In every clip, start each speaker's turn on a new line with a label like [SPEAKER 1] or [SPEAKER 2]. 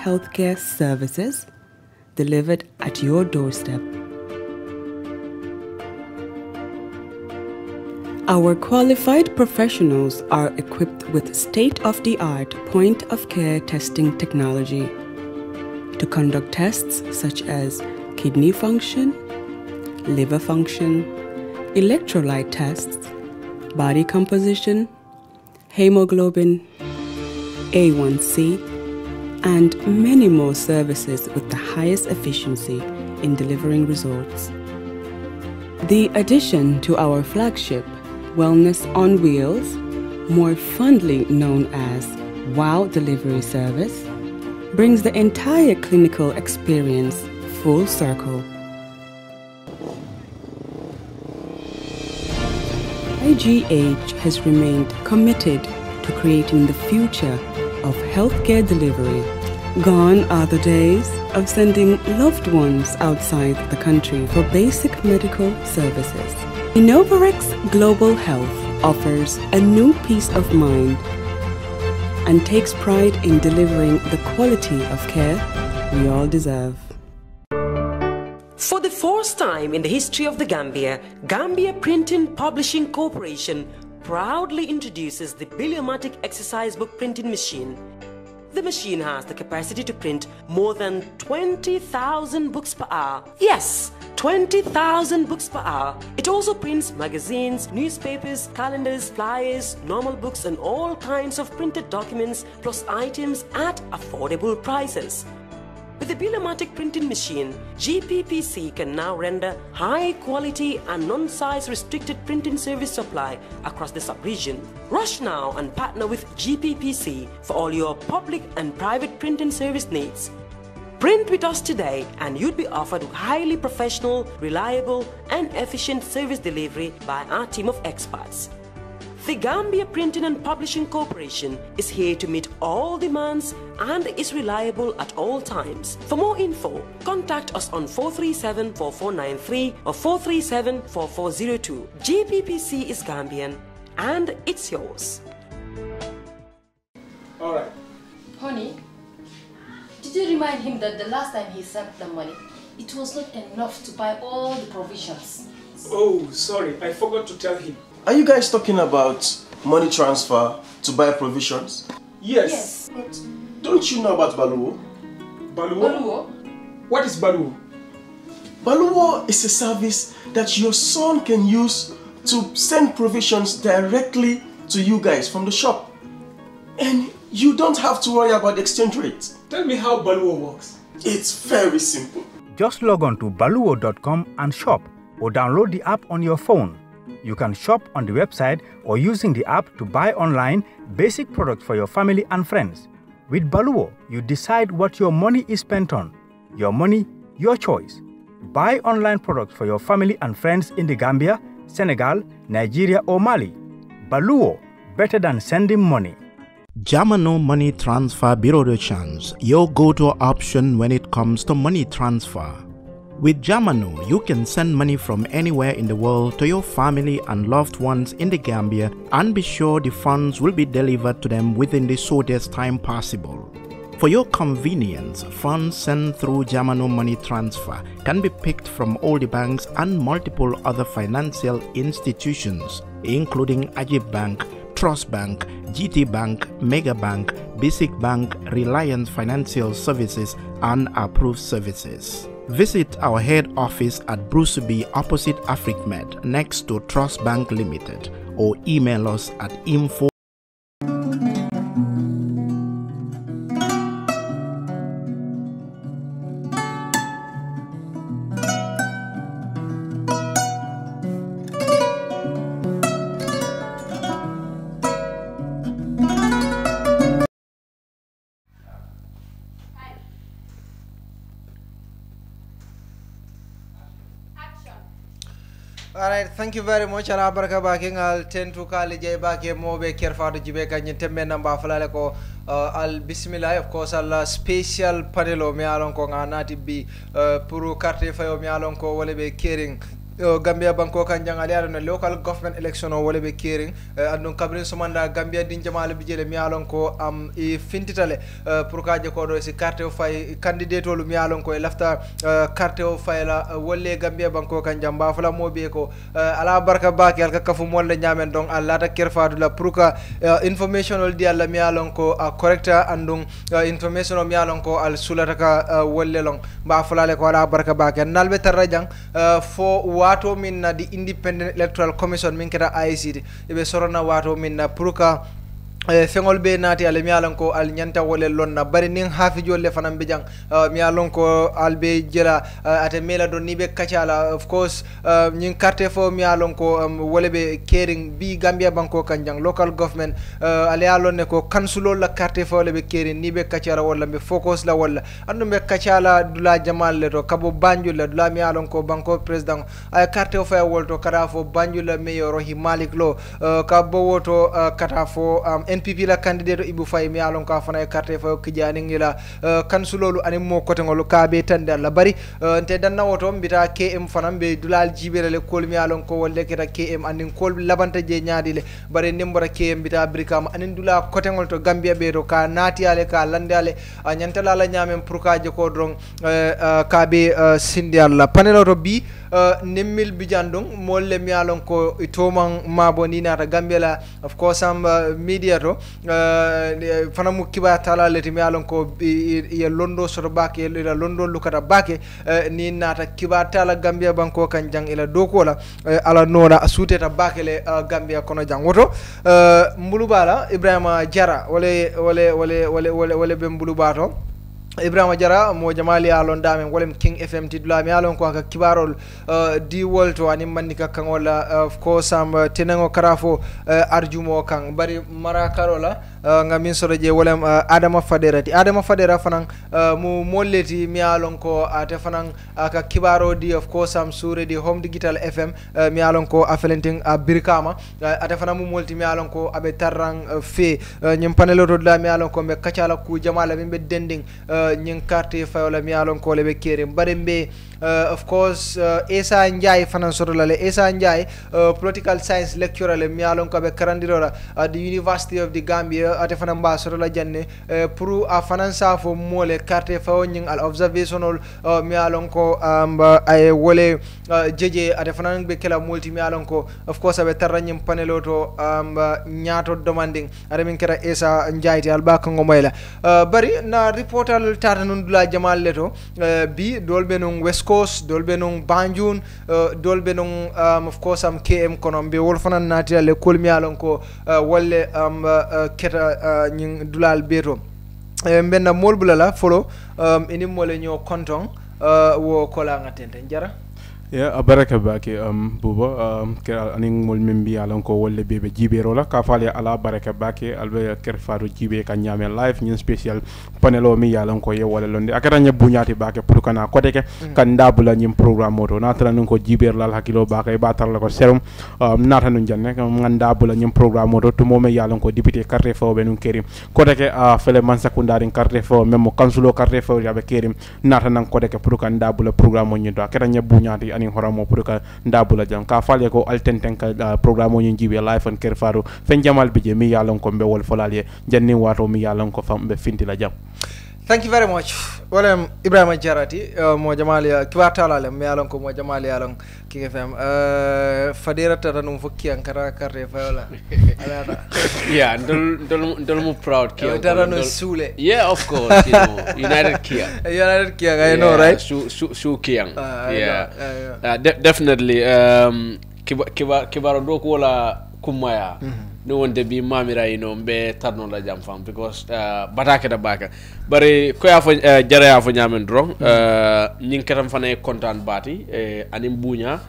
[SPEAKER 1] healthcare services delivered at your doorstep. Our qualified professionals are equipped with state-of-the-art point-of-care testing technology to conduct tests such as kidney function, liver function, electrolyte tests, body composition, hemoglobin, A1C, and many more services with the highest efficiency in delivering results. The addition to our flagship Wellness on Wheels, more fondly known as WOW Delivery Service, brings the entire clinical experience full circle. IGH has remained committed to creating the future of healthcare delivery. Gone are the days of sending loved ones outside the country for basic medical services. Innovarex Global Health offers a new peace of mind and takes pride in delivering the quality of care we all deserve.
[SPEAKER 2] For the first time in the history of the Gambia, Gambia Printing Publishing Corporation proudly introduces the Biliomatic exercise book printing machine. The machine has the capacity to print more than 20,000 books per hour. Yes, 20,000 books per hour. It also prints magazines, newspapers, calendars, flyers, normal books and all kinds of printed documents plus items at affordable prices. With the Biliomatic printing machine, GPPC can now render high quality and non-size restricted printing service supply across the sub-region. Rush now and partner with GPPC for all your public and private printing service needs. Print with us today and you'd be offered highly professional, reliable and efficient service delivery by our team of experts. The Gambia Printing and Publishing Corporation is here to meet all demands and is reliable at all times. For more info, contact us on 437-4493 or 437-4402. GPPC is Gambian and it's yours.
[SPEAKER 3] All right.
[SPEAKER 4] Honey, did you remind him that the last time he sent the money, it was not enough to buy all the provisions?
[SPEAKER 3] Oh, sorry, I forgot to tell him.
[SPEAKER 5] Are you guys talking about money transfer to buy provisions?
[SPEAKER 3] Yes.
[SPEAKER 5] But don't you know about Baluwo?
[SPEAKER 3] Baluwo?
[SPEAKER 4] Baluwo?
[SPEAKER 3] What is Baluwo?
[SPEAKER 5] Baluwo is a service that your son can use to send provisions directly to you guys from the shop. And you don't have to worry about the exchange rate.
[SPEAKER 3] Tell me how Baluwo works.
[SPEAKER 5] It's very simple.
[SPEAKER 6] Just log on to baluwo.com and shop or download the app on your phone. You can shop on the website or using the app to buy online basic products for your family and friends. With Baluwo, you decide what your money is spent on. Your money, your choice. Buy online products for your family and friends in the Gambia, Senegal, Nigeria or Mali. Baluwo, better than sending money.
[SPEAKER 7] Jamano Money Transfer Bureau de Change, your go-to option when it comes to money transfer. With Jamano, you can send money from anywhere in the world to your family and loved ones in the Gambia and be sure the funds will be delivered to them within the shortest time possible. For your convenience, funds sent through Jamano Money Transfer can be picked from all the banks and multiple other financial institutions, including Ajib Bank, Trust Bank, GT Bank, Mega Bank, Basic Bank, Reliance Financial Services, and Approved Services. Visit our head office at Bruceby opposite AfricMed next to Trust Bank Limited or email us at info
[SPEAKER 8] Alright, thank you very much. Ala baraka baking al tentu kali jay bake mobe Kerr Fatou jibe kanyen tembe namba falale ko al bismillah, of course al special panelo mi alon ko nganati bi pour carte fayo mi alon ko wala be caring Gambia banko kan jangali aduna local government election o wala be caring andon kabrin somanda Gambia din jamaale bi jele mi alon ko am e fintitale pour ka je ko do si carte o fay candidate lu mi alon ko e lafta carte o fay la wolle Gambia banko kan jamba fala mo be ko ala barka baki al ka kafu molle nyamen donc alla ta Kerr Fatou la pour ka information ol di alla mi alon ko correcta andon information o mi alon ko al sulata ka wolle long ba fulale ko ala barka baki nalbe tarajang fo wato min na di Independent Electoral Commission min keta IEC ibe sorona wato min na pruka fengol be naati ale mi alon ko al nyanta wole lonna bari nin hafi jolle fanam be jang mi alon ko al be jela ate mela do ni be kacala of course nyin carte fo mi alon ko wole be caring bi Gambia banko kanjang local government ale alon ne ko kansulo la carte fo le be caring ni be kacala wala be focus la wala andu be kacala dula jamal le to kabo banjul la dula mi alon ko banko president ay carte fo ay wolto kada fo banjul la mayor Malik Lo kabo woto kata fo NPP la candidate Ibu Faye mi alon ka fana carte fa kijani ngila kansulolu ani mo kote ngolu ka be tande la bari nte danna woto mbita KM fana be dulal jibere le kol mi alon ko wolle keta KM anin kol labanta je nyaadi le bari nembora KM bita brikam anin dula kote ngol to Gambia be to ka nati ale ka lande ale nyanta la nyamem pour ka je ko dron ka be sindi alla panelo to bi nemmil bijandong molle mi alon ko itoman mabo ni nata Gambia la of course am media to fana mu kiba tala leti mi alon ko ye londo soto bake ila londo lukata bake ni nata kiba tala Gambia banko kan jang ila doko la ala nona suteta bake le Gambia kono jang woto mbulubala Ibrahima Jara wale be mbulubato Ibrahima Jara mo jamali alon damen wolem King FM tidula mi alon ko ka kibarol di wolto ani manika kan wala of course am tenengo karafo arjumo kan bari mara karola ngamin soro je wolem Adama Fadera fanan mu molleti mi alon ko ate fanan ka kibaro di of course am sure di Home Digital FM mi alon ko afelenting birkama ate fanan mu molti mi alon ko abe tarrang fe nyim panelo to la mi alon ko be kacala ku jamala be dending nyin carte fayola mi alon ko le be kere bare mbe of course Esa Njai fanan soro la Esa Njai political science lecturer le mi alon ko be karandirola at the University of the Gambia ate fanan ba soro la janne pour a fanan sa fo mole carte fayo nyin al observational mi alon ko ay wole jeje ate fanan be kala multi mi alon ko of course abe taranyim panelo to nyaato demanding ade min kera Esa Njai ti alba ko ngomayla bari na reportal tata nun dula jamal leto bi dolbe non West Coast dolbe non Banjul dolbe non of course am KM kono be wol fanan nati le kolmi alon ko wolle keta nyin dulal beto benna molbula la folo ini mole ñoo konton wo kola ngatente jara
[SPEAKER 9] abaraka bake buba Kerr aning mol membi alon ko wolle bebe jibero la ka fale ala baraka bake albe Kerr Fatou jibe ka nyame live ñin special panelo mi yalon ko ye wala londe akata nya buñati bake pour kana ko deke kan dabula ñim programme moto natala nun ko jiber la hakilo bake batar la ko serum nata nun janne nganda bula ñim programme moto to mome yalon ko député carte fo be nun kerim ko deke fele man sakundari carte fo même kansulo carte fo yabe kerim nata nan ko deke pour kan dabula programme ñi do akata nya buñati ani horamo pour ka ndabula jam ka fale ko altenten ka programme ñu jibe live on Kerr Fatou fen jamal bije mi yalon ko be wol folaliye janni wato mi yalon ko fam be finti la jam.
[SPEAKER 8] Thank you very much. Well, Ibrahima Jarati, mo jamali kibatala le me alon ko mo jamali alon King FM. Fadera tata num fukki ankara carte fayola.
[SPEAKER 10] Yeah, ndol mu proud Kia.
[SPEAKER 8] Tata no sule.
[SPEAKER 10] Yeah, of course, you know, United Kia.
[SPEAKER 8] United Kia, I know, right?
[SPEAKER 10] Su Kiang. Yeah. Definitely kibaro do ko la kumaya. No one de be mamira be tarno la jam fam because batake da baka bari ko ya fo jara ya fo nyamen dron ning katam fane content bati anim bunya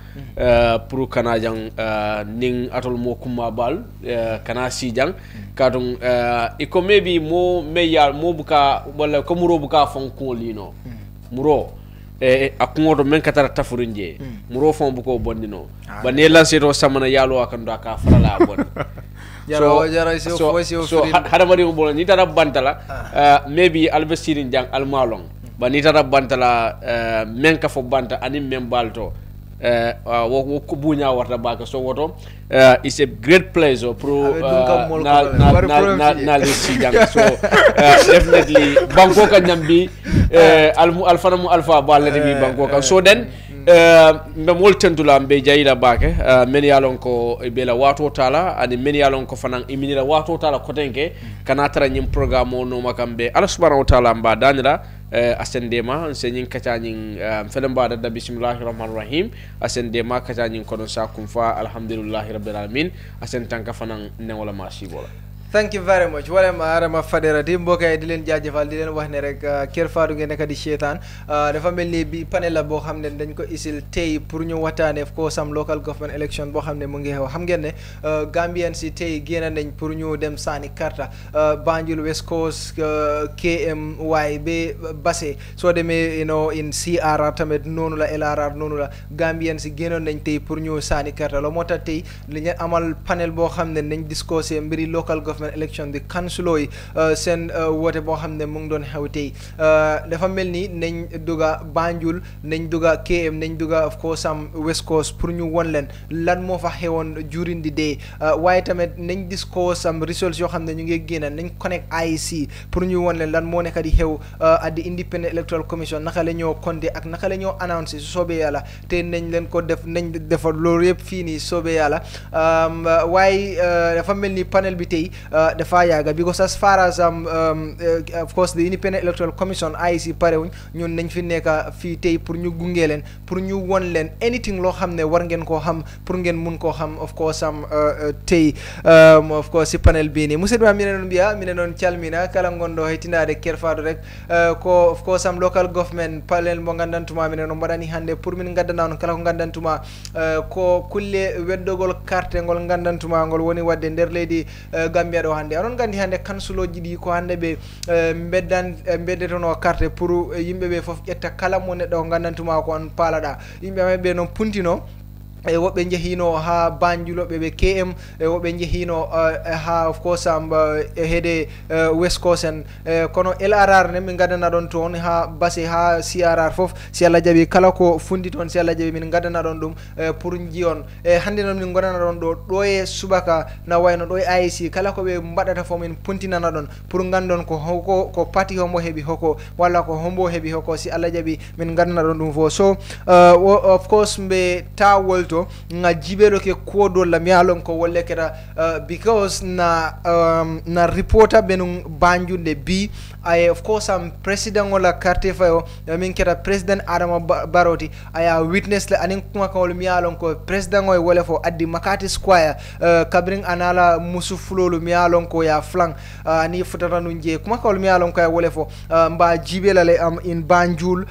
[SPEAKER 10] pour kana jang ning atol mo kuma bal kana si jang kadum iko maybe mo meyal mo buka wala ko muro buka fon ko lino muro akungoto men katara tafurinje muro fon buko bondino ba ne lancé to samana yalo akando aka fala bon so hada mari mo bon ni tara bantala maybe albesirin jang almalong ba ni tara bantala men ka fo banta ani men balto wo ko buña warta baka so woto it's a great pleasure pro na lisi jang so definitely banko ka nyambi alfa mu alfa balade bi banko ka so then mbe mol tentula mbe jayila bake men yalon ko bela wato tala ani men yalon ko fanan iminira wato tala kotenke kana tara nyim programme no makambe ala subhanahu wa ta'ala mba danira asendema senyin kacanyin felen bada da bismillahir rahmanir rahim asendema kacanyin kono sa kum fa alhamdulillahi rabbil alamin asen tanka fanan ne wala mashi bola.
[SPEAKER 8] Thank you very much. Wala ma fadera di mbokk yi di leen jaajëfal di leen wax ne rek Kerr Fatou ngeen nekk di seetaan dafa mel ni bi panel la boo xam ne dañ ko isil tey pour ñu waxtaanee ko sam local government election boo xam ne mu ngi xew xam ngeen ne Gambian si tey génn nañ pour ñu dem saani karta Banjul West Coast KMY ba Basse soo demee in CRR tamit noonu la LRR noonu la Gambian si génnoon nañ tey pour ñu saani karta loolu moo tax tey li ñu amal panel boo xam ne nañ discussé mbiri local government election di councilor yi seen woote boo xam ne mu ngi doon xew tey dafa mel ni nañ dugga Banjul nañ dugga KM nañ dugga of course am West Coast pour ñu won leen lan moo fa xewoon during the day waaye tamit nañ discuss am results yoo xam ne ñu ngi génn nañ connect IEC pour ñu won leen lan moo nekk di xew at the Independent Electoral Commission naka la ñoo compté ak naka la ñoo annoncé su soobee yàlla te nañ leen ko def nañ defar loolu yëpp fii nii soobee yàlla waaye dafa mel ni panel bi tey dafa yàgga because as far as of course the Independent Electoral Commission IEC parewuñ ñun nañ fi nekk fii tey pour ñu gunge leen pour ñu won leen anything loo xam ne war ngeen koo xam pour ngeen mun koo xam of course tey of course si panel bii nii musidɓe am minen noon mbiya minen noon calmina kala gonɗo hettinade Kerr Fatou rek ko of course am local government panel mo gandantuma minen no mbaɗani hannde pour min gaddana on kala ko gandantuma ko kulle weddogol carte ngol gandantuma ngol woni wadde nder leydi Gambia ɗo hannde aɗon gandi hannde kansuloji ɗi ko hannde ɓe beddetono carte pour yimɓe ɓe fof ƴetta kala mo neɗɗo ko gandantuma ko on paalaɗa yimɓe maɓɓe noon puntino e woɓɓe jehino ha Banjuloɓe ɓe KM e woɓɓe jehino ha of course heede West Coast en kono LRR ne min gaddana ɗon toon ha Basse ha CRR fof si Allah jaaɓi kala ko fundi toon si Allah jaaɓi min gaddana ɗon ɗum pour jiyon e hannde noon min gonana ɗon ɗo e subaka na wayno ɗo e IEC kala ko ɓe mbaɗata fof min puntinana ɗon pour gandon ko hoko ko parti hombo heeɓi hoko walla ko hombo heeɓi hoko si Allah jaaɓi min gaddana ɗon ɗum fof so of course mbe tawol to nga jibeɗo ke kodolla mi alon ko wolle keta because na reporter ɓenum Banjulde bi ay of course am président ola carte fayo min keta président Adama Baroti aya witness le anin kuma kawol mi alon ko président o wole fo addi Makati Square kabrin anala musu fulolu mi alon ko ya flang ni futata nun je kuma kawol mi alon ko ya wole fo mba jibelale am in Banjul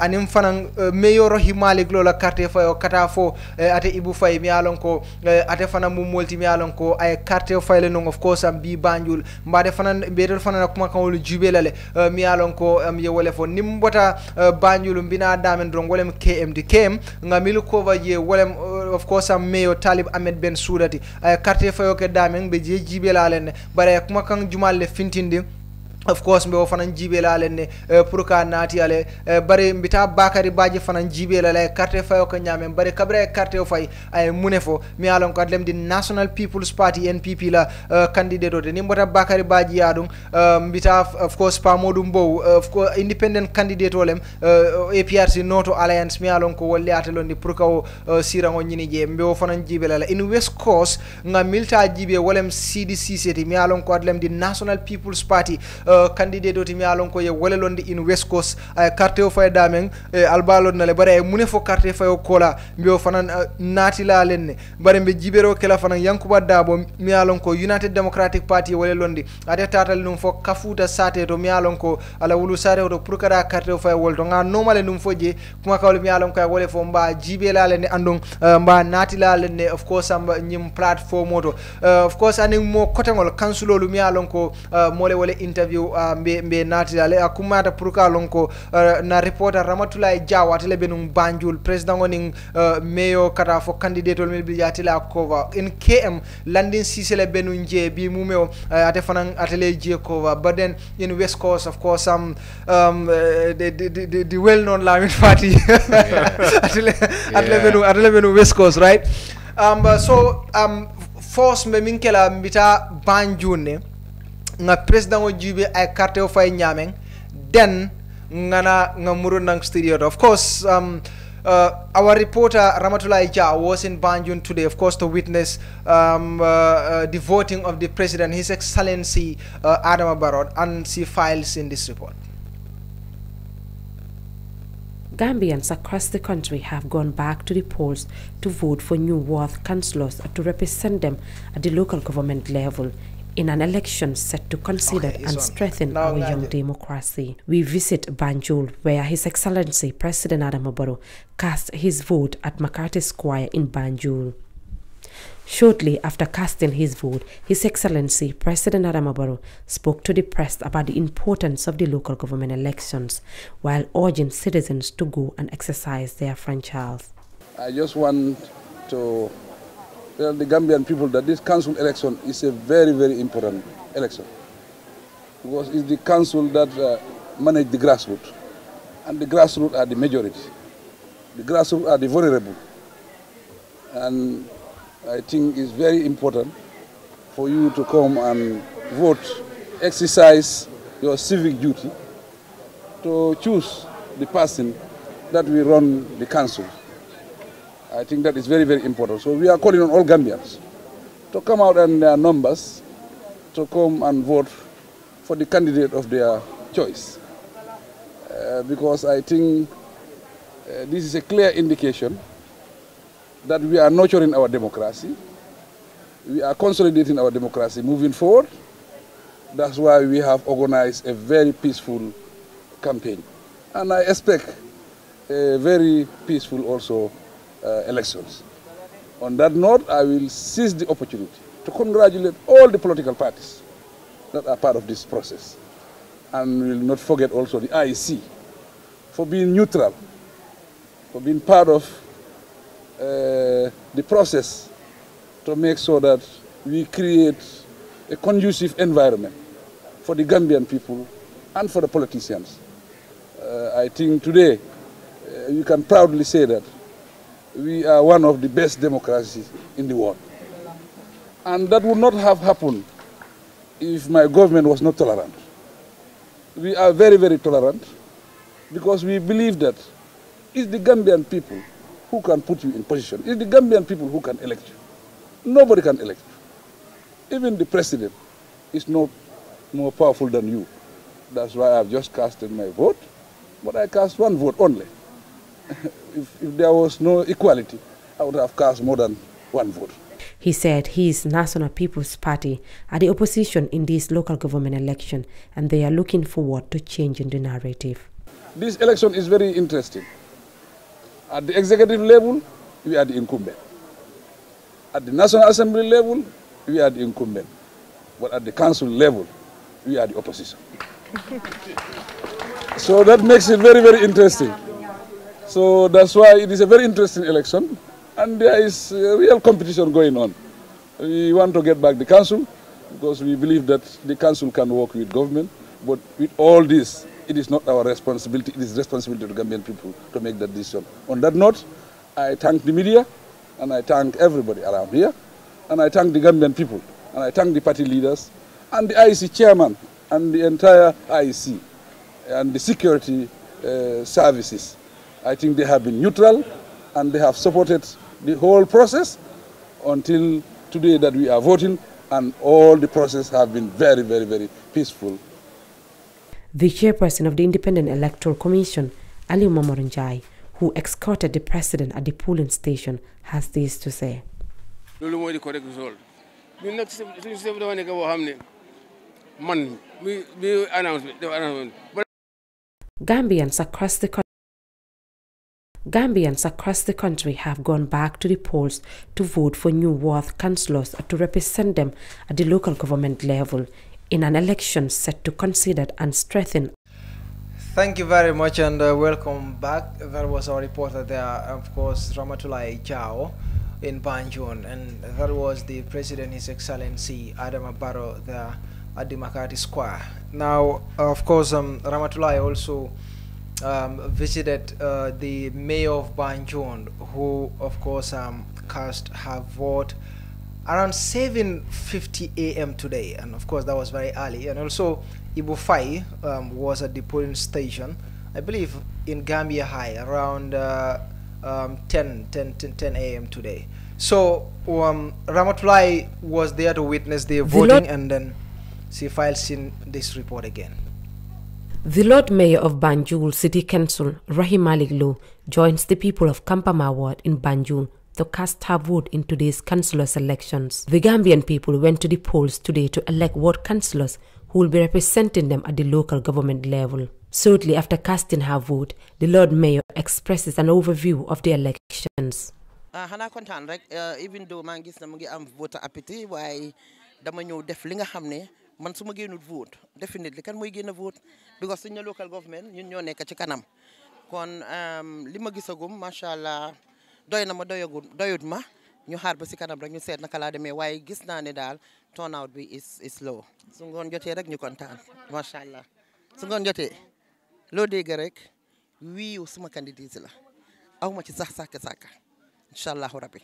[SPEAKER 8] anin fanan mayor Himalik lola carte fayo kata fo ate Ibu Fay mi alon ko ate fana mum molti mi alon ko ay carte fayle non of course am bi Banjul mbade fana beedol fana kuma kawol jubelale mi alon ko am ye wole fo nimbota Banjul mbina damen don wolem KM ngamil ko waje wolem of course am meyo Talib Ahmed Ben Soudati ay carte fayo ke damen be je jibelale bare kuma kan jumal le fintindi of course mbe o fanan jibelale ne pour ka naati ale bare mbita Bakary Badji fanan jibelale carte fayo ko nyame bare kabre carte o fay ay munefo mi alon ko adlem di National People's Party NPP la candidate o ni mbota Bakary Badji yadum mbita of course pa modum bow of course independent candidate olem APRC Noto Alliance mi alon ko wolle atelondi pour ka o sirango nyini je mbe o fanan jibelale in West Coast nga milta jibe wolem CDC seti mi alon ko adlem di National People's Party candidate oti mi alon ko ye wolelonde in West Coast ay carte o fay damen albalon nale bare mune fo carte fayo kola mbi o fanan naati la lenne bare mbe jibero kala fanan Yankuba Dabo mi alon ko United Democratic Party wolelonde ade tatal num fo kafuta sate to mi alon ko ala wulu sare to pour kada carte o fay wolto nga normal num foje kuma kawle mi alon ko wole fo mba jibe la lenne andon mba naati la lenne of course amba nyim platform moto of course aning mo kotengol kansulolu mi alon ko mole wole interview Fatou mbe natidale akumata puruka lonko na reporter Ramatulai Jaw atele benung Banjul president oning mayor kata for candidate ol melbi atele akova in KM landing sisele benunje bi mumeo ate fanan atele je cover, but then in West Coast of course the well known Lamin Fati atele benu West Coast, right? Force me minkela mbita Banjul nga president o jibe ay carte o fay nyameng then nga muru nang studio. Of course our reporter Ramatulai Jah was in Banjul today, of course, to witness the voting of the president, His Excellency Adama Barrow, and she files in this report.
[SPEAKER 11] Gambians across the country have gone back to the polls to vote for new ward councillors to represent them at the local government level in an election set to consider and strengthen our young democracy. We visit Banjul, where His Excellency President Adama Barrow cast his vote at McCarthy Square in Banjul. Shortly after casting his vote, His Excellency President Adama Barrow spoke to the press about the importance of the local government elections while urging citizens to go and exercise their franchise.
[SPEAKER 12] I just want to tell the Gambian people that this council election is a very, very important election because it's the council that manage the grassroots, and the grassroots are the majority. The grassroots are the vulnerable, and I think it's very important for you to come and vote, exercise your civic duty to choose the person that will run the council. I think that is very, very important. So we are calling on all Gambians to come out in their numbers to come and vote for the candidate of their choice. Because I think this is a clear indication that we are nurturing our democracy. We are consolidating our democracy moving forward. That's why we have organized a very peaceful campaign. And I expect a very peaceful also elections. On that note, I will seize the opportunity to congratulate all the political parties that are part of this process. And we will not forget also the IEC for being neutral, for being part of the process to make sure that we create a conducive environment for the Gambian people and for the politicians. I think today you can proudly say that we are one of the best democracies in the world. And that would not have happened if my government was not tolerant. We are very, very tolerant because we believe that it's the Gambian people who can put you in position. It's the Gambian people who can elect you. Nobody can elect you. Even the president is not more powerful than you. That's why I've just casted my vote, but I cast one vote only. If there was no equality, I would have cast more than one vote.
[SPEAKER 11] He said his National People's Party are the opposition in this local government election, and they are looking forward to changing the narrative.
[SPEAKER 12] This election is very interesting. At the executive level, we are the incumbent. At the National Assembly level, we are the incumbent. But at the council level, we are the opposition. So that makes it very, very interesting. So that's why it is a very interesting election, and there is a real competition going on. We want to get back the council because we believe that the council can work with government, but with all this, it is not our responsibility, it is the responsibility of the Gambian people to make that decision. On that note, I thank the media, and I thank everybody around here, and I thank the Gambian people, and I thank the party leaders, and the IEC chairman, and the entire IEC, and the security services. I think they have been neutral, and they have supported the whole process until today that we are voting, and all the process have been very, very, very peaceful.
[SPEAKER 11] The chairperson of the Independent Electoral Commission, Ali Momoranjai, who escorted the president at the polling station, has this to say. Gambians across the country have gone back to the polls to vote for new ward councillors to represent them at the local government level in an election set to consider and strengthen.
[SPEAKER 8] Thank you very much and welcome back. That was our reporter there, of course, Ramatulai Jao in Banjul, and that was the President, His Excellency Adama Barrow there at the Makati Square. Now, of course, Ramatulai also visited the mayor of Banjul, who, of course, cast her vote around 7:50 a.m. today, and of course that was very early. And also Ibu Fai was at the polling station, I believe in Gambia High, around 10 a.m. today. So Ramatulai was there to witness the voting, and then she files in this report again.
[SPEAKER 11] The Lord Mayor of Banjul City Council, Rahim Malik Low, joins the people of Kampama Ward in Banjul to cast her vote in today's councillors' elections. The Gambian people went to the polls today to elect ward councillors who will be representing them at the local government level. Shortly after casting her vote, the Lord Mayor expresses an overview of the elections.
[SPEAKER 13] Xanaa kontaan rek even though maa ngi gis na mu ngi am voter appétit waaye dama ñëw def li nga xam ne man su ma génnut vote definitely kan mooy génn vote because suñu local government ñun ñoo nekk ci kanam kon li ma gisagum macha allah doy na ma doyut ma ñu xaar ba si kanam rek ñu seet naka laa demee waaye gis naa ne daal turnout bi is low su ngoon jotee rek ñu kontaan macha allah su ngoon jotee loo dégg rek wiiw suma candidat la aw ma ci sax sàkk inshallahu rabbi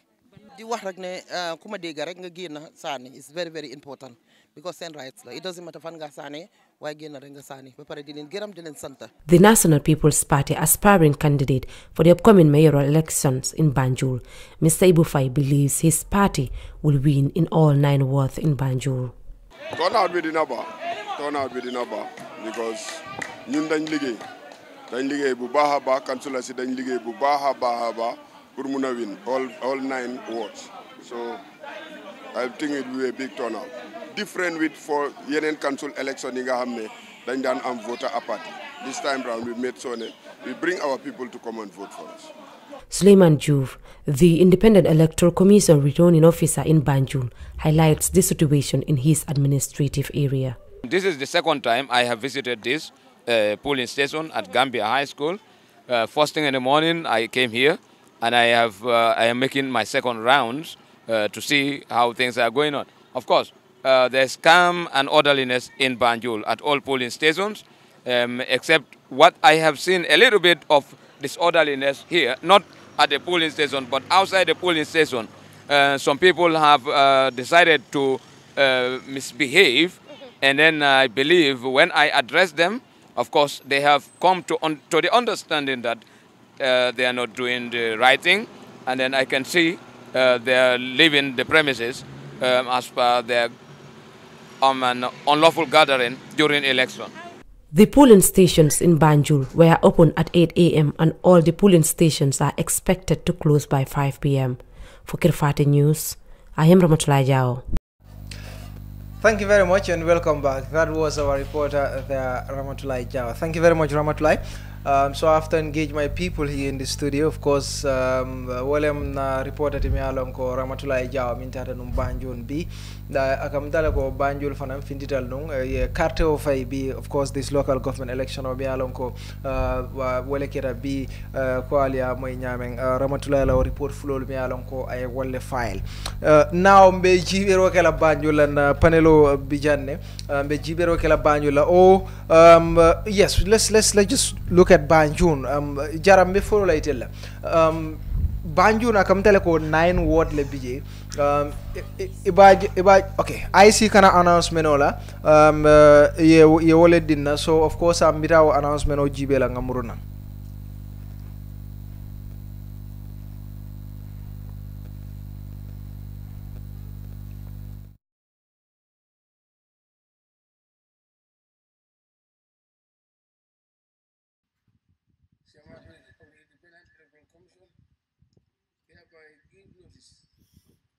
[SPEAKER 13] di wax rek ne ku ma dégg rek nga génn saani is very very important because seen rights la it doesn't matter fan nga saane waaye génn rek nga saani ba pare di leen gërëm di leen sant.
[SPEAKER 11] The National People's Party aspiring candidate for the upcoming mayoral elections in Banjul, Mr. Ibufai believes his party will win in all 9 wards in Banjul.
[SPEAKER 14] Turnout bi dina baax because ñun dañ liggéey bu baax a baax councillor si dañ liggéey bu baax a baax pour mun a win all 9 wards. So I think it will be a big turnout. Different with for yeneen council election yi nga xam ne dañ daan am voter apathy. This time round we made sure we bring our people to come and vote for us.
[SPEAKER 11] Suleiman Juve, the Independent Electoral Commission returning officer in Banjul, highlights the situation in his administrative area.
[SPEAKER 15] This is the second time I have visited this polling station at Gambia High School. First thing in the morning I came here, and I am making my second rounds to see how things are going on. Of course, there's calm and orderliness in Banjul at all polling stations, except what I have seen a little bit of disorderliness here, not at the polling station, but outside the polling station. Some people have decided to misbehave, and then I believe when I address them, of course, they have come to the understanding that they are not doing the right thing, and then I can see they are leaving the premises as per their an unlawful gathering during election.
[SPEAKER 11] The polling stations in Banjul were open at 8 a.m. and all the polling stations are expected to close by 5 p.m. For Fatou News, I am Ramatulai Jao.
[SPEAKER 8] Thank you very much and welcome back. That was our reporter there, Ramatulai Jao. Thank you very much, Ramatulai. So I have to engage my people here in the studio. Of course, William reported to me along ko Ramatulai Jao mintata num Banjul bi da akam dala ko Banjul fanam findital nung ye carte o fay bi. Of course, this local government election o bi along ko wale kera bi ko alia moy nyameng Ramatulai la report fulol mi along ko ay wale file. Now mbe jibero kala Banjul and panelo bijanne mbe jibero kala Banjul la yes, let's just look at Banjul. Jaram before I tell Banjul akam tele ko 9 ward le bije. Okay, I see kana announcement ola ye wole dinna, so of course am bitaw announcement o jibela ngamuruna.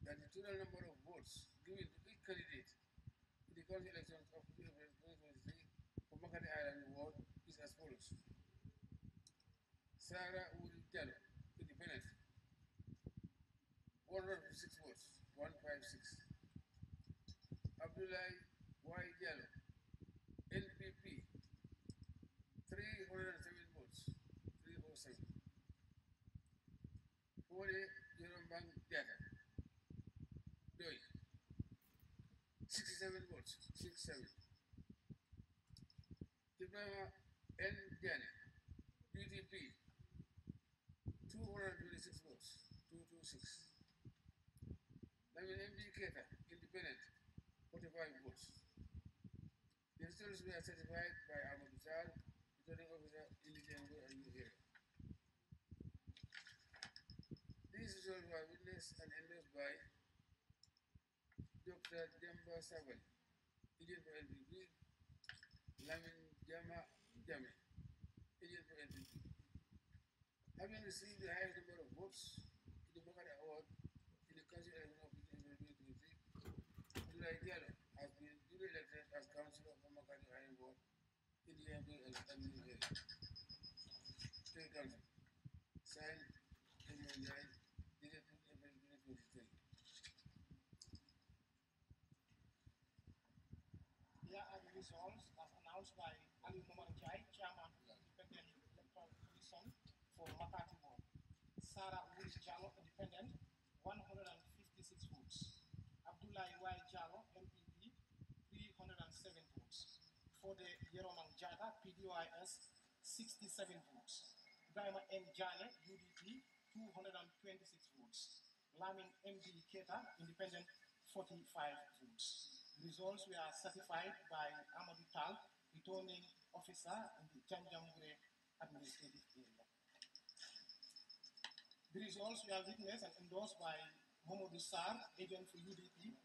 [SPEAKER 12] That the total number of votes given to each candidate in the council elections of 2023 for Makati Island Ward is as follows. Sarah Uri Jallo, Independent, 156 votes, 156. Abdullah Y. Jallo,
[SPEAKER 16] Ibrahim N. Jane, UDP, 226 votes, 226. Lamin MD Keita, Independent, 45 votes. The results were certified by Ahmad Sal, returning officer in the General and area. These results were witnessed and endorsed by Dr. Demba Savali, agent for NPP, Lamin Jama Jame, agent for NPP. Having received the highest number of votes in the Makati Award in the council election of 2023, Abdullah Diallo has been duly elected as councillor for Makati High Ward in the Yangon and area. State Council. Signed, Kemonjai, dated April 2023.
[SPEAKER 17] Here are the results as announced by Ali Mohamed Jai, Chairman of the Independent Electoral Commission for Makati Ward. Sarah Willis Jallo, Independent, 156 votes. Abdullah Y. Jallo, MPP, 307 votes. For the Yeromang Jata, PDYS, 67 votes. Ibrahim N. Jane, UDP, 226 votes. Lamin MD Keita, Independent, 45 votes. The results were certified by Amadou Tal, returning officer in the Janjambure administrative area. The results were witnessed and endorsed by Momodou Sarr, agent for UDP,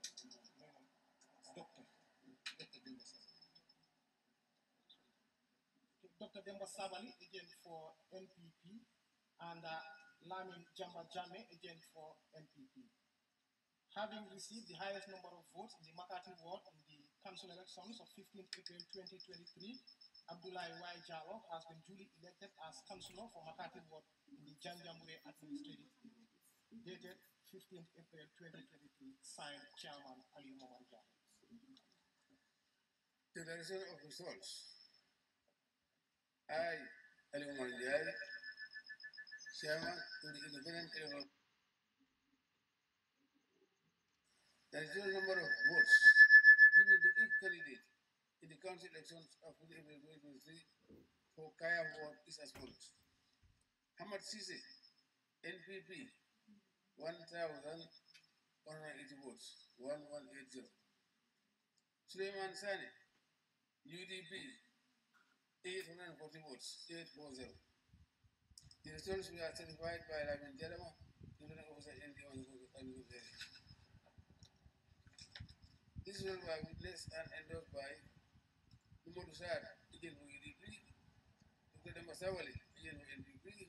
[SPEAKER 17] Dr. Demba Sabali, agent for NPP, and Lamin Jamba Jame, agent for NPP. Having received the highest number of votes in the Makati ward in the council elections of 15 April 2023, Abdullah Y. Jallo has been duly elected as councillor for Makati ward in the Janjambure administrative area. Dated 15 April 2023, signed Chairman Ali Mohamed Jallo.
[SPEAKER 16] Declaration of results. I, Ali Mohamed Jallo, Chairman of the Independent Electoral. The total number of votes given to each candidate in the council elections of April 2023 for Kaya ward is as follows. Hamad Sise, NPP, 1,180 votes, 1180. Suleiman Sane, UDP, 840 votes, 840. The results were certified by Lamin Jalama, Union Officer in the area. This results were witnessed and endorsed by Momodou Sarr, agent for UDP, Dr. Demba Savali, agent for NPP,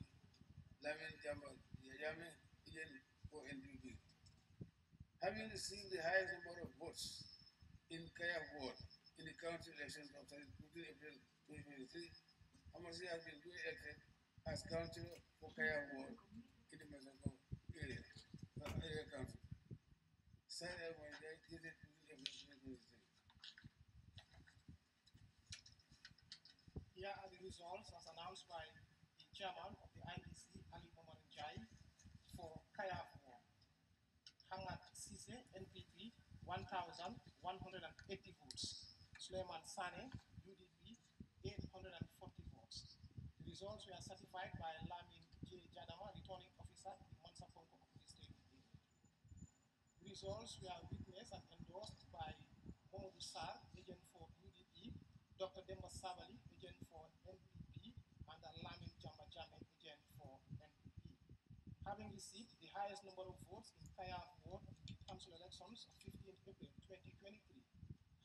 [SPEAKER 16] Lamin Jamba Jame, agent for NPP. Having received the highest number of votes in Kaya ward in the council elections of 15 April 2023, Amasi has been duly elected as councillor for Kaya ward in the Mazako area council. Signed out by dated 15 April 2023.
[SPEAKER 17] Here are the results as announced by the chairman of the IEC, Ali Mohamed Jai, for Kaya ward. Hamad Sise, NPP, 1,180 votes. Suleiman Sane, UDP, 840 votes. The results were certified by Lamin J. Jadama, returning officer in Mansa Fonko of the state. The results were witnessed and endorsed by Momodou Sarr, agent for UDP, Dr. Demba Sabali, agent for NPP, and Lamin Jamba Jame, agent for NPP. Having received the highest number of votes in Kaya ward in the council elections of 15 April 2023,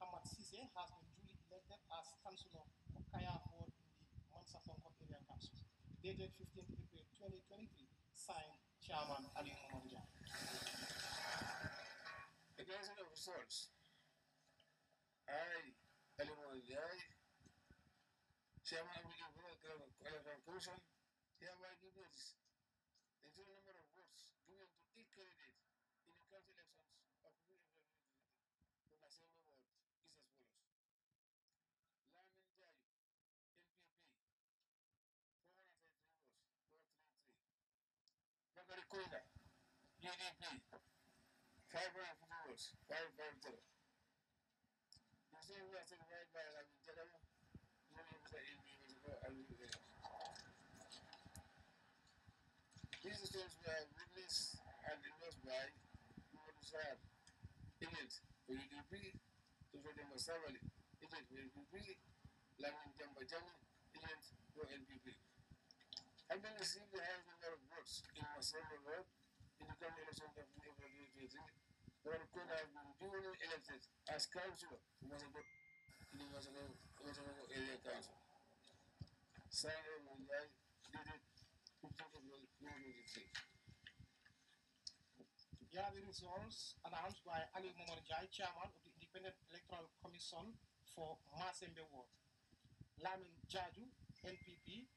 [SPEAKER 17] Hamad Sise has been duly elected as councillor for Kaya ward in the Mansa Fonko area council. Dated 15 April 2023, signed Chairman Ali Mohamed.
[SPEAKER 16] Declaration of results. I, Ali Mohamed, Chairman of the Electoral Commission, hereby give notice the total number of votes given to each candidate in the council elections of the Assembly ward is as follows. Lamin Jai, NPP, 433 votes, 433. Bakari Koida, UDP, 550 votes, 550. The same was certified by Lamin Jalama,
[SPEAKER 17] These results were witnessed and endorsed by Mohammed agent for UDP, Dr. Masawali, agent for NPP, Lamin Jamba Jami, agent for NPP. Having received the highest number of votes in Masawali Road in the coming election of April 2023, Lord Court has been duly elected as councillor for Masawali in the Masawali Area Council. Signed Munjai, dated 15th April 2023. Here are the results announced by Ali Momarjai, Chairman of the Independent Electoral Commission for Masembe Ward. Lamin Jaju, NPP,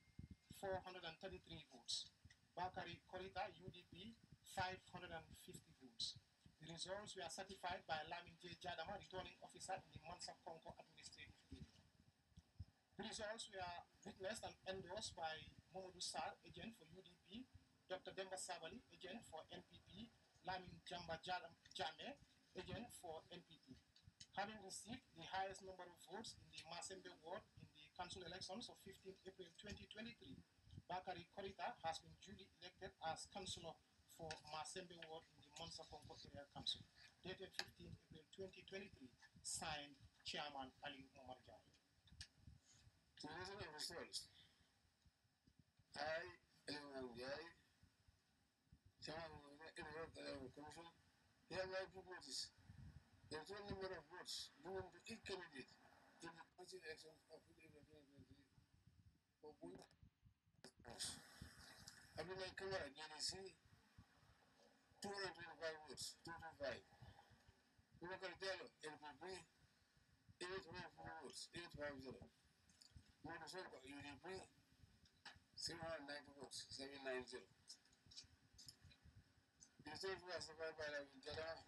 [SPEAKER 17] 433 votes. Bakari Korita, UDP, 550 votes. The results were certified by Lamin J. Jadama, returning officer in the Mansa Konko administrative area. The results were witnessed and endorsed by Momodu Sar, agent for UDP, Dr. Demba Sabali, agent for NPP, Lamin Jamba Jame, agent for NPP. Having received the highest number of votes in the Masembe ward in the council elections of 15 April 2023, Bakari Korita has been duly elected as councillor for Masembe ward in the Mansa Konko Area Council, dated 15 April 2023, signed Chairman Ali Momarjai. To reason of results, I, Ali Momarjai, Chairman of the Electoral Commission, hereby give notice the total number of votes given to each candidate in the council elections of April 2023 for both votes. Abdullah Kamara, GDC, 225 votes, 225. Bubakar Diallo, NPP, 850 votes, 850. Modu Sonko, UDP, 790 votes, 790. The result was survived by the Jada,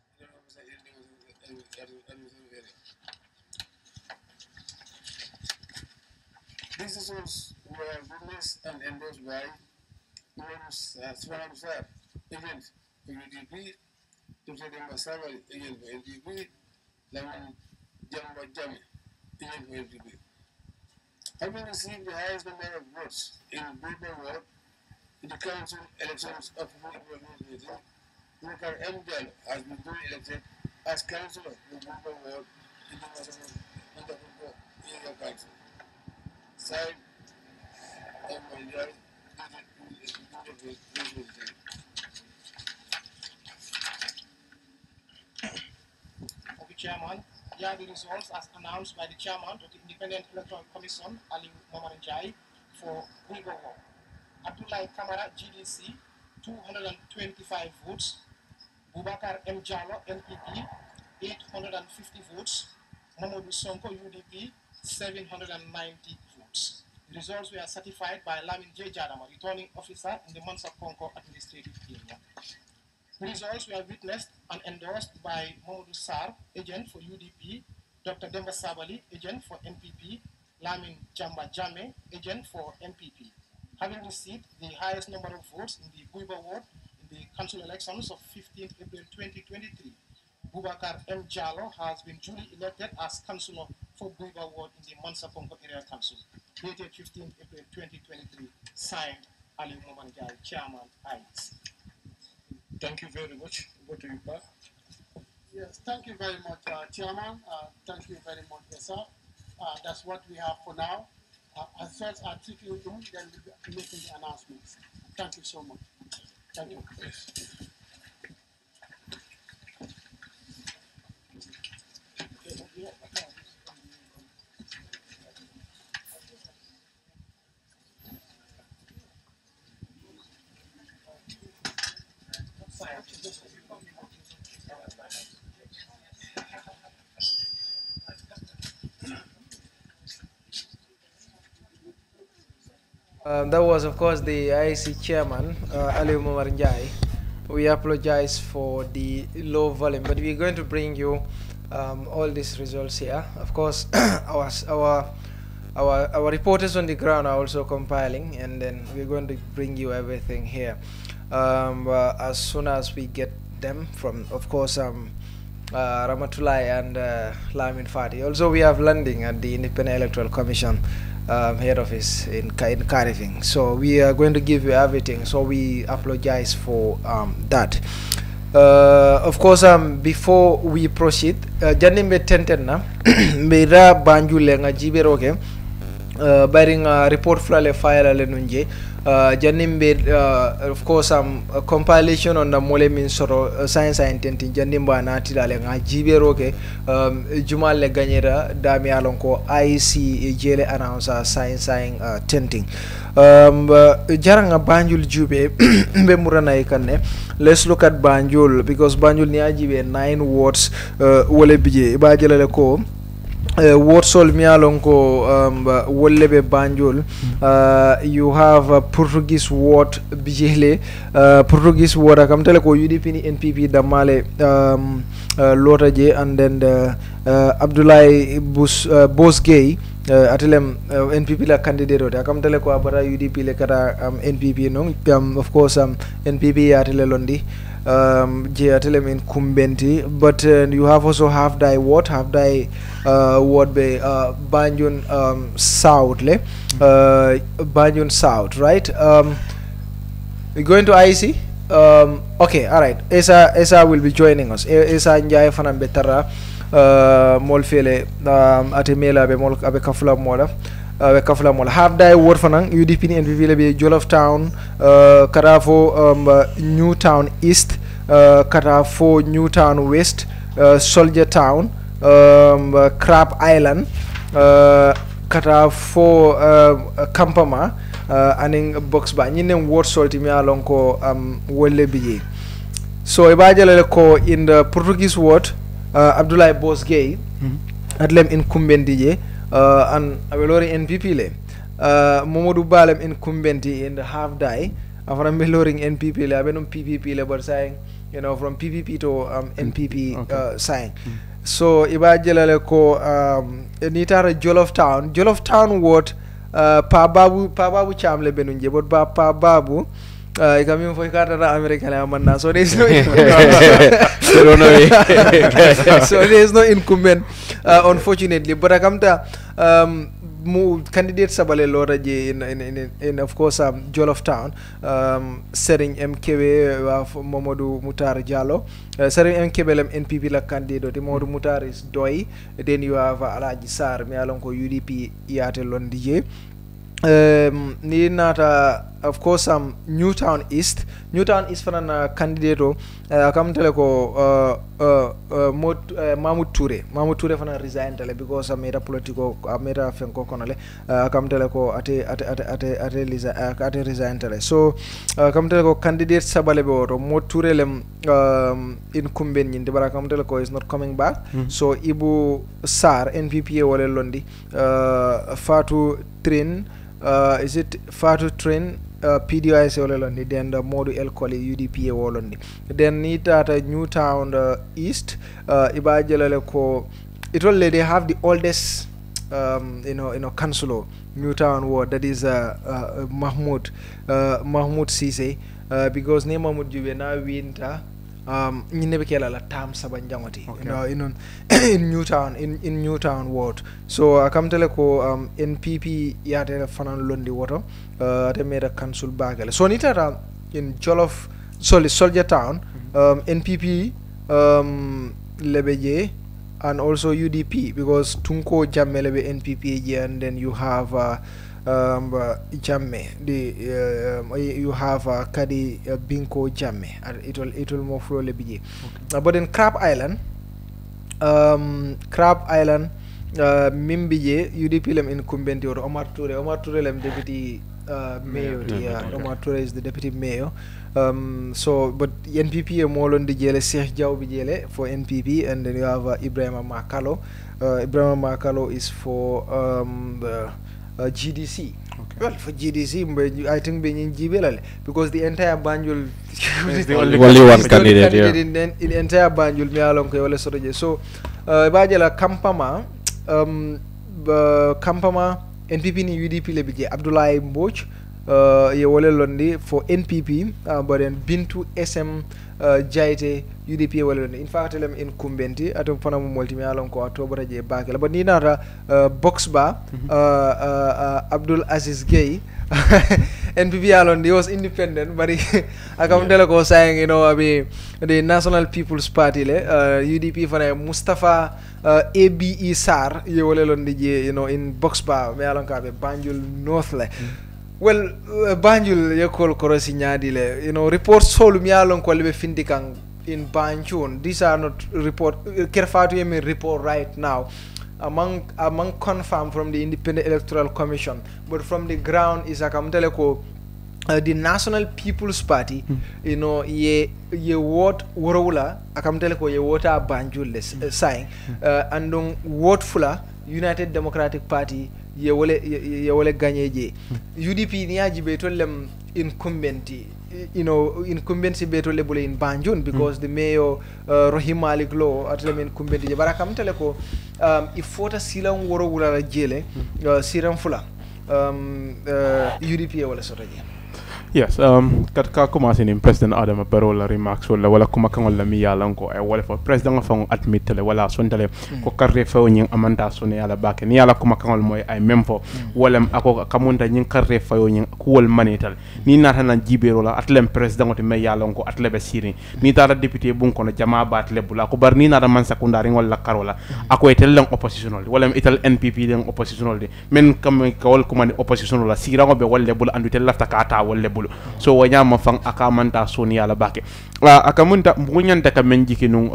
[SPEAKER 17] these results were witnessed and endorsed by Mohammed Sar, agent for UDP, Dr. Demba Sabali, agent for NPP, Lamin Jamba Jami, agent for NPP. Having received the highest number of votes in Bulba Ward in the council elections of April 2023, Dr. M. Diallo has been duly elected as councillor for Bulba Ward in the Mandapunko Area Council. Signed, M. Diallo, dated 2023. Chairman, here are the results as announced by the Chairman of the Independent Electoral Commission, Ali Momarjai, for Bulba Ward. Abdullah Kamara, GDC, 225 votes. Bubakar M. Jallo, NPP, 850 votes. Momodu Sonko, UDP, 790 votes. The results were certified by Lamin J. Jadama, returning officer in the Mansa Konko administrative area. The results were witnessed and endorsed by Momodu Sar, agent for UDP, Dr. Demba Sabali, agent for NPP, Lamin Jamba Jame, agent for NPP. Having received the highest number of votes in the Buiba ward in the council elections of 15 April 2023, Bubakar M. Jallo has been duly elected as councillor for Buiba ward in the Mansa Konko Area Council, dated 15 April 2023, signed Ali Momarjai, Chairman, IES. Thank you very much. Over to you, Pa.
[SPEAKER 18] Yes, thank you very much, Chairman. Thank you very much, yes, sir. That's what we have for now. As first articulating, then we'll be making the announcements. Thank you so much. Thank you. Yes.
[SPEAKER 8] That was, of course, the IEC chairman, Ali Momarjai. We apologize for the low volume, but we're going to bring you all these results here. Of course, our reporters on the ground are also compiling, and then we're going to bring you everything here as soon as we get them from, of course, Ramatulai and Lamin Fati. Also, we have landing at the Independent Electoral Commission head office in Cariving. So we are going to give you everything. So we apologize for that. Of course, before we proceed, janimbe tentena mera banjule nga jiberoke baring report flale file le nunje janimbe of course a compilation on the mole min soro science and tentin janimba na tilale nga jiberoke jumal le gagnera dami alonko IC jele announcer science tenting jaranga Banjul jube be murana ikanne. Let's look at Banjul because Banjul ni ajibe 9 wards wole bije ba jelale ko ward sol mi alon ko wolle be Banjul you have a Portuguese ward bijele Portuguese ward akam tele ko UDP ni NPP damale lota je and then Abdoulaye Bosgay atelem NPP la candidate ota kam tele ko abara UDP le kata NPP no of course NPP atele londi je atelem in kumbenti but you have also half die ward be Banjul South le Banjul South, right? We're going to IC. Okay, all right. Esa will be joining us. Esa njay fanan betara mol fele atemela be mol abe kafula mola half die word fanan UDP ni NPP le be Jollof Town Karafo Newtown East Karafo Newtown West Soldier Town Crab Island Karafo Kampama aning box ba ñinen word solti mi alon ko wolle bije so e bajale ko in the Portuguese word Abdoulaye Bosgay adlem in kumbendije and abelori NPP le Momodou Balem in kumbenti in the half die after meloring NPP le abenum PPP le but saying you know from PPP to NPP saying so iba jelale ko nitara Jollof Town word Pa Babu Cham le benunje but Pa Babu coming for Canada American Amanda so there's no so there's no incumbent unfortunately but akamta candidate sabale lora je in of course Jollof Town Sering MKB Momodou Mutar Diallo Sering MKB lem NPP la candidate Momodou Mutar is Doi then you have Alaji Sar mi alon ko UDP yate londi je ni nata of course Newtown East fana candidate kam tele ko Mahmoud Touré fana resign tele because amera politico amera fenko konole kam tele ko ate resign tele so kam tele ko candidate sabale be oto Mo Touré lem incumbent ñinde bara kam tele ko is not coming back so Ibu Sar NPP wala londi Fatou Trin is it Fatou Trin PDIS Ololondi then the Modu El Koli UDP Wolondi then Nita Newtown East Ibajalale ko it only they have the oldest councillor Newtown ward that is Mahmoud Cisse because name Mahmoud Jube na winter ñinebe la tam sabanjangoti in Newtown ward so akamtele ko NPP yate fanan londi woto ate meda council bagale so nitata in Soldier Town NPP lebeje and also UDP because Tunko Jamme lebe NPP and then you have Jamme you have Kadi Binko Jamme it will more flow lebije but in Crab Island Mimbije UDP lem incumbent or Omar Toure lem deputy mayor Omar Toure is the deputy mayor so but NPP molon di jele Cheikh Diaw bi jele for NPP and then you have Ibrahima Makalo is for GDC. Well, for GDC, I think being Jibelale because the entire Banjul
[SPEAKER 9] is the only one candidate
[SPEAKER 8] in the entire Banjul me along ko wala sotoje so bajala Kampama NPP ni UDP le bije Abdoulaye Mbodj ye wole londi for NPP but then Bintu SM Jaite UDP wole londi in fact lem in kumbenti atum fana mo multi mi alon ko atobara je bakela but ni nata box ba Abdul Aziz Gay NPP alone he was independent but akam dela ko saying you know the National People's Party le UDP fana Mustafa ABE Sar ye wole londi je you know in box ba me alon ka be Banjul North le well Banjul ye kol korosi nyaadi le you know reports solu mi alon ko lebe findi kan in Banjul these are not report Kerr Fatou yemi report right now among confirmed from the Independent Electoral Commission, but from the ground is akamteleko the National People's Party, you know, ye vote worowula akamteleko ye wota Banjul sign and vote fula United Democratic Party ye wole gagné je UDP ni ajibe tollem incumbent you know incumbency beto lebule in Banjul because the mayor Rohim Malik Law atlem incumbent je barakam teleko ifota silan woro wala jele siran fula UDP wala sotaje.
[SPEAKER 9] Yes, kat ka commencé ni President Adama Barrow la remarks wala kuma kan wala mi yalla ko ay wala fa president fa admit le wala sontale ko karre fa nyin amanda sone yalla bake ni yalla kuma kan moy ay même fo wala ako kamunta nyin karre fa nyin ko wol manital ni nata nan jibero la atlem president to me yalla ko atlebe siri ni tara député bun ko no jama bat le bula ko bar ni nata man secondary wala karola ako etel lang oppositional wala etel NPP lang oppositional de men kam ko wol kuma oppositional la sira ngo be wala bula andu tel lafta ka ta wala so wanyama fang akamanta soni ala bake akamunta munyanta kamenji kinu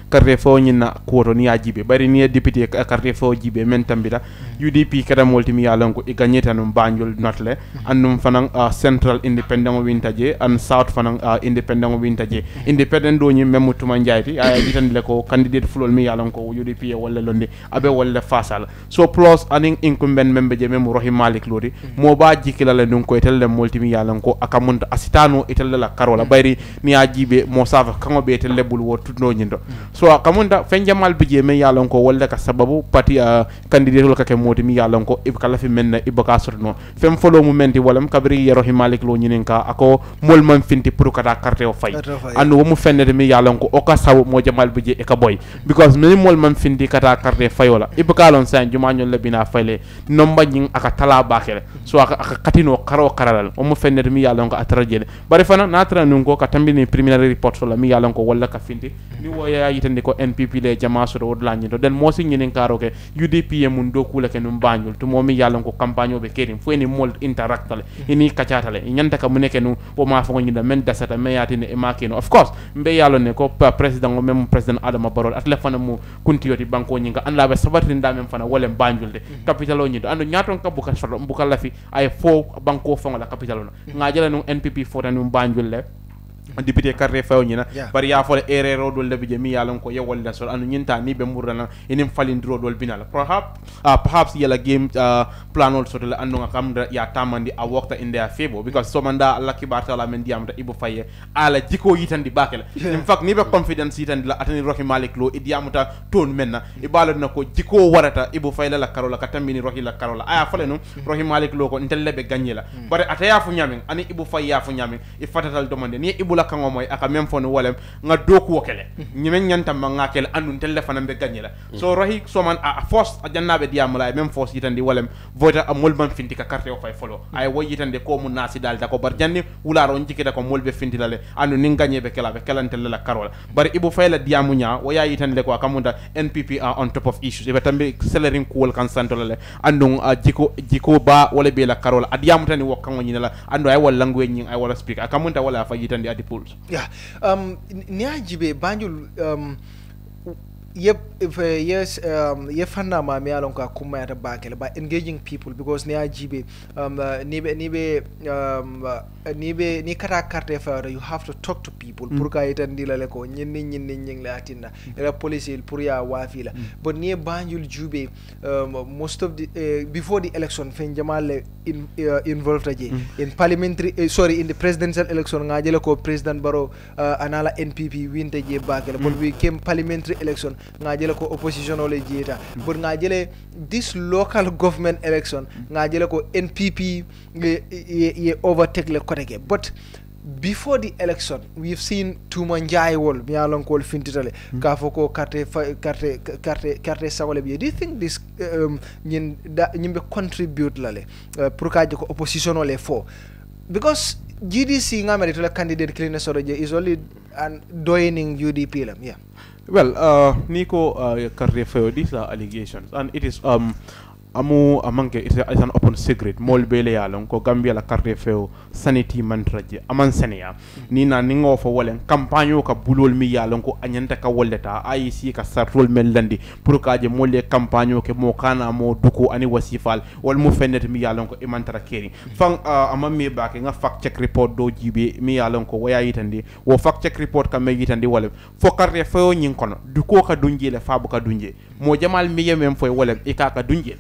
[SPEAKER 9] karre fo nyina koto ni ajibe bari ni député karre fo jibe men tambita UDP kada multimi yalon ko iganyeta no Banjul notle annum fanan Central Independent wintaje and South fanan Independent wintaje independent do nyi memu tuma njayti ay ditandile ko candidate fulol mi yalon ko UDP wala londe abe wala fasal so plus aning incumbent membe je memu Rohim Malik Lodi mo ba jikila le dun ko etel multimi yalon ko akamunta asitano itelle la karola bayri ni ajibe mo sava kango be itelle bul wo tudno nyindo so akamunta fenjamal bije me yalon ko wala ka sababu parti candidate ka ke modi mi yalon ko ibkala fi menna ibaka sorno fem folo mu menti wala kabri yero himalik lo nyininka ako mol man finti pour kata carte o fay anu mu fennete mi yalon ko o ka saw mo jamal bije e ka boy because me mol man finti kata carte fayola ibaka lon san juma nyol lebina fayle nomba nyin aka tala bakele so aka katino karo karalal o mu fennete mi yalon ko atrajele bari fana natra nun ko katambini preliminary report so la mi yalon ko wala ka finti ni woya yitande ko NPP le jama so do lanyi do den mo si nyinin karo ke UDP e mun do kula ke num Banjul to mo mi yalon ko campagne be kerim fo ni mol interactale ini kacatale nyanta ka muneke nu o ma fa ngida men dasata me yatine e makino of course mbe yalon ne ko president o mem president Adama Barrow atle fana mu kuntiyoti banko nyinga an la be sabatri nda mem fana wolem Banjul de capital o nyido ando nyaton ka buka farlo buka lafi ay fo banko fo la capital no ngajala nu NPP fo tanu Banjul le député carré faw ñina bari ya fole erreur dol lebi je mi yalon ko yewol da sol anu ñinta ni be murana enim falindro dol binala perhaps yela game plan also to anu ngam ya tamandi a workta in their favor because somanda lucky bartala men diamta ibo faye ala jiko yitandi bakela in fact ni be confidence yitandi la atani Rohim Malik Lo idiamuta ton menna ibalo na ko jiko warata ibo faye la karola katambini Rohim la karola aya fole no Rohim Malik Lo ko intellebe gagnela bari ataya fu nyamin ani ibo faye ya fu nyamin ifatatal demande ni ibo kango moy aka même fone wolem nga doku wokele ñimen ñanta ma ngakel andun telephone be gagnela so rohi so man a force ajannabe diamala même force yitandi wolem vota amol man finti ka carte o fay follow ay wo yitande ko mu nasi dal da ko bar janni wularo njikita ko molbe finti lale andu ni gagné be kala be kalantele la karola bari ibu fay la diamu nya wo ya yitande ko akamunda NPP are on top of issues e tambe celerin ko wol kan santolale andu jiko ba wala be la karola adiamu tani wokango nyina andu ay wol language nyi ay wala speak akamunda wala fa yitande adi yeah
[SPEAKER 8] niajibe Banjul yes fanna ma me alon ka kuma ta bakele by engaging people because niajibe ni kata carte fa you have to talk to people pour ka itandi la ko nying la atinda la police pour ya wafila but ni Banjul jube most of the before the election fen jamal involved aje in parliamentary in the presidential election ngajele ko president Barrow anala NPP winte je bakele but we came parliamentary election nga jele ko opposition ole jeta but nga jele this local government election nga jele ko NPP ye overtake le koteke but before the election we've seen Tuma Njai wol mi alon ko fintitale ka foko carte sagole bi. Do you think this ñimbe contribute lale pour ka ko opposition ole fo because GDC ngamere to la candidate clean soroje is only an doining UDP lam yeah.
[SPEAKER 9] Well, Nico carte feo these are allegations and it is amu amanke it's an open secret mol bele yalon ko Gambia la carte feo sanity mantraje aman senia ni na ningo fo wolen campagne ka bulol mi yalon ko anyanta ka wolleta IEC ka sartol melandi pour ka je molle campagne ke mo kana mo duko ani wasifal wal mu fennet mi yalon ko imantara keri fan amam mi baake nga fact check report do jibe mi yalon ko waya yitandi wo fact check report ka me yitandi wala fo carte feo nyin kono duko ka dunjele fabu ka dunje mo jamal mi yemem fo wala e ka dunjele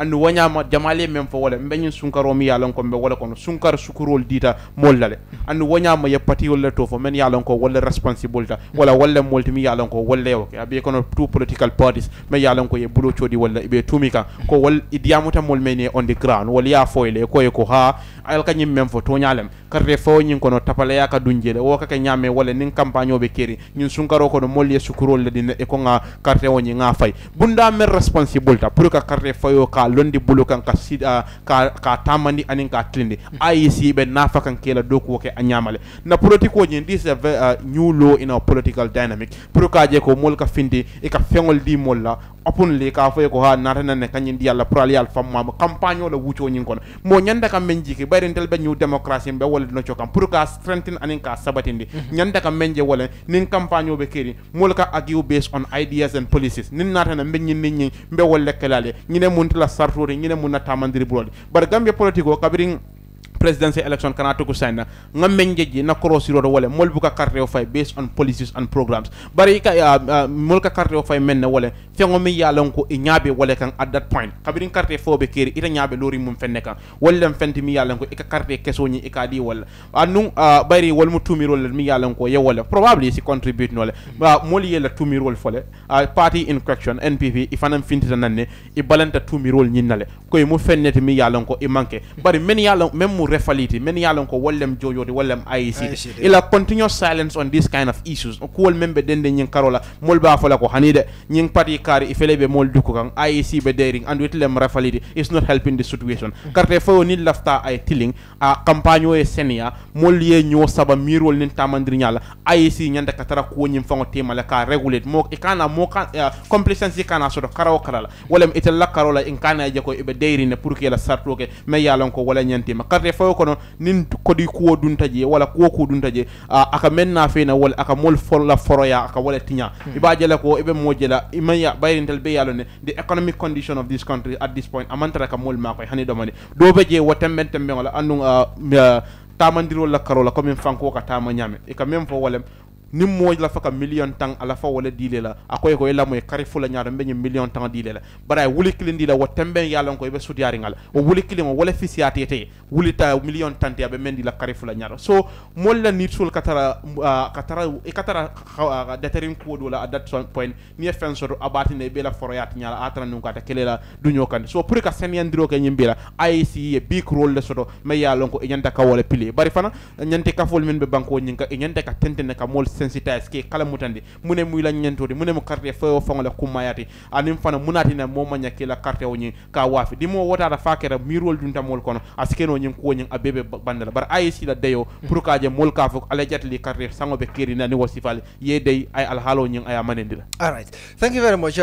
[SPEAKER 9] andu wanyama jamale mem fo wala mbeñin sunkaro mi yalon ko mbe wala kono sunkar sukurol dita mollale andu wanyama ye pati wala to fo men yalon ko wala responsibility wala multi mi yalon ko wala yoke abi kono two political parties me yalon ko ye bulo chodi wala ibe tumika ko wal idiamuta mol mene on the ground wala ya foyle ko ha al kanyim mem fo to nyalem carte fo nyin kono tapale ya ka dunjele wo ka nyame wala nin campagne be keri nyin sunkaro ko molle sukurol le dina e ko nga carte woni nga fay bunda mer responsibility pour ka carte fayo ka londi bulu kan ka sida ka tamandi anin ka tlindi IEC be nafa kan kela doku ke anyamale na politiko nyin this is a new law in our political dynamic pour ka je ko mol ka findi e ka fengol di molla opun le ka fay ko ha natana ne kanyin di yalla pro yalla famma campagne la wucho nyin kono mo nyanda kam menji ke barintel be new democracy be wala no chokam pour ka strengthen anin ka sabatindi nyanda kam menje wala nin campagne be keri mol ka agiu based on ideas and policies nin natana menyin nin be wala kelale nyine muntla sartore ñine mun na tamandiri bulodi bar Gambia politico kabirin presidential election kana to ko sayna ngamen jeji na crossiro wala mol buka carte o fay based on policies and programs bari ka mol ka carte o fay men wala fengo mi yalon ko e nyaabe wala kan at that point kabirin carte fobe keri ita nyaabe lori mum fenne kan wala fenti mi yalon ko e ka carte keso ni e ka di wala anu bari wal mu tumiro mi yalon ko ye wala probably si contribute no ba mol yela tumiro fole party in question NPP ifanam fintita nanne e balanta tumiro nyinnale ko e mu fennete mi yalon ko e manke bari men yalon même mu refaliti men yalon ko wallem joyodi wallem IEC ila continuous silence on this kind of issues ko wol membe dende nyin karola mol ba fala ko hanide nyin party kari ifelebe mol duko kan IEC be daring and with lem refaliti is not helping the situation carte fo ni lafta ay tilling a campagne e senia mol ye nyo saba mirol nin tamandri nyala IEC nyanda katara ko nyim fango temala ka regulate mo e kana mo complacency kana so do karaw karala wallem itel karola in kana je ko ibe daring ne pour que la sartoke me yalon ko wala nyantima carte fo kono nin kodi kuwo duntaje wala kuwo ku duntaje aka menna fena wala aka mol la foroya aka wala tinya ibajela ko ibe mojela imaya bayrintel be yalone the economic condition of this country at this point amantara ka mol makoy hani domani do beje wotemben tembe wala anu tamandiro la karola comme fanko ka tama nyame e ka même fo wala nim mo la faka million tang ala fa wala dile la akoy ko ela moy kari fula nyaado be million tang dile la bara wuli kilindi la wotembe yalon ko be sudiyari ngal o wuli kilimo wala fisiati te wuli ta million tante be mendi la kari fula nyaado so molla nitsul katara deterin ko wala at that point ni fen so abati ne be la foroyat nyala atra nu kata kelela dunyo kan so pour ka senyandiro ke nyimbira IEC e big role le soto me yalon ko e nyanta ka wala pili bari fana nyante ka fol men be banko nyinka e nyante ka tentene ka mol sensitize ke kala mutandi mune muy la nyentodi mune mo carte fo fangola kumayati anim fana munati na mo manya ke la carte woni ka wafi dimo wota da fakera mirol dunta mol kono askeno nyin ko nyin abebe bandala bar IEC la deyo pour ka je mol ka fo ala jatli carte sango be keri na ni wasifal ye dey ay al halo nyin ay manendila.
[SPEAKER 8] All right, thank you very much.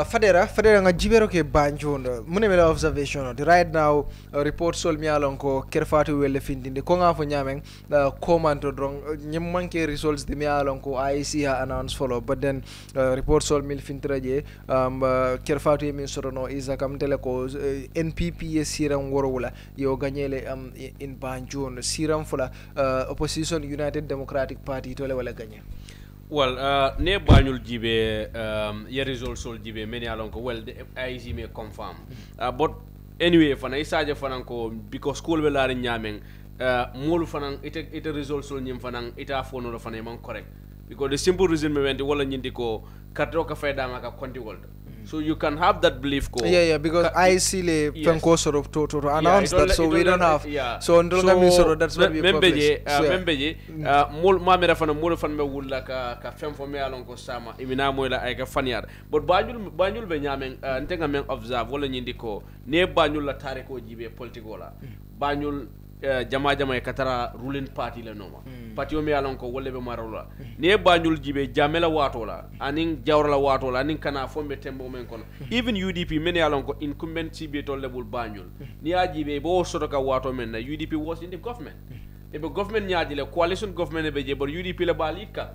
[SPEAKER 8] Fadera nga jibero ke banjondo munemela observation right now report sol mi alon ko Kerr Fatou wele findinde ko nga fo nyamen comment drong nyem manke results de mi alon ko IEC ha announce follow but then report sol mil fintraje Kerr Fatou min sorono isa kam tele ko NPP siram worowula yo gagnele in banjondo siram fula opposition United Democratic Party to le wala gagné.
[SPEAKER 10] Well, ne banyul jibe ye result sol jibe many along well the IEC may confirm. But anyway, fana isaje fanan ko because school be laari nyamen molu fanan ite result sol nyim fanan ita fono do fanan man correct. because the simple reason me went wala nyindi ko katro ka fayda nga ka konti woldo. So you can have that belief ko.
[SPEAKER 8] Yeah, because I see le penko sort of to announce that, so we don't have. So ndol ngam sort of that's what we publish.
[SPEAKER 10] Membeje mol mamera fana mol fan me wulla ka fem fo me alon ko sama imina moyla ay ka fanyar. But bañul be nyamen ntenga men observe wala nyindi ko ne bañul la tare ko jibe politiko la. Bañul jama e katara ruling party la noma party o mi alon ko wolle be marola ne bañul jibe jamela wato la anin jawrala wato la anin kana fombe tembo men kono even UDP men alon ko incumbent be to level bañul ni ajibe bo soto ka wato men na UDP was in the government e be government nyaadi le coalition government be je but UDP le balika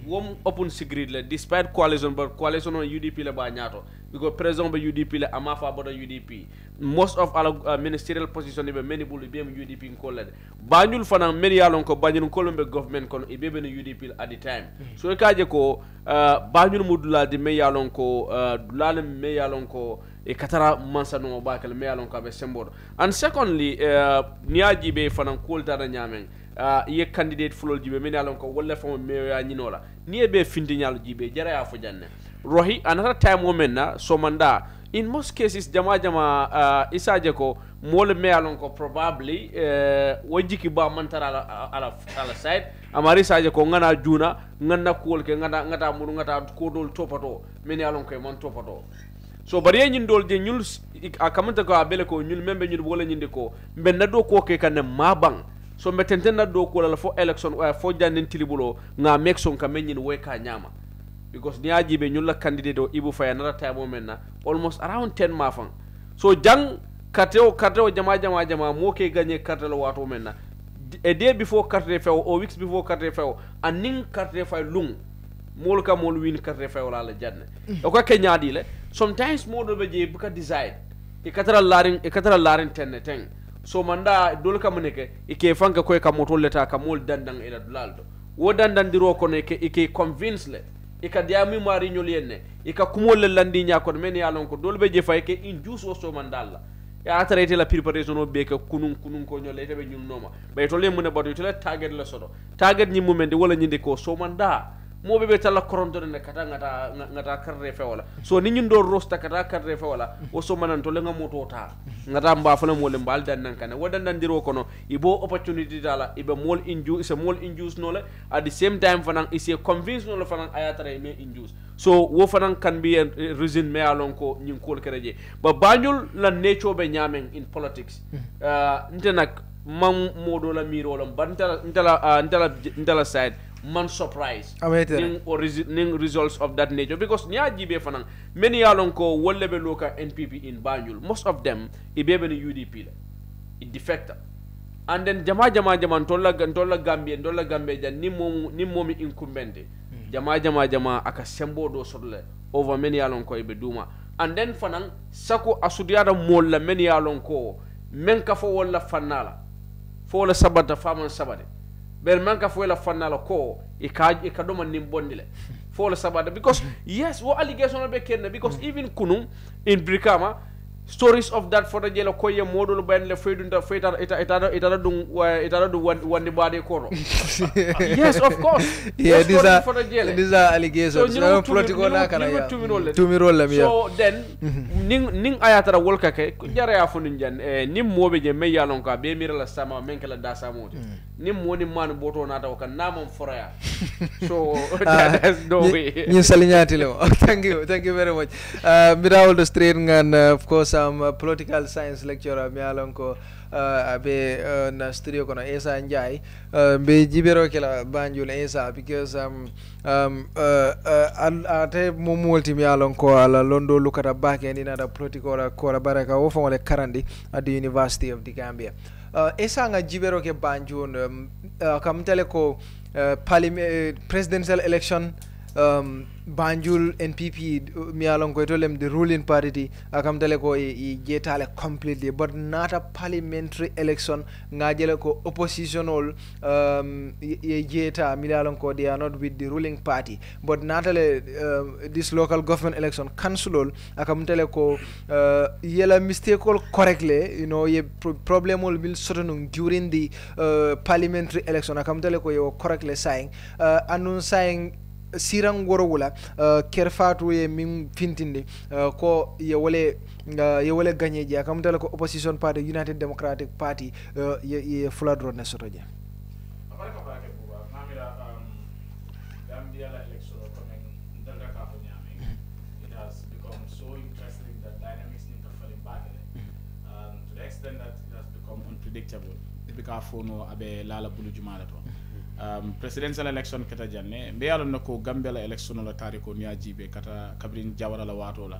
[SPEAKER 10] wom open secret le despite coalition but coalition on UDP le ba nyaato because president be UDP le amafa bodo UDP most of our ministerial position be many bul be UDP ko le bañul fana men yalon ko bañul ko be government kon e be be UDP at the time so e kaaje ko bañul mudula di me yalon ko dulale me yalon ko e katara mansa no bakal me yalon ko be sembor and secondly niaji be fana ko tara nyamen ye candidate fulol jibe men yalon ko wala famo me ya nyinola ni be findi nyal jibe jara ya fo janne rohi another time women na so manda in most cases jama isaje ko mol me yalon ko probably wajiki ba mantara ala side amari saje ko ngana juna ngana kol ke ngata munu ngata ko dol topato men yalon ko man topato so bari nyin dol je nyul akamanta ko abele ko nyul membe nyul wala nyinde ko mbe nado ko ke kan mabang so metenten na do ko la fo election fo jannen tilibulo nga mek son ka menyin we ka nyama because ni ajibe nyul la candidate o ibu faya another time momenna almost around 10 mafan so jang kateo jama mo ke gagner katelo wato menna a day before carte few or weeks before carte few aning carte few lung mol ka mol win carte few la janne o ko ke nyaadi le sometimes mo do be je buka decide e katara larin ten so manda dol kam neke ike fanka koy kam moto leta kam mol dandang ila dulaldo wo dandan diro ko ne ike convince le ika diami mari nyol yenne ika kumol le landi nya ko men yalon ko dol be je fay ke injus o so mandalla ya atarete la preparation o be ke kunun ko nyol be nyum noma bay to le mun badu to la target la sodo target nyi mumende wala nyinde ko so manda mo be tala koronto ne kata ngata karre fe wala so ni nyundo rosta kata karre fe wala o so manan to le ngamoto ta ngata mba fala mo le mbal dan nan kana wadan nan diro kono ibo opportunity dala ibe mol injus no le at the same time fanan is a convince no le fanan ayatare me injus so wo fanan can be a reason me alon ko nyin kol kereje ba bañul la necho be nyamen in politics ntenak mam modo la miro lam bantala ntala side man surprise ning results of that nature because nya jibe fanan many yalon ko wolle be loka NPP in Banjul most of them ibebe ni UDP la it defecta and then jama tolla Gambia jan ni momi incumbent jama aka sembo do sodle over many yalon ko ibe duma and then fanan sako asudiada molla many yalon ko men ka fo wala fanala fo la sabata faman sabade ber manka fo la fanala ko e ka do man nim bondile fo la sabata because yes wo allegation be kenna because even kunum in Brikama stories of that for the jelo ko ye modul ben le feydunta feyta ita do wandi bade ko yes of course
[SPEAKER 8] yeah these are allegations so political na kana ya tumiro la mi
[SPEAKER 10] so then ning ayatara wolka ke jara ya funin jan nim mobe je me yalon ka be mirala sama men kala da samoti nim woni man boto na taw kan namam foraya so that's no way
[SPEAKER 8] ni salinyati lo thank you very much mirawol the straight ngan of course political science lecturer mi alon ko abe na studio kono Esa Njai be jibero kala Banjul Esa because ate momolti mi alon ko ala londo lukata back and in other political ko baraka wo fon karandi at the University of the Gambia Esa nga jibero ke Banjul kam tele ko presidential election Banjul NPP mi alon ko tolem the ruling party akam tele ko e jetale completely but not a parliamentary election ngajele ko oppositional e jeta mi alon ko they are not with the ruling party but natale this local government election council akam tele ko yela mistake correctly ye problem will be certain during the parliamentary election akam tele ko yo correctly saying anun saying sirang worowula Kerr Fatou ye min fintindi ko ye wole gagné je kam tele ko opposition party United Democratic Party ye fuladro ne soto je
[SPEAKER 6] it has become so interesting that dynamics need to fall in back to the extent that it has become unpredictable bika fono abe lala bulu jumala to presidential election kata janne be yalo nako Gambia la election la tariko niya jibe kata kabrin jawara la wato la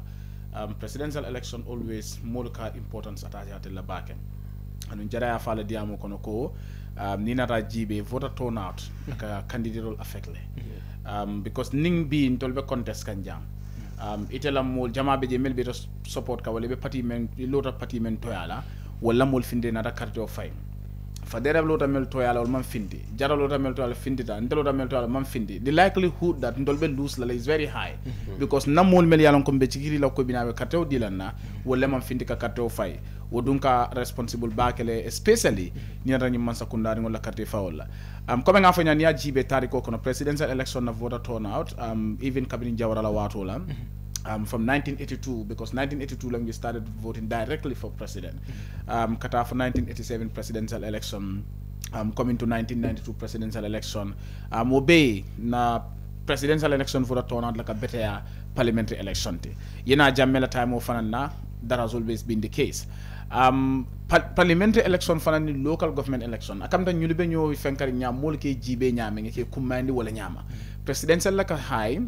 [SPEAKER 6] presidential election always molka importance attached la back anu jara ya fala diamo kono ko ni nata jibe voter turnout ka candidate affect le because ning bi ntolbe contest kan jam itela mol jama be je melbe to support ka wala be party men lota party men toyala wala mol finde nata carte of fine fadera lota mel toyala wal man finde jara lota mel toyala finde ta ndelo mel toyala man finde the likelihood that ndolbe lose la is very high because namol mel yalon ko be cikiri la ko binabe carte o dilanna wala man finde ka carte of fine wodunka responsible bakele especially ni rani man sakundari ngola carte fawla comme nga fanya ni ajibe tariko kono presidential election na voter turnout even kabini jawara la watola from 1982 because 1982 when we started voting directly for president kata for 1987 presidential election coming to 1992 presidential election obey na presidential election voter turnout like a better parliamentary election te yena jammela time o fanana that has always been the case parliamentary election fanani local government election akamta nyulube nyo fenkari nyam molke jibe nyame ngeke kumandi wala nyama presidential like a high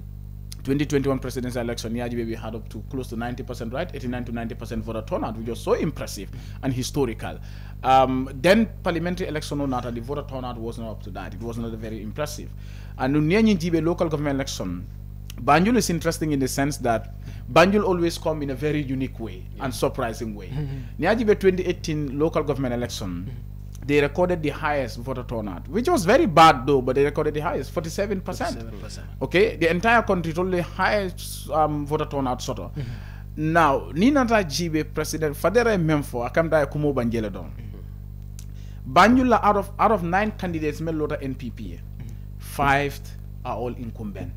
[SPEAKER 6] 2021 presidential election yajibe we had up to close to 90% right 89 to 90% voter turnout which was so impressive and historical then parliamentary election not the voter turnout was not up to that it was not very impressive and nyenyi jibe local government election Banjul is interesting in the sense that Banjul always come in a very unique way and surprising way. Niajibe 2018 local government election, they recorded the highest voter turnout, which was very bad though, but they recorded the highest, 47%. Okay, the entire country told the highest voter turnout sort of. Now, Ninata Jibe President Fadera Memfo, Akamda Kumo Banjele don. Banjul out of 9 candidates made lota NPP, 5 are all incumbent.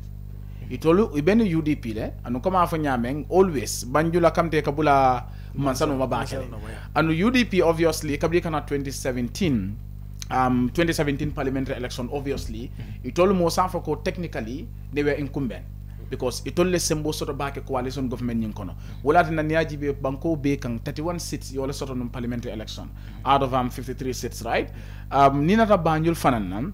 [SPEAKER 6] Itolu ibeni UDP le anu kama afanya meng always Banjula kamte kabula mansano mabakele anu UDP obviously kabli kana 2017 parliamentary election obviously itolu mo sanfako technically they were incumbent because itolle sembo soto bake coalition government nyin kono wala tan niaji be banko be kan 31 seats yola soto no parliamentary election out of 53 seats right ninata Banjul fanan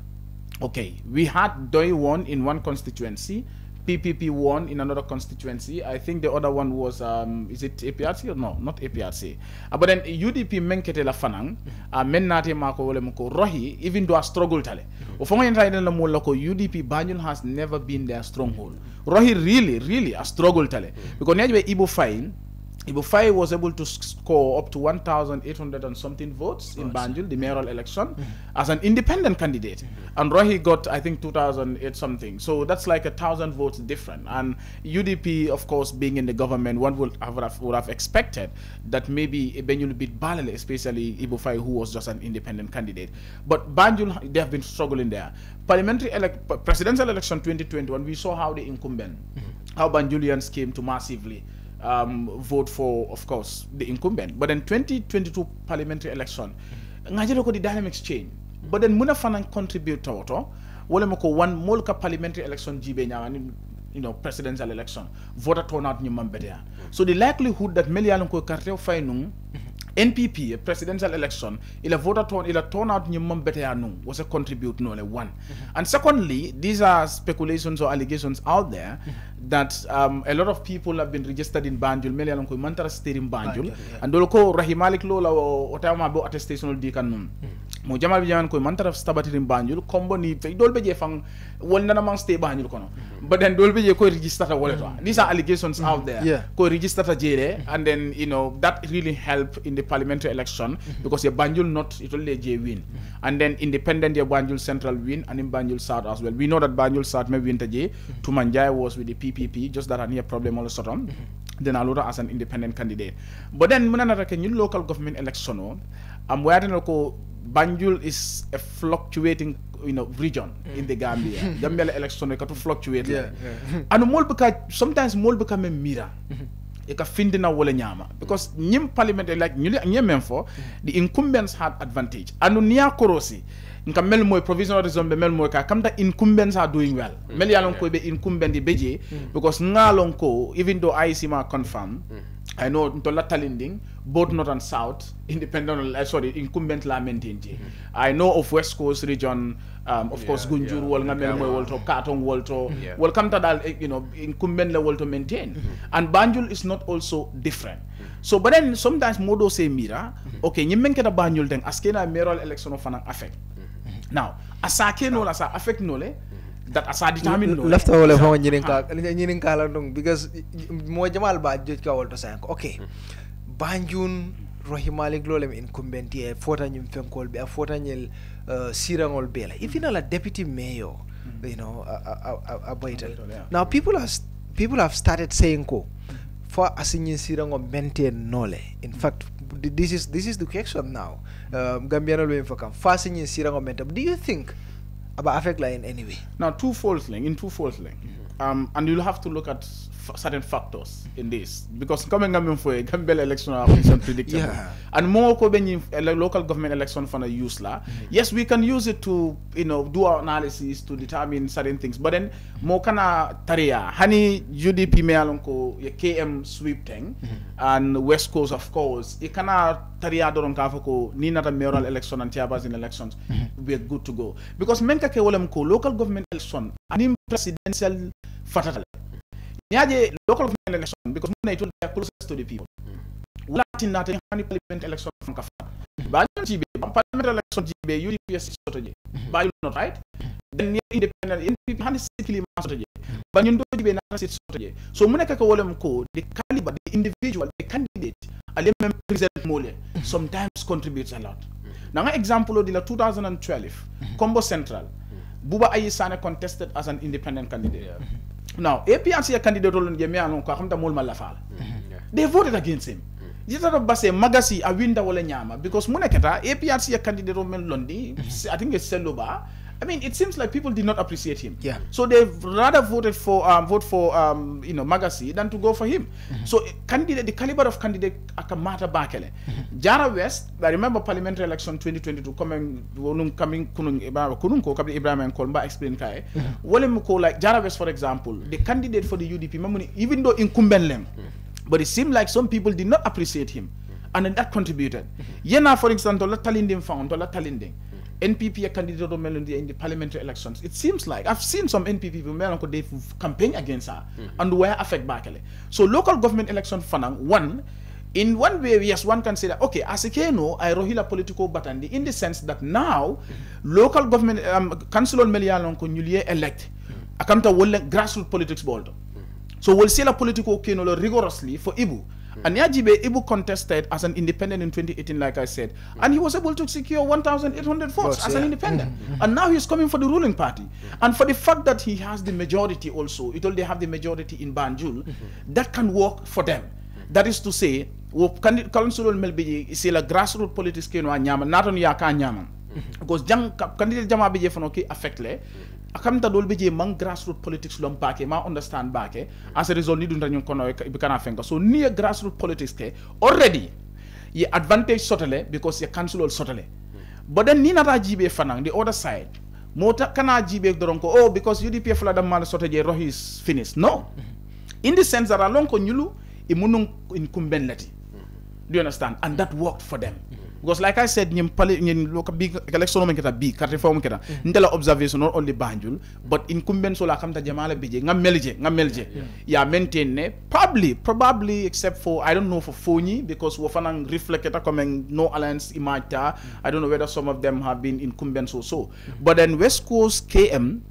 [SPEAKER 6] okay we had Doi won in one constituency PPP won in another constituency. I think the other one was, is it APRC or no? Not APRC. But then UDP menkete la fanang, mennate mako wole mko rohi, even though a struggle tale. Ufonga yenta la mo lako UDP Banjul has never been their stronghold. Rohi really a struggle tale. Because nyajwe Ibu Faye was able to score up to 1,800 and something votes in Banjul, the mayoral election, as an independent candidate. And Rohi got, I think, 2,008 something. So that's like 1,000 votes different. And UDP, of course, being in the government, one would have expected that maybe Banjul beat Balele, especially Ibu Faye, who was just an independent candidate. But Banjul, they have been struggling there. Presidential election 2021, we saw how the incumbent, how Banjulians came to massively vote for, of course, the incumbent. But in 2022 parliamentary election, ngajelo ko the dynamics change. But then muna fanan contribute to wole mako one molka parliamentary election jibe nyawani, presidential election voter turnout nyum better. So the likelihood that melialon ko carte fainung NPP presidential election ila turnout nyum better nung was a contribute no one. And secondly, these are speculations or allegations out there that a lot of people have been registered in Banjul, melialon ko mantara state in Banjul, and doloko rahimalik lola otama bo attestation di kanum. Mo jamal bijan ko mantara stabati in Banjul kombo ni fe dolbe je fang wonna na mang stay Banjul kono.
[SPEAKER 19] but then dol be je ko register ta wallet these are allegations out there ko register ta jere and then that really help in the parliamentary election because your Banjul not it only je win and then independent your Banjul Central win and in Banjul South as well. We know that Banjul South may win ta je Tumanjai was with the PPP, just that a near problem all sudden then Alura as an independent candidate. But then muna na new local government election I'm waiting ko Banjul is a fluctuating region in the Gambia. Gambia election to fluctuate. And sometimes more become a mirror. Eka findina wala nyama because nyim parliament like nyem for the incumbents had advantage. Anu niya korosi nka mel moy provisional reason be mel moy ka kam da incumbents are doing well. Mel yalon ko be incumbent di beje because ngalon ko even though IEC ma confirm I know Ntola Talinding, both North and South, incumbent la maintain. I know of West Coast region, of course, Gunjur, Wolto, Katong, Wolto, welcome to that, incumbent level to maintain. And Banjul is not also different. So, but then sometimes Modo say Mira, okay, you make a Banjul then, askena mayoral election of an affect. Now, asake no, asa affect no le, that asa determine no.
[SPEAKER 8] Left all of nyining kala dong because mo jamal ba joj ka wolto sank okay Banjul rohimalik lolem incumbent e fota nyum fenkol be fota nyel sirangol bela even a deputy mayor now people have started saying ko for asigning sirangol maintain nole in fact this is the question now Gambian lo for kam for asigning sirangol maintain do you think about affect line anyway?
[SPEAKER 19] Now, twofold thing. And you'll have to look at certain factors in this because coming for a Gambia election is unpredictable. And more local government election for a use la. Yes, we can use it to do our analysis to determine certain things. But then more kana taria hani UDP me alonko ye KM sweep thing and West Coast of course. It kana taria doron kafoko ni nata mayoral election and tiabas in elections. We are good to go because menka ke wolem ko local government election and presidential fatale. Niaje local government election because muna it will be closest to the people. Latin na hani parliament election from kafa. Ba jibe parliament election jibe UDP sotoje. Ba you not right? Then independent NPP hani sikili sotoje. Ba ñun do jibe na sit sotoje. So muna ka wolem ko the caliber the individual the candidate ale même present mole sometimes contributes a lot. Now an example of the 2012 Combo Central Buba Ayisane contested as an independent candidate. Now, APRC candidate they voted against him. Magasi a winda wala nyama because muneketa APRC candidate Londi, I think it's Seloba. I mean, it seems like people did not appreciate him. So they've rather voted for Magasi than to go for him. So the caliber of candidate akamata bakele. Jara West, I remember parliamentary election 2022 coming kununko Ibrahim and Kolba explain kai. Wolemuko like Jara West, for example, the candidate for the UDP, even though incumbent lem, but it seemed like some people did not appreciate him, and then that contributed. Yena, for example, Talinding found Talinding. NPP candidate in the parliamentary elections. It seems like I've seen some NPP people they campaign against her and were affect back. So local government election fanang in one way, yes, one can say that okay, as a Keno, I rohila political batandi in the sense that now local government council on Melialon Kunulie elect akamta wole grassroots politics bold. So we'll see la political Keno rigorously for Ibu. And Yajibe Ibu contested as an independent in 2018, like I said, and he was able to secure 1,800 votes as an independent. And now he's coming for the ruling party. And for the fact that he has the majority also, it only have the majority in Banjul, that can work for them. That is to say, Council Melbiji is a grassroots politics not only Yaka because candidate Jama Bije Fonoki affect le. Akamta dol beje mang grassroots politics lom pake ma understand bake as a result ni dun dañu kono bikana fenga so near grassroots politics ke already ye advantage sotale because ye cancel all sotale but then ni nata jibe fanang the other side mota kana jibe doron ko oh because UDP fla da mal sotaje rohi is finished no in the sense that along ko nyulu e munung incumbent lati do you understand and that worked for them. Because like I said, local big election big reform ndela observation not only Banjul, but incumbent so la kamta jamala bije ngamelje ya maintain probably except for I don't know for Foni because we fanang reflected coming no alliance imata. I don't know whether some of them have been incumbents or so. But then West Coast KM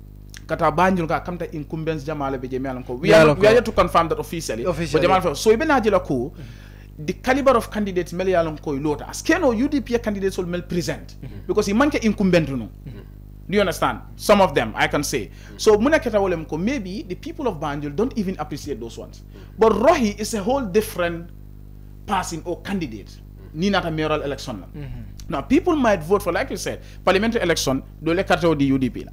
[SPEAKER 19] kata banjul ka kamta incumbents jamala be je me ko we are yet to confirm that officially. But jamal so ibe najila ko the caliber of candidates mel yalon ko lota askeno UDP candidates will mel present because he manke incumbent no. Do you understand? Some of them, I can say. So, maybe the people of Banjul don't even appreciate those ones. But Rohi is a whole different person or candidate. Ni not a mayoral election. Now, people might vote for, like you said, parliamentary election, dole karto di UDP.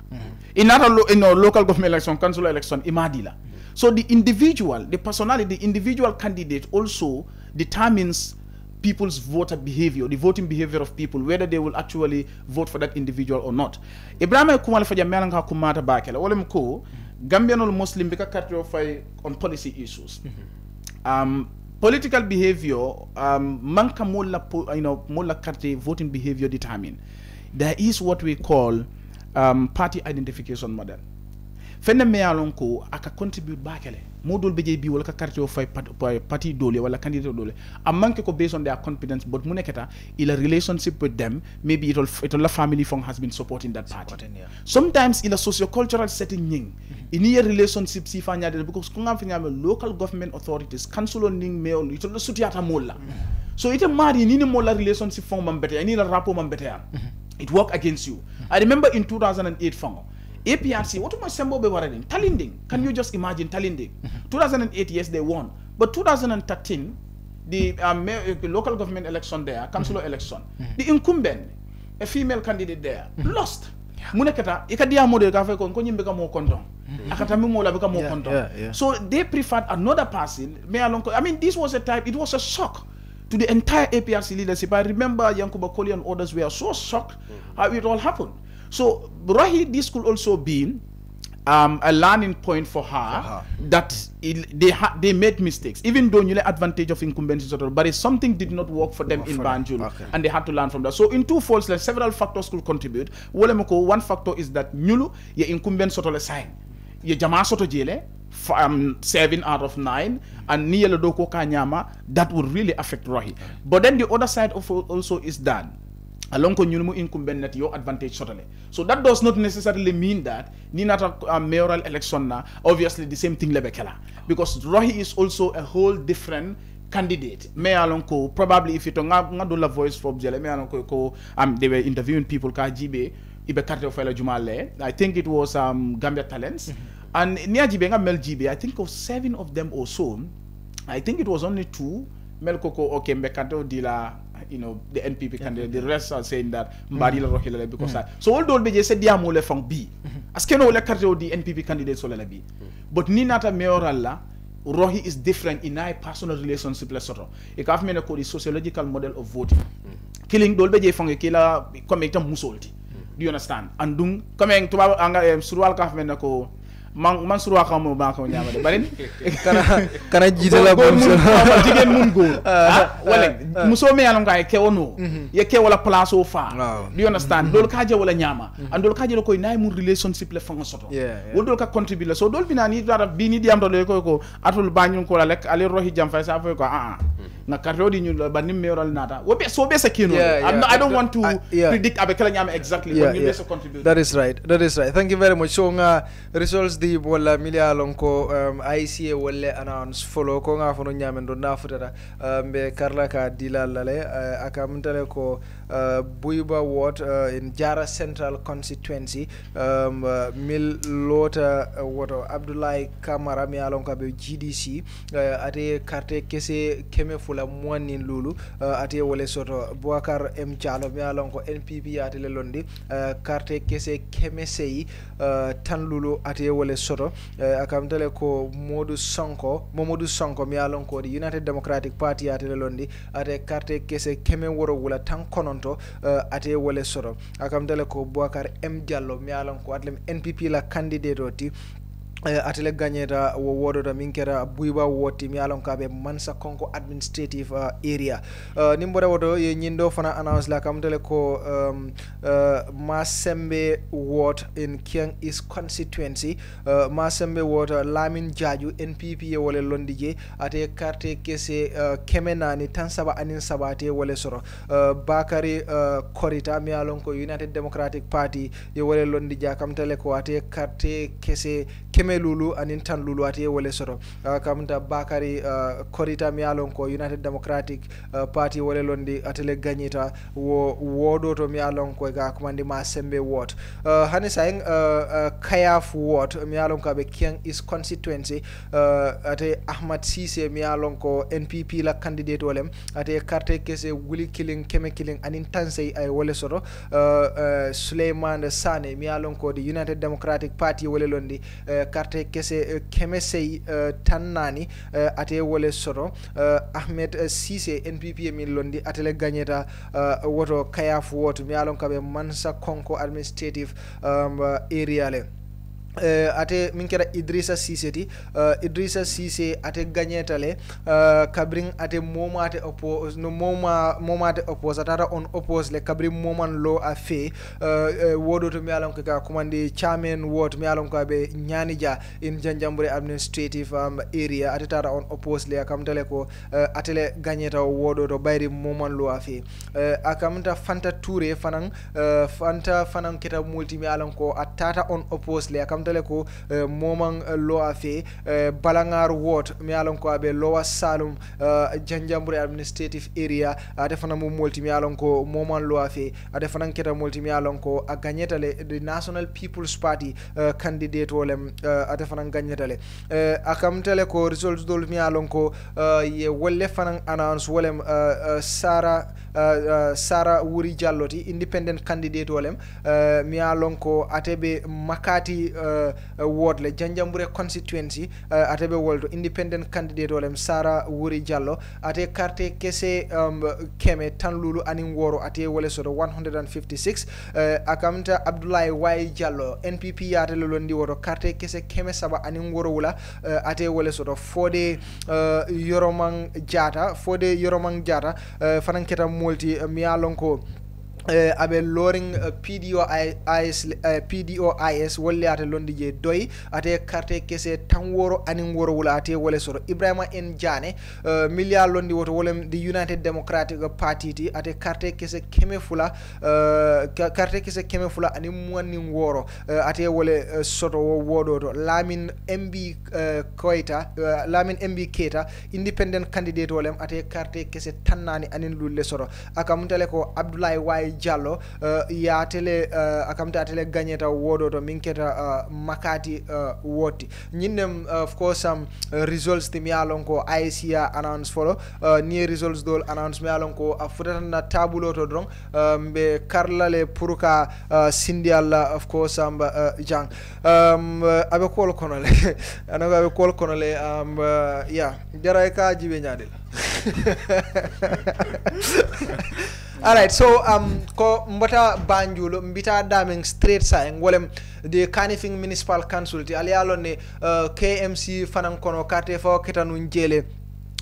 [SPEAKER 19] In a local government election, council election, imadila. So, the individual, the personality, the individual candidate also determines people's voter behavior, the voting behavior of people, whether they will actually vote for that individual or not. Ibrahim kumala faja melanga kumata bakela. Wale mko Gambian or Muslim bika katro fay on policy issues. Political behavior manka mola karte voting behavior determine. There is what we call party identification model. Fenne me alonko aka contribute bakele. Modul beje bi wala ka carte of party dole wala candidate dole amanke ko based on their competence but muneketa il a relationship with them, maybe it all la family from has been supporting that party. Sometimes in a socio-cultural setting in a relationship si fanya because kunga fanya local government authorities council on ning mail it all sutiata mola so it mari ni mola relationship from mambete ni la rapport mambete it work against you. I remember in 2008 fango APRC, what am I sembo be warading? Talinding. Can you just imagine Talinding? 2008, yes, they won. But 2013, the local government election there, council election, the incumbent, a female candidate there, lost. Munekata, ikadia model kafe kon konyi mbeka mo kondong. Akatami mo la beka mo kondong. So they preferred another person. I mean, this was a type, it was a shock to the entire APRC leadership. I remember Yankuba Koli and others were so shocked how it all happened. So, Rahi, this could also be a learning point for her that they made mistakes, even though you advantage of incumbency, but something did not work for them in Banjul, and they had to learn from that. So, in two folds, like several factors could contribute. One factor is that Nyulu, your incumbent sort of sign, your Jama soto jele, 7 out of 9, and Niyelo Doko Kanyama, that would really affect Rahi. But then the other side of also is that along con you incumbent net your advantage totally. So that does not necessarily mean that ni not a mayoral election na obviously the same thing lebekela because Rohi is also a whole different candidate. Me alonko probably if you don't do la voice for Jele me alonko they were interviewing people ka jibe ibe carte ofela jumale. I think it was Gambia Talents and near jibe nga mel jibe I think of 7 of them or so. I think it was only 2 mel koko okay mbe carte dila the NPP candidate, the rest are saying that Mbadi la rohila because so all those be said dia mo le fang bi askeno le carte di NPP candidate so la bi but ni nata mayoral la Rohi is different in a personal relationship la soto e ka fmene ko the sociological model of voting killing dol be je fang kila comme tam musolti do you understand andung comme tuba anga surwal ka fmene ko man surwa xamu ba ko ñama de bari
[SPEAKER 8] kana jité la bon
[SPEAKER 19] jigen mun go wala muso me yalon kay kewono ye ke wala place o fa do you understand dol ka je wala ñama and dol ka je ko nay mun relationship le fanga soto wol dol ka contribute so dol binani dara bi ni diam do ko atul bañu ko la lek ali rohi jam fay sa fay ko na karto di ñu ba nim mayoral nata wo be so be sa kino I don't want to predict abekala ñama exactly but you also contribute.
[SPEAKER 8] That is right thank you very much. So nga results di wala milia lonko ICA wala announce follow ko nga fono ñamen do nafutata be karla ka dilalale akamtale ko Buiba Ward in Jara Central constituency mil lota woto Abdoulaye Kamara mi alonka be GDC ate carte kese keme fula moanin lulu ate wole soto Bouakar M Diallo mi alonko NPP ate le londi carte kese keme sey tan lulu ate wole soto akamtale ko Modou Sonko mi alonko di United Democratic Party ate le londi ate carte kese keme woro wala tan kononto ate wole soto akamtale ko Bouakar M Diallo mi alonko atlem NPP la candidate oti atele gagneta wo wodoto min kera buyba woti mi alon kabe mansa konko administrative area nimbore woto ye nyindo fana announce la kamtele ko Masembe ward in Kiang East constituency Masembe ward Lamin Jaju NPP ye wole londije ate carte kese kemenani tan saba anin sabate wole soro Bakari Korita mi alon ko United Democratic Party ye wole londija kamtele ko ate carte kese lulu anin tan lulu ati wole soro kamta Bakari Korita mi alon ko United Democratic Party wole londi atele gagnita wo wodo to mi alon ko ga komandi Masembe ward hani saying Kayaf ward mi alon ko be Kiang East constituency ate Ahmad Cisse mi alon ko NPP la candidate wolem ate carte kese wuli killing keme killing anin tan say ay wole soro Suleiman Sane mi alon ko the United Democratic Party wole londi carte kese kemesey tannani ate wole soro Ahmed Cisse NPP min londi atele gagneta woto Kayaf woto mi alon kabe mansa konko administrative area le ate min kera Idrissa Cisse ti Idrissa Cisse ate gagnetale kabring ate moma ate oppose no moma ate oppose atata on oppose le kabring moman lo a fe wodo to mi alon ko ga commande chairman ward mi alon ko be nyanija in Janjanbureh administrative area ate tata on oppose le akamtale ko atele gagneta wodo to bayri moman lo a fe akamta Fanta Touré fanan Fanta fanan kita multi mi alon ko atata on oppose le akam tele ko momang lo afe Balangar ward mi alon ko abe Lower Salum Janjanbureh administrative area ade fana mo multi mi alon ko momang lo afe ade fana keta multi mi alon ko a gagneta le the National People's Party candidate wolem ade fana gagneta le akam tele ko results dol mi alon ko ye wolle fana announce wolem Sara Wuri Jalloti independent candidate wolem mi alon ko atebe Makati ward le Janjanbureh constituency atebe wolto independent candidate wolem Sara Wuri Jallo ate carte kese keme tan lulu anin woro ate wole soto 156 akamta Abdoulaye Waye Jallo NPP yate londi woro carte kese keme saba anin woro wula ate wole soto Fode Yoromang Jata fanan keta multi mi alonko abe loring PDOIS wolle ate londi je doy ate carte kese tan woro anin woro wula ate wole soro Ibrahima N Jane milia londi woto wolem the United Democratic Party ti ate carte kese keme fula anin muanin woro ate wole soto wodo to Lamin MB Keita independent candidate wolem ate carte kese tannani anin lulle soro akamutale ko Abdoulaye Waye Jallo ya tele akamta tele gagneta wodo to minketa Makati woti nyinem of course some results timi alon ko ICA announce follow ni results dol announce mi alon ko afutana tabulo to dron be karla le puruka sindi alla of course jang abe kol konole anaga abe kol konole yeah jara ka jibe nyaade alright so ko mbata Banjul mbita daming straight saying wolem the Kanifing Municipal Council ti ali alone KMC fanan kono karte fo ketanu njele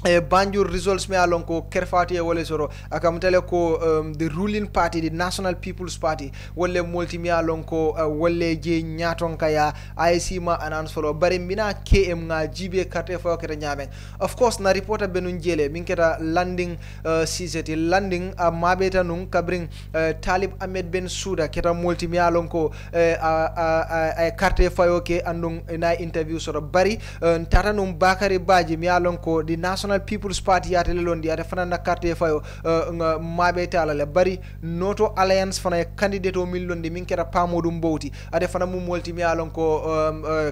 [SPEAKER 8] Banjul results me alon ko kerfati wole soro akamtele ko the ruling party the National People's Party wolle multi mi alon ko wolle je nyaton kaya IC ma announce follow bari mina KM nga jibe carte fo kete nyamen of course na reporter benun jele min keta landing CCT landing mabeta nun kabring Talib Ahmed Ben Souda keta multi mi alon ko carte fo ke andung na interview soro bari tata num Bakari Baji mi alon ko the National People's Party yate lelondi ate fana na carte fayo mabe tala le bari Noto Alliance fana candidate o millondi min kera pamodu mbowti ate fana mu molti mi alon ko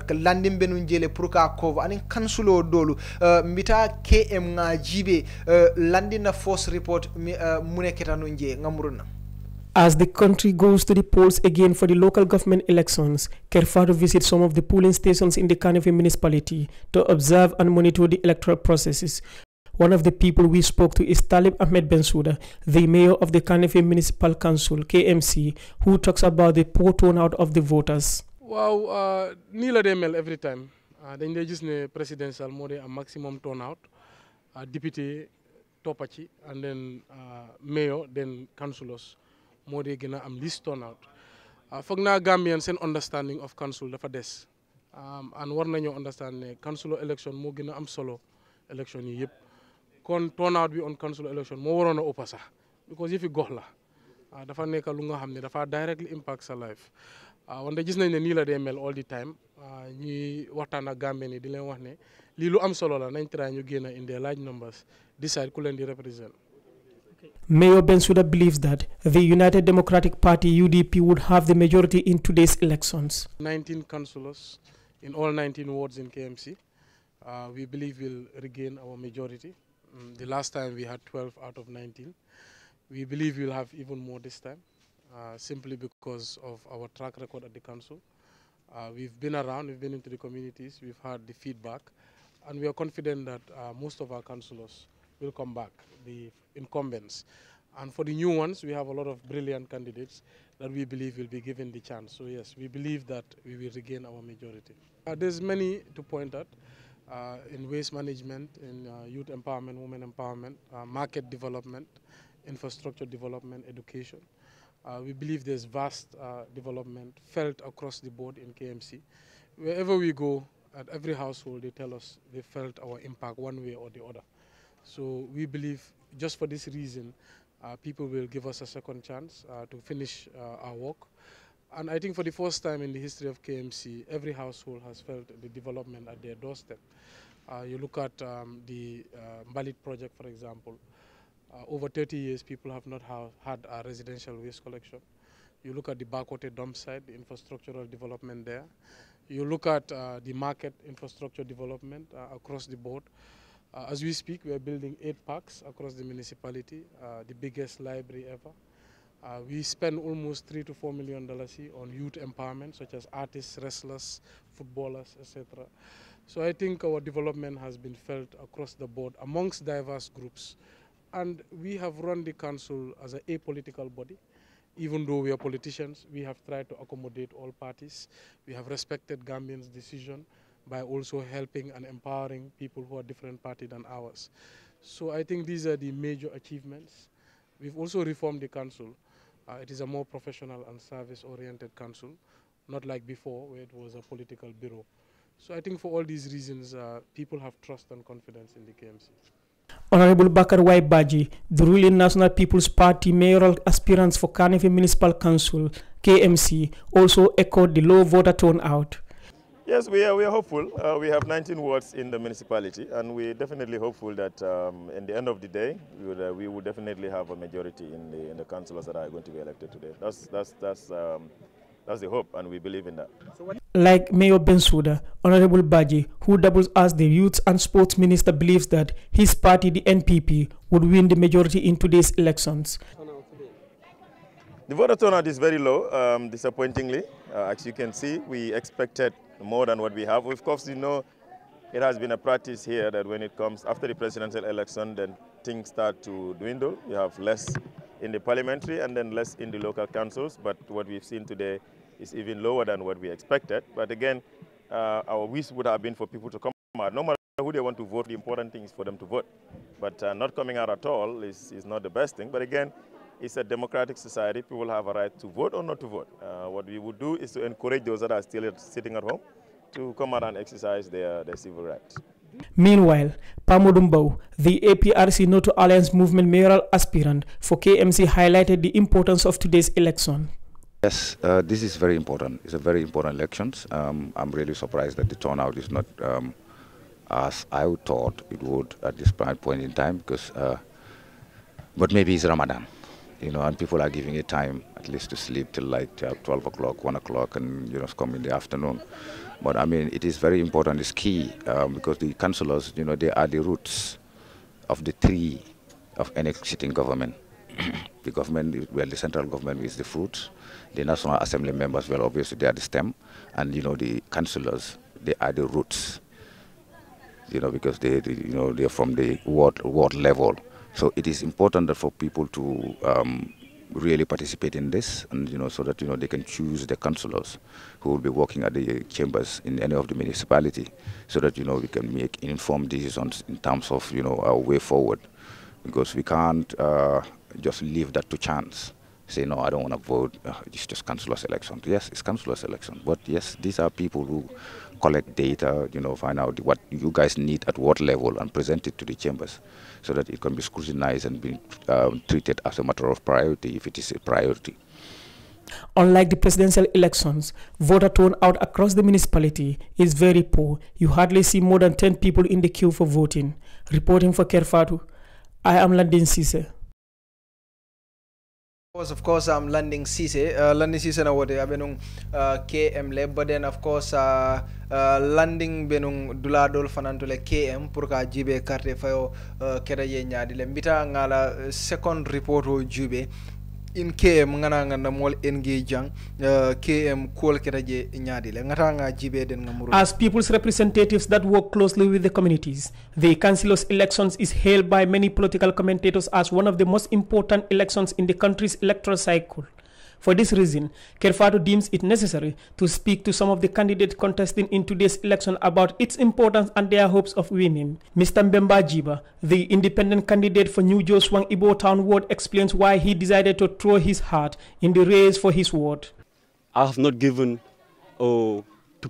[SPEAKER 8] landim benu jele pour ka cover anin kansulo dolu mbita KM nga jibe landina force report muneketa no nje ngamuruna.
[SPEAKER 20] As the country goes to the polls again for the local government elections, Kerr visits some of the polling stations in the Kanifing municipality to observe and monitor the electoral processes. One of the people we spoke to is Talib Ahmed Bensouda, the mayor of the Kanifing Municipal Council, KMC, who talks about the poor turnout of the voters.
[SPEAKER 21] Wow, nii la dee mel every time dañ lay gis ne presidential moo dee am maximum turnout, député toppa ci, and then mayor then councillors moo dee gën a am least turnout. Foog naa Gambian seen understanding of council dafa des, and war nañoo understand ne council election moo gën a am solo election yi yëpp. Kon turnout bi on council election moo waroon a ëpp sax because yëfi gox la dafa nekk lu nga xam ne dafa directly impact sa life. Wante gis nañ ne nii la dee mel all the time ñuy waxtaan ak Gambien yi di leen wax ne lii lu am solo la nañ try ñu génn in their large numbers decide ku leen di represent.
[SPEAKER 20] Mayor Bensouda believes that the United Democratic Party UDP would have the majority in today's elections.
[SPEAKER 21] 19 councillors in all 19 wards in KMC. We believe we'll regain our majority. The last time we had 12 out of 19. We believe we'll have even more this time, simply because of our track record at the council. We've been around, we've been into the communities, we've had the feedback, and we are confident that most of our councillors will come back, the incumbents. And for the new ones, we have a lot of brilliant candidates that we believe will be given the chance. So yes, we believe that we will regain our majority. There's many to point at. In waste management, in youth empowerment, women empowerment, market development, infrastructure development, education. We believe there's vast development felt across the board in KMC. Wherever we go, at every household, they tell us they felt our impact one way or the other. So we believe just for this reason, people will give us a second chance to finish our work. And I think for the first time in the history of KMC, every household has felt the development at their doorstep. You look at the Mbalit project, for example. Over 30 years, people have not had a residential waste collection. You look at the Bakote dump site, the infrastructural development there. You look at the market infrastructure development across the board. As we speak, we are building 8 parks across the municipality, the biggest library ever. We spend almost $3 to $4 million on youth empowerment, such as artists, wrestlers, footballers, etc. So I think our development has been felt across the board amongst diverse groups. And we have run the council as an apolitical body. Even though we are politicians, we have tried to accommodate all parties. We have respected Gambians' decision by also helping and empowering people who are different party than ours. So I think these are the major achievements. We've also reformed the council. It is a more professional and service-oriented council, not like before where it was a political bureau. So I think for all these reasons, people have trust and confidence in the KMC.
[SPEAKER 20] Honorable Bakar Waibaji, the ruling National People's Party mayoral aspirants for Carnegie Municipal Council, KMC, also echoed the low voter turnout.
[SPEAKER 22] Yes, we are hopeful. We have 19 wards in the municipality, and we're definitely hopeful that in the end of the day, we would definitely have a majority in the councillors that are going to be elected today. That's the hope, and we believe in that.
[SPEAKER 20] Like Mayor Bensouda, Honorable Baji, who doubles as the Youth and Sports Minister, believes that his party, the NPP, would win the majority in today's elections.
[SPEAKER 22] The voter turnout is very low, disappointingly. As you can see, we expected more than what we have. Of course, you know, it has been a practice here that when it comes after the presidential election, then things start to dwindle. You have less in the parliamentary and then less in the local councils. But what we've seen today is even lower than what we expected. But again, our wish would have been for people to come out. No matter who they want to vote, the important thing is for them to vote. But not coming out at all is not the best thing. But again, it's a democratic society. People have a right to vote or not to vote. What we would do is to encourage those that are still sitting at home to come out and exercise their civil rights.
[SPEAKER 20] Meanwhile, Pamudumbau, the APRC Noto Alliance Movement mayoral aspirant for KMC, highlighted the importance of today's election.
[SPEAKER 23] Yes, this is very important. It's a very important election. I'm really surprised that the turnout is not as I thought it would at this point in time, because, but maybe it's Ramadan, you know, and people are giving it time at least to sleep till like 12 o'clock, 1 o'clock, and, you know, come in the afternoon. But I mean, it is very important, it's key, because the councillors, you know, they are the roots of the tree of any sitting government. The government, well, the central government is the fruit. The National Assembly members, well, obviously they are the stem. And, you know, the councillors, they are the roots, you know, because they you know, they're from the ward level. So it is important that for people to really participate in this, and so that they can choose the councillors who will be working at the chambers in any of the municipality, so that we can make informed decisions in terms of our way forward, because we can't just leave that to chance. Say, no, I don't want to vote, it's just councillors' election. Yes, it's councillors' election, but yes, these are people who collect data, find out what you guys need at what level and present it to the chambers, so that it can be scrutinized and be treated as a matter of priority if it is a priority.
[SPEAKER 20] Unlike the presidential elections, voter turnout across the municipality is very poor. You hardly see more than 10 people in the queue for voting. Reporting for Kerr Fatou, I am Landing Cisse.
[SPEAKER 8] Of course, I'm Landing Cisse. Landing Cisse na wote abenung KM le, but then of course landing benung duladol fanantule KM pour ka jibe carte fayo kera ye nyaadi le mbita ngala second report o jube in KM ngana ngana mol engaging KM kol kera je nyaadi le ngata nga jibe den ngamuru.
[SPEAKER 20] As people's representatives that work closely with the communities, the councillors' elections is hailed by many political commentators as one of the most important elections in the country's electoral cycle. For this reason, Kerr Fatou deems it necessary to speak to some of the candidates contesting in today's election about its importance and their hopes of winning. Mr. Mbemba Jiba, the independent candidate for New Josuang Ibo Town ward, explains why he decided to throw his heart in the race for his ward.
[SPEAKER 1] I have not given to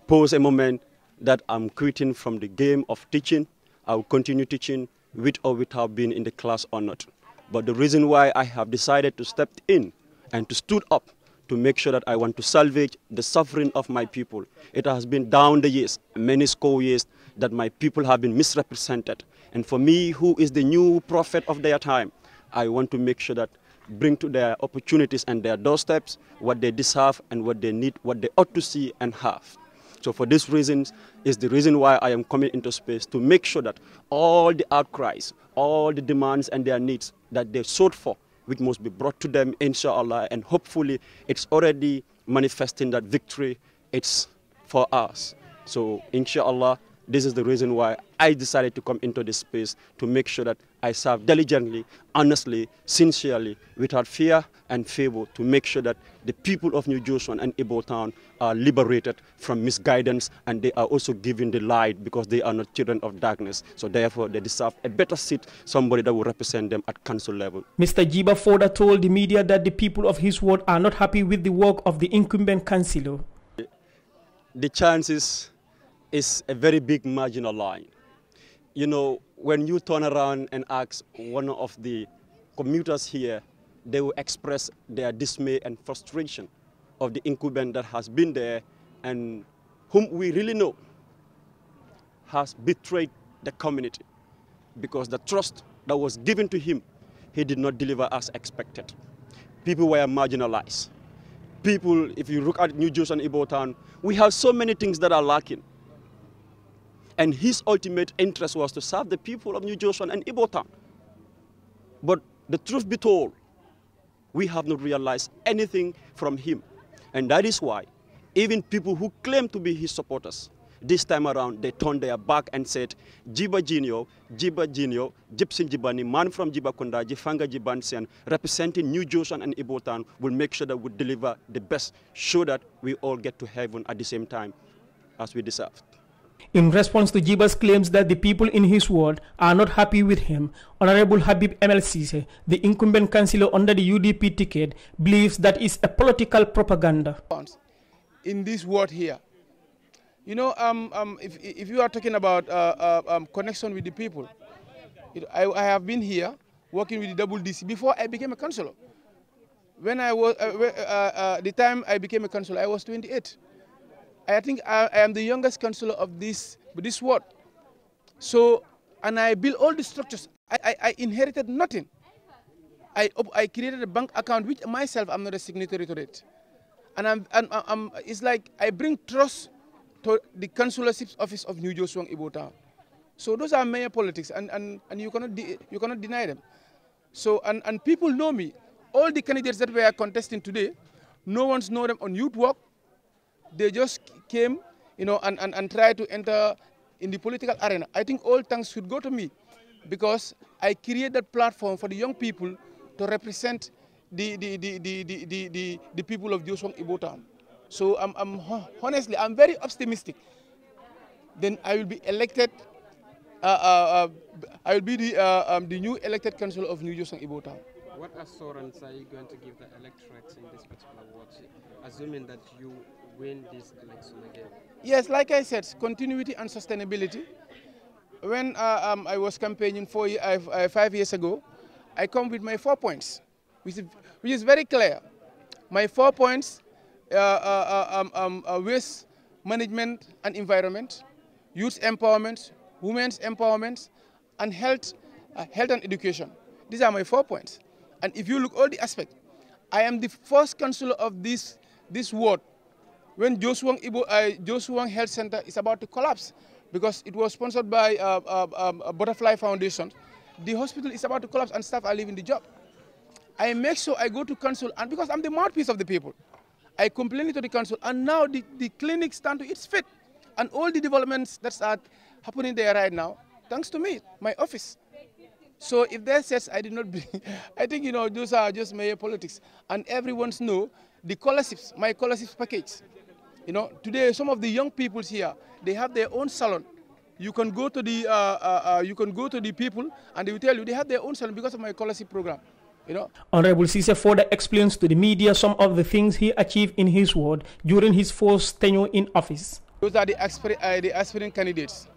[SPEAKER 1] pose a moment that I'm quitting from the game of teaching. I will continue teaching with or without being in the class or not. But the reason why I have decided to step in and to stood up to make sure that I want to salvage the suffering of my people. It has been down the years, many score years, that my people have been misrepresented. And for me, who is the new prophet of their time, I want to make sure that bring to their opportunities and their doorsteps what they deserve and what they need, what they ought to see and have. So for these reasons is the reason why I am coming into space to make sure that all the outcries, all the demands and their needs that they sought for, which must be brought to them, inshallah, and hopefully it's already manifesting that victory, it's for us. So inshallah, this is the reason why I decided to come into this space, to make sure that I serve diligently, honestly, sincerely, without fear and favor, to make sure that the people of New Joshua and Ibo Town are liberated from misguidance, and they are also given the light, because they are not children of darkness. So therefore, they deserve a better seat, somebody that will represent them at council level.
[SPEAKER 20] Mr. Jiba further told the media that the people of his ward are not happy with the work of the incumbent councillor.
[SPEAKER 1] The chances is a very big marginal line. You know, when you turn around and ask one of the commuters here, they will express their dismay and frustration of the incumbent that has been there and whom we really know has betrayed the community, because the trust that was given to him, he did not deliver as expected. People were marginalized. People, if you look at New Joshua and Ibo Town, we have so many things that are lacking. And his ultimate interest was to serve the people of New Joshua and Ibo Town. But the truth be told, we have not realized anything from him. And that is why even people who claim to be his supporters, this time around, they turned their back and said, Jiba Jinio, Gypsy Jibani, man from Jibakunda, Jifanga Jibansian, representing New Joshua and Ibo Town, will make sure that we deliver the best, so that we all get to heaven at the same time as we deserve.
[SPEAKER 20] In response to Jiba's claims that the people in his ward are not happy with him, Honorable Habib MLC, the incumbent councillor under the UDP ticket, believes that it's a political propaganda.
[SPEAKER 16] In this ward here, you know, if you are talking about connection with the people, I have been here working with the WDC before I became a councillor. When I was, the time I became a councillor, I was 28. I think I am the youngest councillor of this ward. So, and I built all the structures. I inherited nothing. I created a bank account, which myself, I'm not a signatory to it. And it's like I bring trust to the councillorship office of New Joshua Ibo Town. So those are mayor politics, and you cannot deny them. So, and people know me. All the candidates that we are contesting today, no one's know them on youth work. They just came, you know, and tried to enter in the political arena. I think all thanks should go to me, because I created that platform for the young people to represent
[SPEAKER 19] the people of Joswang Ibo Town. So honestly, I'm very optimistic. Then I will be elected. I will be the new elected councillor of New Joswang Ibo Town.
[SPEAKER 2] What assurance are you going to give the electorate in this particular ward, assuming that you win this election again?
[SPEAKER 19] Yes, like I said, continuity and sustainability. When I was campaigning 5 years ago, I come with my 4 points, which is very clear. My 4 points: waste management and environment, youth empowerment, women's empowerment, and health and education. These are my 4 points. And if you look all the aspects, I am the first councillor of this ward when Joswang Health Center is about to collapse because it was sponsored by Butterfly Foundation. The hospital is about to collapse and staff are leaving the job. I make sure I go to council, and because I'm the mouthpiece of the people, I complain to the council, and now the clinic stand to its feet, and all the developments that are happening there right now, thanks to me, my office. So if that says I did not bring, I think, you know, those are just mayor politics. And everyone knows the scholarships, my scholarships package. You know, today some of the young people here, they have their own salon. You can go to the people and they will tell you they have their own salon because of my scholarship program. You know.
[SPEAKER 20] Honorable Cisse further explains to the media some of the things he achieved in his ward during his first tenure in office.
[SPEAKER 19] Those are the aspiring candidates.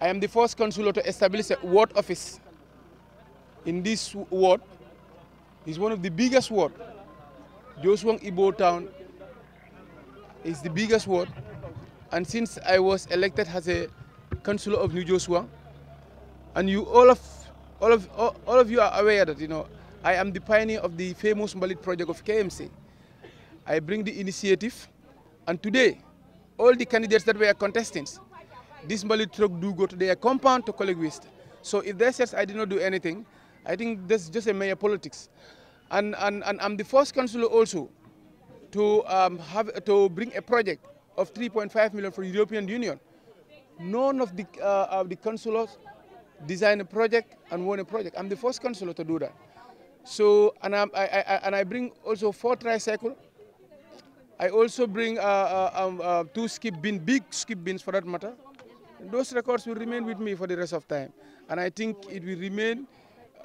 [SPEAKER 19] I am the first councillor to establish a ward office in this ward. It's one of the biggest wards. Joswang Ibo Town is the biggest ward, and since I was elected as a councillor of New Joswang, and you all of you are aware that, you know, I am the pioneer of the famous Mbalit project of KMC. I bring the initiative, and today all the candidates that were contestants, this Mbalit truck do go to their compound to collect waste. So if they says I did not do anything, I think that's just a mayor politics. And I'm the first councillor also to bring a project of 3.5 million for the European Union. None of the councillors designed a project and won a project. I'm the first councillor to do that. So, and I bring also 4 tricycles. I also bring 2 skip bins, big skip bins for that matter. And those records will remain with me for the rest of time. And I think it will remain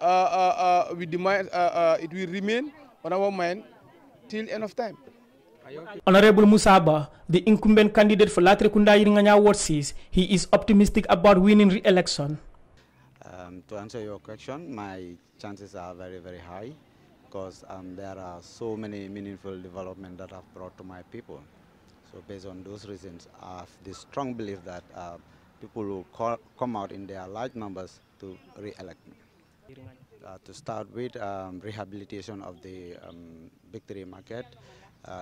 [SPEAKER 19] it will remain on our mind till end of time.
[SPEAKER 20] Honorable Musaba, the incumbent candidate for Latrekunda Yiringanya Ward, says he is optimistic about winning re-election.
[SPEAKER 3] To answer your question, my chances are very, very high because there are so many meaningful developments that I've brought to my people. So based on those reasons, I have this strong belief that people will come out in their large numbers to re-elect me. To start with, rehabilitation of the Victory Market,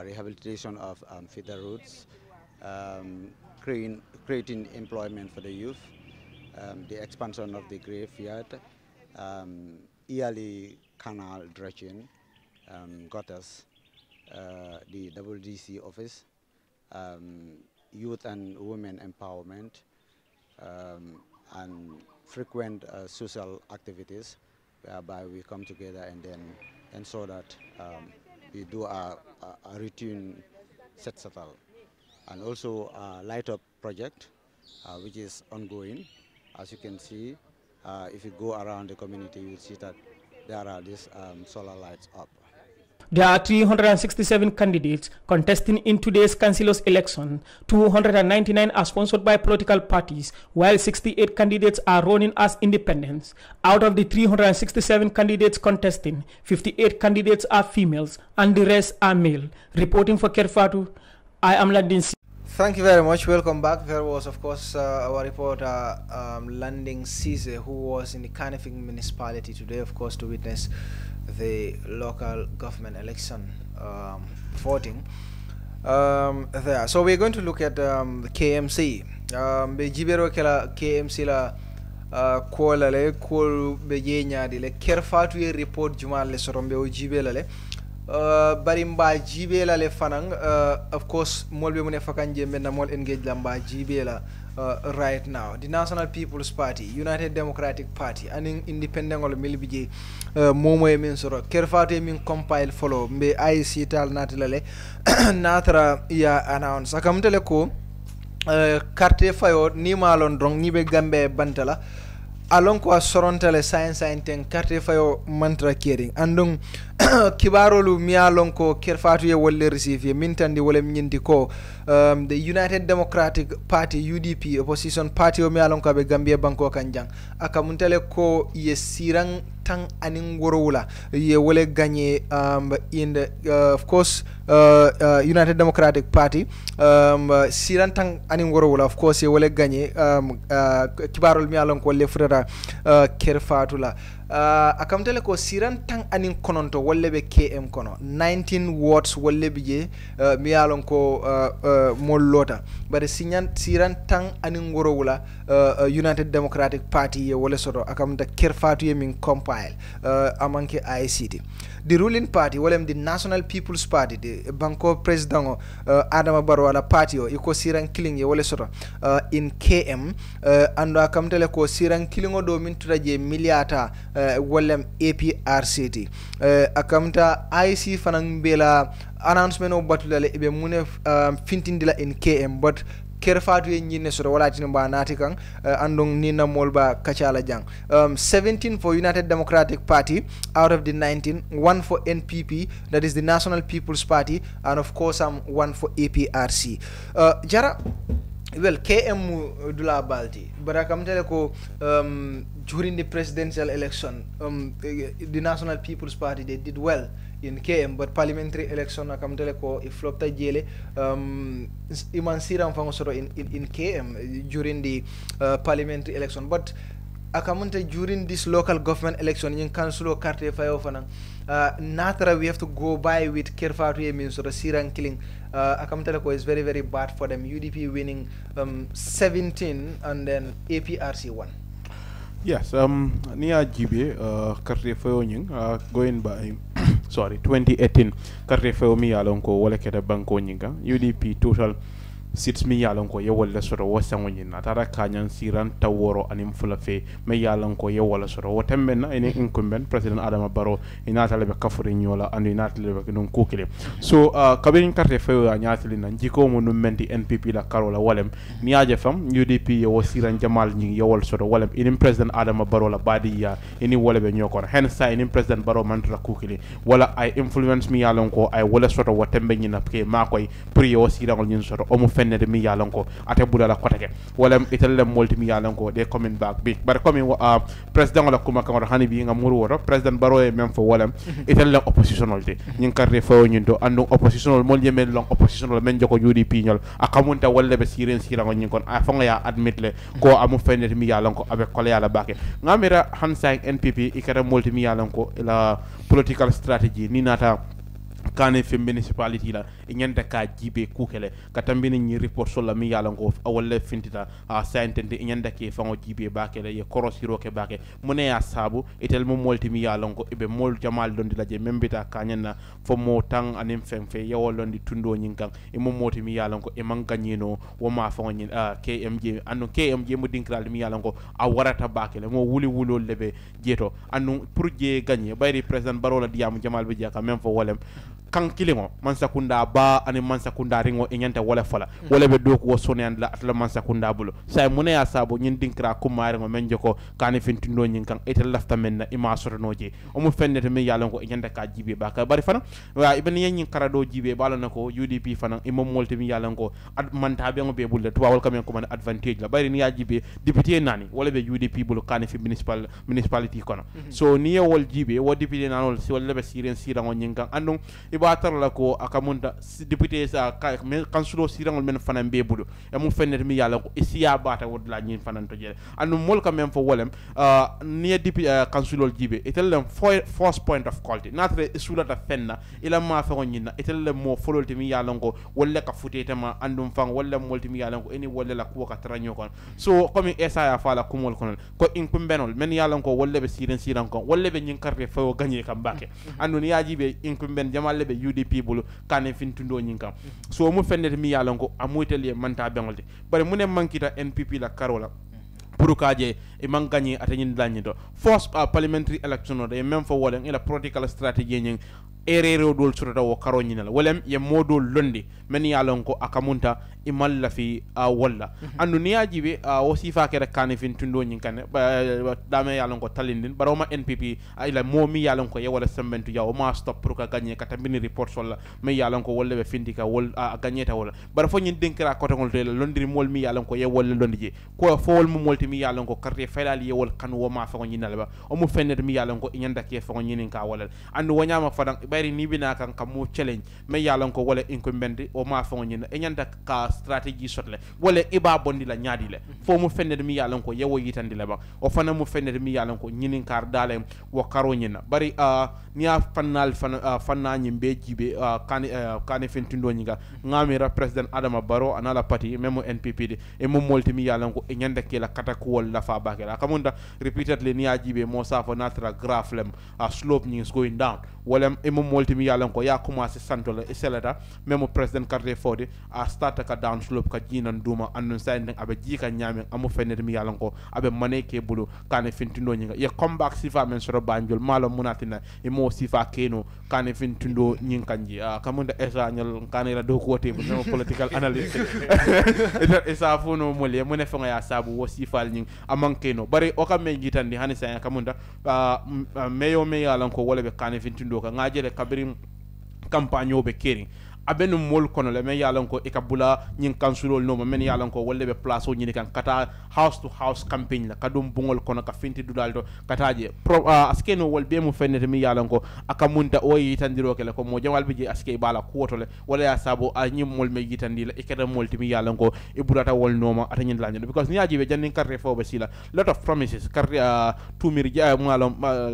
[SPEAKER 3] rehabilitation of feeder routes, creating employment for the youth, the expansion of the graveyard, yearly canal dredging, gutters, the WDC office, youth and women empowerment, and frequent social activities whereby we come together and then ensure that we do a routine settle, and also a light up project which is ongoing. As you can see, if you go around the community, you will see that there are these solar lights up.
[SPEAKER 20] There are 367 candidates contesting in today's councillors election. 299 are sponsored by political parties, while 68 candidates are running as independents. Out of the 367 candidates contesting, 58 candidates are females and the rest are male. Reporting for Kerr, Fatou, I am Landing.
[SPEAKER 8] Thank you very much. Welcome back. There was, of course, our reporter Landing Cisse, who was in the Kanifing municipality today, of course, to witness the local government election voting there. So we're going to look at the KMC. Be jibero kela KMC la kola le kol be jenya di le Kerr Fatou report jumal le sorombe o jibela le bari mba jibe la le fanang of course mol be mune fakanje menna mol engage la mba jibe la right now the National People's Party United Democratic Party aning independent ol milbije momo e min soro Kerr Fatou min compile follow mbe IC tal natalale natra ya announce akamtele ko carte fayo ni malon drong ni be gambe bantala alon ko sorontale science ten carte fayo mantra kering andung kibarolu mi alon ko Kerr Fatou ye wolle receive min tandi wolem nyindi ko the United Democratic Party UDP opposition party o mi alon ko be Gambia banko kanjang akamuntele ko ye sirang tang aning worowula ye wole gagné in the of course United Democratic Party siran tang aning worowula of course ye wole gagné kibarol mi alon ko le frera Kerr Fatou la akamtele ko siran tang anin kononto wolle be KM kono 19 watts wolle bije mi alon ko mollota bare siran tang anin worowula United Democratic Party ye wole soto akamta Kerr Fatou ye min compile amanke ICT the ruling party wolem the National People's Party the banko president Adama Barrow wala party o iko siran killing ye wole soto in KM ando akamtele ko siran killing o do min turaje miliata wolem APRCT akamta IC fanan bela announcement o batulale be mune fintindila in KM but Kerr Fatou ye nyine soro wala tin ba nati kan andong nina molba kachala jang 17 for United Democratic Party out of the 19, 1 for NPP, that is the National People's Party, and of course 1 for APRC. Jara well KM dula balti but I come tell ko during the presidential election the National People's Party they did well in KM but parliamentary election akam tele ko if flopta jele iman siram fango soro in KM during the parliamentary election but akamunte during this local government election in council carte fayo fanang natara we have to go by with Kerr Fatou means sort of siran killing akam tele ko is very very bad for them. UDP winning 17 and then APRC 1.
[SPEAKER 9] Yes, Nia GB, carte fayo nying, going by, sorry, 2018, carte fayo mi alonko wale keda banko nyinga, UDP total seats mi alonko ye wala soro wasango nyina, tara kanyan siran taworo anim fulafe, me alonko ye wala soro, watemena ine incumbent, President Adama Barrow, inata lebe kafuri nyola, and inata lebe nung kukile. So, kabirin carte fayo anyatili na, njiko monumenti NPP la karola walem, ni aje fam, UDP ye wasiran jamal nying ye wala soro walem, inim President Adama Barrow la badi ya, ini wale be nyokona, hence inim President Barrow mantra kukile, wala I influence mi alonko, I wala soro watembe nyina pke makoi, pri ye wasiran nyin soro, omu fennede mi yalonko ate budala kotake wala itelle multi mi yalonko de coming back big but coming president wala kuma kan hani bi nga muru woro president Barrow e même fo wala itelle oppositionalite nyin karre fo nyindo andu oppositional mol yemel long oppositional men joko UDP nyol akamunta wala be siren sirango nyin kon a fonga ya admit le ko amu fennede mi yalonko avec kole yala bake ngamira hansang NPP ikara multi mi yalonko la political strategy ni nata kane fe municipality la nyanta ka jibe kukele katambini ni report so la mi yala ngo awole fintita saintende nyanda ke fango jibe bakele ye korosiro ke bake mune ya sabu etel mo molti mi yala ngo ibe mol jamal dondi la je membita kanyana fo mo tang anim femfe ye wolondi tundo nyinkan e mo moti mi yala ngo e manganyino wo ma fango nyin KMJ anu KMJ mo dinkral mi yala ngo a warata bakele mo wuli wulo lebe jeto anu pour je gagner bayri president Barrow la diam jamal be jaka même fo wolem kan kilingo man sakunda ba ani man sakunda ringo e nyanta wala fala wala be do ko sonen la atla man sakunda bulo say mune ya sabo nyin dinkra ko mari ngo men joko kani fintindo nyin kan etel lafta men ima sornoje o mu fennete me yalla ngo e nyanta ka jibe ba ka bari fana wa ibn yen karado jibe bala nako UDP fana imam molti mi yalla ngo man tabe ngo be bulle to wal kamen ko man advantage la bari ni ya jibe député nani wala be UDP bulo kani fi municipality kono so ni wol jibe wo député nanol si wala be siren sira ngo nyin kan andum ibatar la ko akamunta député sa kansulo sirangol men fanan be bulu e mu fennet mi yalla ko isiya bata wodla nyin fanan to jere anu mol ka men fo wolem ni député kansulol jibe etel first point of quality natre sulata fenna ila ma fa nyina etel mo fololti mi yalla ko wolle ka futete ma andum fang wolle molti mi yalla ko eni wolle la ko ka tranyo kon so comme esa ya fala kumol kon ko inkumbenol men yalla ko wolle be siren kon wolle be nyin carte fa o gagner kam bake andu ni yaji be inkumben jamalle be UDP bulu kanen fintundo nyin kam so mu fennet mi yalla ko amutel manta bengolde bare mune mankita NPP la karola pour kaje e man gagner atanyin danyido force parliamentary election de même fo wolen ila political strategy nyin erero dol surata wo karo nyinala wolem ye modol londi men yalon ko akamunta imalla fi walla andu niyaji be o sifa kere kane fin tundo nyin kan dame yalon ko talindin baroma NPP ila momi yalon ko ye wala sembentu yaw ma stop pour ka gagner kata bini report wala me yalon ko wolle be findika wol gagneta wala bar fo nyin dinkira ko tangol de londiri mol mi yalon ko ye wolle londi je ko fo wol mo molti mi yalon ko carte faylal ye wol kan wo ma fa nyinala ba o mu fennet mi yalon ko nyanda ke fa nyinin ka wala andu wonyama fadan bari ni bina kan kamu challenge me yalon ko wala incumbent o ma fa nyina e nyanda ka strategy sotle wala iba bondi la nyaadi le fo mu fennet mi yalon ko yewo yitandi le ba o fana mu fennet mi yalon ko nyinin kar dale wo karo nyina bari niya fanal fanna nyimbe jibe kan fentindo nyinga ngamira president Adama Barrow anala party memo NPP de e mo molti mi yalon ko e nyanda ke la kataku wala fa bakela kamunda repeatedly niya jibe mo safa natra graph lem slope is going down wala e mo molti mi yalon ko ya commencé santola e selata memo president carte fodi starta ka down slope ka jinan duma annun sayndeng abe jika nyame amu fennet mi yalon ko abe maneke bulu kane fintindo nyinga ye comeback sifa men soro banjol malo munatina e mo sifa keno kane fintindo nyinkanji kamunda esa nyal kane la do ko te no political analyst esa fono mole mo ne fanga ya sabu wo sifal nying amankeno bari o kam me jitandi hanisa ya kamunda meyo me yalon ko wala be kane fintindo ka ngajele kabrim campagne be kering abenu mol kono le men yalan ko e kabula nyin kansulol no men yalan ko wolle be place o nyini kan kata house to house campaign la kadum bungol kono ka finti dudaldo kataje askeno wol be mu fennete mi yalan ko akamunta o yitandiro kele ko mo jamal biji aske bala kuotole wala ya sabo a nyim mol me yitandila e kada mol timi yalan ko e burata wol noma atanyin lanyo because niaji be jannin carte fo be sila lot of promises carte tumir ja malom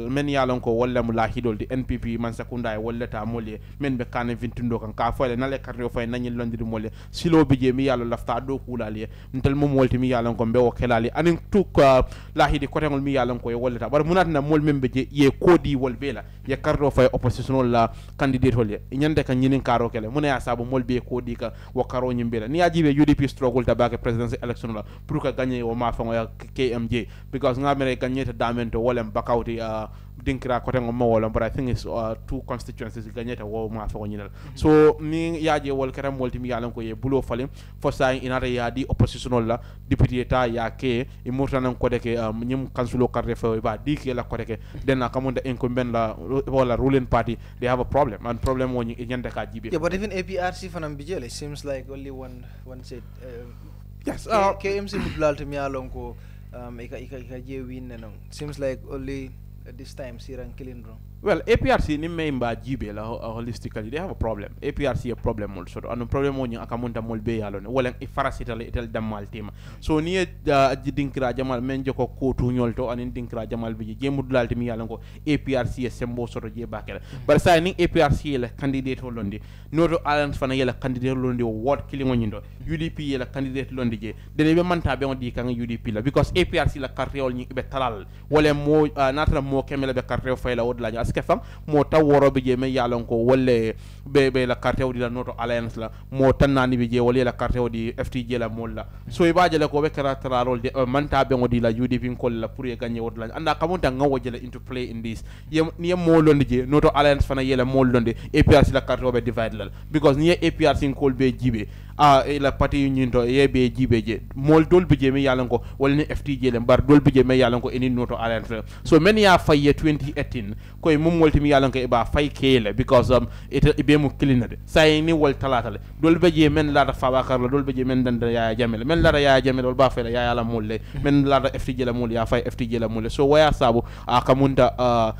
[SPEAKER 9] men yalan ko wolle mu la hidol di NPP man sakunda e wolleta molye men be kan vintundo kan ka fole nale karno fay nani londiri molle silo bije mi yalla lafta do kulali ntel mo molti mi yalla ko be o kelali anin tuk la hidi ko tengol mi yalla ko e wolleta bar munat na mol membe je ye kodi wol bela ye karno fay opposition la candidate holle nyande kan nyinin karo kele mun ya sabu mol be kodi ka wo karo nyimbela ni ajibe UDP struggle tabake presidential election la pour ka gagner o ma fango ya KMJ because ngamere gagner ta damento wolem bakawti dinkira ko tengo mo wala but I think it's two constituencies gagner ta wo ma fango nyinal so ni yaaje wol kera molti mi yalan ko ye bulo falim fo say inata ya di opposition la député ta ya ke e murtanan ko deke nyim kansulo carte fo ba di ke la ko deke den na kamonda incumbent la wala ruling party they have a problem and problem woni e nyande ka jibe
[SPEAKER 8] yeah but even APRC fanam bijele seems like only one said
[SPEAKER 9] yes
[SPEAKER 8] KMC mudlal to mi yalan ko ika je win non seems like only this time Siran Kilindro.
[SPEAKER 9] Well, APRC ni memba jibe la holistically they have a problem. APRC a problem also. And problem woni akamunta molbe yalone. Wala e farasita le etel damal tema. So ni dinkira jamal menjo ko kotu nyolto anin dinkira jamal bi jemudulal timi yalan ko APRC e sembo soto je bakela. But say ni APRC le candidate londi. Noto alliance fana yela candidate londi ward killing nyindo. UDP yela candidate londi je. Dene be manta be on di kan UDP la because APRC la carriol ni be talal. Wala mo natra mo kemela be carriol fayla wodla kefam mo taworo be je me yalon ko wolle be la carte di la noto alliance la mo tanani be je wolle la carte di FTJ la molla so e baje la ko be karata role de manta be ngodi la UDP ko la pour e gagner wodla anda kamunta ngawo je la into play in this ni mo londe je noto alliance fana yela mo londe APRC la carte be divide la because ni APRC ko be jibe ila parti nyinto yebe jibeje mol dol bije me yalan ko wala ni FTJ le bar dol bije me yalan ko eni noto alliance so many ya faye 2018 koy mum molti mi yalan ko e ba fay kele because it be mu kilinade say ni wol talata le dol bije men la da fabakar la dol bije men dan ya jamel men la da ya jamel dol ba fay la ya yala molle men la da FTJ la mol ya fay FTJ la mol so waya sabu kamunda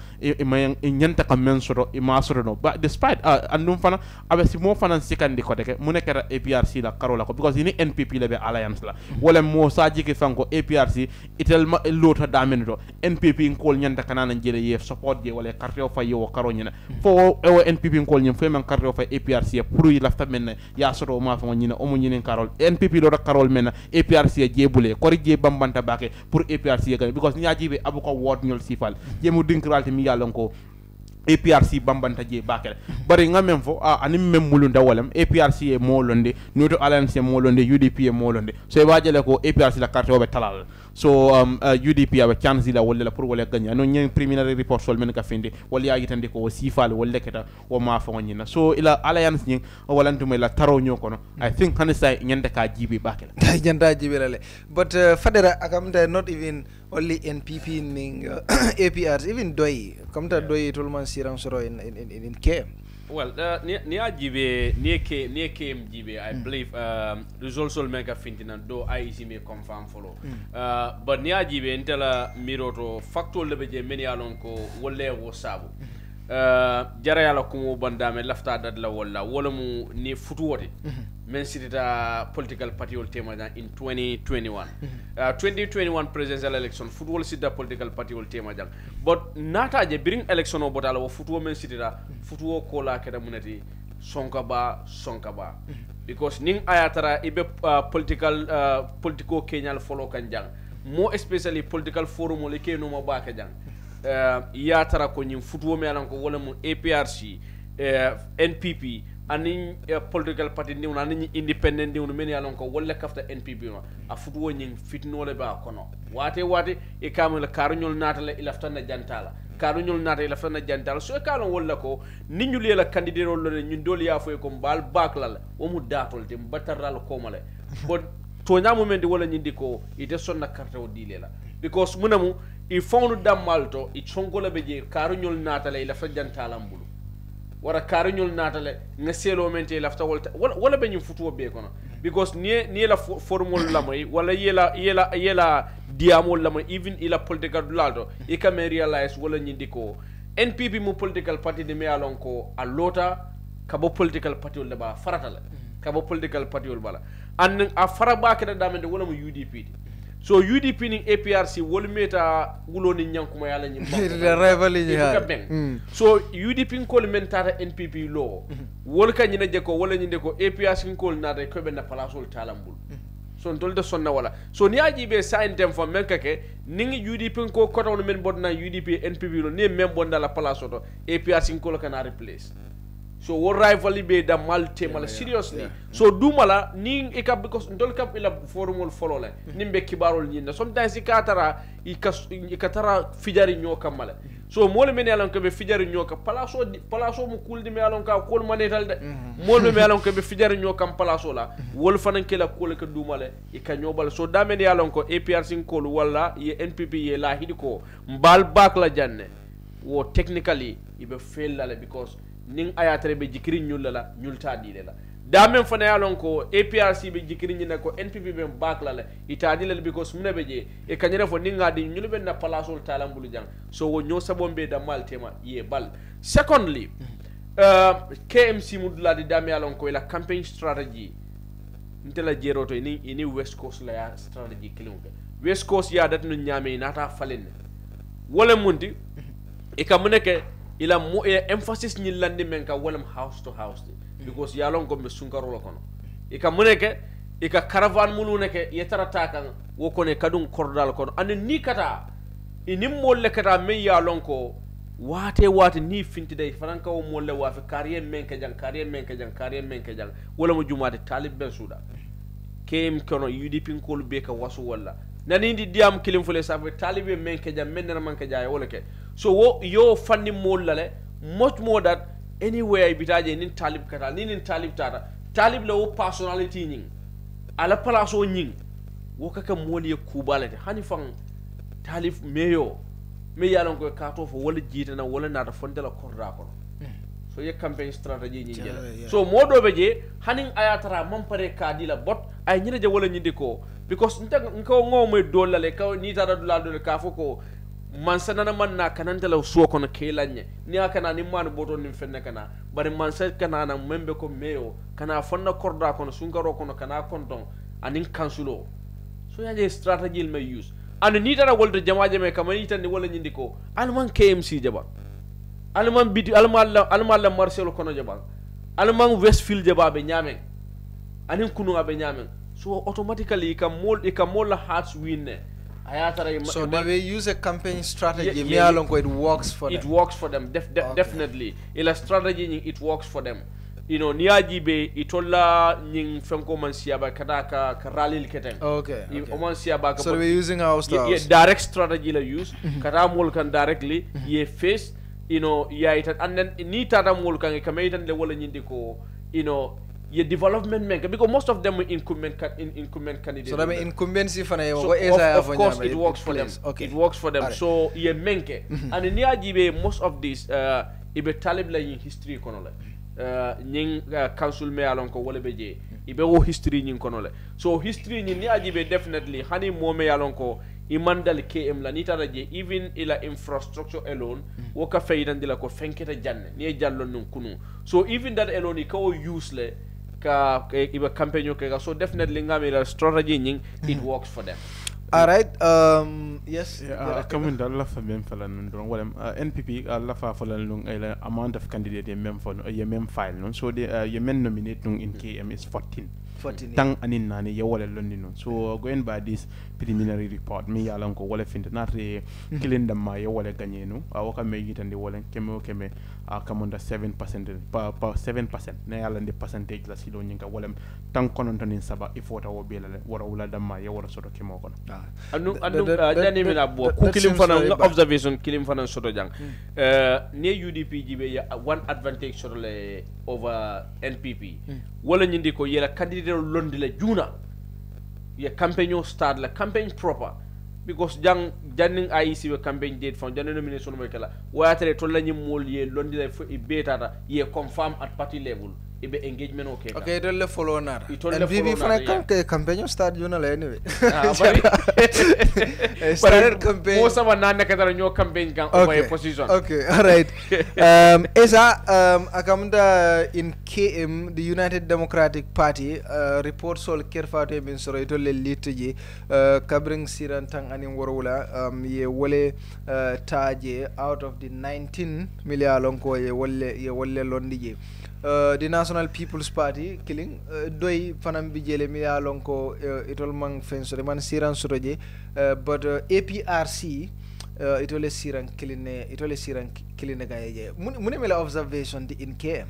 [SPEAKER 9] nyanta kam men soto ma soto no but despite andum fana abesi mo fana sikandi ko deke mu nekata APRC la karola ko because ini NPP le be alliance la wala mo saji ke fanko APRC itel lota damen do NPP ngol nyanta kanana jele ye support je wala carte o fay yo karo nyina fo e NPP ngol nyim fe man carte o fay APRC pour yi lafta men ya soto ma fa nyina o mo nyinen karol NPP lo karol men APRC je bule ko je bambanta bake pour APRC ga because nya jibe abuko wot nyol sifal je mu dinkralti mi yalon ko APRC bambanta je bakele bari ngamen fo ani mem mulunda walam APRC e molonde noto alliance molonde UDP e molonde so e wajele ko APRC la carte obe talal so UDP abe chance la wala pour wala gagna no nyen preliminary report sol men ka finde wala ya yitande ko sifal wala keta o ma fa ngina so ila alliance nyen wala ntume la taro nyokono I think hanisa nyande ka jibi bakele
[SPEAKER 8] nyanda jibi lale but fadera akamta not even only NPP ning APRs even doi kamta doi tulman sirang soro in KM.
[SPEAKER 10] Well, near GB, near KM GB, I believe results will make a fintina, though I see me confirm follow. But near GB, until Miroto, factual level, many alonko, wole was sabu. Jarayala kumu bandame lafta dadla wala mu ni futuwati men sitita political party ol tema in 2021 2021 presidential election football sita political party ol tema jang but nata je bring election o botala wo futuwo men sitita futuwo kola keda munati sonka ba because ning ayatara ibe political kenyal follow kan jang more especially political forum ol ke no ba ka jang ya tara ko nyim futuwo me alan ko wala mu APRC NPP ani political party ni ani independent ni men alan ko wala kafta NPP no a futuwo nyim fitno le ba kono wate e kamul karunyol natale ilafta na jantala karunyol natale ilafta na jantala so kalon wala ko ninyu lela candidate lo nyun doli ya fo ko bal baklal o mu datol te bataral ko male but to nyamu men di wala nyindi ko ite sonna carte o dilela because munamu I found damalto I chongola beje karunyol natale lafta jantala mbulu wara karunyol natale ngaselo mente lafta wala benyum futuwo be kono because ni la formol lamay wala yela diamol lamay even ila political dulalto I can realize wala nyindi ko NPP mu political party de me alon ko a lota kabo political party wala ba faratala kabo political party wala bala an a faraba ke da mende wala mu UDP so UDP ni APRC wol meta wulo ni nyankuma yalla nyim so UDP ko mentata NPP lo wol ka nyina je ko wala nyinde ko APRC ko nata ko be na palasol talambul so ndol de sonna wala so ni aji be sign dem fo men kake ningi UDP ko koto men bodna UDP NPP lo ni men bonda la palaso to APRC ko kana replace so wo rivalry be da malte mala seriously so dumala ni ika because ndol kap ila forumol folole nimbe kibarol nyinna sometimes ikatara fijari nyoka mala so mole men yalon ko be fijari nyoka palaso mu kuldi me yalon ka kol manetal de mole me yalon ko be fijari nyoka palaso la wol fanan kala kol ka dumale ika nyobal so da men yalon ko APRC kol wala ye NPP ye la hidiko mbal bak la janne wo technically ibe fail la because ning ayatere be jikiri nyulala nyulta dilela damen fana yalon ko APRC be jikiri nyina ko NPP be bakla la itadile because muna beje e kanyere fo ninga di nyulbe na palasol talambulu jang so wo nyo sabombe da maltema ye bal secondly KMC mudula di dame yalon ko ila campaign strategy ntela jeroto ini West Coast la ya strategy kilunga West Coast ya dat no nyame nata falen wala mundi e kamuneke ila mo emphasis ni landi men ka walam house to house because yalon ko be sunkaro la kono e ka muneke e ka caravan mulu neke yetara takan wo kone kadun kordal kono an ni kata inim molle kata men yalon ko wate ni finti day franka wo molle wa fi carrière men ka jang wala mo jumaade talib ben suda kem kono UDP ko be ka wasu wala nani ndi diam kilim fule sa fe talibe men ka jam men na man ka jaay wala ke so wo yo fanni mollale much more that anywhere bitaje nin talib kata nin talib tata talib la wo personality nying ala place o nying wo kaka moli ye kubalete hani fang talif meyo me yalon ko kato fo wala jitana wala nata fondela korda kono so ye campaign strategy nyi jela so modo be je hanin ayatara man pare kadila bot ay nyine je wala nyindi ko because nko ngomay dolale ka ni tara dulal dole ka foko man sanana man na kananta la suwo kono kelanye ni akana ni man boto ni fenne kana bari man sa kana na membe ko meyo kana fonna korda kono sungaro kono kana konton anin kansulo so yaje strategy il may use and ni tara wolde jamaje me kama ni tan ni wala nyindi ko alman KMC jaba alman bidi alman la Marcelo kono jaba alman Westfield jaba be nyamen anin kunu abe nyamen so automatically you can mold the hearts win.
[SPEAKER 8] So they will use a campaign strategy. It works for them.
[SPEAKER 10] It works for them. Definitely. In a strategy, it works for them. You know, niaji be itola nying fenko mansiaba kadaka karalil keteng.
[SPEAKER 8] Okay.
[SPEAKER 10] So
[SPEAKER 8] we're using our styles.
[SPEAKER 10] Yeah, direct strategy la use. Karamol can directly ye face. You know, and then ni taramol kan kamaitan le wala nyindiko. You know. Your development maker because most of them are incumbent candidates.
[SPEAKER 8] So that means incumbency for them.
[SPEAKER 10] Of course, it works for them. Okay. It works for them. Right. So ye menke and in Niajibe most of this ibe talib la yin history konole. Nying council me alon ko wole beje ibe wo history nyin konole. So history nyin Niajibe definitely hani mo me alon ko imandal KM la nita raje even ila infrastructure alone woka faydan dila ko fenketa janne ni jallon nun kunu. So even that alone ko useless iba campaign okay, so definitely ngami strategy nying it works for them.
[SPEAKER 8] All right. Yes.
[SPEAKER 9] Coming down la fam fala non don wala NPP la fa fala non amount of candidate mem for ye mem file non so the ye men nominate non in KM is 14 tang anin nani ye wala londi non so going by this preliminary report me yalan ko wala finde natre kilin dam ma ye wala gagné no awaka me yitande wala keme kamonda 7% pa 7% na yalla ndi percentage la silo nyinga wala tang konon tanin saba ifota wo bela wala wala dam ma ye wala soto kemo kono
[SPEAKER 10] anu jani mina bo ku kilim fana observation kilim fana soto jang ne UDP jibe ya one advantage soto le over NPP wala nyindi ko yela candidate londi la juna ya campaign start la campaign proper because janning IEC we campaign date from janning nomination mo kala wayatare to lañi mol ye londi la e betata ye confirm at party level ibe engagement okay
[SPEAKER 8] do le follow nar NPP fana campaign start juna la anyway
[SPEAKER 10] start campaign mo sama nan nakata ñoo campaign kan over position
[SPEAKER 8] okay all right esa akamda in KM the United Democratic Party report sol Kerr Fatou bin soro to le litji kabring siran tang anin worwula ye wole taje out of the 19 million ko ye wolle londi the National People's Party killing doi fanam bijele mi alon ko itol mang fenso man siran sotoje but APRC itole siran kiline gaye mune mela observation di in KM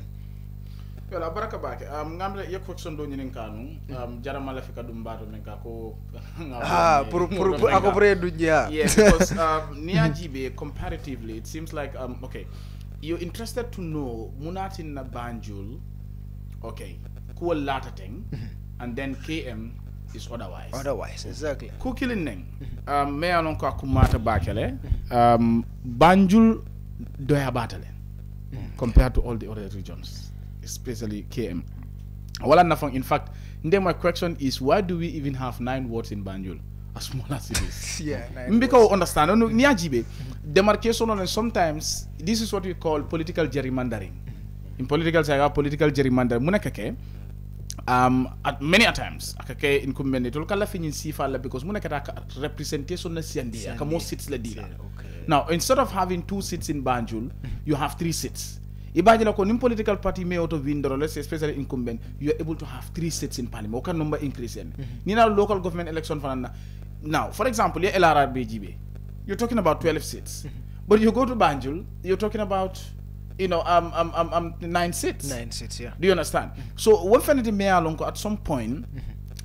[SPEAKER 19] wala baraka bake ngamle ye question do nyinin kanu jarama la fika dum bato men ka ko
[SPEAKER 8] pour ako pre du nya
[SPEAKER 19] yeah because Niajibe comparatively it seems like okay you're interested to know munatin na Banjul okay cool latter thing and then KM is otherwise
[SPEAKER 8] exactly
[SPEAKER 19] ku killing neng me alon ko akumata bakele Banjul doya batale compared to all the other regions especially KM wala nafang in fact my question is why do we even have 9 wards in Banjul as small as it is? Because understand Niajibe demarcation and sometimes this is what we call political gerrymandering. In political side, political gerrymandering munakake at many times akake incumbent to kala finin sifala because munakata representation na siandi aka more seats la dila. Now instead of having 2 seats in Banjul, you have 3 seats. Imagine ko nim political party may auto win let's say especially incumbent, you are able to have 3 seats in parliament. Okay, number increase in. Nina local government election fanana. Now, for example, LRRBGB, you're talking about 12 seats. But you go to Banjul, you're talking about 9 seats.
[SPEAKER 8] 9 seats, yeah.
[SPEAKER 19] Do you understand? So one finity mayor at some point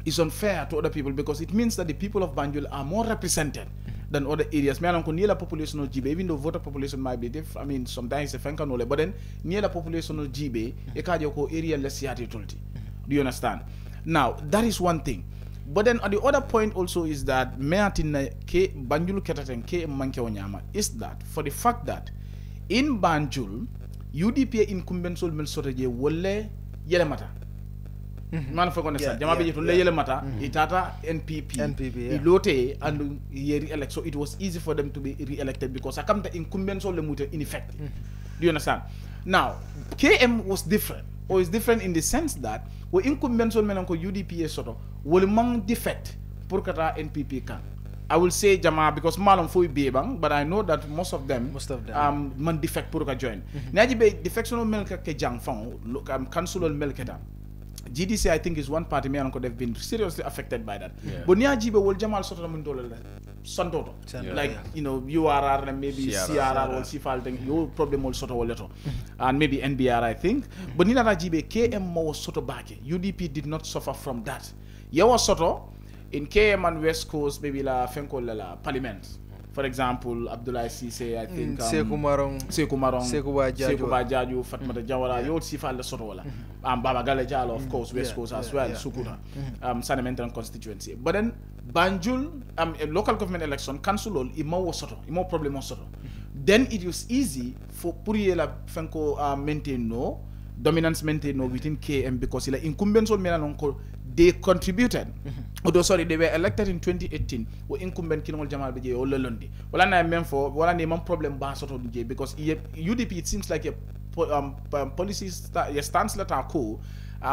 [SPEAKER 19] is unfair to other people because it means that the people of Banjul are more represented than other areas. Mayor near population of GB, even though voter population might be different, I mean sometimes it's a but then near the population of GB, a area less yati tulti. Do you understand? Now, that is one thing. But then the other point also is that Banjul Ketaten K Manke Onyama is that for the fact that in Banjul, UDP incumbents will sotaje wole yelemata. Man for understand. Jamabe to yelemata, itata NPP. Ilote and re-elect. So it was easy for them to be re-elected because I come the incumbents all the ineffective. Do you understand? Now, KM was different. Or is different in the sense that we incumbents on menanko UDP soto will mang defect pour kata NPP can. I will say Jama because malum fo bebang, but I know that most of them man defect pour ka join. Naji be defection melka ke jang fang council melketa. GDC I think is one party me anko they've been seriously affected by that. But niaji be will Jamal soto mun dollar santoto. Like you know URR and maybe CRR or CFAL thing you problem also soto letter. And maybe NBR I think. But nina jibe KM mo soto back. UDP did not suffer from that. Yawa soto in KM and West Coast maybe la fenko la parliament. For example, Abdullah Sise, I think Sekou Marong, Sekou Bajaju, Fatmata Jawara, you see the Sotola, Baba Galejalo, of course, West Coast as well, Sukuta, Sanimental constituency. But then Banjul, a local government election, council, imo soto, imo problem soto. Then it was easy for Puriela Fenko maintain no, dominance maintain no within KM because the incumbents on Melanonko they contributed. Although sorry, they were elected in 2018. We incumbent Kinol Jamal Bije or Lelondi. Well, I meant for one name problem because UDP it seems like a policy stance letter co.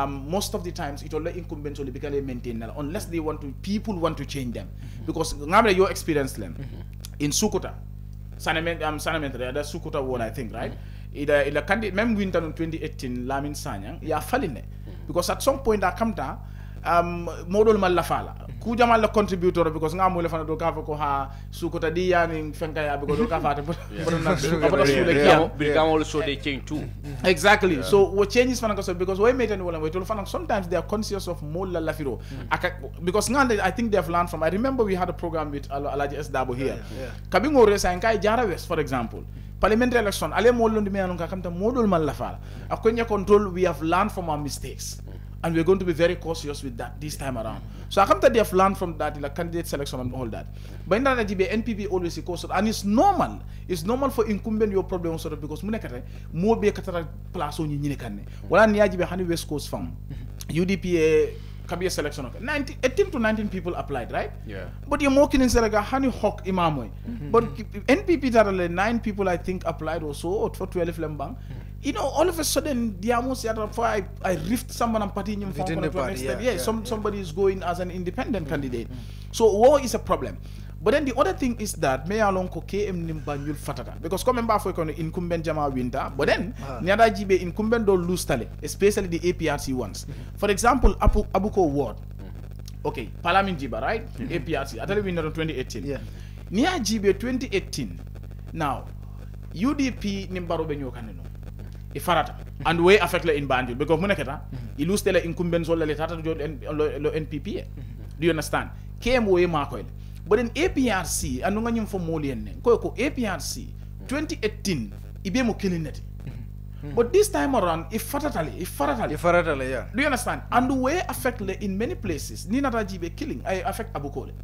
[SPEAKER 19] Most of the times it only incumbents only become maintained unless they want to people want to change them. Because remember your experience in Sukuta, Sanamentary, that's Sukuta one I think, right? The candidate même winter in 2018 Lamin Sanyang ya faline because at some point I come down model malafala ku jamal la contributor because nga mo le fana do ka ko ha Sukuta di yani fenka ya because do ka fata
[SPEAKER 10] become also they change too
[SPEAKER 19] exactly so what changes fana because we made anyone we told fana sometimes they are conscious of more la lafiro because nga I think they have learned from I remember we had a program with Alaji S Dabo here kabingo resa nkai jara west for example parliamentary election ale molundi me anonka kamta modul mal lafala akonya control we have learned from our mistakes and we're going to be very cautious with that this time around so akamta they have learned from that in the candidate selection and all that but in that NPP always cautious and it's normal for incumbent your problem sort of because munekate mo be katara place oni nyine kanne wala ni yajibe hani West Coast fam UDP Kabia selection of 18 to 19 people applied, right?
[SPEAKER 10] Yeah.
[SPEAKER 19] But you're more in Senegal, Hani Hawk Imamoy. But NPP that 9 people I think applied also, or for 12 Lembang. You know, all of a sudden, the almost I rift someone and party from somebody is going as an independent candidate. So war is a problem. But then the other thing is that me along ko KM Nimbanjul fatata because come back for incumbent Jama winter but then niada jibe incumbent do lose tale especially the APRC ones. For example Abuko Ward. Okay, Parliament Jiba, right? APRC. Atale winner in 2018. Yeah. Nia jibe 2018. Now UDP nimbaro benyo kaneno. Ifarata and we affect le in Banjul because muneketa I lose tele incumbents all le tata do NPP. Do you understand? KM we makoil. But in APRC, and no for Molian, Koko APRC 2018, Ibemo killing it. But this time around, if fatatally, yeah. Do you understand? And the way affect in many places, Nina Rajibe killing, I affect Abukole.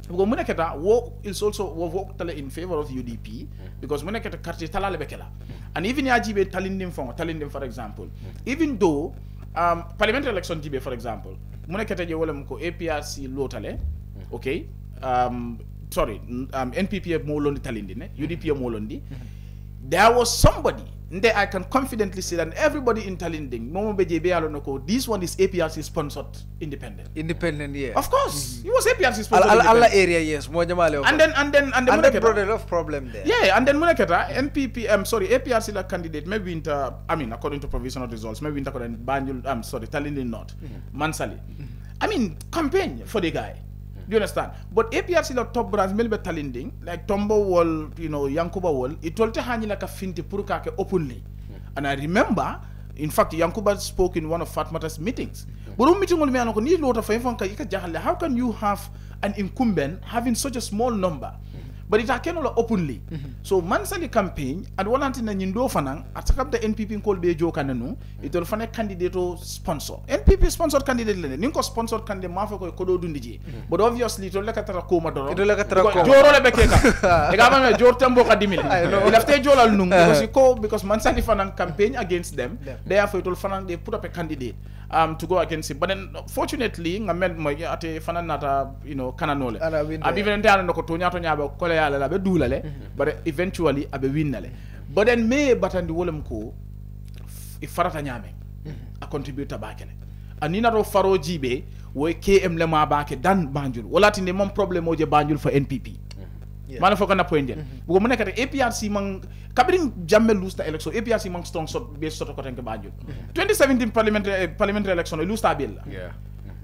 [SPEAKER 19] Because Muneketa war is also work in favor of UDP because Muneketa Karti Talale Bekela. And even Yajibe Talindim for example, even though parliamentary election Jibe, for example, Muneketa Jewolem APRC Lotale, okay. NPP Molondi Talindine, UDP Molondi. There was somebody there I can confidently say that everybody in Talinding, Momo BJB Alonoko, this one is APRC sponsored independent.
[SPEAKER 8] Independent, yeah.
[SPEAKER 19] Of course. It was APRC sponsored
[SPEAKER 8] Alla area, yes. And
[SPEAKER 19] then
[SPEAKER 8] brought a lot of problem there.
[SPEAKER 19] Yeah, and then Muneketa, APRC la candidate, maybe according to provisional results, maybe Banjul, Talinding North, Mansali. Campaign for the guy. Do you understand? But APRC la top branch melbe talinding like Tombo wall, Yankuba wall, it told hani like a finti purukake openly. And I remember, in fact, Yankuba spoke in one of Fatmata's meetings. But meeting only how can you have an incumbent having such a small number? but it cannot openly. So mansali campaign and one anti na nyindo fanang at sakabta NPP call be jo kananu it will find a candidate sponsor. NPP sponsored candidate le ninko sponsored candidate mafa ko kodo dundiji. But obviously to lekatara ko madoro.
[SPEAKER 8] Ito lekatara ko.
[SPEAKER 19] Joro le bekeka. Egama me jor tembo kadimile. Ilafte jolal nung because mansali fanang campaign against them. Therefore it will fanang they put up a candidate to go against it. But then fortunately ngamen mo ate fanan nata kananole. Abi even ndana no ko tonya ba kole yala la be dulale but eventually abe winnale. But then me batandi wolem ko ifarata nyame a contributor bakene. Anina ro faro jibe wo KM le ma bake dan Banjul. Wala tinde mom problème oje Banjul for NPP. Mana foko na point den. Bugo mo nekati APRC mang kabirin jamme lose the election APRC mang strong sort be sort ko tanke Banjul. 2017 parliamentary election lose ta bill.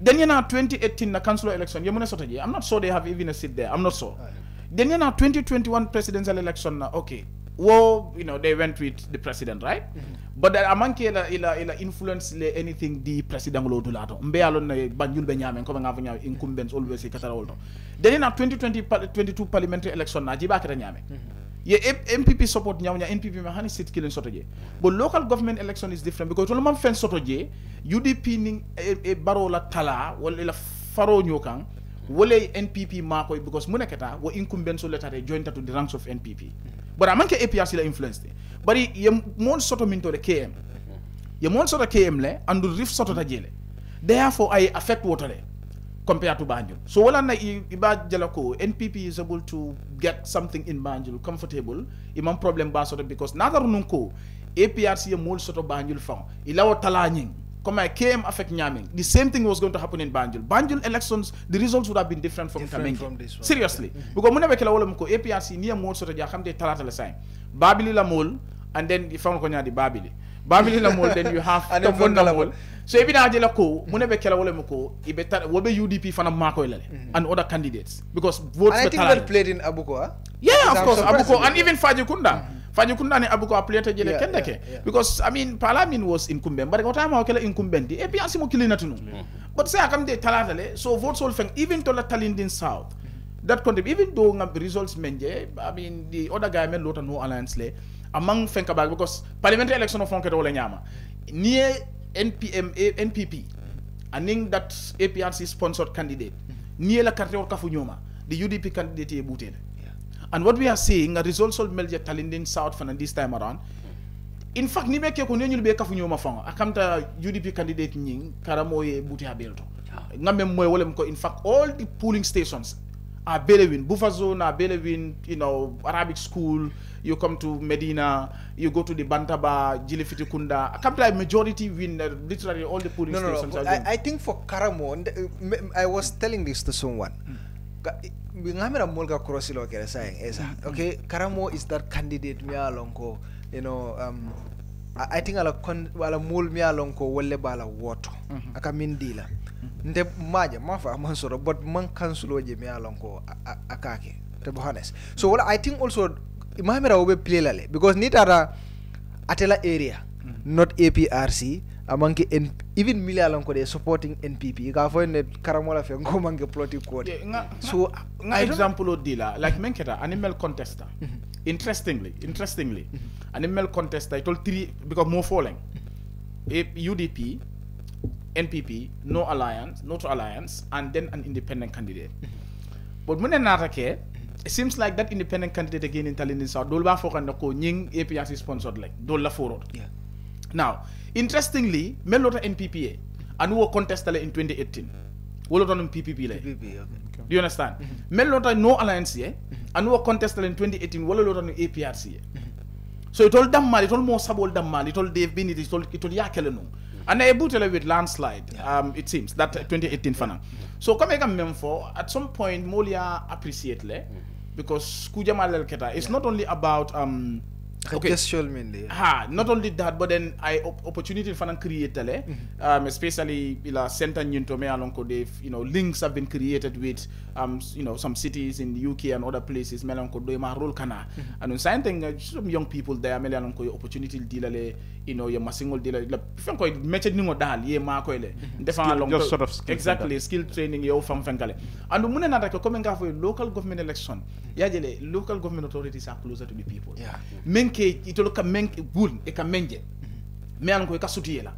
[SPEAKER 19] Then you know 2018 na council election you sotaje. I'm not sure they have even a seat there. I'm not sure. Then you know 2021 presidential election okay. Well, they went with the president, right? But that amanke ila influence le anything the president lo dulato. Mbe alon na Banjul be nyame ko nga fanya incumbents always katara wolto. Then in 2022 parliamentary election na jiba kata nyame. Ye MPP support nyawnya NPP ma hani sit killing sotoje. But local government election is different because all man fen sotoje UDP ning e barola tala wala ila faro nyokang wala NPP mako because muneketa wo incumbents letare join to the ranks of NPP. But amanke APRC la influence but ye mon soto minto de KM ye mon soto KM le and rift soto ta jele therefore I affect water le compared to Banjul. So wala na iba jalako NPP is able to get something in Banjul comfortable imam problem ba soto because nadar nunko APRC ye mon soto Banjul fang ilawo talanying comme KM affect Nyaming. The same thing was going to happen in Banjul. Banjul elections, the results would have been different from Kamengi. Seriously. Because muna bekela wala mko APRC niya mol soto ja kamde talata la sign. Babili la mol and then if I'm konya di Babili. Babili la mol then you have Tombon la mol. So ebi na ajela ko muna bekela wala mko ibeta wobe UDP fana mako elale and other candidates because votes
[SPEAKER 8] and I think that played in Abuko.
[SPEAKER 19] Yeah, of course Abuko and even Fajikunda. Fajikunda ni Abuko applied jele kendeke because I mean Parliament was incumbent but kota ma okela incumbent di APRC mo kilina tunu but say akam de talata le so votes all feng even to la Talindin South that contribute even though ngam results menje I mean the other guy men lota no alliance le among fenka bag because parliamentary election of fonke wala nyama near NPP aning that APRC sponsored candidate near la carte kafu nyoma the UDP candidate e butele. And what we are seeing, a result of Melja Talindin South for this time around. In fact, ni beke ko nyul be kafu nyoma fanga. Akamta UDP candidate nying karamoye buti habelto. Ngame moy wolem ko in fact all the polling stations are Belewin, Buffer Zone are Belewin, Arabic school, you come to Medina, you go to the Bantaba, Jilifiti Kunda. Akamta majority win literally all the polling stations.
[SPEAKER 8] No. I think for Karamo, I was telling this to someone. Ngamira mulga korosilo kere saying okay Karamo is that candidate mi alonko I think ala mul mi alonko wolle bala woto aka min dila nde maja mafa mansoro but man kansulo je mi alonko akake to be honest so I think also mamira obe play lale because nitara atela area not APRC amanke even Mili alonko they supporting NPP ka fo ne Karamola fe ngomange ploti code so
[SPEAKER 19] nga example dila like menketa animal contester interestingly animal contester it all three because more falling UDP NPP no alliance and then an independent candidate but mune nata ke it seems like that independent candidate again in Talindin South dol ba fokande ko nying APRC sponsored like dol la forot now interestingly melota NPPA and who contested in 2018 wolota no PPP like do you understand melota no alliance and who contested in 2018 wolota no APRC so it all dammal it all more sabol dammal it all they've been it all yakele no and they able with landslide it seems that 2018 fana so come ega memfo at some point molia appreciate le because kujamal keta it's not only about okay. Not only that, but then opportunity for create especially center nyintome alonko links have been created with some cities in the UK and other places melonko do ma role kana and same thing some young people there melonko opportunity dilale you know, your single dealer, like, method ningo dal, ye ma ko le.
[SPEAKER 9] Just sort of skill
[SPEAKER 19] exactly, skill training, yo from Fenkale. And the Munana coming out for local government election, yajele, local government authorities are closer to the people.
[SPEAKER 8] Yeah.
[SPEAKER 19] Menke, it will come menke, good, it can menje. Me anko ekasutiela.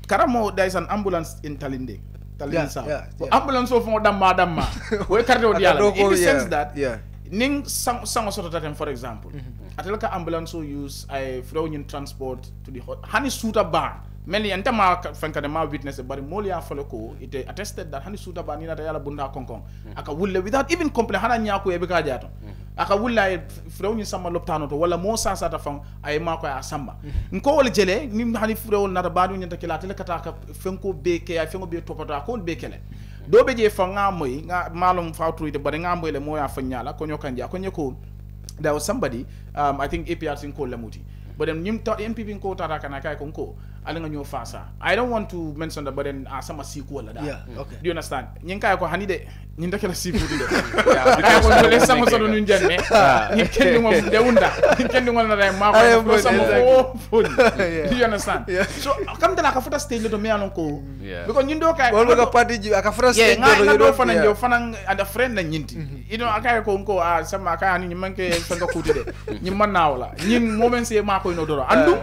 [SPEAKER 19] Karamo, there is an ambulance in Talinde. Ambulance of Damma. We carry in the sense that Ning sang sort of that, for example. Atelaka ambulance who use a Freudian transport to the honey suita bar. Many and Tama Frankadama witness, but Molia Foloko, it attested that honey suita bar Nina Yala Bunda Kong. Aka will without even complain Hana Nyaku Ebekajato. Aka will like Freudian Sama Loptano to Walla Mosa Satafang, I mark a Samba. Nko Jele, Nim Hani Fro, not a bad in the Kilataka, Funko Bake, I think be Topata, Cold Bakele. Dobe je fanga moy nga malum Fatou de bari nga moy le moya fanyala konyo kanja konyo there was somebody I think APRC in Lamuti but then NPP in Tara kana kai konko alinga nyo fasa I don't want to mention that but then sama siku wala da
[SPEAKER 8] okay
[SPEAKER 19] do you understand nyinka ko hanide nyinda kala siku de ya ko le sama so nun jenne nyikendu mo de unda nyikendu ngol na dai ma ko sama fo do you understand so kam dala ka futa stage do me alon ko because nyindo kai
[SPEAKER 8] wol ga party ji aka futa stage
[SPEAKER 19] do yo fana yo fana and a friend na nyinti you know akay ko nko sama ka ni manke sanga kuti de nyimman nawla nyin moment se ma ko no doro andu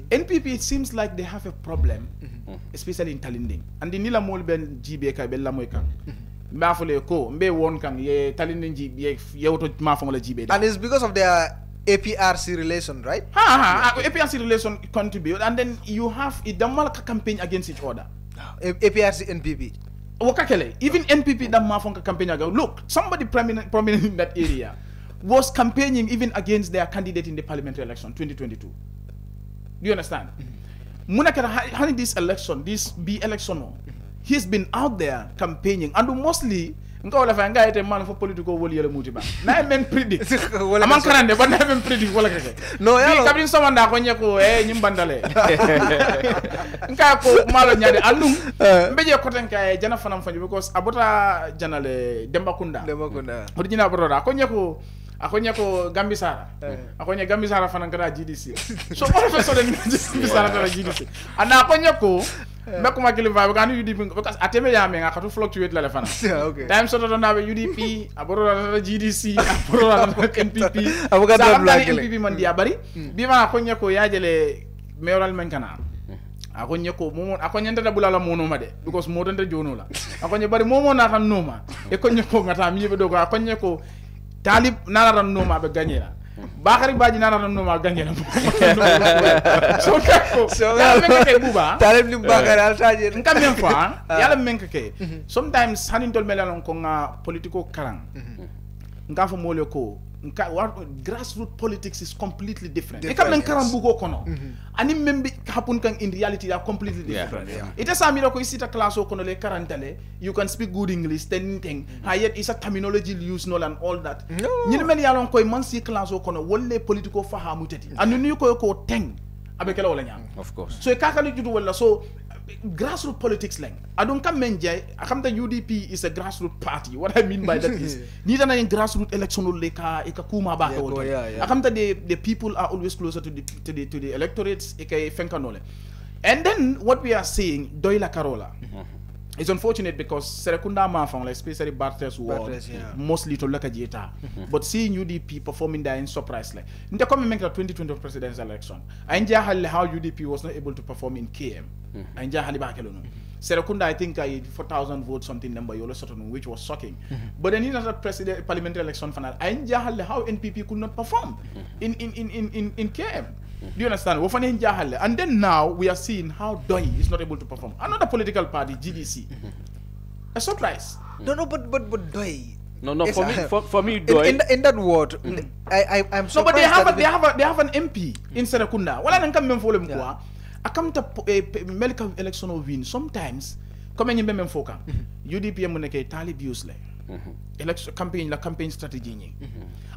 [SPEAKER 19] NPP it seems like they have a problem especially in Talinding and the nila mol ben jibe ka be lamoy kan mbafule ko mbe won kan ye Talinding jibe yewto ma fongola jibe
[SPEAKER 8] and it's because of their APRC relation, right?
[SPEAKER 19] APRC relation contribute and then you have a damal campaign against each other.
[SPEAKER 8] APRC NPP.
[SPEAKER 19] Even NPP that campaign against. Look, somebody prominent in that area was campaigning even against their candidate in the parliamentary election 2022. Do you understand? Munakara having this election, this B election, he's been out there campaigning and mostly nka fa nga ite man for political woli yele muti ba na men predict amman karande ba na men predict wala kake
[SPEAKER 8] no ya
[SPEAKER 19] kabin so manda ko nyeko nyimbandale nka ko malo nyaade andum mbeje ko tan kay jana fanam fanju because abota janale demba kunda original broda ko nyeko akonyako Gambisara akonya Gambisara fana ngara GDC so professor den Gambisara ngara GDC ana akonyako meko makili vibe kan UDP because ateme ya me ngakatu fluctuate la fana time so do na UDP aboro la GDC aboro la NPP
[SPEAKER 8] abogada black
[SPEAKER 19] NPP man dia bari bi ma akonyako yajele mayoral menkana akonyako momo akonyanda da bulala mono ma de because modonde jono la akonye bari momo na kan noma e konyako ngata mi be do ko akonyako Talib nana ran noma be gagné la Bakari Badji nana ran noma gagné la so kako ya menke buba
[SPEAKER 8] Talib lim Bakari altaje
[SPEAKER 19] nka même fois yalla menke sometimes hanin tol melalon ko nga political karang nka fo mole ko nka grassroots politics is completely different e kam men karam bugo kono ani membi happen kan in reality they are completely different it is amira ko isita class o kono le karantale you can speak good English anything yet is a terminology used no and all that ñi mel yalon koy man si class o kono wolle political fahamu tati anu ñu ko teng avec la wala ñam
[SPEAKER 10] of course
[SPEAKER 19] so kakali judu wala so grassroots politics lang adon kam menjay xam ta UDP is a grassroots party what I mean by that is ni dana in grassroots election le ka e ka kuma ba ko xam ta the people are always closer to the electorates e kay fenkanole and then what we are seeing doyla karola it's unfortunate because Serekunda Mafang, like especially Barthes ward, mostly to Lakajeta. But seeing UDP performing there in surprise, like in the coming 2020 presidential election, I enjoy how UDP was not able to perform in KM. I enjoy Serekunda, I think I 4,000 votes something number, which was shocking. But then in the parliamentary election, I enjoy how NPP could not perform in KM. Do you understand? And then now we are seeing how Doi is not able to perform. Another political party, GDC. A surprise.
[SPEAKER 8] No, but Doi.
[SPEAKER 10] No. For me, Doi.
[SPEAKER 8] In that word, I'm surprised.
[SPEAKER 19] No, but they have an MP in Serekunda. Well, I don't come for them. I come to medical election win. Sometimes, come in Memfoka. UDP moneke Talib use election campaign strategy.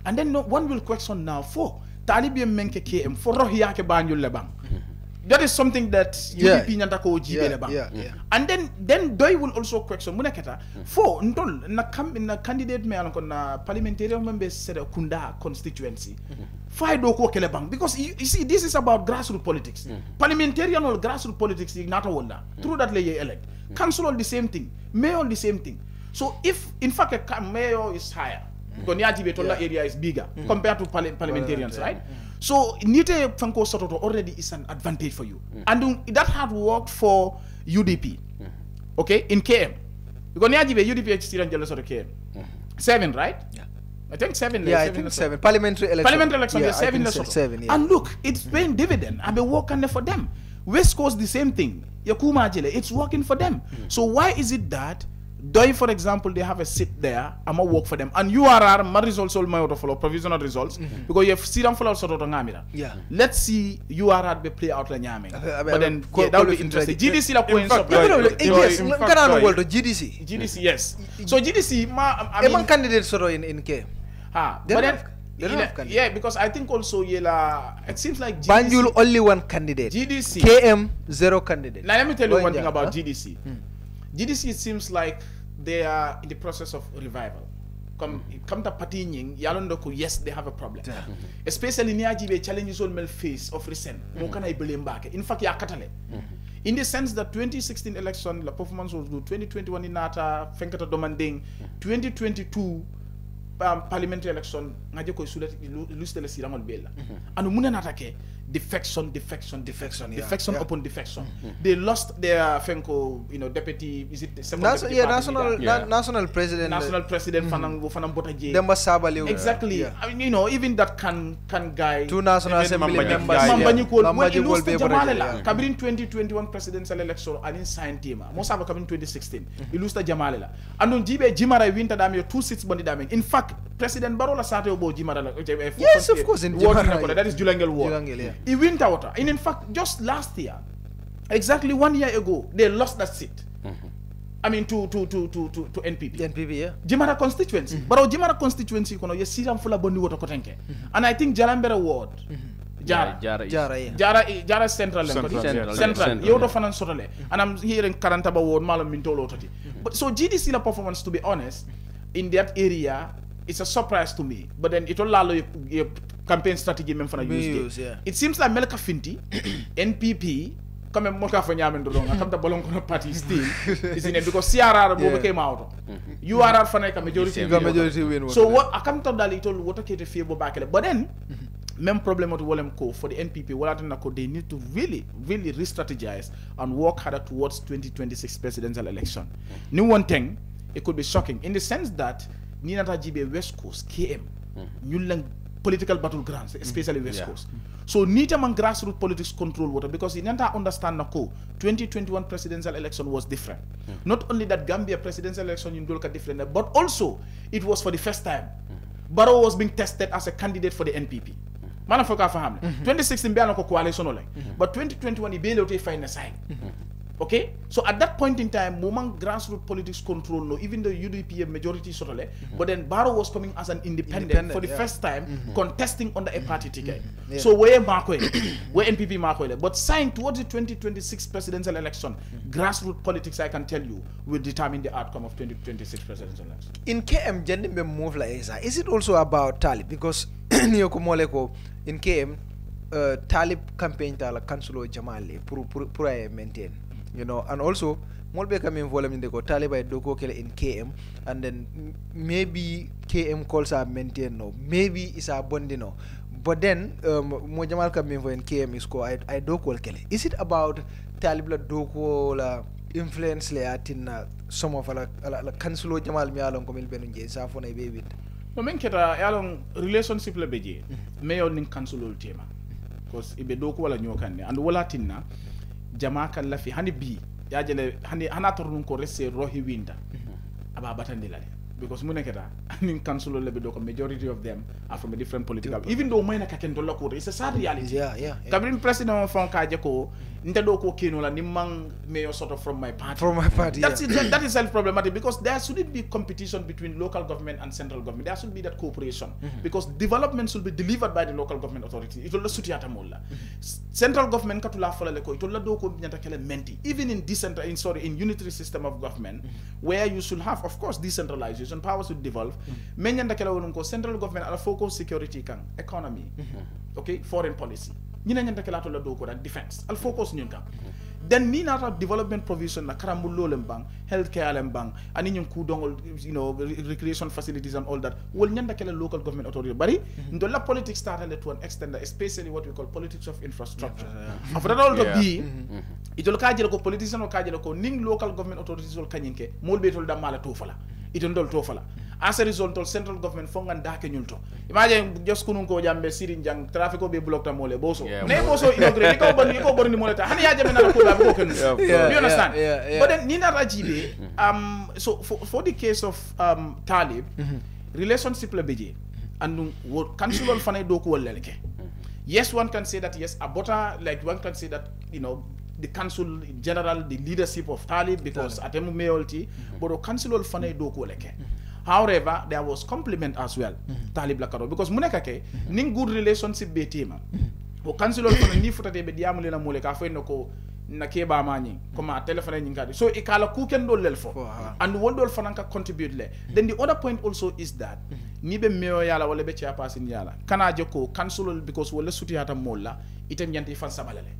[SPEAKER 19] And then one will question now for Talibian menke KM for rohia ke banjul lebang. That is something that UDP nyanta ko jibele bang. And then Doi will also question muneketa for ntol na candidate me alon na parliamentarian member said Kunda constituency. Fai do ko kele bang because you see this is about grassroots politics. Parliamentarian or grassroots politics is not a wonder. Through that lay elect. Council all the same thing. Mayor the same thing. So if in fact a mayor is higher, because area is bigger compared to parliamentarians, right? So Nite Fanko Sototo already is an advantage for you. And that had worked for UDP. Okay, in KM. Because UDP is still in KM. 7, right? Yeah. I think 7.
[SPEAKER 8] Yeah, I think 7. Parliamentary election.
[SPEAKER 19] Yeah, 7. Yeah. And look, it's paying dividend. I've been working for them. West Coast the same thing. Yakuma Jele, it's working for them. So why is it that Doi, for example, they have a seat there, I'm gonna work for them. And URR, my results all my follow provisional results, because you have Siram follow sort of Ngamira. Yeah. Let's see URR be play out la Nyame. But then that will be interesting. GDC la point
[SPEAKER 8] yes, GDC.
[SPEAKER 19] GDC, yes. So GDC
[SPEAKER 8] I mean candidate sort of in K.
[SPEAKER 19] But then yeah, because I think also it seems like GDC,
[SPEAKER 8] Banjul only one candidate.
[SPEAKER 19] GDC.
[SPEAKER 8] KM 0 candidate.
[SPEAKER 19] Now let me tell you one thing about GDC. GDC, it seems like they are in the process of revival. Come to Patinying, Yalondoko, yes, they have a problem. Especially Niajibe challenges all male face of recent. No can I blame back? In fact, Yakatale. In the sense that 2016 election, the performance was good. 2021 in Nata, Fenkata Domanding, 2022 parliamentary election, Najako Lustel Siramon Bella. And Munanatake. Defection upon defection. They lost their Fenko, deputy. Is it the
[SPEAKER 8] national president?
[SPEAKER 19] National president Fanang Botaje.
[SPEAKER 8] Demba Sabali.
[SPEAKER 19] Exactly. Yeah. I mean, even that can guy.
[SPEAKER 8] 2 national assembly members.
[SPEAKER 19] When he lost to Jamalela, Kabin 2021 presidential election, I didn't sign team. Most of Kabin 2016. He lost to Jamalela. And on Jibe Jimara winter damage 2 seats bondi damage. In fact, President Barola started about Jimara.
[SPEAKER 8] Yes, of course. In
[SPEAKER 19] Jimara, that is Julangel War. He win water. And in fact, just last year, exactly 1 year ago, they lost that seat. I mean, to NPP.
[SPEAKER 8] NPP, yeah.
[SPEAKER 19] Jimara constituency. But our Jimara constituency, you see them full of bondi water kotenke. And I think Jalambera ward. Jara Central. You don't finance totally. And I'm hearing Karantaba ward, Malam Mintolo. But so GDC la performance, to be honest, in that area, it's a surprise to me. But then it will allow you campaign strategy it seems like Melka Finti, NPP, come and mock for Yamendron, I come to Bolon party still, is in it because CRR came out. URR Fanaka majority win. So what I come to that little water kate favor back. But then, main problem with Willem Co for the NPP, they need to really re-strategize and work harder towards 2026 presidential election. New one thing, it could be shocking in the sense that Ninata Jibe West Coast, KM, New political battlegrounds, especially West Coast. So need among grassroots politics control water because you need to understand na 2021 presidential election was different. Not only that Gambia presidential election in Dolka different, but also it was for the first time. Barrow was being tested as a candidate for the NPP. 2016 coalition but 2021 he barely find a side. Okay, so at that point in time, moment grassroots politics control, no, even the UDP majority but then Barrow was coming as an independent for the first time, contesting under a party ticket. So where NPP Marco, but signed towards the 2026 presidential election, grassroots politics, I can tell you, will determine the outcome of 2026 presidential election.
[SPEAKER 8] In KM, Jendimbe move like is it also about Talib? Because in KM, Talib campaign tala Councilor Jamali pour maintain. You know, and also Molbe come involved in the Taliban doko kele in KM, and then maybe KM calls are maintained no, maybe it's a bondino. But then Mojamal come in KM is called I doko kele. Is it about Taliban doko la influence le atin some of la council Jamal mi along komil benunje sa fona baby.
[SPEAKER 19] No men keta along relationship le beje mayor ning council tema. Because ibe doko wala nyokande and wala tinna Jamaica lafi hani bi ya jele hani hana torun ko rese rohi winda aba batandi la because muneketa nin council lebe do ko majority of them are from a different political even though mayna kaken do lako it's a sad reality kabrin president fon ka ko nte do ko kino la nimang mayor sort of from my party that's it, that is self problematic because there shouldn't be competition between local government and central government. There should be that cooperation because development should be delivered by the local government authority. It will sutiata molla central government katula folale ko itolla do ko nyanta kele menti even in in unitary system of government where you should have of course decentralization powers should devolve menyanda kele wonun ko central government ala focus security kan economy okay foreign policy ñina ñanta kele to la do ko dan defense al focus ñun kan then ni nata development provision na karambullo lem bang healthcare lem bang ani ñun ku dongol recreation facilities and all that wol ñanda kele local government authority bari ndo la politics started to an extent especially what we call politics of infrastructure after that all to be itol ka jelo ko politician o ka jelo ko ning local government authorities ol kanyinke mol betol da mala to fala itol ndol to fala as a result of central government fongan dake nyulto imagine just kunun ko jambe sirin jang traffic be block ta mole boso ne boso inaugurate ko bonni mole ta hani ya jambe na ko ba ko ken you understand but then nina rajibe so for the case of Talib relationship la beje and what council on fanay do ko wolelke yes one can say that yes abota like one can say that the council in general the leadership of Talib because atemu mayolti but council on fanay do ko leke. However, there was compliment as well. Talib Lakaro because muneka ke ning good relationship be team. O councilor kono ni futate be diamule na mule ka fenno ko na keba mani koma telephone nyingadi. So ikala ku ken do lel fo and woldol fananka contribute le. Then the other point also is that ni be meyo yala wala be chairperson yala. Kana joko councilor because wala suti hata molla item yanti fan sabalale.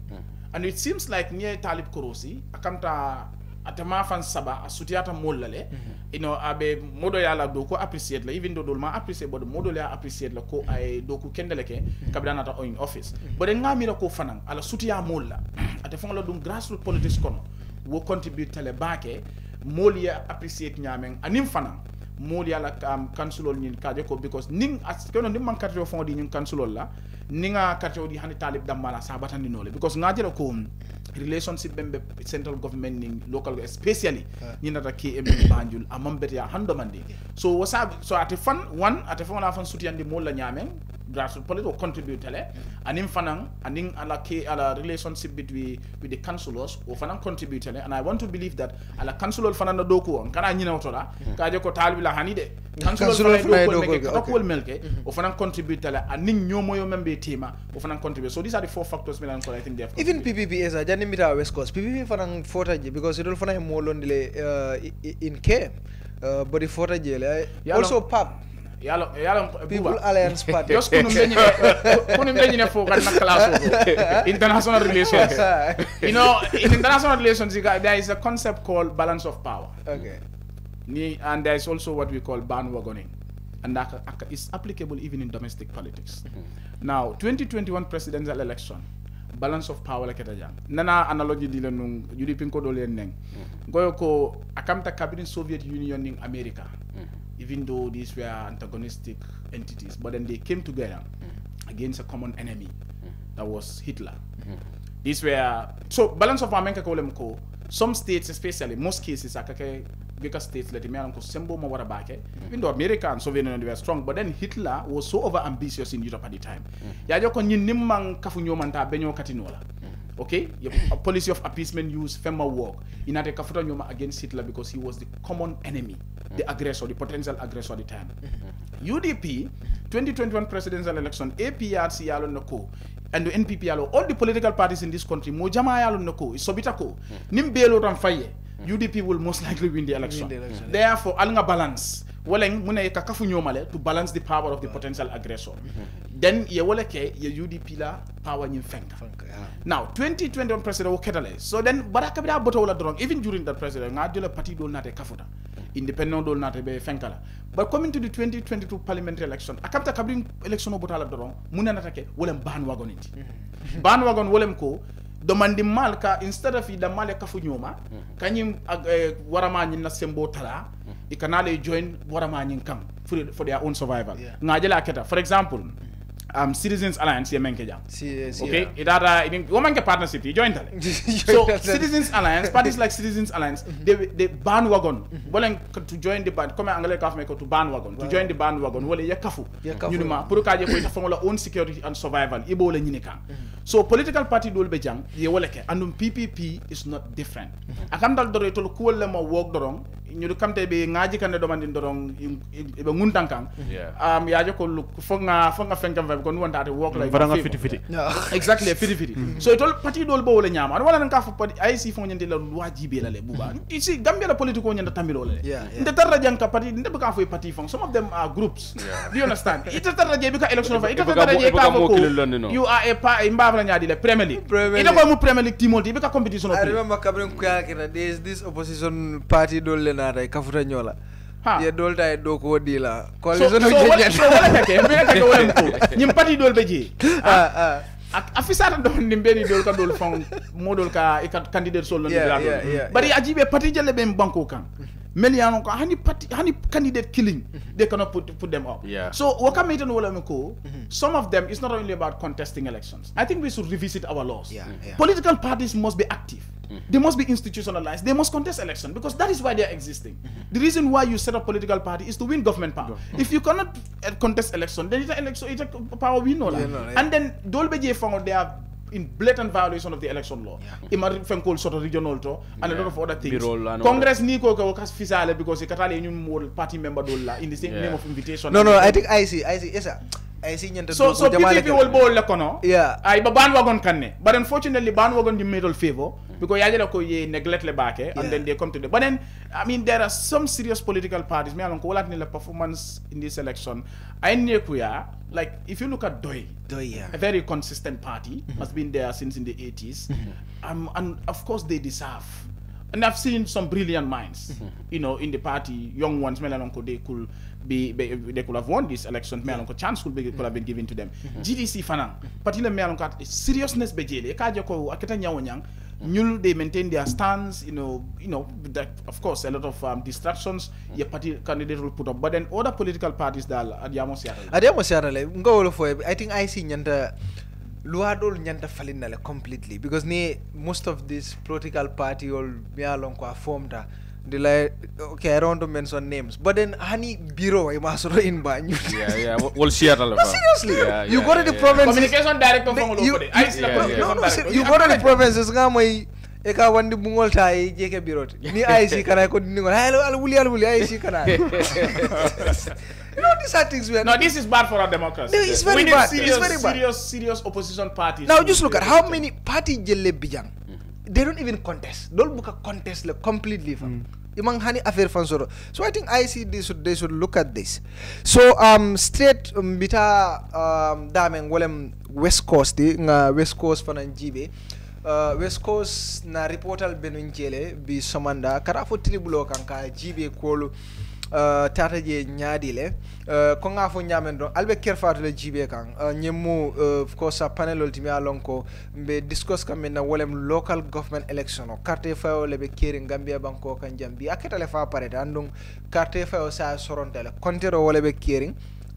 [SPEAKER 19] And it seems like near Talib Korosi akamta atama fan saba asutiata mollale abe modo yala do ko appreciate la even though ma appreciate but modo ya appreciate la ko ay do ko kendeleke kabdana ta in office but ngamira ko fanan ala sutia molla ate fon la dum grassroots politics kono wo contribute tele bake molia appreciate nyamen anim fanan molia la councilol nyin kaje ko because ning as kono nim man katio fon di nyin councilol la ninga katio di hani Talib damala sabatandi nole because ngajela ko relationship bembe central government ning local especially ni nata KM Banjul amambet ya handomandi so wasabi so ate fan la fan sutiyandi mo la nyamen grassroots political contribute tele anim fanang aning ala relationship between with the councillors o fanang contribute tele and I want to believe that ala councilor fanana doko kana nyina otola kaje ko talbi la hani de councilor fanana doko melke o fanang contribute tele aning nyomo yo membe tema o fanang contribute so these are the four factors melan ko I think they have
[SPEAKER 8] even PPP is a janimita West Coast PPP fanang fotaje because it will fanang mo londile in Kerr but the fotaje also pub yalo people alliance party
[SPEAKER 19] just kunu mbenye fo kan na class international relations in international relations there is a concept called balance of power and there is also what we call bandwagoning and that is applicable even in domestic politics now 2021 presidential election balance of power like that nana analogy dile nung European ko dole neng goyo ko akamta cabinet Soviet Union in America even though these were antagonistic entities, but then they came together against a common enemy that was Hitler. These were so balance of America ko some states, especially most cases, bigger states let me sembo mo wara baake. Even though America and Soviet Union were strong, but then Hitler was so over ambitious in Europe at the time. Ya joko nyin nimmang kafunyo manta benyo katinola. Okay, a policy of appeasement used FEMA work in a kafuta nyoma against Hitler because he was the common enemy, the aggressor, the potential aggressor at the time. UDP 2021 presidential election APRC yalo nako and the NPP yalo all the political parties in this country mojama yalo nako isobitako nimbelo ramfaye UDP will most likely win the election. Therefore alunga balance waleng muna ka kafu nyomale to balance the power of the potential aggressor. Then ye wole ke ye UDP la power nyim fenka. Now 2021 president oketale. So then baraka bida boto wala drong even during that president ngadula party dol nate kafuta. Independent dol nate be fenkala. But coming to the 2022 parliamentary election, akamta kabring election obotala drong muna natake wolem bandwagon it. Bandwagon wolem ko domandi malka instead of ida male kafu nyoma kanyim warama nyin na sembo tala ikanale join warama nyin kam for their own survival ngajela keta for example Citizens Alliance ye menke jam. Okay,
[SPEAKER 8] yeah.
[SPEAKER 19] it had woman partnership you join tale. So Citizens Alliance, parties like Citizens Alliance, they bandwagon. Bolen to join the band, come angale kaf me ko to bandwagon. To join the bandwagon, wole ye kafu. Nyunima pour ka je ko ta fongola own security and survival. Ibo le nyine kan. So political party dol be jang ye wole ke andum PPP is not different. Akam dal doro to ko le mo work dorong ñu kamte be ngaji kan do man dorong be nguntan kan. Ya je ko fonga fenka ko nu wonta work like
[SPEAKER 9] fiti
[SPEAKER 19] exactly fiti so it all party dol bo wala nyama wala nan ka fa party IC fo nyande la loi jibe la le buba ici Gambia la politico nyanda tamilo le nde tarra janka party nde ka fo party fon some of them are groups do you understand it tarra je bi ka election fa it tarra je ka ko you are a mbabla nyaadi le Premier League ite ko mu Premier League timoti bi ka competition
[SPEAKER 8] I remember kabren ko yakira there is this opposition party dol le na tay kafuta nyola ye dol tay do ko dila coalition
[SPEAKER 19] so wala take be ka do wala ko nyim party dol be je afisata do nimbeni dol ka dol fon modol ka e candidate sol non bari ajibe party jelle be banko kan meliano ko hani candidate killing they cannot put them up so wakamete no wala ko some of them it's not only about contesting elections. I think we should revisit our laws. Political parties must be active. They must be institutionalized. They must contest election because that is why they are existing. The reason why you set up political party is to win government power. If you cannot contest election, then it's a power win. And then Dolbeje found they are in blatant violation of the election law. Imar fenkol sort of regional to and a lot of other things. Congress Niko Kawakas Fisale because the Catalan party member dola in the same name of invitation.
[SPEAKER 8] No, I think I see, yes sir.
[SPEAKER 19] So PPP will bowl lekono. I bandwagon kanne. But unfortunately bandwagon the middle favor because yajela ko ye neglect le back and then they come to the. But then I mean there are some serious political parties. Me alon ko wala ni la performance in this election. I kuya like if you look at Doi, a very consistent party has been there since in the 80s. And of course they deserve. And I've seen some brilliant minds, you know, in the party, young ones. They could have won this election. Chance could have been given to them. GDC Fanang, particularly seriousness bejele. They maintain their stance. You know that of course a lot of distractions. Your party candidate will put up, but then other political parties that
[SPEAKER 8] I think I see nyanda. Luadol nyanta falinale completely because most of this political party all mialong ko formed they like okay I don't want to mention names but then hani bureau I must in ba
[SPEAKER 10] we'll share
[SPEAKER 8] seriously you go to the provinces
[SPEAKER 19] communication director
[SPEAKER 8] you go to the provinces nga moy e ka wandi bungol tay jeke bureau ni IC kana ko ni ngol al wuli IC kana no, these are things we are
[SPEAKER 19] this is bad for our democracy.
[SPEAKER 8] No, it's very bad.
[SPEAKER 19] Serious opposition parties.
[SPEAKER 8] Now just look at how many parties jelle bijang. They don't even contest. Don't book a contest completely. Imang hani affair fansoro. So I think they should look at this. So straight bita dameng wolem West Coast nga West Coast fanan jibe. West Coast na reportal benunjele bi somanda kara fo tribulo kanka jibe kolu tata je nyaadile ko nga fo nyamen don albe Kerr Fatou le jibe kan nyemu of course a panel ultimi alonko be discuss kam na wolem local government election o carte fayo le be keri Gambia banko kan jambi aketa le fa pare andum carte fayo sa sorontele kontero wole be keri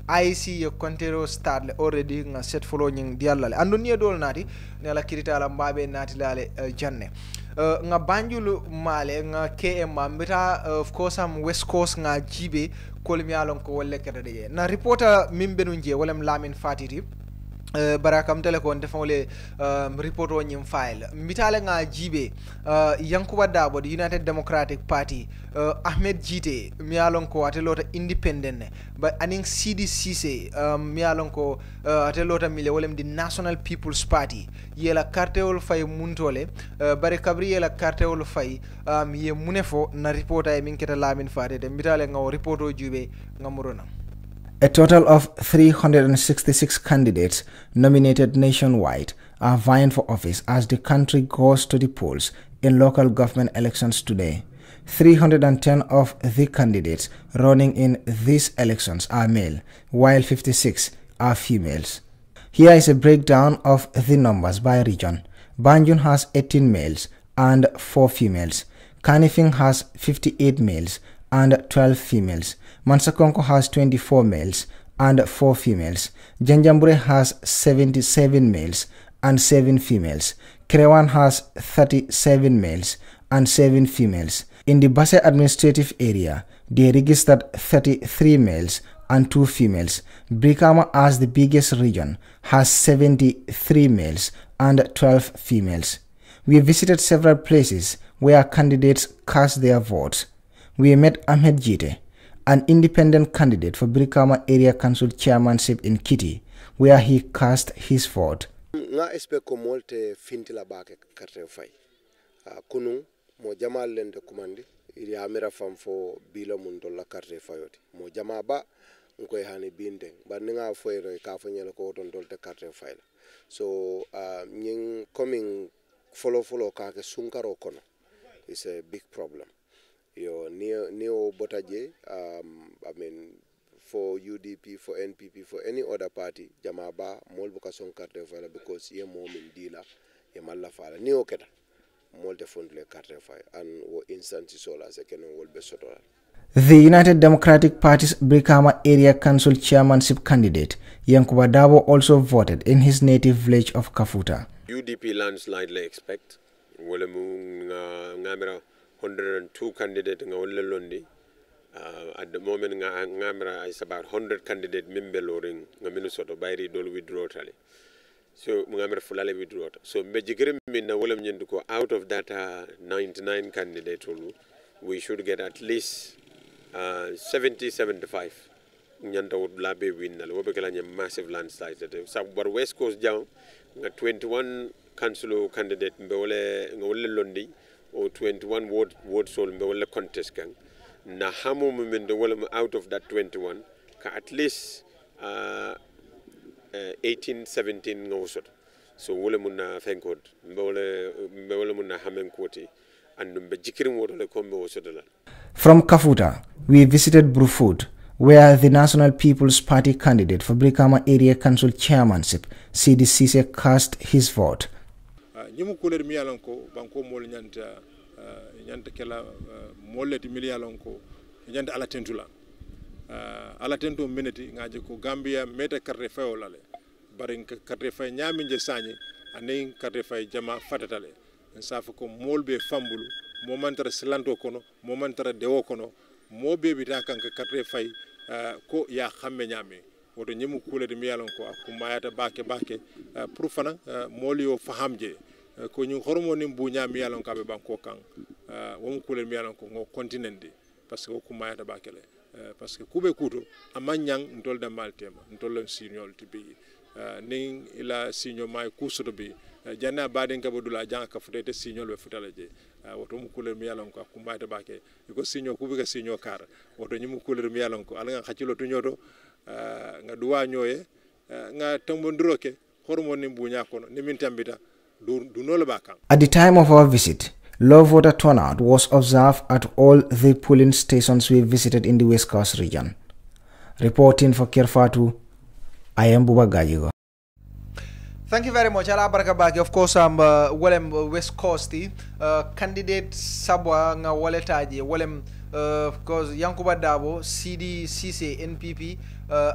[SPEAKER 8] IC yo kontero start le already nga set follow nying dialale andu nie dol nati ne la kirita la mbabe nati lale janne nga Banjul male nga KM mbita of course am West Coast nga jibe kolmi alon ko wolle kede de na reporter mimbenu nje wolem Lamin Fatiti barakam telecom defole report on nyim file mitale nga jibe Yankuba Dabo the United Democratic Party Ahmed Jite mi alon ko atelota independent but aning CDC mi alon ko atelota mile wolem the National People's Party yela cartel fay muntole bare kabri yela cartel fay ye munefo na reporter min keta Lamin Fatite mitale nga reporto jube ngamurona.
[SPEAKER 4] A total of 366 candidates nominated nationwide are vying for office as the country goes to the polls in local government elections today. 310 of the candidates running in these elections are male, while 56 are females. Here is a breakdown of the numbers by region. Banjul has 18 males and 4 females. Kanifing has 58 males and 12 females. Mansakonko has 24 males and 4 females. Janjanbureh has 77 males and 7 females. Kerewan has 37 males and 7 females. In the Basse administrative area, they registered 33 males and 2 females. Brikama, as the biggest region, has 73 males and 12 females. We visited several places where candidates cast their votes. We met Ahmed Jite, an independent candidate for Brikama Area Council chairmanship in Kitty, where he cast his vote.
[SPEAKER 5] Nga espeko molte fintila bake karte fay. Kunu mo jamal lende kumandi ili amira fam fo bilo mundo la karte fayoti. Mo jama ba nkoy hani binde ba ninga foyro ka fo nyela ko ton dolte karte fay. So nying coming follow ka ke sunkaro kono is a big problem. Yo neo botaje I mean for UDP, for NPP, for any other party, Jamaba, Molbuka son carte file because ye mom in dealer, ye malla file. Ni oketa, molte fundle carte file, and instances solar second will be sotola.
[SPEAKER 4] The United Democratic Party's Brikama Area Council chairmanship candidate, Yankuba Dabo, also voted in his native village of Kafuta.
[SPEAKER 7] UDP landslide expect. Wolemu ngamera 102 candidate nga wolle londi. At the moment, Ngamra is about 100 candidate membeloring Minnesota Bairi Dol withdraw tally. So Ngamra Fulale withdraw. So Majigrim Mina William Yenduko, out of that 99 candidate, we should get at least 70-75. Nyanta would labe win na Wobekalanya massive landslide. So but West Coast down 21 council candidate Mbole Londi or 21 ward soul Mbole contest gang. Na hamu mumendo wala out of that 21 ka at least 18-17 ngosot so wala munna fenkod wala munna hamen koti and be jikirim wala kombe wosodala.
[SPEAKER 4] From Kafuta, we visited Brufut, where the National People's Party candidate for Brikama Area Council chairmanship, CDCC, cast his vote.
[SPEAKER 13] Nyimu kuler miyalanko banko mol nyanta kela molleti miliyalonko nyanta ala tentula ala tento minute ngaje ko Gambia meta carte fayo lale bari carte fay nyami je sañi anen carte fay jama fatatale safa ko molbe fambulu momantara silanto kono momantara dewo kono mobe bita kanka carte fay ko ya xamme nyami woto nyimu kuleti miyalonko akumayata bake pour fana molio fahamje ko ñu hormo ni buña mi yalon kabe banko kan won kule mi yalon ko ngo continent parce que ko mayata bakele parce que kube kuto amanyang ndol da maltema ndol signol tibi ning ila signol may kusoto bi janna baden ka bodula jang ka futete signol be futala je woto mu kule mi yalon ko mayata bake ko signol kubi ka signol kar woto ñu mu kule mi yalon ko ala nga xacilo to nyoto nga duwa nyoye nga tambondiroke hormo ni buña kono ni min tambita. At the time of our visit, low voter turnout was observed at all the polling stations we visited in the West Coast region. Reporting for Kerr Fatou, I am Buba Gajigo.
[SPEAKER 8] Thank you very much. Ala baraka bagi. Of course, West Coast candidate Sabwa nga waletaji walem of course Yankuba Dabo CDCC NPP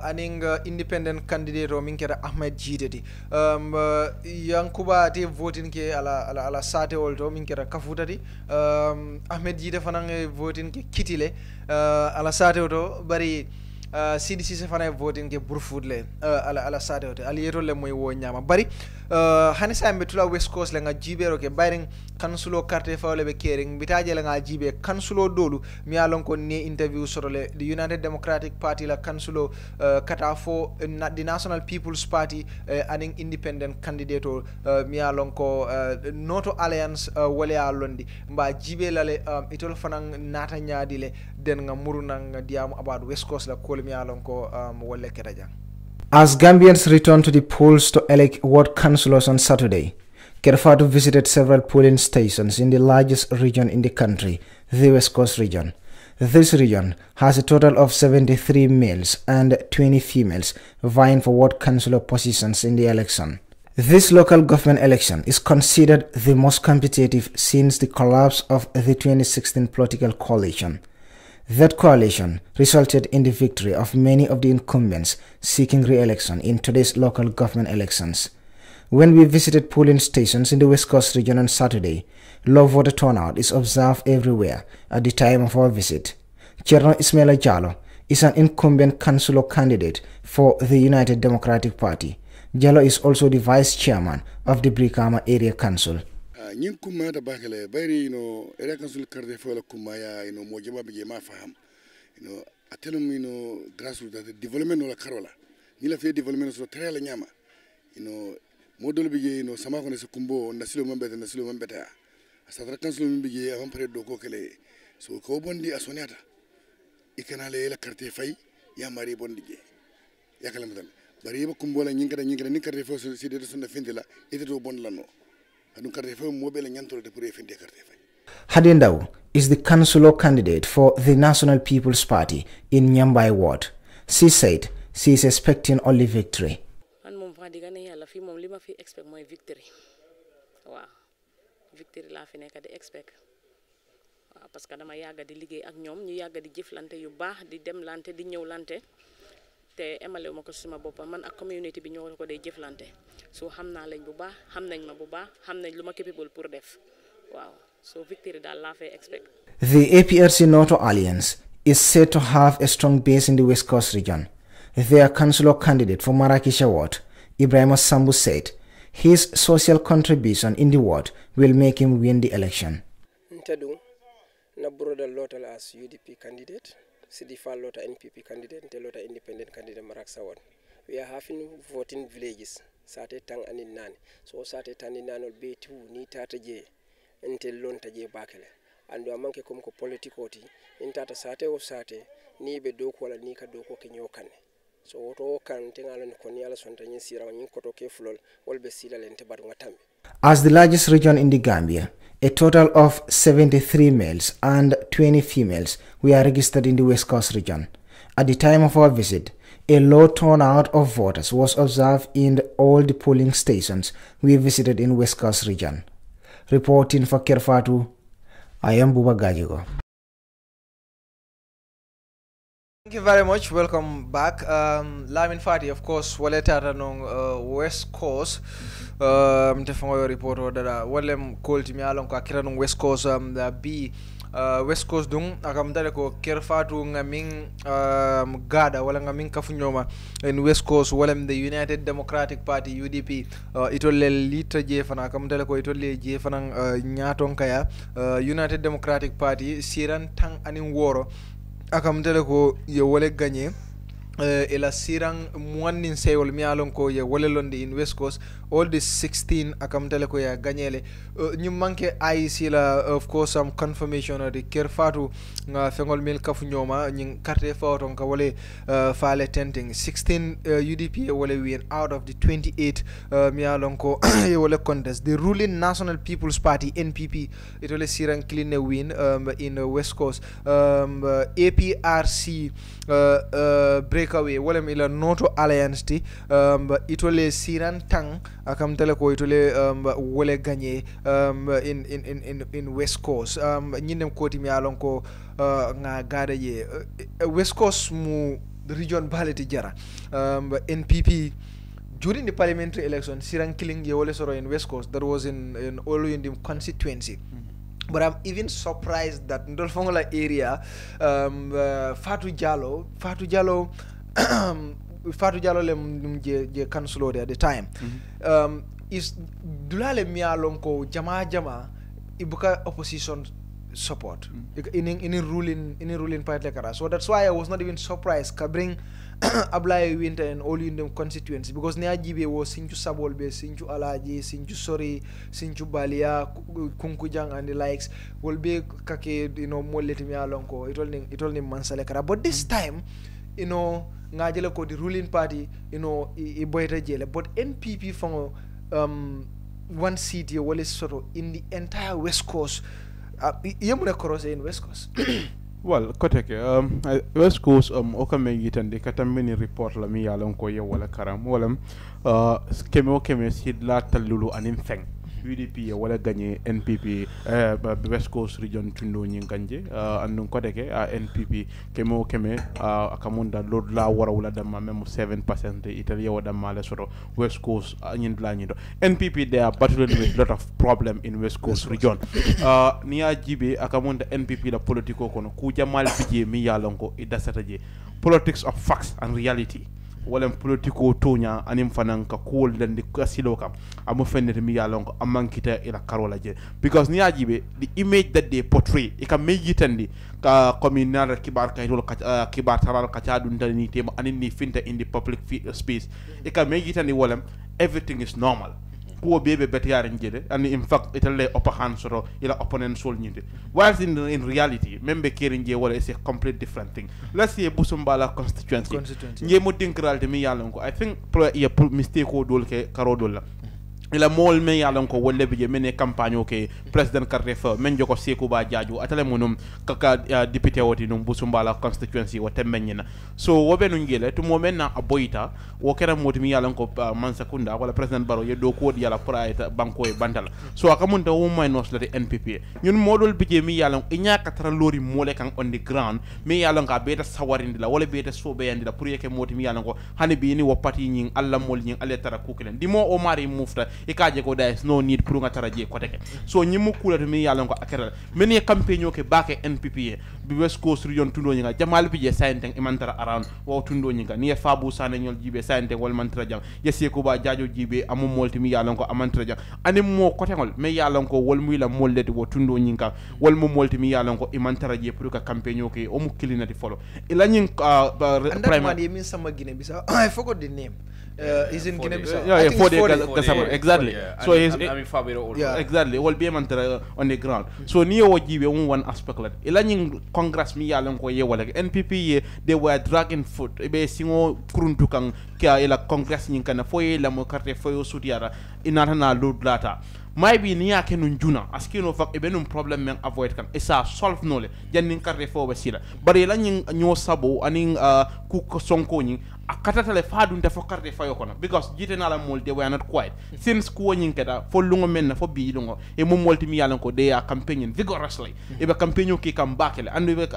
[SPEAKER 8] aning independent candidate o minkera Ahmed Jideti Yankuba te voting ke ala sate olto minkera Kafutati Ahmed Jide fanang voting ke Kitile ala sate olto bari CDC fana voting ke Brufut le ala sate olto ali yeto le moy wo nyama bari hanisa mbetula West Coast le nga jibero ke bayring kansulo carte fawle be kering bitaje la nga jibe kansulo dolu mi alon ko ne interview sorole the United Democratic Party la kansulo kata fo the National People's Party aning independent candidate mi alon ko Noto Alliance wale alondi mba jibe lale itol fanang nata nyaadi le den nga muru nang diam about West Coast la ko mi alon ko wale ketaja.
[SPEAKER 4] As Gambians return to the polls to elect ward councillors on Saturday, Kerr Fatou visited several polling stations in the largest region in the country, the West Coast region. This region has a total of 73 males and 20 females vying for ward councillor positions in the election. This local government election is considered the most competitive since the collapse of the 2016 political coalition. That coalition resulted in the victory of many of the incumbents seeking re-election in today's local government elections. When we visited polling stations in the West Coast region on Saturday, low voter turnout is observed everywhere at the time of our visit. Cherno Ismaila Jallo is an incumbent councillor candidate for the United Democratic Party. Jallo is also the vice chairman of the Brikama Area Council.
[SPEAKER 11] Ñing kuma da bakale bari area council karde fola kuma ya mo jama be ma faham atelum grassroots da development wala karola ni la fe development so tere la nyama modol be sama ko ne se kumbo na silo mambe ta asatra council mambe je am pare do ko kele so ko bondi asoniata ikana le la carte fay ya mari bondi je yakala madal bari ba kumbo la ñinga ni carte fo so si de so na findila ite do bon la no.
[SPEAKER 4] Hadindau is the councillor candidate for the National People's Party in Nyambai Ward. She said she is expecting only victory.
[SPEAKER 14] Victory. Wow. Victory la fi nek di expect. Parce que dama yaga di liggéey ak ñom ñu yaga di jëflante yu baax di dem lante di ñew lante te emale mako suma bopam man ak community bi ñoo ko day jëflante so xamna lañ bu baax xamnañ ma bu baax xamnañ luma capable pour def wow so victory dal la fay expect.
[SPEAKER 4] The APRC Noto Alliance is said to have a strong base in the West Coast region. Their councillor candidate for Marrakech Ward, Ibrahim Sambu, said his social contribution in the ward will make him win the election.
[SPEAKER 2] Ntadu na broda lotal as UDP candidate, Sidifa lota NPP candidate, and lota independent candidate Maraksa Ward. We are having 14 villages, Sate Tang and Nan. So Sate Tang and Nan will be 2 ni tata je until lonta je bakele. And we are manke kumko politikoti in tata Sate o Sate ni be doko wala ni ka doko kenyokane. So woto kan tengalon koniala sontanyi sira wanyin koto ke flol wolbe sila lente badunga tambi.
[SPEAKER 4] As the largest region in the Gambia, a total of 73 males and 20 females were registered in the West Coast region. At the time of our visit, a low turnout of voters was observed in all the polling stations we visited in West Coast region. Reporting for Kerr Fatou, I am Buba Gajigo.
[SPEAKER 8] Thank you very much. Welcome back. Lamin Fati, of course, Waleta on West Coast. Mtefango report order. Walem called me along Kakira on West Coast. B West Coast dung akamdale ko Kerr Fatou ngaming gada wala ngaming kafunyoma in West Coast walem the United Democratic Party UDP itole lita je fana akamdale ko itole je fana nyaton kaya United Democratic Party siran tang anin woro akamdale ko ye wole gagné ela sirang muannin seyol mi alon ko ye wole londi in West Coast all the 16 akamtele ko ya gagnele ñu manke IEC la of course some confirmation of the Kerr Fatou nga fengol mil kafu ñoma ñing carte fawton ka wole faale tenting 16 UDP wole win out of the 28 mi alon ko ye wole contest the ruling National People's Party NPP it wole sirang clean win in West Coast APRC breakaway wole ila Noto Alliance ti itole siran tang akam tele ko itole wole gagné in West Coast ñinem koti mi alon ko nga gada ye West Coast mu region baleti jara NPP during the parliamentary election siran killing ye wole soro in West Coast that was in all in the constituency. But I'm even surprised that Ndolfongola area, Fatou Jallo le councilor at the time, is dulale mialonko jama ibuka opposition support in a ruling party like that. So that's why I was not even surprised kabring Ablai Winter and all in them constituency because Niajibe was Sinju Sabolbe, Sinju Alaji, Sinju Sori, Sinju Balia, Kunkujang and the likes will be kake more let me alonko it only Mansalekara. But this time, Ngajele ko the ruling party, Iboyta Jele, but NPP from one city well is sort of in the entire West Coast. Yemuna Korose in West Coast.
[SPEAKER 9] Well, koteke West Coast okame yitande katamini report la mi yalon ko ye wala karam walam keme sid la talulu anim feng UDP wala gagné NPP West Coast region tundo nyinganje andun ko deke NPP kemo keme akamunda lord la wara wala dama même 7% Italy wada male soro West Coast nyindla nyindo NPP they are battling with a lot of problem in West Coast region niya jibe akamunda NPP la politiko kono ku jamal bije mi yalonko idasata je politics of facts and reality wala politiko tonya anim fanan ka kool den di kasilo kam amu fenete mi yalonko amankita ila karola je because ni ajibe the image that they portray e kam mejitandi ka communal kibar kay dol kibar taral ka cadun tani tema anin ni finta in the public space e kam mejitandi wala everything is normal ko bebe betiyare njede and in fact itale upper hand soro ila opponent sol nyinde whilst in reality membe keri nje wala is a complete different thing let's say busumbala constituency nje mo dinkralde mi yalon ko I think mistake ko dol ke karo dol ila mol me yalon ko wolle bije mene campagne ke president Carrefour men joko seku ba jaaju atale monum kaka député woti num busumbala constituency wote menina so wobe no ngele to momen na aboita wo kera moti mi yalon ko mansakunda wala president baro yeddo ko di yala praita banko e bandala so akamunta wo minus la NPP ñun modol bije mi yalon e ñaka tara lori mole kan on the ground mi yalon ka beta sawarindi la wala beta sobe yandi la pour yeke moti mi yalon ko hani bi ni wo pati ñing alla mol ñing alle tara kukilen dimo o mari mufta e kaje ko there is no need pour nga tara je ko teke so ñimu kula mi yalon ko akara men ye campaign ke bake NPP bi West Coast region tundo ñinga jamal bije sayenten e mantara around wo tundo ñinga ni fabu sane ñol jibe sayente wal mantara jang yesi ko ba jaajo jibe amu molti mi yalon ko amantara jang ani mo ko tengol me yalon ko wol muy la molleti wo tundo ñinga wol mo molti mi yalon ko e mantara je pour ka campaign ke o mu kilinati folo ila ñing
[SPEAKER 8] primary min sama Guinea Bissau I forgot the name is in Guinea Bissau
[SPEAKER 9] yeah for the exactly so exactly wol be mantara on the ground so ni o jibe one aspect la ila ñing congress mi yalon ko ye wala NPP ye they were dragging foot be singo kuruntu kan ka ila congress ñing kana foye la mo carte foyo sutiara inata na load data maybe ni yake nun juna askino fak e benum problem men avoid kan e sa solve nole jannin carte fo basila bari la ñing ño sabo anin ku ko sonko ñing akatata le fadun te fo carte fayo kono because jite na la mol they were not quiet since ko ñing keda fo lungo men fo bi lungo e mo molti mi yalan ko they are campaigning vigorously e be campaign ki kam bakele andu be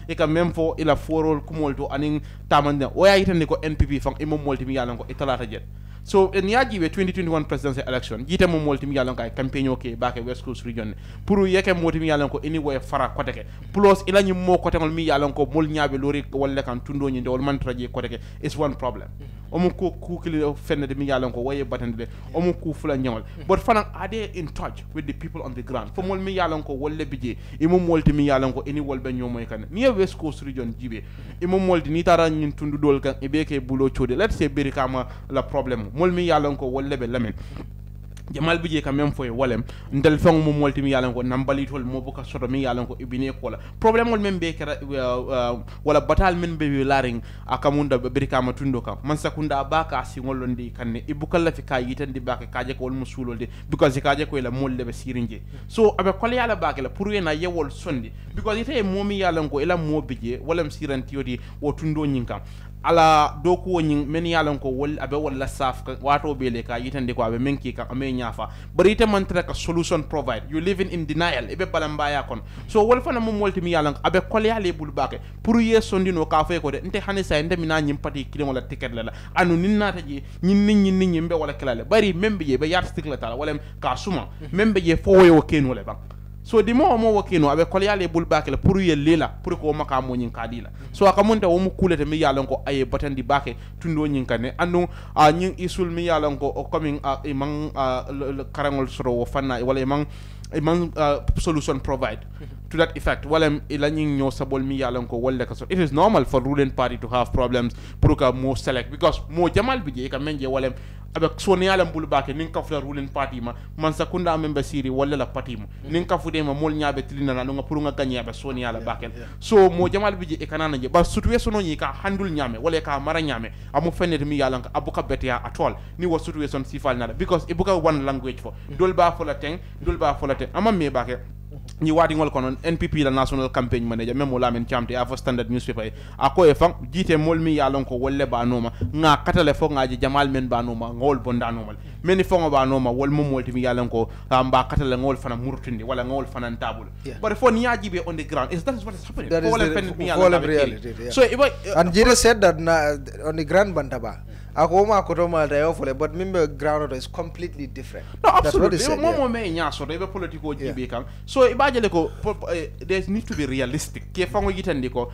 [SPEAKER 9] e kam même fo ila forol ku molto anin tamande o ya yitande ko NPP fam e mo molti mi yalan ko e talata jet so en yaji we 2021 presidential election jite mo molti mi yalan ko ay campaign ke bake West Coast region pour yeke moti mi yalan ko anyway fara koteke plus ila ñi mo kotegol mi yalan ko mol ñaabe lori wala kan tundo ñi ndol man traje koteke is one problem omo ko kili fenne mi yalan ko waye batande omo ku fula ñawal but fanan ade in touch with the people on the ground fo mol mi yalan ko wolle bije e mo molti mi yalan ko any wolbe ñomoy kan ni West Coast region jibe e mo molti ni tara ñin tundu dol kan e be ke bulo chode let's say berikama la problem mol mi yalan ko wolle be lamen jamal bije ka même foy walem ndel fong mo molti mi yalan ko nambali tol mo buka soto mi yalan ko ibine ko la problème wol men be kera wala batal men be laring akamunda berikama tundo kam man sakunda baka si ngolondi kanne ibukal la fi kay yitandi baka kaje ko wol musulolde because kaje ko la molle be sirinje so abe kol yala baka la pour yena yewol sondi because ite momi yalan ko ila mo bije wala msiranti yodi wo tundo nyinkam ala doku nyin men yalan ko wol abe wala saf wato bele ka yitande ko abe menki ka ame nyafa bari te man tra ka solution provide you living in denial ebe balamba ya kon so wol fana mum wolti mi yalan abe kol yale bul bake pour ye sondino ka fay ko de nte hani sa nde mina nyim pati kile wala ticket la anu ninnata ji nyin mbe wala kelale bari membe je be yar stick la tala wala ka suma membe je fo wo keno le bang so di mo wakino abe kol yale bul bakela pour ye lela pour ko maka mo nyin kadila so akamunta wo mu kulete mi yalan ko aye batandi bake tundo nyin kane andu nyin isul mi yalan ko o coming imang karangol soro wo fanna wala imang solution provide to that effect wala ila nyin ñoo sabol mi yalan ko wala ka so it is normal for ruling party to have problems pour ka mo select because mo jamal bi je ka menje wala abe soni yalam bul bake nin ka fla ruling party man sakunda member siri wala la party nin ka fude ma mol nyaabe tilina na nga pour nga gagner abe soni yala bakel so mo jamal bi je e kanana je ba sutu weso no yi ka handul nyame wala ka mara nyame amu fennet mi yalan ka abuka betia at all ni wo sutu weso sifal na because ibuka one language fo dol ba fola ten ama me bake
[SPEAKER 12] ni wati ngol kono NPP la national campaign manager memo lamen chamte a standard newspaper ako e fam jite molmi ya lon ko wolle ba noma nga katale fo ngaji jamal men ba noma ngol bonda noma meni fo ba noma wol mom molti mi ya lon ko ba katale ngol fana murtindi wala ngol fana tabul but for ni yaji be on the ground is that is what is happening
[SPEAKER 8] that is the reality, yeah. So and Jire said that on the ground bantaba akoma kotoma dayofole but mimbe ground is completely different.
[SPEAKER 12] No, absolutely.
[SPEAKER 8] That's what he said,
[SPEAKER 12] Momo me nyaso de political jibe kan. So ibajele ko there need to be realistic. Ke fango yitandi ko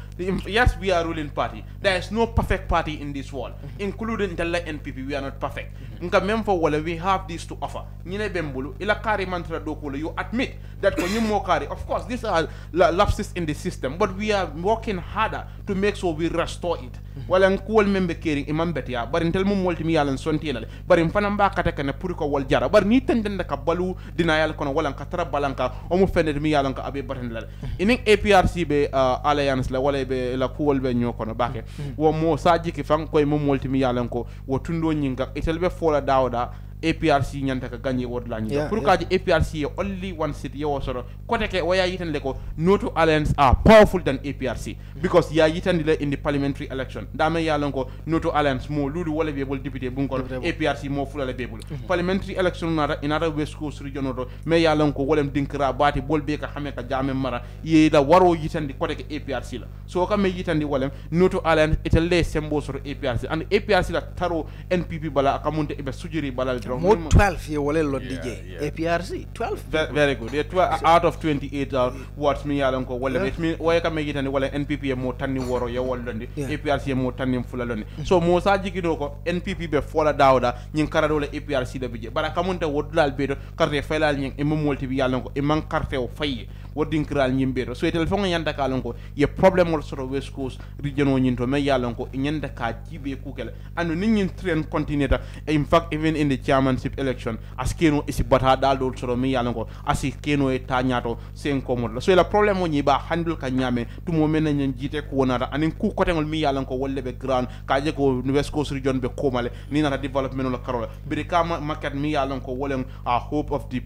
[SPEAKER 12] yes we are ruling party. There is no perfect party in this world, including the NPP. We are not perfect. Nka memfo wala we have this to offer. Nyine bembulu ila kari mantra dokolo you admit that ko nyimo kari. Of course these are lapses in the system, but we are working harder to make sure we restore it. Wala nkuol membe caring imam betia but intel mum molti mi yalan sontielale bari mfana mba kata kana pour ko wal jara bar ni tendenda ka balu dina yal kono wala ka tara balanka o mu fende mi yalan ka abe batandale inin APRC be alliance la wala be la kuol be nyokono bake wo mo saji ki fang koy mum molti mi yalan ko wo tundo nyinga itel be fola dawda APRC nyanta ka gagné word la nyinga pour kaji APRC only one seat yo soro kote ke waya yitan le ko Noto Alliance are powerful than APRC because ya yitan le in the parliamentary election dame yalan ko Noto Alliance mo lulu wala be bol député bu ngol APRC mo fulale be bol parliamentary election nara inara West Coast region do me yalan ko wolem dinkra bati bol be ka xame ka jame mara ye da waro yitan di kote ke APRC la so ka me yitan di wolem Noto Alliance itelle sembo soro APRC and APRC la taro NPP bala akamunde be sujiri bala
[SPEAKER 8] more 12 ye wale lo DJ APRC 12
[SPEAKER 12] very good yeah 12 out of 28 what me yalan ko wala it mean way ka me yitani wala NPP mo tanni woro ya wallonde APRC mo tanni fulalonde so mo sa jigido ko NPP be fola dawda nyin karado le APRC de bije bara kamunte wodulal bedo carte faylal nyin e mo molti bi yalan ko e man carte o fayi wodin kral nyimbe so etel fonga yanda kalon ko ye problem or sort of West Coast region o nyinto me yalan ko nyanda ka jibe kukele anu nin trend continue in fact even in the chairmanship election askeno isi bata dal do soro me yalan ko askeno e tañato sen ko modlo so la problem o nyiba handle ka nyame to mo men nyen jite ko wonata anin ku kotengol mi yalan ko wolle be grand kaje ko West Coast region be komale ni na development la karola bi kama market mi yalan ko wolen a hope of the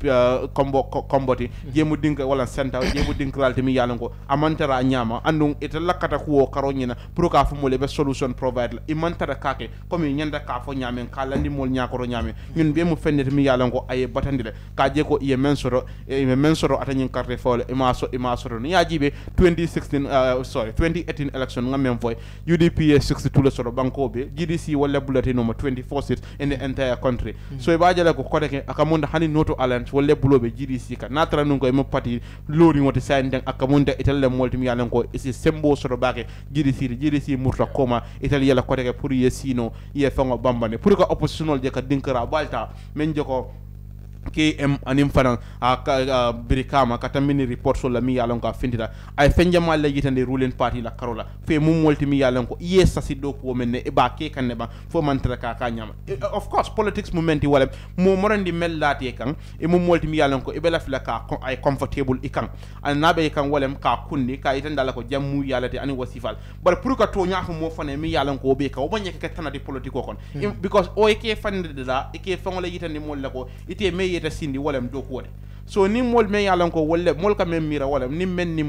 [SPEAKER 12] comboti jemu dinka wala center jemu dinkralti mi yalan ko amantara nyama andum ita lakata ko karonyina pour ka fu mo le be solution provide la imantara kake comme nyanda ka fo nyamen kalandi mol nyakoro nyame ñun be mu fennet mi yalan ko ay batandile kaje ko ye mensoro atanyin carte fole ima soro ni yajibe 2018 election ngamen foy UDP 62 le soro banko be GDC wala bulletin no 24 seats in the entire country so e bajale ko kodeke akamonda hani Noto Alliance wala bulobe GDC ka natra nun ko e mo pati lori ngoti saynden akamonda italle molti mi yalan ko isi sembo soro bake GDC murta koma italy yala kodeke pour yesino ye fango bambane pour ko oppositional je ka dinkara balta men joko KM anim fanan birikama katamini report so la mi yalon ko findita ay fenjama la yitande ruling party la karola fe mum molti mi yalon ko yesa siddo ko menne e ba ke kanne ba fo man traka ka nyama of course politics momenti wala mo morandi mellati kan e mum molti mi yalon ko e bela fila ka ay comfortable ikan an nabe kan walem ka kunni ka yitanda la ko jammu yalati ani wasifal bar pour ka to nyaafu mo fane mi yalon ko be ka o banye ka tanadi politiko kon because o e ke fande da e ke fangola yitande mo la ko ite me yeta sindi wolem do ko so ni mol me yalan ko wolle mol ka men mira wolem ni men ni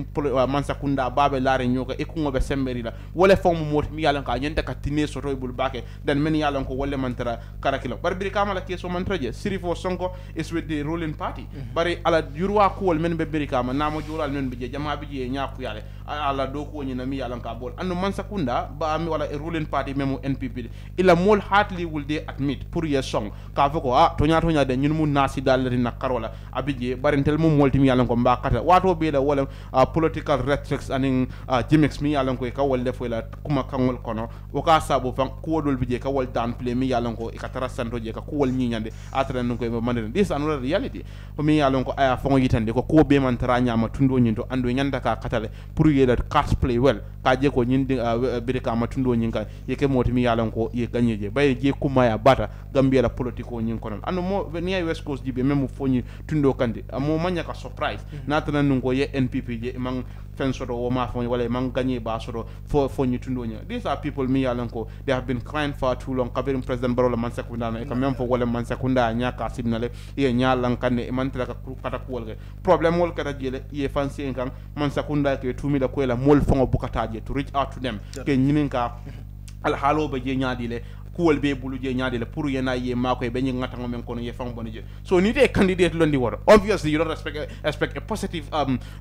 [SPEAKER 12] mansa kunda babe laare nyoka e ko be semberi la wole fom mot mi yalan ka nyenta ka tine so toy bul bake dan men yalan ko wolle mantara karakilo barbiri kamala ke so mantraje sirifo sonko is with the ruling party bari ala jurwa ko wol men be beri kama namo jural men be jama bi je nyaaku yale ala do ko nyina mi yalan ka bol anu mansa kunda ba mi wala ruling party memo NPP ila mol hardly will they admit pour ye song ka foko to nya de ñun mu nasi dal na karola abije barentel mum molti mi yalan ko mbakata wato be da wala political rhetorics aning gimmicks mi yalan ko ka wol defo la kuma kangol kono o ka sabo fan ko dol bije ka wol dan play mi yalan ko e ka tara santo je ka ko wol ñiñande atra non ko e mandene this another reality ko mi yalan ko aya fango yitande ko be man tara nyama tundo ñinto ando ñanda ka katale pour ye that cast play well ka je ko nyindi birika matundo nyinga yeke moti mi yalan ko ye ganyeje bay je kuma ya bata Gambia la politiko nyin konon ando mo ni ay West Coast jibe même foni tundo kandi amo manya ka surprise natana nungo ye NPP je mang fensodo wo ma foni wala mang ganye ba sodo foni tundo nya. These are people mi yalan ko they have been crying for too long kabirim president barola man sekunda na e ka même fo wala man sekunda nya ka simnale ye nya lan kanne e man tela ka kata kuwolge problem wol kata jele ye fansi en kan man sekunda ke tumila ko la mol fongo bukataje to reach out to them ke nyininka al halo be je nyaadi le kuwol be bulu je nyaade le pour yena ye mako e be nyi ngata ngomen kono ye fam bonije so ni de candidate londi woro obviously you don't expect a positive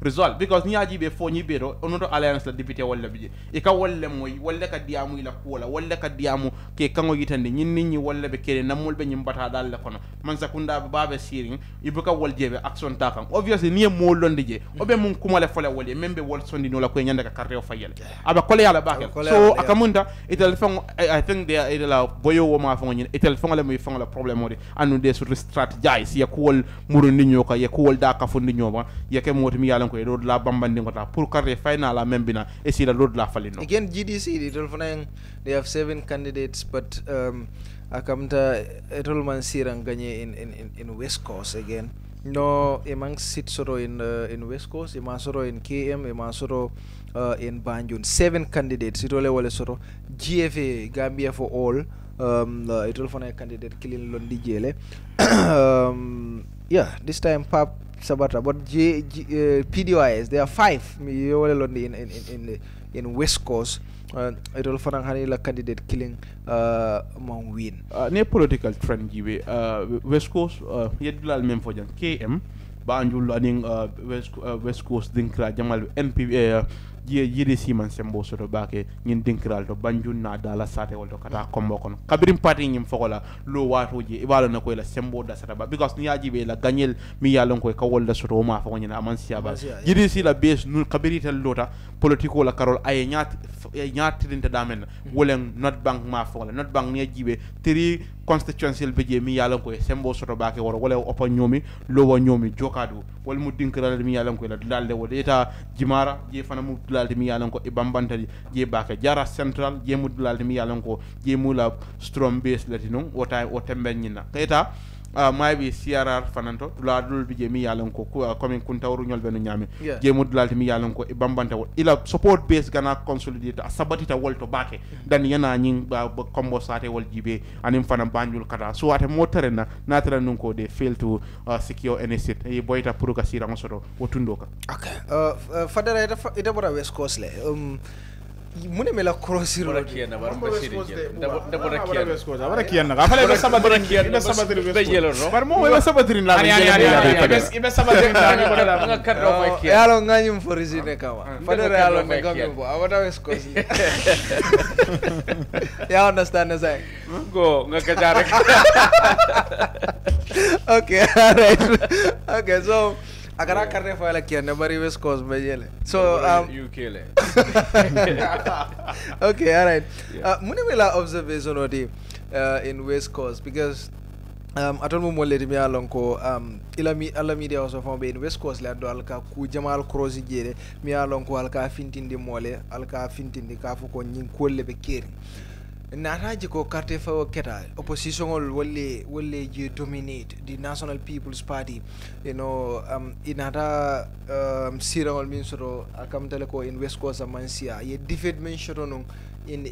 [SPEAKER 12] result because ni aji be fo ni be do onoto alliance la député walla bije e ka wolle moy wolle ka diamu ila kuwala wolle ka diamu ke kango yitande nyin nit ñi wolle be kere namul be ñim bata dal le kono man sakunda babe siring ibuka wol jebe action takam obviously ni mo londi je obe mun kumale fole wolle membe wol sondi no la ko nyanda ka carte o fayel aba kole yala bakel so akamunda itel fam I think they are boyo wo ma fango etel fangale muy fangala problème odi anu de sur strategize ya kuwol muru ninyo ka ya kuwol da ka fundi nyoba ya ke moti mi yalan ko e do la bambandi ngota pour carré final la membina e si la do la falino
[SPEAKER 8] again GDC itol fana they have 7 candidates but akamta etol man sirang gagné in West Coast again no emang sit soro in West Coast ema soro in KM ema soro in Banjul 7 candidates itole wala soro GFA Gambia for all itol fana candidate kilin londi jele yeah this time Pap Sabata but PDYS there are 5 mi wala londi in West Coast itol fana hani la candidate killing mon win
[SPEAKER 12] ne political trend jibe West Coast yedulal mem fojan KM Banjul aning West Coast dinkra jamal NPP GDC man sembo soto bake ñin dinkral to Banjul na dala sate wol to kata kombo kono kabirim party ñim fokola lo wato je ibalo na ko la sembo da sata ba because ni yajibe la gagnel mi yalon ko ka wol da soto ma fako ñina aman siya ba GDC la base nu kabirita lota politiko la karol ay ñaat tinta damen wolen not bank ma fokola not bank ni yajibe tri constituential beje mi yalon ko sembo soto bake woro wala opa ñomi lo ñomi jokadu wol mu dinkral mi yalon ko la dalde wol eta jimara je fana mu dulalde mi yalan ko e bambantali je baka jara central je mu dulalde mi yalan ko je mu la strong base latino wota o tembenina kayta maybe CRR fananto duladul bi je mi yalan ko comme kuntawru ñol benu ñami je mu dulalde mi yalan ko e bambanta wol ila support base gana consolidate sabatita wolto bake dan yana ñing ba combo sate wol jibe anim fana Banjul kata so ate motorena natara nun ko de fail to secure any seat e boyta pour ka sira ngosoto wotundo ka
[SPEAKER 8] okay fadara ita bora West Coast le mune mela crossiro
[SPEAKER 10] bara kiana bara basiri da bara kiana
[SPEAKER 12] bara kiana ga fale sabatri be yelo no bar mo wala sabatri la ibe sabatri la bara
[SPEAKER 10] nga kadro mo kiana
[SPEAKER 8] yalo nganyum forizine kawa fadara yalo ngam bo awata West Coast ya understand as I
[SPEAKER 10] go nga kajare
[SPEAKER 8] okay all right okay so agara karne fala kiana bari West Coast be yele so
[SPEAKER 10] UK le
[SPEAKER 8] okay all right mune mela observation odi in West Coast because atol mo moleti mi alon ko ila media also fo be in West Coast la do alka ku jamal cross jere mi alon ko alka fintindi mole alka fintindi ka fu ko nyin kolle be keri nataji ko carte fa keta opposition wolle je dominate the National People's Party you know inata sirangol min soro akam tele ko in West Coast amansia ye defeat men shoto non in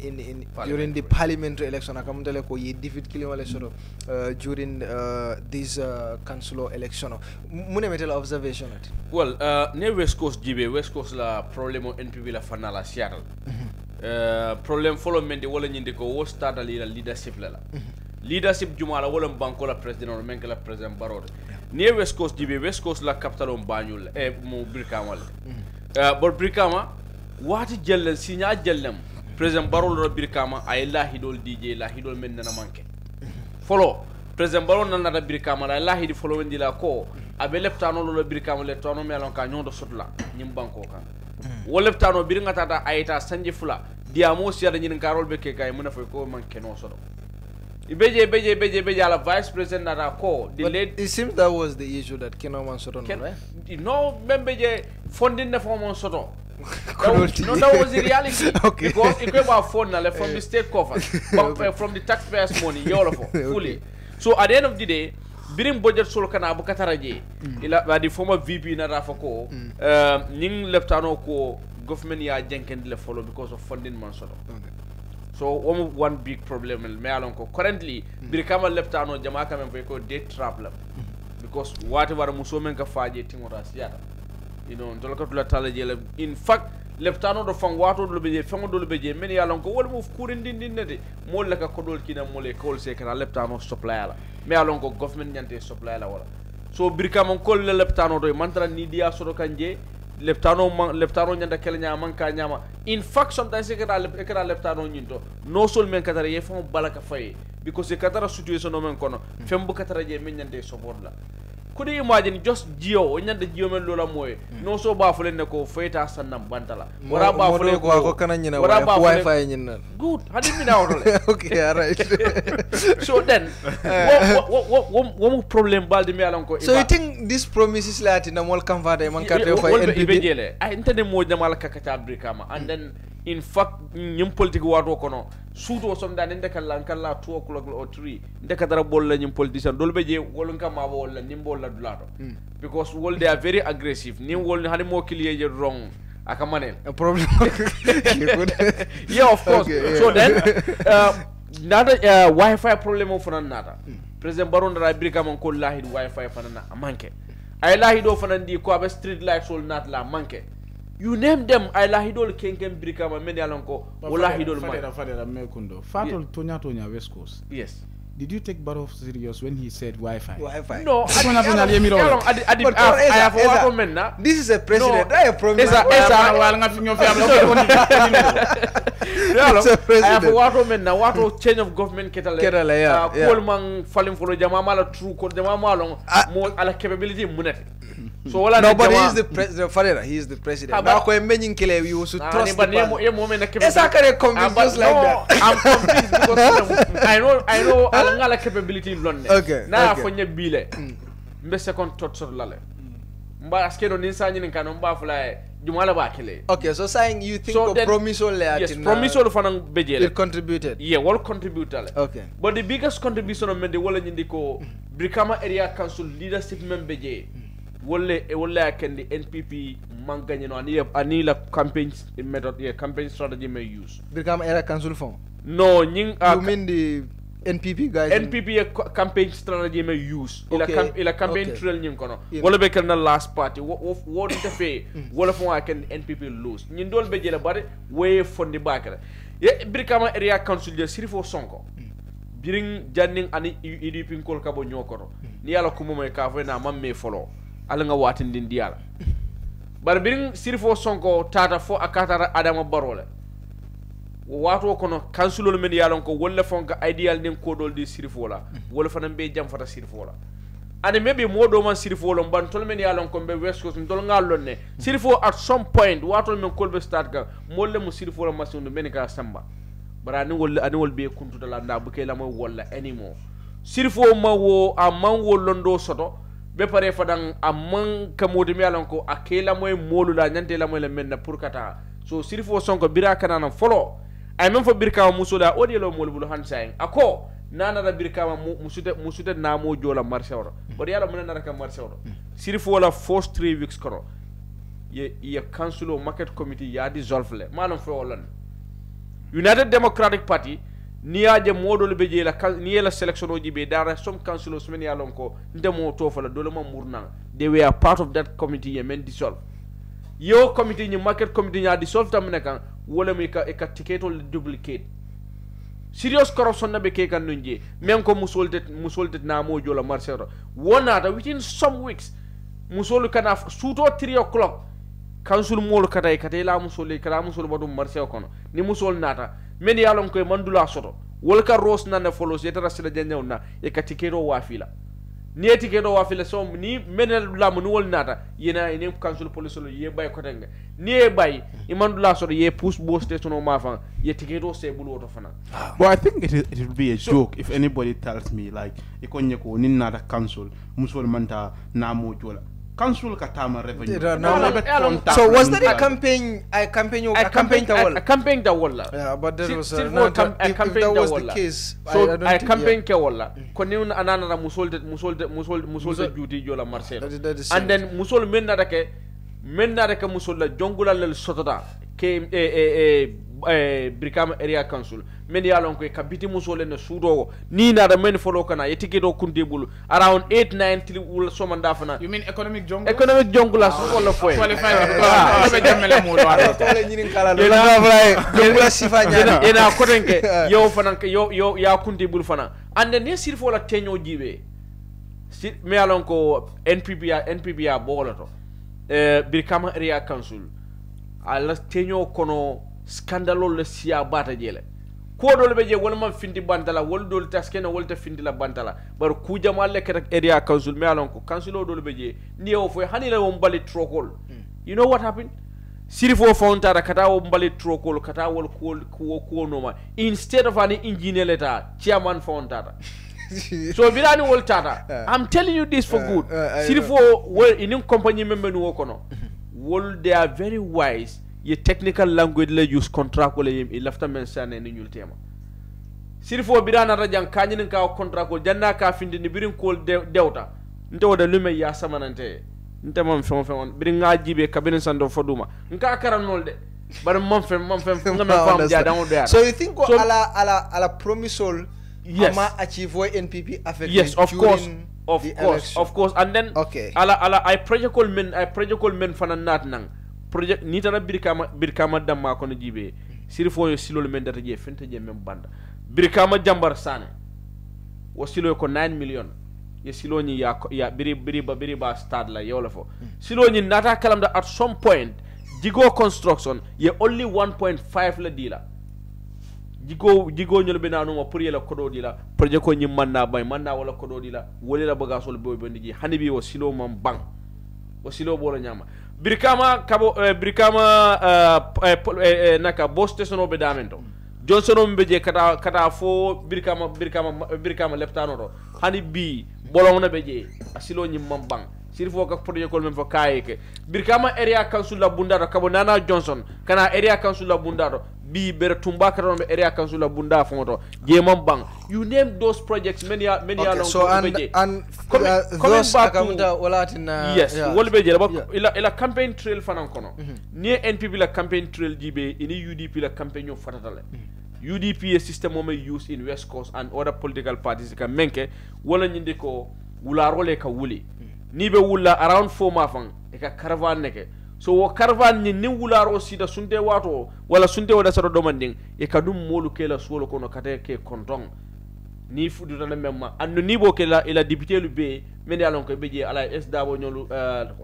[SPEAKER 8] during the parliamentary election akam tele ko ye defeat kilimo soro during this council election mune metal observation at
[SPEAKER 10] well ne West Coast jibe West Coast la problème NPP la fanala Seattle problem follow men de wala ñinde ko wo stata li leadership la leadership jumala wala banko la president o men la president Barrow ni West Coast jibe West Coast la capital on Banjul e mo Brikama la bor Brikama wati jellen signa jellem president Barrow ro Brikama ay la hidol DJ la hidol men na manke follow president Barrow nan na Brikama la hidi follow wendi la ko abe leptano lo Brikama le tono melon ka nyondo sotla ñim banko kan woleptano biringa tata ayita sanji fula diamo siada nyin karol be ke kay muna fay ko man keno sodo beje ala vice president na ko
[SPEAKER 8] it seems that was the issue that keno man sodo no right
[SPEAKER 10] no membeje fondin na fo mon sodo That was the reality. Okay. Because it came about phone from the state coffers, from the taxpayers' money, fully. So at the end of the day, birim budget solo kana bu kataraje ila the former VP na rafako ning leftano ko government ya jenken le follow because of funding man solo. So one big problem me alon ko currently birikama leftano jama kam ko debt trap la because whatever muso men ka faje tingora siata ndolka tula talaje in fact leftano do fang wato do beje fango do beje men ya lon ko wol mo kurin din nete mo la ka kodol kina mo le kol se kana leftano supply la me ya lon ko government nyante supply la wala so birkam ko le leftano do mantra ni dia sodo kanje leftano nyanda kala nyama ka nyama in fact sometimes ekara leftano nyinto no sol men katara ye famo balaka fay because katara situation no men kono fembu katara je men nyande support la could you imagine just Geo nyanda Geo men lola moy no so ba fulen ne ko feyta sanam bantala wara ba fulen
[SPEAKER 8] ko kana nyina wifi nyina
[SPEAKER 10] good hadi mi na wala
[SPEAKER 8] okay all right
[SPEAKER 10] so then what problem baldi me alon ko
[SPEAKER 8] so you think this promises lati na mol kamfata man carte fay
[SPEAKER 10] NPP ay intene mo jamal kakata brikama and then in fact nyim politique wato kono suuto somda nde kala 2 o'clock or 3 ndeka dara bolla nyim politician dolbe je wolon kama wala nimbolla dulato because wol they are very aggressive ni wol hani mo kiliye je wrong akamane
[SPEAKER 8] a problem
[SPEAKER 10] yeah of course okay, yeah. So then nada wifi problem of nada president baron dara brika man ko lahid wifi fanana manke ay lahido fanandi ko abe street lights all not la manke you name them ay lahidol kenken brikama men yalon ko wala hidol man
[SPEAKER 19] fadera me kundo Fatou tonya West Coast
[SPEAKER 10] yes
[SPEAKER 19] did you take Barrow serious when he said Wi-Fi?
[SPEAKER 10] No,
[SPEAKER 8] this is a president. No, I promise.
[SPEAKER 10] I have wato men na wato change of government ketale. Coleman falling for jama mala true ko jama malong mo ala capability munete. So wala
[SPEAKER 8] no, but he is the president. Farera, he is the president. Now ko emenyin kile you should trust the man. Exactly, convinced just like that.
[SPEAKER 10] I'm convinced because I know ngala capability lonne na fonye bile mbe second thought sort lale mba askeno ninsa nyini kanu mba fula jumala ba kele
[SPEAKER 8] okay so saying you think so promise all
[SPEAKER 10] yes promise all fanan bejele
[SPEAKER 8] it contributed
[SPEAKER 10] yeah all contributed
[SPEAKER 8] okay
[SPEAKER 10] but the biggest contribution of men de wala nyindi ko Brikama area council leadership men beje wala kendi NPP manganye no ani la campaign method yeah campaign strategy may use
[SPEAKER 8] Brikama area council fond
[SPEAKER 10] no nying
[SPEAKER 8] you mean the NPP guys
[SPEAKER 10] NPP campaign strategy may use ila campaign trail nying kono wala be kan na last party what interfere wala fo can NPP lose nyin dol be jela bare way fondi bakara ye Brikama area council je sirifo sonko biring janning ani UDP kol kabo nyokoro ni yala ko moy ka fe na mamme follow ala nga watin din diala bar biring sirifo sonko tata fo akata adama barole wato kono kansulo men yalon ko wolle fonka ideal nin kodol di sirifola wala fanan be jam fata sirifola ane maybe modo man sirifolo ban tol men yalon ko be West Coast tol ngalon ne sirifo at some point wato men kolbe start ga molle mu sirifola masundu men ka samba bara ni wol be kuntu dala nda bu kay la mo wala anymore sirifo ma wo amman wo londo soto be pare fadan amman kamodi mi yalon ko akela moy molula nyante la moy le men na pour kata so sirifo sonko bira kanana folo ay même fo Brikama musoda odi lo mol bulu han saying ako nana da Brikama musute na mo jola marché woro odi yalla mun na raka marché woro sirifo wala first 3 weeks kono ye council market committee ya dissolve le manam fo wolon United Democratic Party ni aje modol be je la ni la selection oji be dara some councilors men yalon ko ndemo to fala dole ma murna they were part of that committee ye men dissolve yo committee ni market committee ya dissolve tam ne kan wala mi ka ticket ol duplicate serious corruption na be ke kan nunje men ko musolde na mo jola marché wona ta within some weeks musol kana suto 3 o'clock council mol katay la musol kala musol badum marché kono ni musol nata men yalon ko mandula soto wol ka ros na ne follow yetara sila janyaw na e ka ticket o wafila ni ticket o wafila so ni men la mu wol nata yena ene council police lo ye bay ko tenga ni e bay imandula soto ye push bo station o mafan ye ticket o se bulu auto fana
[SPEAKER 12] well I think it will be a joke if anybody tells me like ikonye ko ni nata council musol manta na mo jola council katama revenue.
[SPEAKER 8] So was that a campaign? A campaign
[SPEAKER 10] da walla.
[SPEAKER 8] Yeah, but that was
[SPEAKER 10] if
[SPEAKER 8] that was the
[SPEAKER 10] walla.
[SPEAKER 8] case.
[SPEAKER 10] So I campaign ke walla. Koni anana musolde duty jola Marcelo. And then musol menna reke musola jongula lel sotota ke Brikama area council men yalon ko kabiti musole ne sudo ni na da men follow kana yetike do kunde bulu around 8-9 til wul somanda fana.
[SPEAKER 19] You mean economic jungle?
[SPEAKER 10] Economic jungle as wala foy ena kotenke yo fana yo ya kunde bulu fana and then sir fola tenyo jibe me yalon ko NPP a bolato Brikama area council ala tenyo kono scandalo le siya bata jele ko dole be je wala man findi bantala wala dole taskena wala ta findi la bantala bar ku jamal le ket area council me alon ko council o dole be je ndi o fo hani la o mbali trokol you know what happened siri fo fontara kata o mbali trokol kata wol ko no ma instead of an engineer leta chairman fontara so birani wol tata I'm telling you this for good siri fo well in company member no kono wol they are very wise ye technical language le use contract wala ye lafta men sane ni ñul tema sirfo birana rajan kanyin ka contract ko janna ka findi ni birin ko dewta nte wada lume ya samanante nte mom fon birin nga jibe kabinen sando foduma nka karan nolde bar mom fem ngam fam ja dawo do
[SPEAKER 8] so you think so, ala promisol
[SPEAKER 10] yes.
[SPEAKER 8] ama achieve NPP affect
[SPEAKER 10] yes of course and then
[SPEAKER 8] okay
[SPEAKER 10] ala I project call men fana nat nang project ni tara birkama damma kono jibe sirfo yo silol men data je fente je men banda birkama jambar sane wo silo ko 9 million ye silo ni ya biri ba stade la yola fo silo ni nata kalam da at some point jigo construction ye only 1.5 la dila jigo nyol be nanu ma pour yela kodo dila project ko nyim manna wala kodo dila wala baga sol boy bandi hanibi wo silo mam bang wo silo bolo nyama Brikama naka boss station be damento Johnson be je kata fo Brikama leptano do hani bi bolong na be je asilo nyim mambang sirfo ka projet ko men fo kayeke Brikama area council la bundaro kabo Nana Johnson kana area council la bundaro bi bere tumba ka be area council la bunda foto je mambang you name those projects many long
[SPEAKER 8] so and those akamunda walatina
[SPEAKER 10] yes wol be je ila campaign trail fanan kono ni NPP la campaign trail jibe ini UDP la campaign yo fatatale UDP a system mo use in West Coast and other political parties ka menke wala nyinde ko wula role ka wuli ni be wula around 4 mafan e ka caravan neke so wo caravan ni wularo sida sunte wato wala sunte wada saro domanding e kadum molu kela solo kono kate ke konton ni fudu tan memma andu ni bo kela ila député lu be men yalon ko beje ala SDabo nyol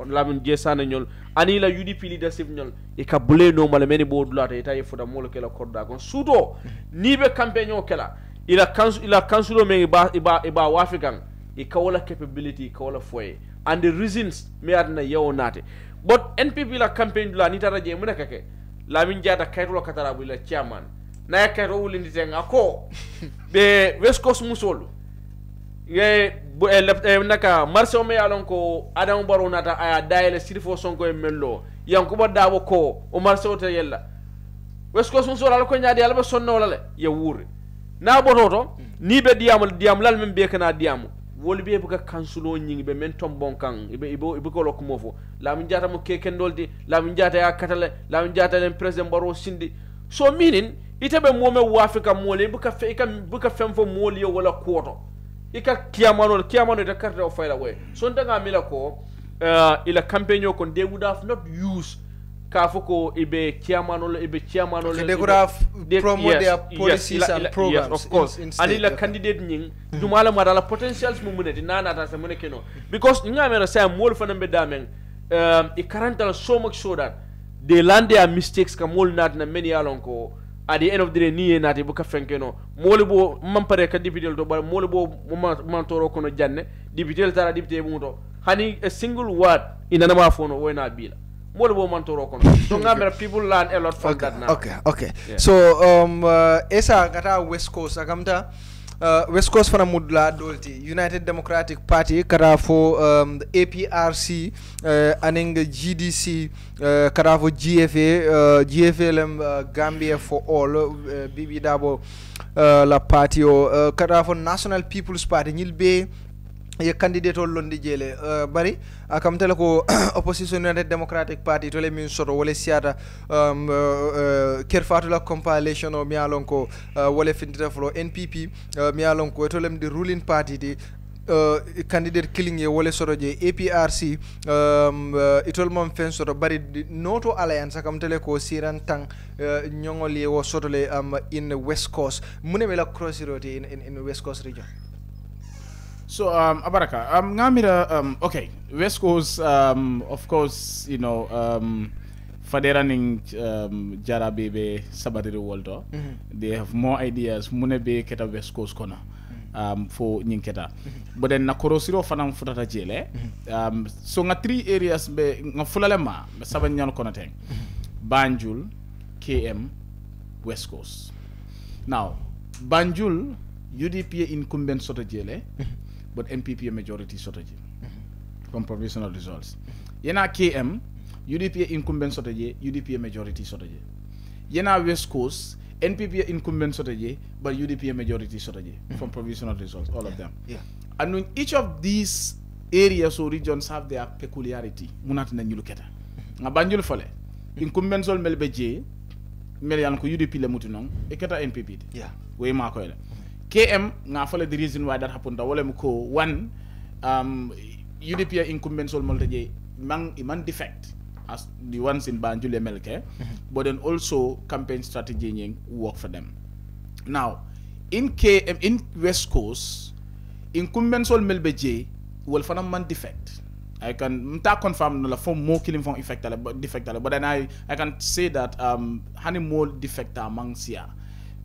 [SPEAKER 10] lamun jesana nyol ani la UDP leadership nyol e ka bule no mala meni bo dulata e tay fuda molu kela korda kon sudo ni be campaign o kela ila council men iba wafikan e kawala capability kawala foye and the reasons me adna yawo nate but NPP la campaign la ni tara je mun kake la min jata kayto katara bu la chairman na kayto wulindi tenga ko be West Coast musolu ye naka marso me alon ko Adam Barrow nata aya daile sirfo sonko e mello yankuba dabo ko o marso te yella West Coast musolu ala ko nyaade ala be sonno wala le ye wuri na bototo ni be diam lal men be kana diamu wol be buka kansulo nyingi be men tombon kan ibe ko lokko mofo la min jata mo keken doldi la min jata ya katale la min jata len president Barrow sindi so meaning itabe mome wafika mole buka fem fo mole yo wala koto ika kiamano ita carte o fayla way so ndanga mila ko ila campaign ko they would have not used kafoko ibe kiamano
[SPEAKER 8] they could have promote their policies and programs
[SPEAKER 10] yes, of course and ila candidate nying dumala madala potentials mu muneti nana ta se muneke no because ngamera say mol fanambe damen it currently so much so that they learn their mistakes ka mol nat na many alon ko at the end of the day ni nati buka fenkeno molibo mampare ka député to ba molibo mantoro kono janne député tara député muto hani a single word ina nama fono wena bila molibo mantoro kono so ngamera people learn a lot from that now
[SPEAKER 8] okay yeah. So esa kata West Coast akamta West Coast fana mudla dolti United Democratic Party kada fo APRC aning GDC kada fo GFA lem Gambia for all Bibi Dabo la party o kada fo National People's Party ñilbe ye candidate ol londi jele bari akam tele ko opposition United Democratic Party to le min soto wala siata Kerr Fatou la compilation o mi alon ko wala fintita flo NPP mi alon ko to lem the ruling party di candidate killing ye wala soto je APRC itol mom fen soto bari noto alliance akam tele ko siran tang nyongol ye wo soto le in West Coast mune la cross road in West Coast region.
[SPEAKER 19] So Abaraka, ngamira okay, West Coast of course, you know, Faderaning Jara Bebe Sabadiri Waldo, they have more ideas munebe keta West Coast kona for Ninketa. But then Nakorosiro fanang futata jele. So nga 3 areas be nga fulalema sabanyan kona teng. Banjul, KM, West Coast. Now, Banjul UDP incumbent sota jele. But NPP majority strategy from provisional results. Yena KM, UDP incumbent strategy, UDP majority strategy. Yena West Coast, NPP incumbent strategy, but UDP majority strategy from provisional results, all of them.
[SPEAKER 8] Yeah.
[SPEAKER 19] And when each of these areas or regions have their peculiarity, munat na nyuluketa. Nga Banjul fale, incumbent sol melbeje, melian ko UDP le mutunong, eketa NPP.
[SPEAKER 8] Yeah.
[SPEAKER 19] We mako ele. KM nga fole the reason why that happened wala ko one UDP incumbents all multi man defect as the ones in Banjul MLK but then also campaign strategy work for them. Now in KM in West Coast incumbents all melbeje will fana man defect. I can confirm no la form more killing from effect but then I can say that honey more defect among sia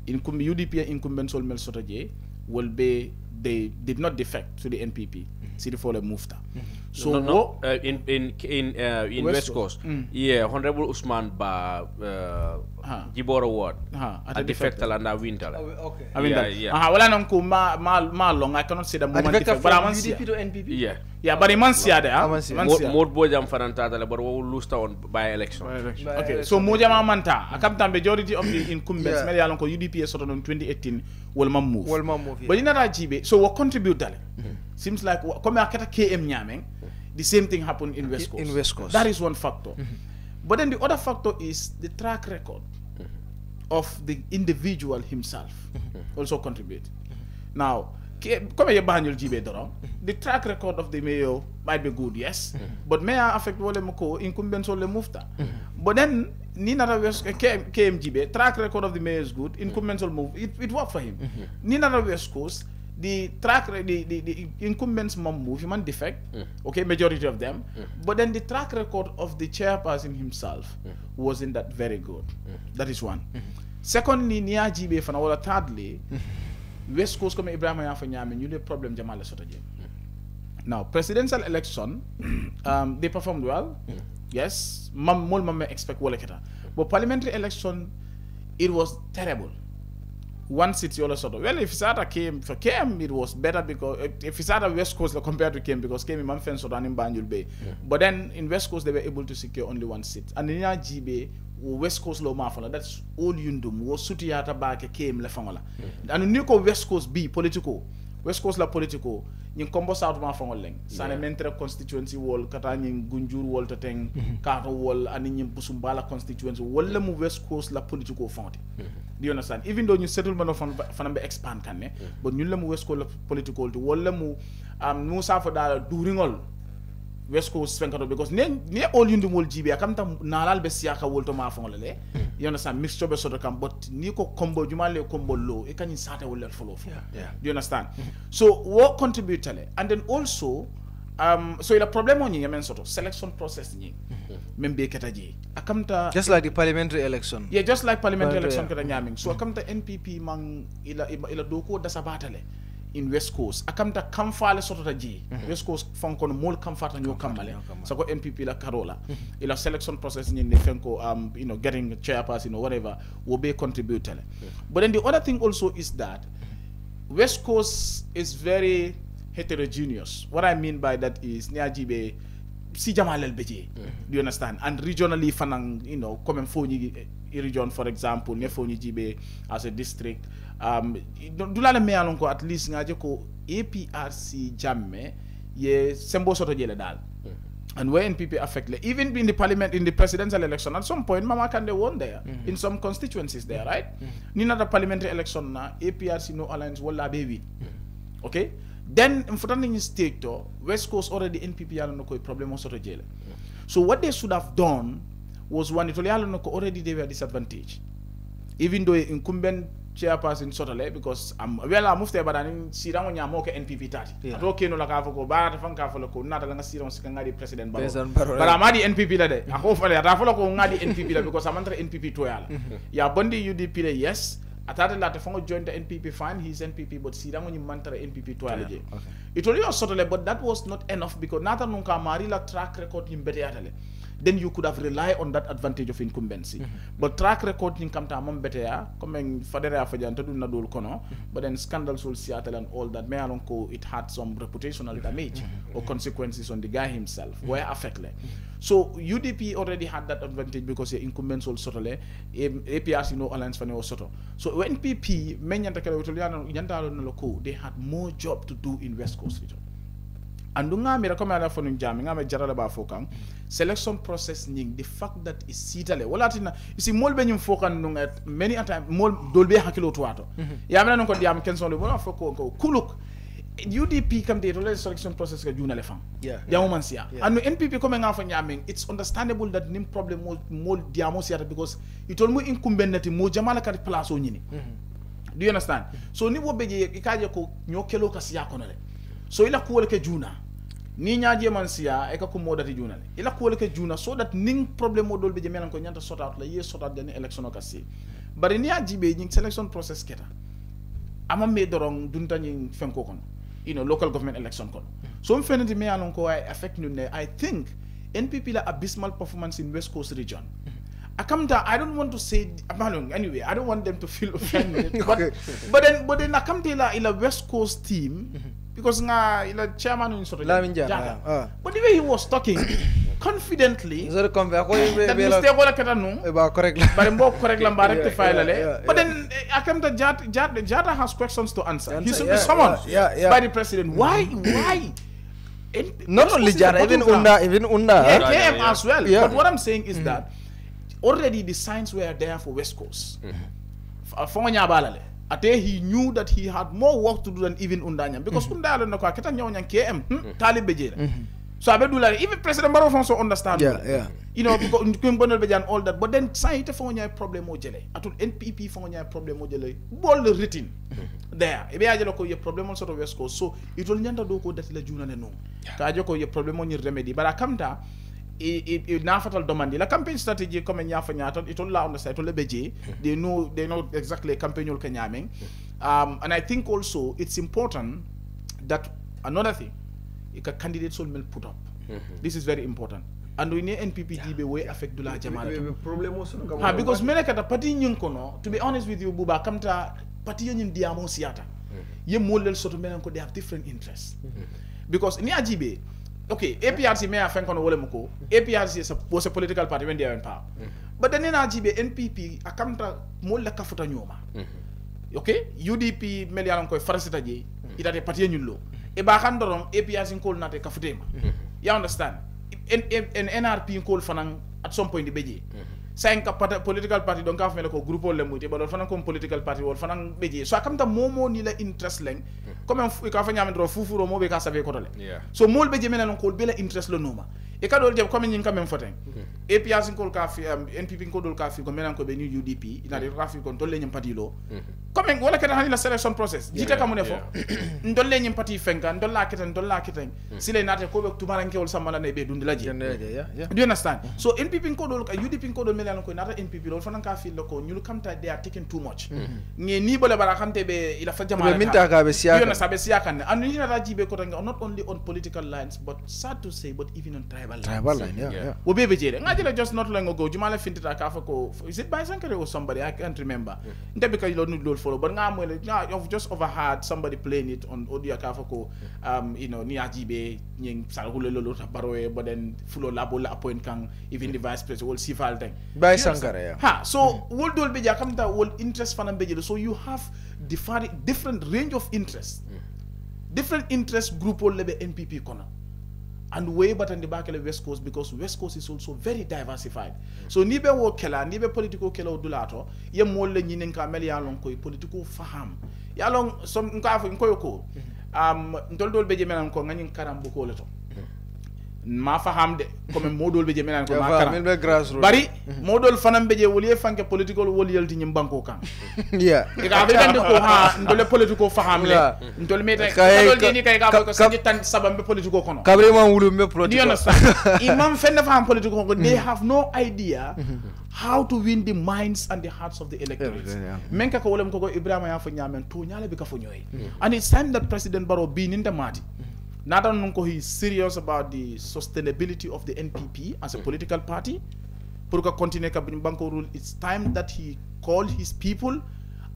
[SPEAKER 19] UDP incumbents all mel sotaje will be they did not defect to the NPP. City for the mufta. So
[SPEAKER 10] no, in West Coast, yeah, Honorable Usman Ba Gibora Ward a defect and a winter.
[SPEAKER 8] Okay.
[SPEAKER 19] I mean wala nang ko ma long I cannot say the moment defect but I'm
[SPEAKER 8] UDP to NPP.
[SPEAKER 10] Yeah.
[SPEAKER 19] Yeah, but man sia there.
[SPEAKER 10] More bojam fananta tale but we lose on by election.
[SPEAKER 19] Okay, so mojama manta akamta majority of the incumbents mele yalon ko UDP sort on 2018 will move. But in that jibe so what contribute dale. Seems like come akata KM nyameng the same thing happened in West Coast.
[SPEAKER 8] In West Coast.
[SPEAKER 19] That is one factor. But then the other factor is the track record of the individual himself also contribute. Now, the track record of the mayor might be good, yes, but mayor affect wale moko incumbents wale mufta. But then Nina West KMGB track record of the mayor is good, incumbents will move. It worked for him. Nina West Coast the incumbents move, human defect, okay, majority of them, but then the track record of the chairperson himself wasn't that very good. That is one. Secondly, niya jibe fanawala. Thirdly, West Coast come Ibrahim Yafanyami, you need problem Jamal Sotaje. Now, presidential election, they performed well. Yes, more expect waleketa. But parliamentary election, it was terrible. One city all sort of well if Isata came for KM it was better because if Isata West Coast compared to KM because KM man fence on in Banjul Bay. But then in West Coast they were able to secure only one seat. And in GB West Coast low mafala that's all yundum was sutiyata back KM lefangala. And new West Coast be political. West Coast la political ñing combo south ma fangol leng sane mentre constituency wall kata ñing gunjur wall to teng kato wall ani ñim busumbala constituency wala mu West Coast la political fonti. Do you understand? Even though ñu settlement of fanambe expand kan ne but ñun la mu West Coast la political to wala mu mu sa fa da duringol West Coast fenkato because ne all yundum wol jibe akamta nalal be siaka wol to ma fangol le you understand mixture be soto kam but ni ko combo jumale combo low e kanyi sata wol follow. Do you understand? So what contribute tale and then also so ila problem on yemen soto selection process ni membe ketaji akamta
[SPEAKER 8] just like the parliamentary election.
[SPEAKER 19] Yeah, just like parliamentary election kata nyaming so akamta NPP mang ila doko dasabatale in West Coast akamta kamfale soto taji West Coast fonkono mol kamfata nyo kamale so ko NPP la karola ila selection process ni ne fenko you know getting chairperson or whatever will be contribute tele. But then the other thing also is that West Coast is very heterogeneous. What I mean by that is Niajibe si Jamalel Beje. Do you understand? And regionally fanang, you know, come Fonyi region, for example, Nefonyi Jibe as a district. Dulale me alonko at least ngaje ko APRC jamme ye sembo soto jele dal. And where NPP affect, even in the parliament, in the presidential election, at some point, Mama Kande won there, in some constituencies there, right? Nina the parliamentary election na, APRC no alliance wala baby. Okay? Then, in state to, West Coast already NPP yalo no problem also jele. So what they should have done was one, already they were disadvantaged. Even though incumbent chairperson sotole, because I'm moved there, but I'm sirang nya mo ke NPP 30. Okay no la ka foko ba ta fan ka folo ko na ta nga sirang sikanga di president baro. But I'm di NPP la de. Ako fale ta folo ko nga di NPP la because I'm under NPP to yala. Ya bondi UDP la yes. Atata la ta fango join the NPP fine, he's NPP but sirang nyi mantra NPP to yala je. It only was sotole, but that was not enough because nata nunka mari la track record yimbete yatale. Then you could have relied on that advantage of incumbency. But track record in Kamta Mom Betea, coming Fadera Fajanto do Nadul Kono, but then scandals will Seattle and all that. It had some reputational damage or consequences on the guy himself, were affected. So UDP already had that advantage because the incumbents will sort of APRC no alliance for no sort of. So when NPP, they had more job to do in West Coast region. Andunga mira kama ala fonu jami ngame jarala ba fokang selection process ning the fact that is sitale wala tina isi mol be nyum fokan nunga many a time mol dolbe hakilo to wato ya mena non ko diam kenson le wala foko ko kuluk UDP kam de role selection process ka juna le fam ya man sia and NPP comme nga fa nyaming it's understandable that nim problem mol diamo sia because it all mo incumbent mo jamala ka place o nyini do you understand so ni wo beje ikaje ko nyokelo ka sia konale so ila kuwele ke juna ni nyaaje man siya e ka ko modati juna le ila kuwele ke juna so that ning problem modol be je melan ko nyanta sort out la ye sort out den election o kasi bari ni ajibe ni selection process keta ama me dorong dunta ni fenko kon you know local government election kon so m fenati me alon ko ay affect ñu ne I think NPP la abysmal performance in West Coast region akamta I don't want to say anyway I don't want them to feel offended but then akamta ila West Coast team because ila chairman in sort of but the way he was talking confidently that mistake wala kata no correct la ba rectify la le but then akamta Jata has questions to answer he should be summoned by the president why
[SPEAKER 8] not only Jata even Unda
[SPEAKER 19] KM as well but what I'm saying is that already the signs were there for West Coast. He knew that he had more work to do than even Undanya because Undanya no kwa kita nyaw KM tali bejere. So abedula even President Barrow also understand. You know because Kumbonel bejan all that but then say ite fonga problem mo jele. Atul NPP fonga problem mo jele. Ball written there. Ebe ajelo ko ye problem on sort of West Coast. So it will nyanda do ko that la juna ne no. Ka ajoko ye problem on remedy but akamta na fatal demande la campaign strategy comme nyafa nyata it all on the side to lebeje they know exactly campaign yol kanyaming and I think also it's important that another thing a candidate soul will put up this is very important and we need NPP jibe way affect dula jamala because mene kata parti nyun kono to be honest with you buba kamta parti nyun diamo siata ye molel soto menen ko they have different interests because ni ajibe okay, APRC may have found Wolemuko. APRC was a political party when they were in power. But then in RGB, NPP, a camta mola kafuta nyoma. Okay, UDP melialanko farasitaji, it had a party in you. A backhandorong, APRC in call not a kafutema. You understand? An NRP in call fanang at some point the beji. Saying political party don't have a group or lemuti, but fanang political party or fanang beji. So I come to momo nila interest leng. Come on, we can find a fufu or mobile casave cotole. So more Benjamin and call Bella interest lonoma. A cadol de coming in coming for them. APRs in call cafe, NPP in codol cafe, Command and new UDP, in a traffic control in Padilo. Coming, what I can handle a selection process. Jita Camunefo, Dolen in Pati Fenka, don't like it and don't like it. Sile not a cover to Maranke or someone and maybe Dundalaji. Do you understand? So NPP in codol, UDP in codol, another NPP, or Fanaka feel local, you come that they are taking too much. Nibola Barakante be Ilafajama. And not only on political lines, but sad to say, but even on tribal
[SPEAKER 8] Tribal line, yeah.
[SPEAKER 19] Wo bebe jere. Ngajele just not long ago, Jumala fintita kafa ko. Is it by Sankare or somebody? I can't remember. Nte because you don't need follow, but I've just overheard somebody playing it on audio kafa ko. You know, ni ajibe nying sarhule lolo baroe, but then full labo la appoint kang even the vice president will see file thing.
[SPEAKER 8] By Sankare, yeah.
[SPEAKER 19] Ha, so will do be jakamta will interest fanam beje. So you have different range of interest. Different interest group will lebe NPP kono. And way but on the back of the West Coast because West Coast is also very diversified. So nibe wo kela, nibe political kela odulato, ye mole nyine nka meli yalong ko political faham. Yalong some nka yoko. Ntol beje menan ko ngani karambo ko leto. Ma faham de comme modol beje menan ko ma karam. Bari modol fanam beje woliye fanke political woliyel ti nyim banko kan.
[SPEAKER 8] Yeah.
[SPEAKER 19] Ika be ko ha ndole political faham le. Ndol meta ndol dini kay ka ko sanji tan sabambe political kono.
[SPEAKER 8] Kabre man wulu me political.
[SPEAKER 19] You understand? Imam fenna faham political kono. They have no idea how to win the minds and the hearts of the electorate. Menka ko wolem ko Ibrahima ya fa nyamen to nyale be ka fo nyoy. And it's time that President Barrow be in the mati. Not only he's serious about the sustainability of the NPP as a political party, it's time that he call his people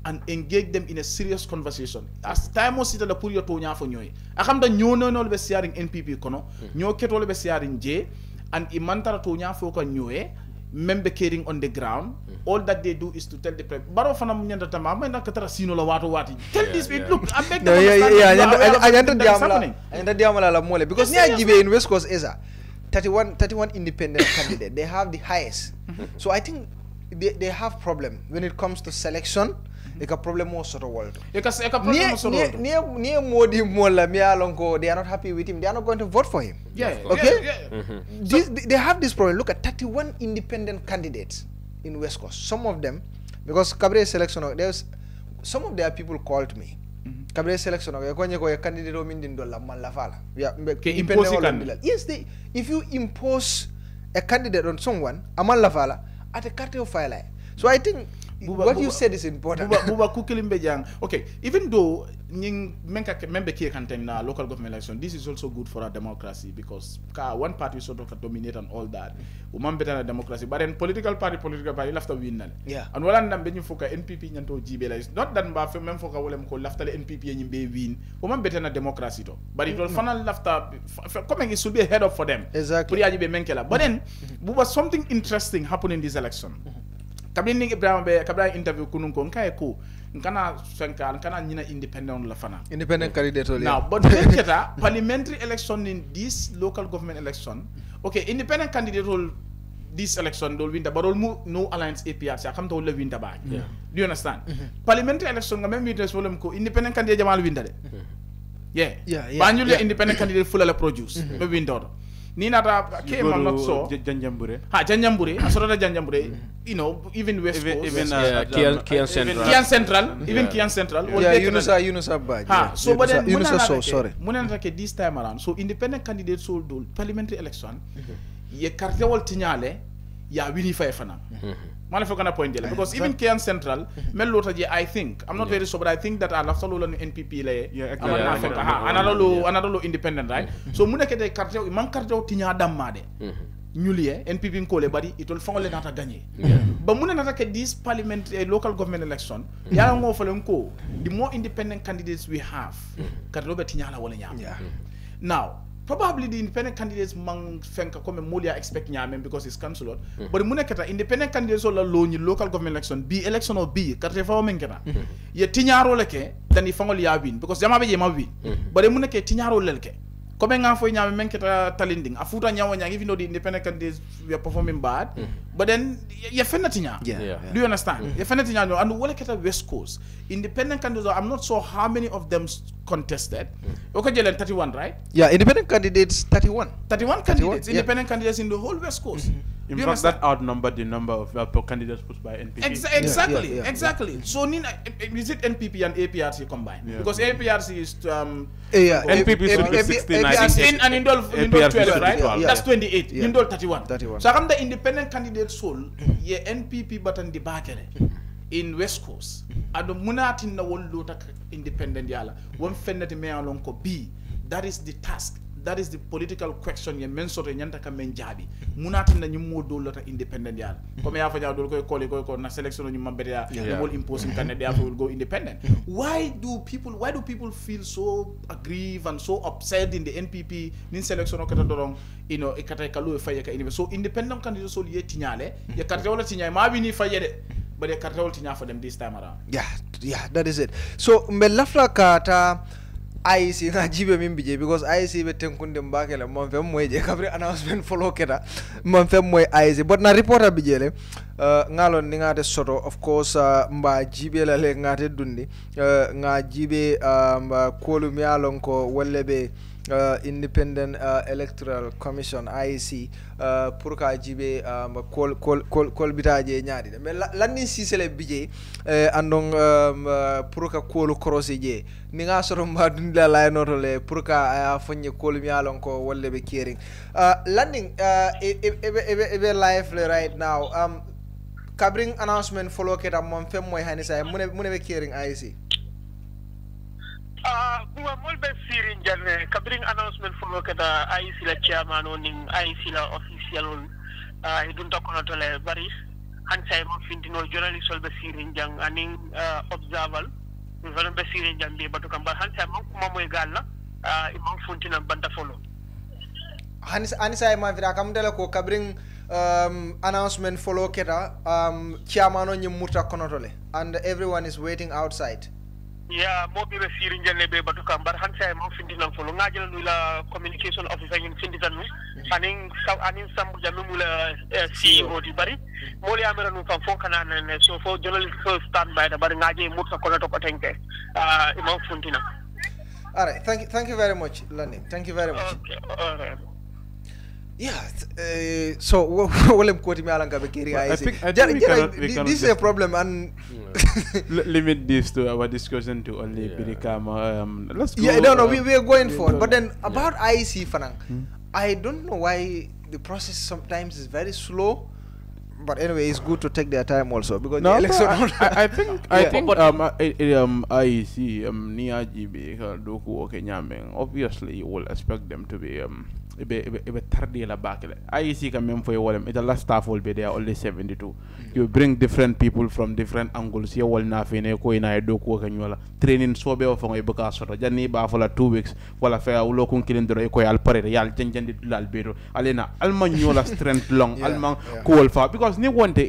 [SPEAKER 19] and engage them in a serious conversation. As time was the puri to nya for nyoy. Akam da nyo no be sharing NPP kono, nyo ketol be sharing J, and imantara to nya for nyoy. Member carrying on the ground, all that they do is to tell the press. Baro fana munyanda tama, ama na katara sino la watu wati. Tell this people, look, I beg them
[SPEAKER 8] understand. La mole because ni ajibe in West Coast eza 31 independent candidate. They have the highest. So I think they have problem when it comes to selection. Eka problem mo soto world.
[SPEAKER 19] Eka problem mo soto world.
[SPEAKER 8] Near Modi Mola Mialongo, they are not happy with him. They are not going to vote for him.
[SPEAKER 19] Yeah.
[SPEAKER 8] Okay.
[SPEAKER 19] Yeah.
[SPEAKER 8] They have this problem. Look at 31 independent candidates in West Coast. Some of them, because Cabre selection, there's some of their people called me. Cabre selection, a candidate yes, if you impose a candidate on someone, Amal Lavala, at a cartel file. So I think what you said is important.
[SPEAKER 19] Okay, even though member here can local government election, this is also good for our democracy because one party sort of dominate and all that. Woman better than democracy, but then political party left to win.
[SPEAKER 8] Yeah.
[SPEAKER 19] And while I'm foka NPP nyanto GBL is not that mba mem foka wolem ko left the NPP nyimbe win. Woman better than democracy though. But it will final left coming it should be ahead of for them.
[SPEAKER 8] Exactly.
[SPEAKER 19] But then buba something interesting happened in this election. Kabini Ibrahim interview kununko nkae ko nkana senka nkana nyina independent la fana
[SPEAKER 8] independent candidate
[SPEAKER 19] now but keta parliamentary election in this local government election okay independent candidate will this election will win but all no alliance APR sa come to will win the bag do you understand parliamentary election nga même witness wolem ko independent candidate jamal win the yeah banjule independent candidate full la produce be win do ni nata came I'm not so
[SPEAKER 12] Janjambure
[SPEAKER 19] asota Janjambure you know even West Coast
[SPEAKER 10] even Kian Central
[SPEAKER 19] even Kian Central
[SPEAKER 8] Yunusa Baj
[SPEAKER 19] so but then
[SPEAKER 8] sorry
[SPEAKER 19] munana ke this time around so independent candidates so do parliamentary election ye carte wol tinyale ya wini fay fana Malafokana point because even Kian Central Melotaji I think I'm not very sure but I think that I'll have to learn NPP another independent right so munekete carte man carte tinya damade nyulie NPP nkole bari it will fangole nata gagner but munana ke this parliament local government election ya ngo falen ko the more independent candidates we have carte lo betinya la wala nyam now probably the independent candidates mang fenka come molia expect nyame because it's cancelled but munekata independent candidates all alone in local government election B election or B carte fa menkata ye tinyaro leke dan ifangol ya win because jama be ma win but muneke tinyaro lelke comme nga fo nyame menkata talending afuta nyawo nyang even though the independent candidates were performing bad but then ye fenna tinya do you understand ye fenna tinya and wala keta West Coast independent candidates I'm not sure how many of them contested okay jelen 31 right
[SPEAKER 8] independent candidates 31
[SPEAKER 19] candidates independent candidates in the whole West Coast
[SPEAKER 12] in fact that outnumbered the number of candidates pushed by NPP
[SPEAKER 19] exactly so is it NPP and APRC combined because APRC is
[SPEAKER 12] NPP should be
[SPEAKER 19] 16 and Indol 12 right that's 28 Indol 31 so I'm the independent candidate soul ye NPP button the bakere in West Coast ado munati na won lota independent yala won fennati me alon ko B that is the task that is the political question ye men soto nyanta ka men jabi munati na nyum modol lota independent yal comme ya fa jaw dol koy ko na selection ñu mambete ya will imposing candidate will go independent. Why do people feel so aggrieved and so upset in the NPP nin selection o kata dorong ikata kalu faye ka so independent candidate so ye tinyale ye carte wala tinyay ma bi ni faye de but the carte wala tinya for them this time around.
[SPEAKER 8] Yeah, that is it. So me lafla kata IEC na jibe mimbije because IEC be tenkunde mbakela mon fem moye kabri announcement follow keta mon fem moye IEC but na reporter bijele ngalon ni ngate soto of course mba jibe la le ngate dundi nga jibe kolu mi alon ko wollebe Independent Electoral Commission IEC pour ka jibe kol bitaje nyaadi mais lanni sisele bije andong pour ka kolu crossé je ni nga soto mba dundila lay notole pour ka fanye kol mi alon ko wolle be caring landing ebe live right now kabring announcement follow keta mom fem moy hanisa mune be caring IEC
[SPEAKER 15] kuma molbe sirin janne kabring announcement follow keta IEC la chairman on IEC la official on idun takono tole bari hansay mo findino journalist solbe sirin jang aning observal valen be sirin jang be batu kamba hansay mo kuma moy galla imam funtina banda follow
[SPEAKER 8] hansay ma vira kam dela ko kabring announcement follow keta chairman on nyumuta kono tole and everyone is waiting outside.
[SPEAKER 15] Yeah, mo be sirin janne be batu kambar hansa mo findinan folo ngajal nu la communication officer ngin finditan nu anin sambu jamu la CEO di bari mo li amera nu fam fon kana ne so fo journalist so stand by da bari ngaje mutta ko to ko tenke mo fundina.
[SPEAKER 8] All right, thank you very much Lani, thank you very much.
[SPEAKER 15] Okay, all right.
[SPEAKER 8] Yeah, so wolem koti mi alanga be kiri
[SPEAKER 12] I think
[SPEAKER 8] this is a problem and
[SPEAKER 12] limit this to our discussion to only Birikama. Let's go.
[SPEAKER 8] Yeah, no, we are going forward. But then about IEC, Fanang, I don't know why the process sometimes is very slow. But anyway, it's good to take their time also because the election.
[SPEAKER 12] I think IEC Niajibi Doku Kenyameng. Obviously, you will expect them to be tardy la bakele. IEC can member for you. It last staff will be there only 72. You bring different people from different angles. You will not finish ko ina doku Kenyala training so be ofong ibuka soro. Jani ba for 2 weeks. Wala fa ulo kun kilindro ko yal pare yal janjandi dulal biro. Alena almanyola strength long alman cool fa because ni wonte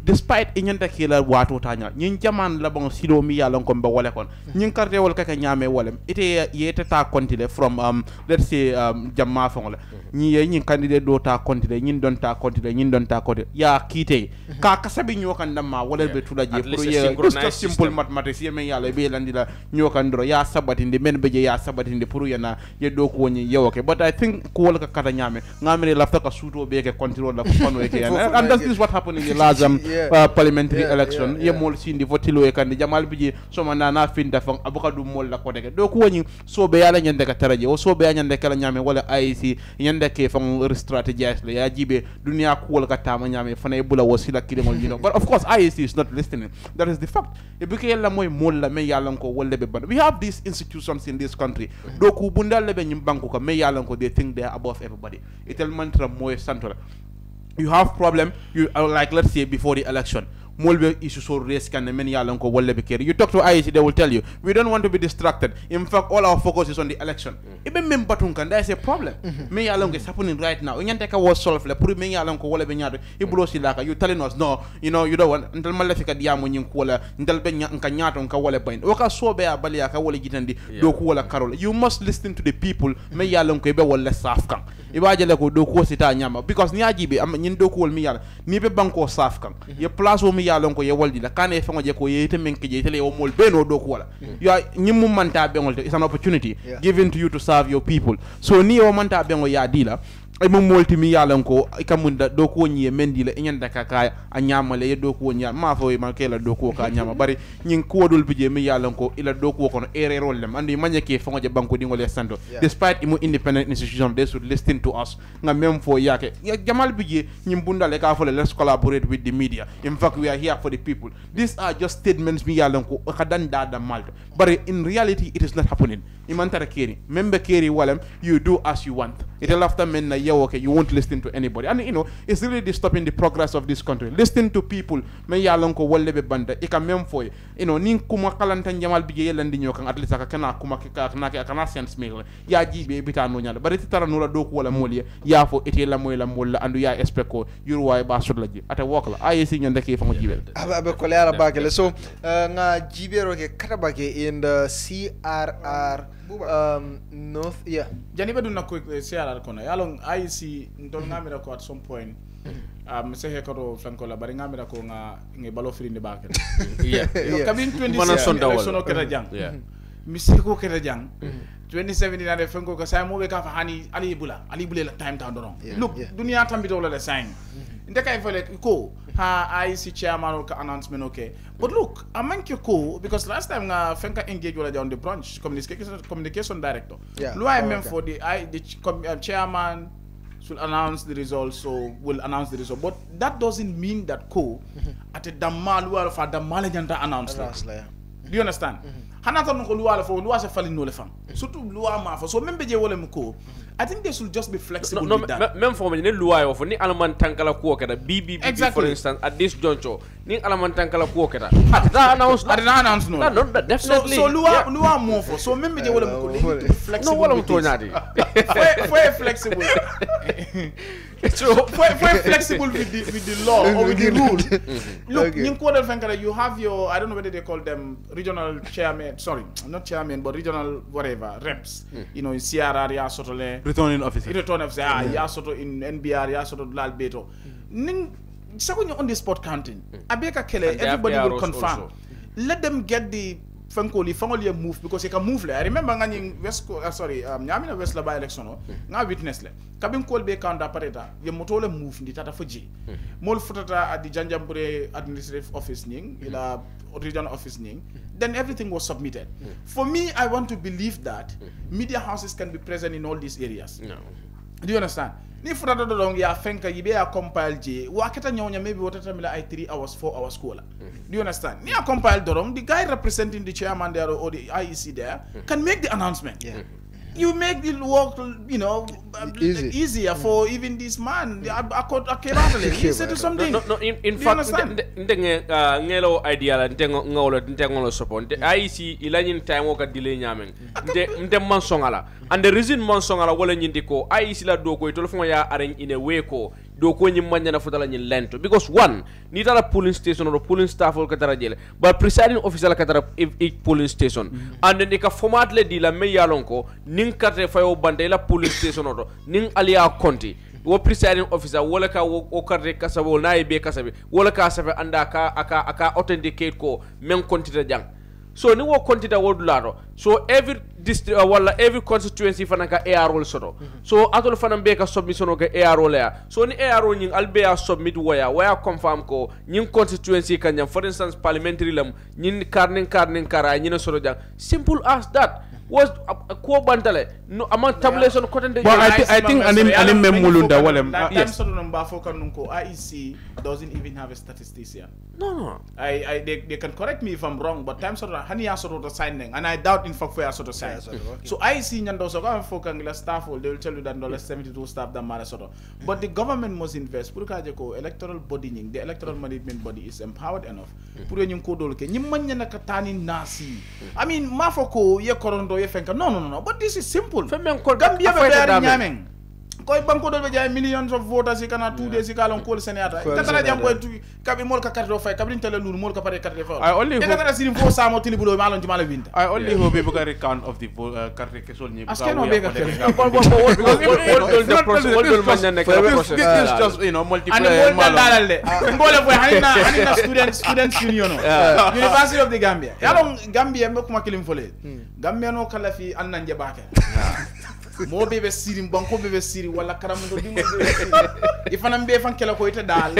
[SPEAKER 12] despite inyanta kila watu tanya nyin jaman la bon silo mi yalon ko be wala kon nyin carte wol kaka nyame wolem ite yete ta kontile from let's say jamma fongola nyi ye nyin candidate do ta kontile nyin don ta kontile ya kite ka kasabi nyokan damma wala be tulaje pour ye just simple mathematics ye men yalla be landila nyokan dro ya sabatinde men beje ya sabatinde pour yana ye do ko woni yewoke but I think ko wol ka kata nyame ngamere lafta ka suto be ke control la fano e ke and that is what happened in the last parliamentary election ye mol sindi votilo e kandi jamal biji so manda na finda fon abukadu mol la ko dege do ko woni so be yala nyande ka taraje o so be nyande kala nyame wala IEC nyande ke fon strategize le ya jibe dunia ko wol ka tama nyame fana e bula wasila kidengol dino but of course IEC is not listening. That is the fact e bike yalla moy mol la me yalla ko wolle be ban we have these institutions in this country do ko bundal le be nyim banku ko me yalla ko they think they are above everybody itel mantra moy santora. You have problem, like let's say before the election, Molbe issue so race can many yalanko wolle be care. You talk to IEC, they will tell you we don't want to be distracted. In fact, all our focus is on the election. Even membatunkan, there is a problem. Me yalanko is happening right now. Unyanteka was solved. Le puri me yalanko wolle be nyado. Ibulosi laka. You telling us no, you don't want. Until malefika diamu nyinkuola. Until be nyanyato nka wolle point. Waka so be abali aka wolle jitandi doku wola karol. You must listen to the people. Me yalanko ibe wolle safkan. Ibajele ko doku sita nyama because ni ajibe nyin doku wol mi yala ni be banko safkan. Ye place wo mi yalon ko ye waldi la kane fengo je ko yete men ke je tele o mol beno do ko wala you are nyim manta bengol it's an opportunity given to you to serve your people so ni o manta bengo ya dila ay mo molti mi yalan ko ikamunda do ko nyi mendi la nyanda ka a nyama le do ko nya ma fo ma kela do ko ka nyama bari nyin ko dol bije mi yalan ko ila do ko kono error lem andi manya ke fongo je banko dingol e sando despite imu independent institution they should listen to us nga mem fo yake jamal bije nyim bundale ka fo let's collaborate with the media. In fact, we are here for the people. These are just statements mi yalan ko kadan da malto but in reality it is not happening. Imantara keri member keri walem you do as you want it after men na okay, you won't listen to anybody, and it's really disturbing the progress of this country. Listen to people me yalon ko wolle be banda e ka mem foy nin kuma kalanta jamal bije yelandi nyokan at least ka kana kuma kana sense me ya jibe bitano nyala bari tara nula do ko wala moliya ya fo ete la moy la molla andu ya expect ko yurway ba sudla ji ata wokla ay si nyande ke fa jibel
[SPEAKER 8] abe ko leara bagele so nga jibero ke katabake in the CRR North,
[SPEAKER 19] Janiba do not quick say kono. Yalong I see don't ngamira ko at some point. Say he ko franco la bari ngamira ko nga nge balo free in the back. Yeah. Kabin 2017 sono kera jang. Yeah. Misiko kera jang. 2017 ade franco ko say mo be ka fa hani ali bula la time down don. Look, dunia tambito la sign. Ndeka ifole ko ha IC chairman ka announcement okay. But look, I mean ko because last time nga Fenka engage wala on the branch communication director. Lua for the chairman should announce the results, so will announce the result. But that doesn't mean that ko at a damalu for damale janta announce. Do you understand? Hanata no lua for lua se fali no le fam. Surtout lua ma for so membe je wole mko. I think they should just be flexible with that.
[SPEAKER 10] Même for me, ni loi of ni alaman tankala kuokeda BBB for instance at this juncture ni alaman tankala kuokeda. That announce no. No, definitely.
[SPEAKER 19] So loi more for so membe je wole mko need to be flexible.
[SPEAKER 10] No wala mto nyadi.
[SPEAKER 19] For flexible. So for flexible with the law or with the rule. Look, in Quarter Fankara you have your I don't know whether they call them regional chairman, sorry, not chairman but regional whatever reps. In CRR ya sotole
[SPEAKER 12] returning officer
[SPEAKER 19] ya sort of in NBR ya sort of lal beto ning when you're on the spot counting abeka kele everybody will confirm also. Let them get the family move because they can move I remember ngani west nyamina west la by election nga witness le kabin call be kanda pareta ye motole move ndi tata fuji mol futata at the Janjambure administrative office ning ila regional office ning then everything was submitted. For me, I want to believe that media houses can be present in all these areas. No. Do you understand? Ni furata do long ya fenka yibe ya compile je wakata nyonya maybe watata mila I 3 hours 4 hours kola. Do you understand? Ni a compile dorong the guy representing the chairman there or the IEC there can make the announcement. Yeah. You make it work, easier for even this man. He said something.
[SPEAKER 10] No, in fact, ngelo idea la ngolo support. IEC ilanyin time woka delay nyamen. Nde mansongala. And the reason mansongala wala nyindiko IEC la doko itolo fuma ya arrange in a way ko doko nyimanya na futala nyin lento because one nitala polling station or polling staff or katara jele but presiding officer la katara each polling station and then ka format le di la me yalonko ning katre fayo bande la polling station or ning alia konti wo presiding officer wala ka wo karte kasabo na be kasabe wala ka sabe anda aka authenticate ko men konti ta jang so ni wo konti ta wodularo so every district wala every constituency fanaka AR role soto so atol fanam be ka submission o ka AR role ya so ni AR role nying albe ya submit waya confirm ko nying constituency kanyam for instance parliamentary lam nyin karning kara nyina soto jang simple as that was ko bantale no among tabulation content
[SPEAKER 12] but I think anim memulunda walem
[SPEAKER 19] yes IEC doesn't even have a statistician.
[SPEAKER 10] No.
[SPEAKER 19] They can correct me if I'm wrong, but time sort of hani sort of signing, and I doubt in fact where sort of sign. So IEC nyando so go for kangila staff, they will tell you that $72 staff that matter sort of. But the government must invest. Purukajeko electoral body ning, the electoral management body is empowered enough. Puru nyum ko dolke nyimanya na katani nasi. I mean mafoko ye korondo ye fenka. No. But this is simple. Gambia be very nyameng. Koy banko do be jay millions of voters ikana 2 days ikalon call senator takala jam koy tu kabi mol ka carte do fay kabi tele lulu mol ka pare carte fay
[SPEAKER 12] I only hope
[SPEAKER 19] takala sirim fo samo tilibulo malon ci mala winta
[SPEAKER 12] I only hope be ka recount of the carte que sol ni
[SPEAKER 19] because
[SPEAKER 12] this just multiply
[SPEAKER 19] malon ngole boy hanina students union University of the Gambia yalon Gambia me kuma kilim fole Gambia no kala fi anna njabake mo bebe siri banko bebe siri wala karamundo dimo bebe siri ifana mbe fan kala ko ita dal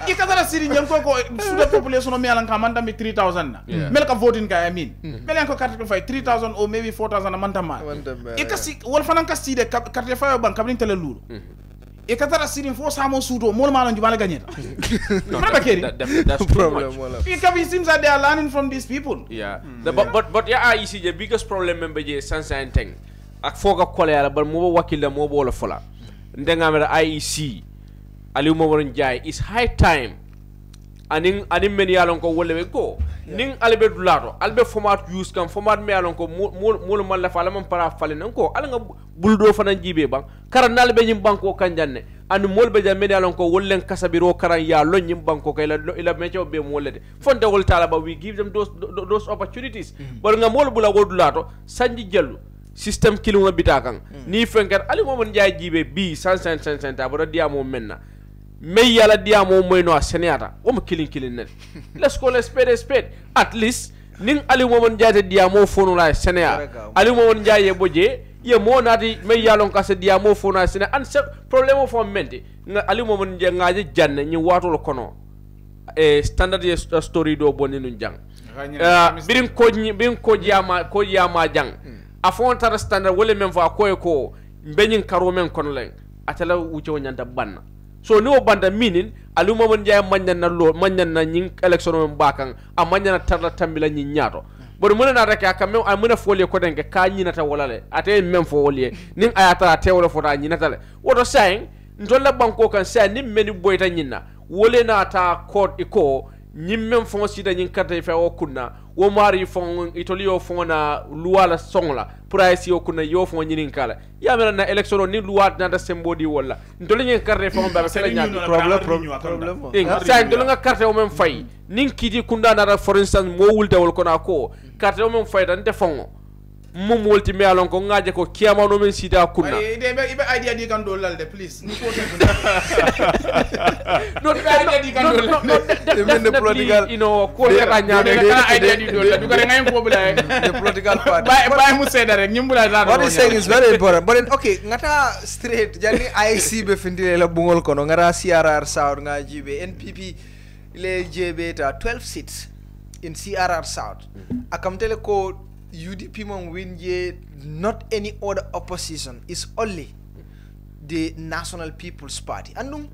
[SPEAKER 19] ikatara siri nyam ko suda population mi alan ka manda mi 3000 na mel ka voting ka amin mel ko carte fay 3000 or maybe 4000 manda ma ikasi wal fanan ka side carte fay ban kabrin tele lulu ikatara siri fo samo sudo mo ma lan jumala gagneta
[SPEAKER 10] that's problem.
[SPEAKER 19] It seems that they are learning from these people.
[SPEAKER 10] But yeah, you see the biggest problem member je sansan thing ak foga kolera but mo wakila mo bola fola ndenga mera IEC ali mo won jay is high time anin men yalon ko wolle go ning albe dulato albe format use kam format me yalon ko mo mal la fala man para fale nan ko ala nga buldo fana jibe bang karanal be nyim banko kanjanne and molbe ja men yalon ko wollen kasabiro karan ya lo nyim banko kay la mecho be mo wolle fonde wol tala ba we give them those opportunities but nga mol bula go dulato sanji jellu system kilunga bitakan ni fenker ali mo mon jay jibe bi 100 ta bodo diamo menna me yala diamo moy no senata o mo kilin net let's call a spade at least ning ali mo mon jay diamo fonu la senea ali mo mon jay boje ye mo nati me yalon ka se diamo fonu la senea an problème fo mente ali mo mon jay ngaje janne ni wato kono standard story do bonni nun jang birin ko yama jang afon tar standard wala men fa ko benin karo men kono len atala wuce nyanta banna so no banda minin aluma mon jay manyan na nyin election men bakan a manyan tarla tambila nyin nyato bodo mun na rek akam men amuna folie ko denke ka nyinata wala le ate men fo wolie nin ayata te wala fota nyinata le wodo saying ndolla banko kan say nim meni boyta nyinna wole na ta code iko nyimmen fon sida nyin karte fe o kunna wo mari fon itolio fon na luwala songla price yo kunna yo fon nyinin kala ya mera na election ni luwat na da sembodi wala ntoli nyin karte fon ba kala nyaaki problem sa ndolo nga karte o men fay nin kiti kunda na for instance mo wulta wol kona ko karte o men fay tan te fon mum wolti me alon ko ngaje ko kiyama no men sida kunna
[SPEAKER 19] ibe idea di kan do lalde please ni ko no idea di kan do lalde
[SPEAKER 10] political you know ko ka nyaade kana idea di do du ko ngay ko bula
[SPEAKER 8] the political party
[SPEAKER 19] bay mu seda rek nyimbula da
[SPEAKER 8] what is saying is very important but then, okay ngata straight jani IC be findile la bungol kono ngara CRR South nga jibe NPP le jebe ta 12 seats in CRR South akamtele ko UDP mong win ye not any other opposition is only the National People's Party andung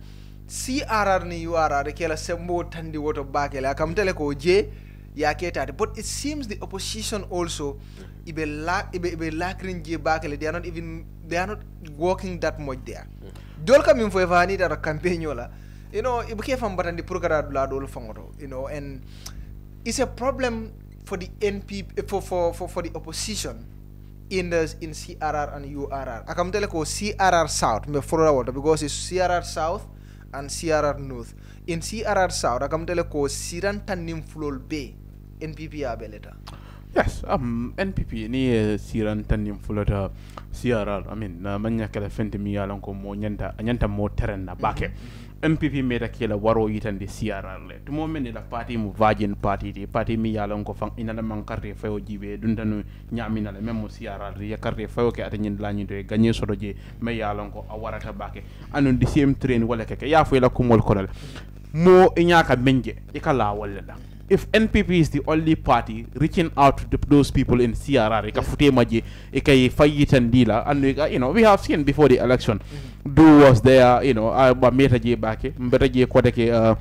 [SPEAKER 8] CRR ni URR kela sembo tandi woto bakele akamtele ko je ya ketade but it seems the opposition also ibe lakrin je bakele they are not working that much there dol kam info evani da campaign yola you know ibe ke fam batandi prograra la dol fangoto you know and it's a problem for the NP for the opposition in CRR and URR. I can tell you CRR South me follow water because it's CRR South and CRR North. In CRR South, I can tell you Siran Tanim Flol Bay NPP abeleta.
[SPEAKER 12] Yes, NPP ni Siran Tanim Flota CRR. I mean, manya kala fenti mi yalan ko mo nyanta mo terrain na bake. MPP meta kila waro yitande CRR le to moment la party mu virgin party mi yalon ko fang ina man carte fayo jibe dundanu nyamina le même CRR ya carte fayo ke atanyin lañu de gagner sodo je me yalon ko awarata bake anon di same train wala keke ya fo la kumol konal mo inyaka menje ikala wala la if NPP is the only party reaching out to those people in CRR, and you know, we have seen before the election, Do was there, you know, Meta J back, Mbeta J Kodeke,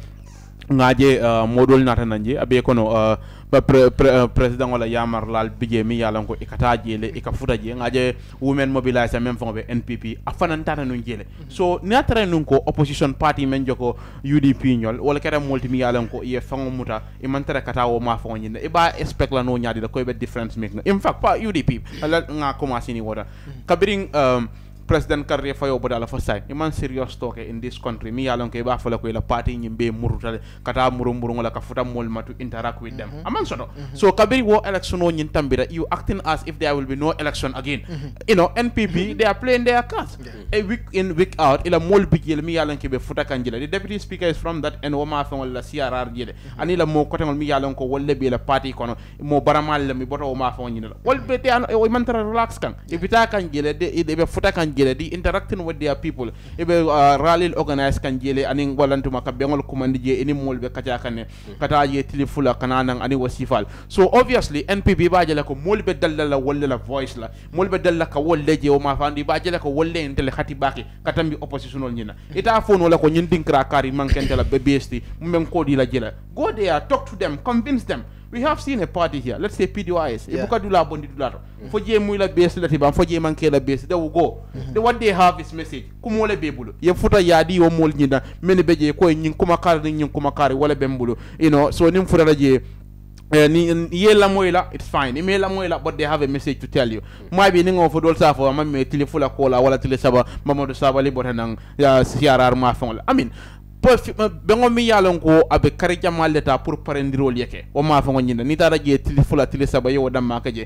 [SPEAKER 12] Ngaje, Modul Natananje, Abekono, President wala Yamar Lal Bije mi yalanko ikataje le ikafuta je ngaje women mobilize même fond be NPP afanantana no jele so natare nun ko opposition party men joko UDP nyol wala kera multi mi yalanko e fango muta e mantara kata o ma fon nyinde e ba expect la no nyaadi da ko be difference make in fact pa UDP ala nga commencé ni wota kabiring president Kerr fayo bodala for sign iman serious talk in this country mi yalon ke ba fala ko la party nyimbe murutale kata muru wala ka futa mol to interact with them aman soto so kabiri wo election o nyin tambira you acting as if there will be no election again you know NPP they are playing their cards a week in week out ila mol bigel mi yalon ke be futa kanjila the deputy speaker is from that and woma fa wala CRR jele anila mo kote mi yalon ko wolle be la party kono mo baramal mi boto woma fa nyina wol be te an o man tara relax kan evita kanjile de be futa kanjile di interacting with their people ebe rally organize kanjile aning walantuma ka bengol kumandi je eni mol be kaja kanne kata ye tilifula kananang ani wasifal so obviously NPP ba jela ko mol be dalla wolle la voice la mol be dalla ka wolle je o ma fandi ba jela ko wolle entele khati baki katambi oppositional nyina ita fono la ko nyin dinkra kari mankente la be besti mum ko di la jela go there talk to them convince them. We have seen a party here. Let's say PDYS. Yeah. Ibuka dula bondi dula. Foje muila base la tiba. Foje manke la base. They will go. What they have is message. Kumole bebulu. Ye futa yadi o mol nyina. Many beje ko nyin kumakari wala bembulu. You know. So nim futa je. Ni ye la moila it's fine. Ime la moila but they have a message to tell you. Maybe ningo for dolsa for mame tilifula kola wala tilisaba mamodo sabali botanang ya CRR ma fonla. I mean. Bengo mi yalon ko abe kari jamal leta pour parendirol yeke o ma fa ngonyina ni tara je tilifula tilisaba yo damma ka je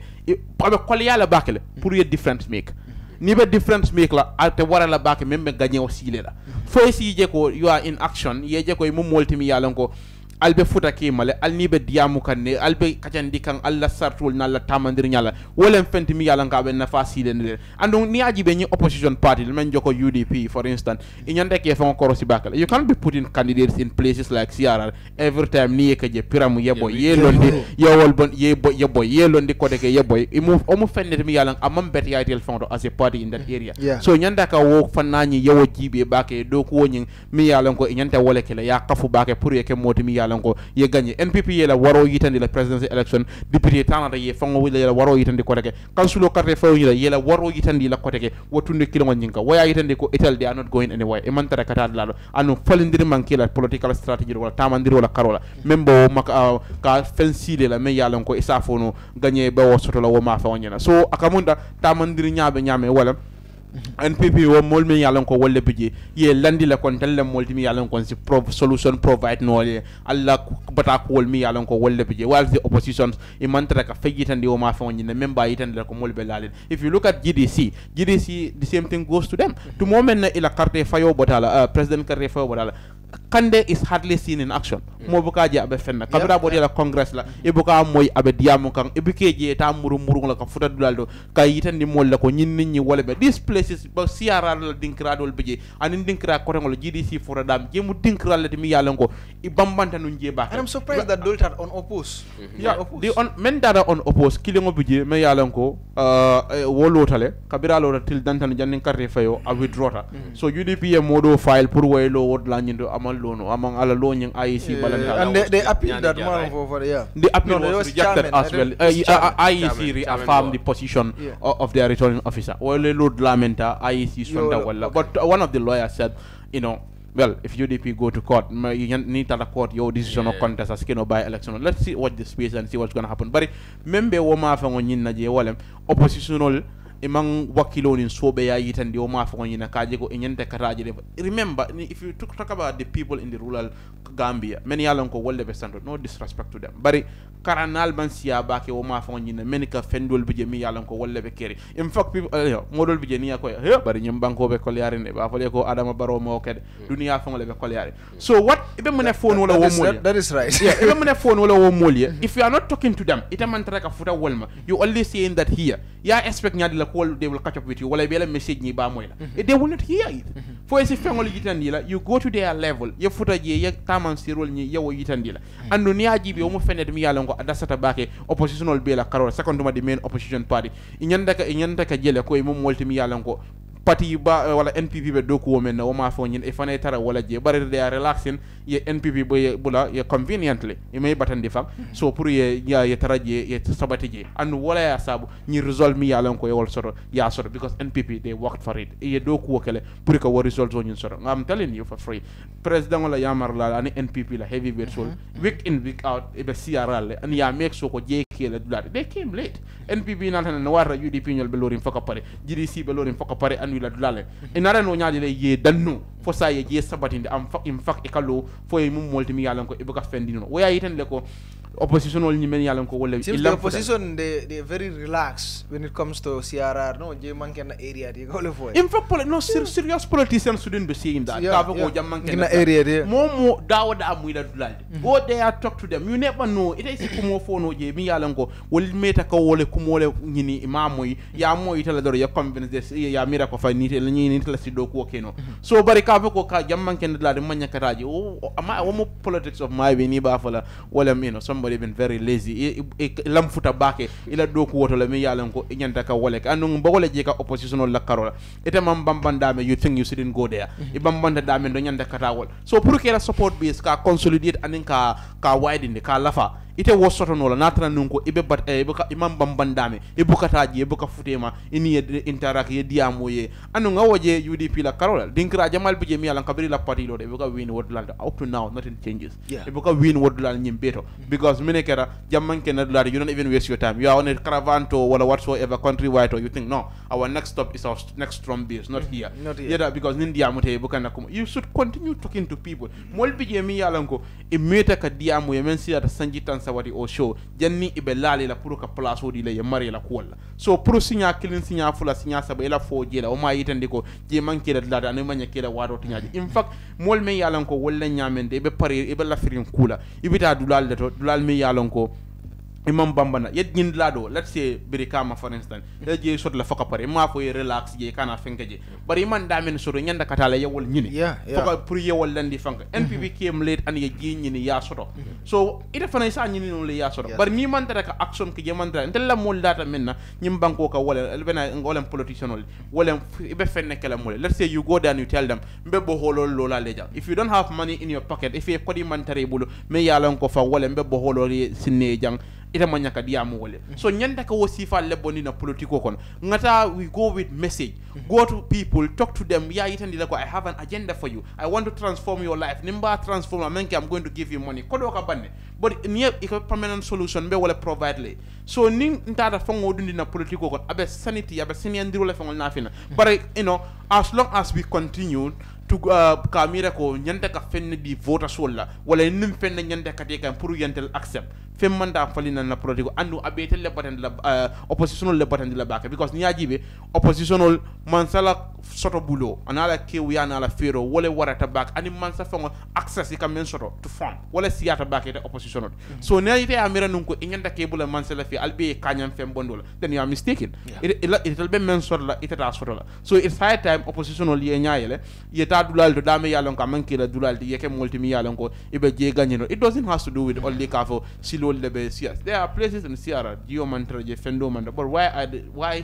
[SPEAKER 12] abe kol yala bakele pour ye difference make ni be difference make la ate wara la bak membe gagné o sile la fo si je ko you are in action ye je ko mo molti mi yalon ko albe futa ke male alni be diamu kanne albe kacandi kan alla sartul na la tamandir nyala wolen fenti mi yalla ngabe na fasile ne andon ni aji be ni opposition party men joko UDP for instance inyande ke fon korosi bakala you can't be putting candidates in places like CRR every time ni ke je piramu yebo yelondi yewol bon yebo yelondi ko de ke yebo omu fenne mi yalla amam bet yaitel fon as a party in that area so nyanda ka wo fanani yewo jibe bake do ko nyin mi yalla ko inyante wole ke la ya kafu bake pour yeke moti mi ko ye gagné NPP ye la waro yitandi la presidential election député tanata ye fango wila la waro yitandi ko teke council carte faw ni la ye la waro yitandi la ko teke wotunde kilo nyinka waya yitandi ko Italy they are not going anywhere e man tara kata lalo anu falindir manki la political strategy wala tamandir wala karola membo maka ka fensile la me yalon ko isafono gagné be wo soto la wo ma fa wonyana so akamunda tamandir nyaabe wala NPP wo mol mi yalon ko wolle biji ye landi la kon telle molti mi yalon kon si solution provide no le alla bata ko wol mi yalon ko wolle biji while the opposition e mantra ka fegitandi o ma fa woni ne memba yitande ko mol be lalin if you look at GDC the same thing goes to them to moment na ila carte fayo botala president carte fayo botala Kande is hardly seen in action mo buka je abe fenna kabira bodi la congress la e buka moy abe diamu kan e buke je ta muru la ka futa dulado ka yitandi mol la ko nyin nit ñi wala be this places ba siara la dinkra dol beje anin dinkra ko ngol GDC fura dam je mu dinkra la mi yalla ko e bambanta nu je ba and
[SPEAKER 8] I'm surprised that Doltar on oppose
[SPEAKER 12] the on men data on oppose kilingo beje me yalla ko wolotale kabira lo til dantan jannin carte fayo a withdrawta so UDP e modo file pour waylo wod la nyindo amal lono among ala loñing IEC balanta
[SPEAKER 8] and they appealed that man for
[SPEAKER 12] the appeal was rejected as well IEC reaffirmed the position of their returning officer well load lamenta IEC sonda wala but one of the lawyers said you know well if UDP go to court you need to court your decision of contest as kino by election let's see what the space and see what's going to happen but membe wo ma fa ngonin na je wala oppositional imang wakilo ni sobe ya yitandi o ma fa ngina kaje ko enyente karaje remember if you talk about the people in the rural Gambia many yalon ko wolle be santo no disrespect to them bari karanal ban siya bake o ma fa ngina many ka fendol bije mi yalon ko wolle be keri in fact people modol bije ni ko bari nyam banko be kolyare ne ba fale ko Adama Barrow mo kede dunia fa ngole be kolyare so what ibe mune phone wala wo moli
[SPEAKER 8] that is right
[SPEAKER 12] yeah ibe mune phone wala wo moli if you are not talking to them ita man traka futa wolma you only saying that here ya expect nyadi la call they will catch up with you wala bela message ni ba moy la they will not hear it for esi fengol yitandi la you go to their level ye futa je ye taman sirol ni yewo yitandi la andu ni ajibi o mo fenede mi yalla ngo adasata bake oppositional be la karol second the main opposition party inyanda ka jele ko e mo molti mi yalla ngo parti ba wala NPP be doku women na o ma fo nyin e fane tara wala je bare they are relaxing ye NPP boy bula ye conveniently e may batandi fam so pour ye tara je ye sabati je and wala ya sabu ni resolve mi yalla ko yol soro ya soro because NPP they worked for it ye doku wokele pour que wo result zo nyin soro I'm telling you for free president wala yamar la ani NPP la heavyweight soul week in week out e be CRL and ya make so ko je kele dulade they came late NPP nan tan warra UDP ñol be lorin foko pare GDC be lorin foko pare anu la dulale inara no nyaade le ye dannu fo sa ye sabatinde am fak e kalo fo e mum molti mi yalan ko e buka fendi no waya yiten le ko opposition wol ñimen yalan ko wala
[SPEAKER 8] the opposition they very relaxed when it comes to CRR no je manke na area di ko le fo
[SPEAKER 12] in fact no serious politicians shouldn't be saying that ka ko jam manke
[SPEAKER 8] na area de
[SPEAKER 12] mo dawda amu la dulade go there talk to them you never know it is ko mo fo no je mi yalan ko wol meta ko wole ko mole ñini imamoy ya moy tala doro ya convince ya mira ko fa ni te la ñini tala sido ko keno so bari ka ko ka jam manke dulade manya kataji o ama mo politics of my ni ba fala wala you know somebody been very lazy lam futa bake ila do ko woto la mi yalan ko nyanta ka wole ka anu mbogole je ka opposition la karola ite mam bambandame you think you shouldn't go there e bambanda dame do nyanta katawol so pour que la support base ka consolidate anin ka widen ka lafa ite wo soto no la natana nunko ibe bat ibe ka imam bambandame ibe kataji ibe ka futema ini interact ye diamo ye anu ngawoje UDP la karola dinkra jamal bije mi yalan kabiri la party lo de ibe ka win word la up to now nothing changes ibe ka win word la nyimbeto because minekera jamman ken la you don't even waste your time you are on a caravan to wala whatsoever countrywide or you think no our next stop is our next strong base not here because nindia mute ibe kana you should continue talking to people mol bije mi yalan ko e meta ka diamo ye men si ata sanjitan sawadi o show janni ibe lali la pour ka place odi le mari la kola so pour signa kilin signa fula signa saba ila fo jela o ma yitande ko je manke da lada ne manya keda wado tinyaaji in fact mol me yalan ko wolle nyamende ibe pare ibe la firin kula ibita dulal de to dulal me yalan ko imam bambana yet ñin lado let's say birikama for instance je sot la foka pare ma fo relax je kana fenke je bari man da men soro ñanda katala yewol ñini foka pour yewol landi fanka NPP came late and ye ji ñini ya soto so ita fana sa ñini no le ya soto bari mi man dara ka action ki je man dara tel la mol data menna ñim banko ka wala bena ngolem politician wala be fenne kala mol let's say you go there and you tell them mbebo holol lola leja if you don't have money in your pocket if you kodi man tare bulu me yalan ko fa wala mbebo holol sinne jang ita manyaka diamu wole so nyanda ka wosifa leboni na politiko kon ngata we go with message go to people talk to them ya itandi la ko I have an agenda for you I want to transform your life nimba transform amenke I'm going to give you money kodo ka banne but niye iko permanent solution be wala provide le so ning ntada fongo dundi na politiko kon abe sanity abe siniandiro le fongo nafina but you know as long as we continue to kamira ko nyanda ka fenne di vota solla wala nim fenne nyanda ka te kan pour yentel accept fem manda falina na politiko andu abete le batan la opposition le batan la baka because ni ajibe opposition man sala soto bulo anala ke wiya na la fero wala warata bak ani man sa fongo access ka men soto to fund wala siyata baka de opposition so ne ite amira nun ko nyanda ke bula man sala fi albe kanyam fem bondola then you are mistaken it be men soto la ite ta soto la so it's high time opposition ye nyaayele yeta dulal do dame yalon ka manki la dulal di yeke multimi yalon ko ibe je gagno it doesn't have to do with only ka fo silo lebe yes there are places in Sierra Geo mantra je fendo man but why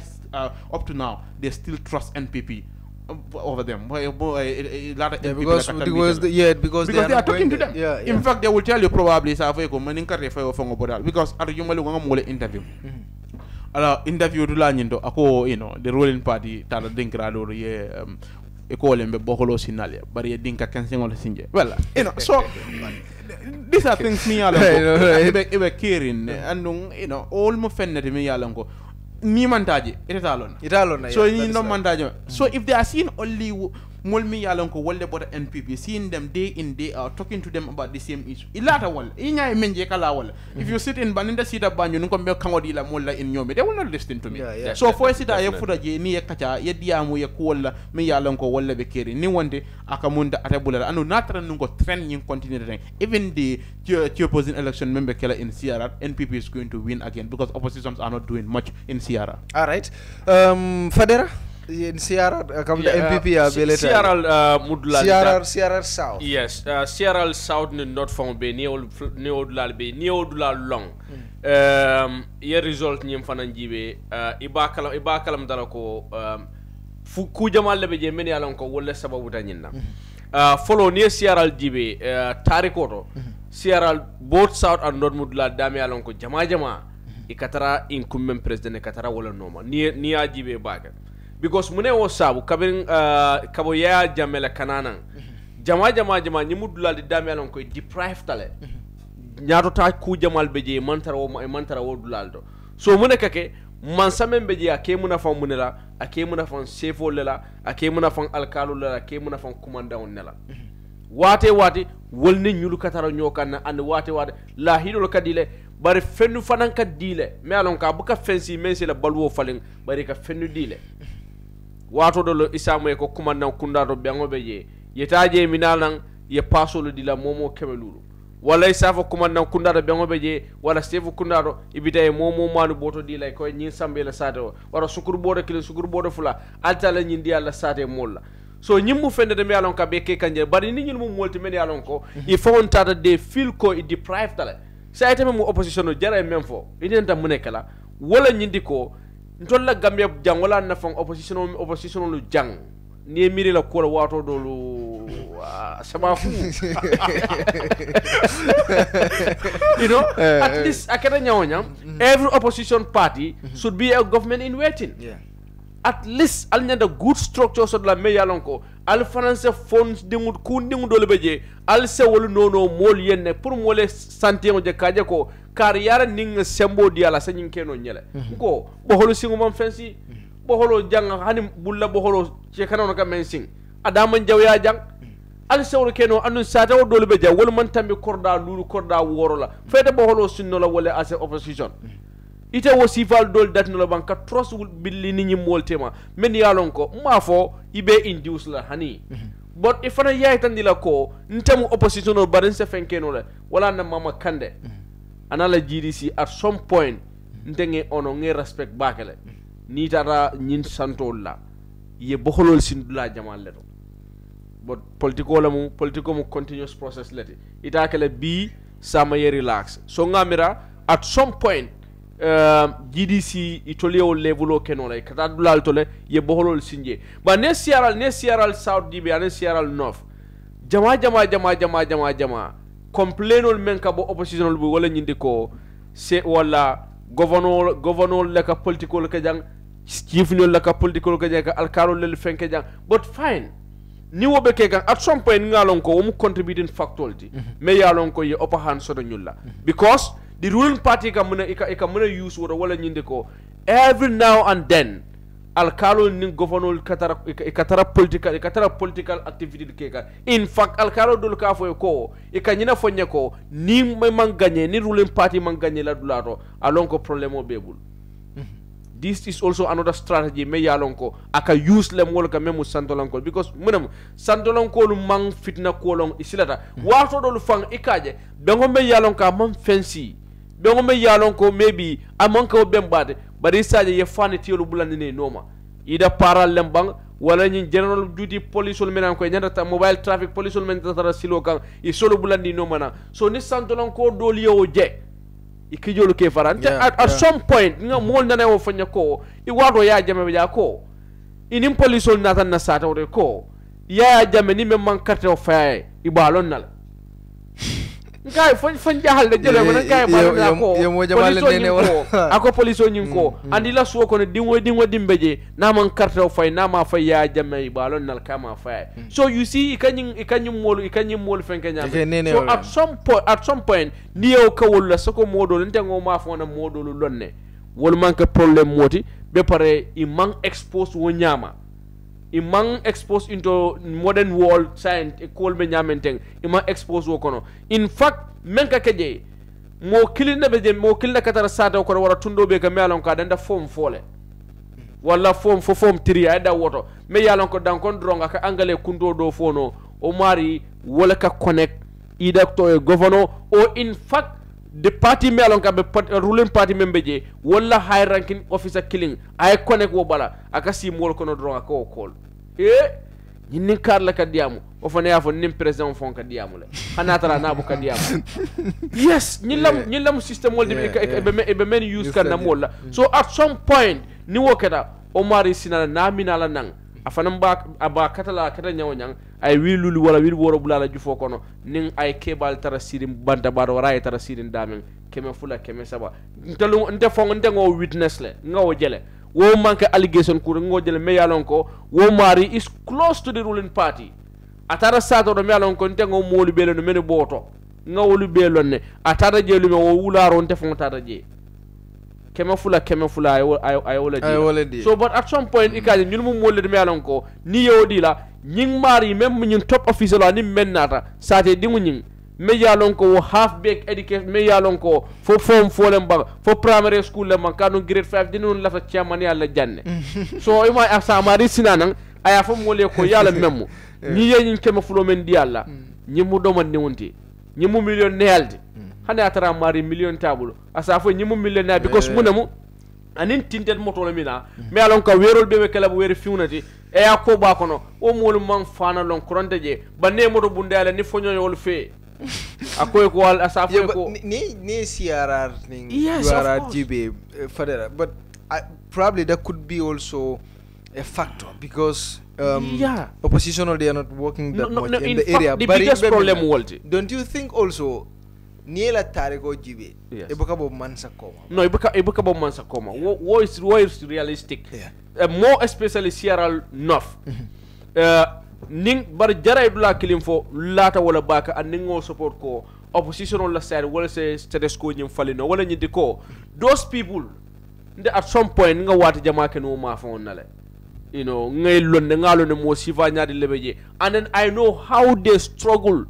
[SPEAKER 12] up to now they still trust NPP over them because they are talking to them in fact they will tell you probably sa fo ko manin karte fo fongo bodal because ar yumalu ngam interview alors interview dula nyindo ako you know the ruling party tala dinkrado ye école mbe bokolo sinalia bari dinka kansingol sinje well you know so these are things me yalon ko ibe kirin andung you know all mo fennete me yalon ko ni mantaje italon so ni no mantaje so if they are seen only molmi yalon ko wolle bota NPP seeing them day in day out talking to them about the same issue ilata wal inya menje kala wal if you sit in baninda sita banyu nko be kangodi la molla in nyomi they will not listen to me so for sita ye futa je ni yakacha ye diamu ye ko walla mi yalon ko wolle be keri ni wonde akamunda atabula anu natran nko trend yin continue the even the opposition election member kala in Sierra NPP is going to win again because oppositions are not doing much in Sierra.
[SPEAKER 8] All right, Fadera in Sierra come the MPP Sierra South.
[SPEAKER 10] Yes, Sierra South ni not from be ni odulal long. Ye result ni mfana njibe ibakalam dala ko ku jamal lebe je men yalon ko wolle sababu tanyinna. Follow ni Sierra jibe tarikoto Sierra both South and North mudula dame yalon ko jama ikatara incumbent president ikatara wala noma ni ajibe baga because mune wo sabu kabin kabo ya jamela kanana jama ni mudula di dame yalon ko deprive tale ñaato ta ku jamal beje mantara wo dulaldo so mun kake man samen beje ake muna fan munela ake muna fan sefo lela ake muna fan alkalu lela ake muna fan commandant nela wate wolni nyulu katara nyokan and wate la hidol kadile bari fennu fanan ka dile me alon ka buka fensi men la balwo falen bari ka fennu dile wato do isamu ko commandant kunda do bengo beje yetaje minalan ye pasolo dila momo kemelulu wala isafa commandant kunda do bengo beje wala stefu kunda do ibita e momo manu boto dila ko nyin sambe la sato wala sukur bodo kile sukur bodo fula altala nyin dia la sate molla so ñimmu fende de mi alon ka be ke kanje bari ni ñul mu molti men alon ko il faut on tata de feel ko i deprive tala sa ite mu opposition no jara même fo identa mu nekala wala ñindi ko ntolla gambia jang wala na fon opposition lu jang ni miri la ko wato do lu sama fu you know at least akada nyawonya every opposition party should be a government in waiting at least al nyanda good structure so la me yalon ko al finance funds dingu kun dingu dole beje al se wolu nono mol yenne pour mole santé mo je kaje ko kar yara ning sembo di ala sanyin keno nyele ko bo holo singo man fensi bo holo jang hani bulla bo holo je kanono ka men sing adama jaw ya jang al se wolu keno anu sata wo dole beje wolu man tambi korda lulu korda woro la fete bo holo sinno la wala as opposition ite wo sifal dol dat no banka trust billi ni moltema men yalon ko ma fo ibe induce la hani but if ana yaitan dila ko ntemu opposition no barin se fenkeno le wala na mama kande anala GDC at some point ndenge ono nge respect bakale ni tara nyin santol la ye boholol sindula jamal leto but political mu continuous process leti ita kale bi sama ye relax so ngamira at some point GDC itolio level kenola kata dulal tole ye boholol sinje ba ne siaral south dibe ane siaral north jama complainol men ka bo oppositional bu wala nyindi ko se wala governor la ka political ka jang chief no la ka political ka jang alkaro le fenke jang but fine ni wobe ke kan at some point ngalon ko mu contributing factor me yalon ko ye upper hand so nyulla because the ruling party kamuna use wala nyinde ko every now and then alkalo ni governor katara political activity keka in fact alkalo dul ka fo ko ikanyina fonye ko ni manganye ni ruling party manganye la dulato alon ko problemo bebul this is also another strategy me yalon ko aka use lem wol ka memu santolon ko because munam santolon ko lu mang fitna ko long isilata wato dol fang ikaje bengo me yalon ka man fancy bengo me yalon ko maybe amon ko bembade bari saje ye fani tiolu bulandine noma ida paral lembang wala nyin general duty police ol menan ko nyata mobile traffic police ol men tara silo kan e solo bulandi noma na so ni santolon ko dol yo je ikijolu ke farante at some point nga mol nana wo fanya ko I wado ya jame ya ko inim police ol natan na sata wore ko ya jame ni me man carte o faye ibalon nal ngai fon jahal de jele man ngai ba ko yo mo jamal nene wala ako police o nyin ko andi la suwo ko ne dingo dimbeje na man carte o faye na ma fay ya jame ibalon nal kama faye so you see ikanyum molu fenke nyame so at some point ni yow ka wala sako modol ntengo ma fona modol lonne wol manke problem moti be pare I mang expose wo nyama I mang expose into modern world science e kol be nyamenteng I mang expose wo kono in fact menka keje mo kilina be je mo kilina katara sata ko wara tundo be ka melon ka danda form fole wala form tri ay da woto me yalon ko dan kon dronga ka angale kundo do fono o mari wala ka connect ida to e governor or in fact the party melon ka be ruling party member je wala high ranking officer killing ay connect wo bala aka si mol kono dronga ko call ñin kar la ka diamu o fane ya fo nim president fon ka diamu le hanatara na bu ka diamu yes ñin lam system wol be men use kan na molla so at some point ni woketa o mari sinana na minala nang afanam ba aba katala kata nyaw nyang ay wilulu wala wil woro bulala jufo kono ning ay kebal tara sirim banta baro wara tara sirin damen keme fula keme saba nte fon nte ngo witness le ngo jele wo manke allegation ko ngo jele me yalon ko wo mari is close to the ruling party atara sato do me yalon ko nte ngo moli bele no mene boto ngawolu be lonne atata je lume wo wularo nte fon tata je keme fula ay wala di so but at some point ikaje ñun mu molle de melon ko ni yodi la ñing mari même ñun top official la ni mennata sate dingu ñing me yalon ko wo half back education me yalon ko fo form fo lem ba fo primary school le man kanu grade 5 dinu la fa chairman yalla janne so ima asamari sinanan aya fo molle ko yalla memmu ni yeñin keme fulo men di yalla ñimu do man ni wonti ñimu million nealde hane atara mari million tabulo asa fo ñimu millionaire because munemu anin tinted moto la mina me alon ka werol be kala bu weri fiwnati e yakko ba kono o molu man fana lon kronte je banne moto bundala ni fonyo yol fe akoy ko wal asa fo ko
[SPEAKER 8] ni CRR ning CRR GB further but probably that could be also a factor because oppositional they are not working that much in the area
[SPEAKER 10] the biggest problem
[SPEAKER 8] don't you think also Niela Tariko GB Ibukabo Mansa Koma.
[SPEAKER 10] No, Ibukabo Mansa Koma. What is realistic? More especially Sierra North. Ning bar jara dula kilim fo lata wala baka and ningo support ko opposition on la side wala say status quo nyim falino wala nyidi ko those people at some point nga wati jama ke no ma fon nale you know ngay londe ngalo ne mo siva nyaadi lebeje and then I know how they struggle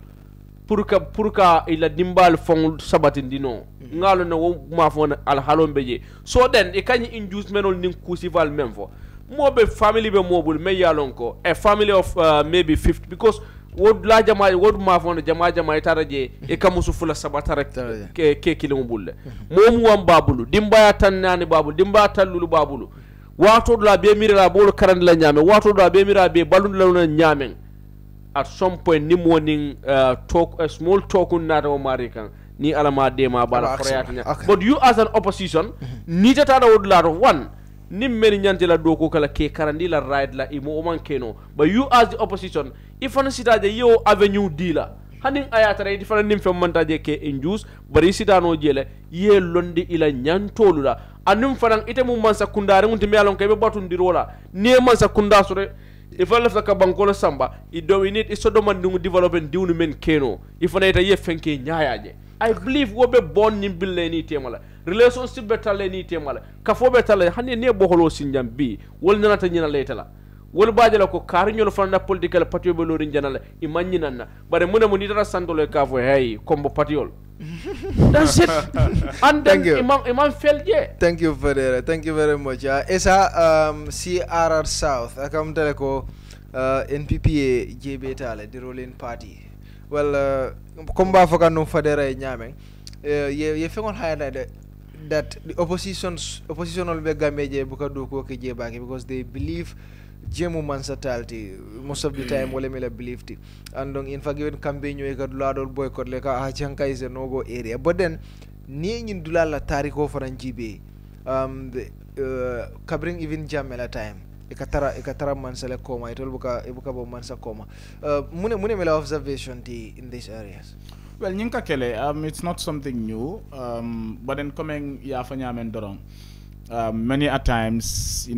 [SPEAKER 10] pour ka ila dimbal fon sabatin dino ngalo ne wo ma fon al halon beje so then e kanyi inducement ol nin kusival même fo mo be family be mobile me yalon ko a family of maybe 50 because wod la jama wod ma fon jama taraje e kamusu fula sabatara ke kilimo bulle momu wam babulu dimba tan nani babulu dimba tallulu babulu wato la be mirira bolu karan la nyame wato la be mirira be balun la nyamen at some point ni morning talk a small talk nata o marikan ni alama de ma bala forayat but you as an opposition ni tata wod la one nim meri nyante la doko kala ke karandi la ride la imo man keno but you as the opposition if an sitaje yo avenue dealer hanin ayatare di fana nim fe montaje ke injus bari sitano jele ye londi ila nyantolu la anum fanan ite mu man sakundare ngunti mi alon kay be batundirola ne man sakunda sore if I left ka bankola samba it dominate it so demand ngu development diwnu men keno if na ita ye fenke nyaaje I believe wo be bon nimbille ni temala relationship betale ni temala ka fo betale hanne ne boholo sinjam bi wol nanata nyina letala wol baajala ko kariñol fanda political patio be lori janala imanñinanna bare mune mo ni dara sandolo ka fo hey kombo patiol that's it and then imam felje
[SPEAKER 8] thank you very much esa CRR South akam tele ko NPPA JB tale the ruling party well komba foka no fadera nyameng ye fengon highlight that the oppositional be gameje buka do ko ke jebaki because they believe jemu mansatality most of the time wala mela believed and in fact given campaign you got lado boycott le ka chanka is a no go area but then ni nyin dulala tariko faran jibe covering even jamela time ikatara mansale koma itol buka bo mansa koma mune mela observation in these areas.
[SPEAKER 19] Well, nyinka kele it's not something new but then coming ya fanya men dorong many a times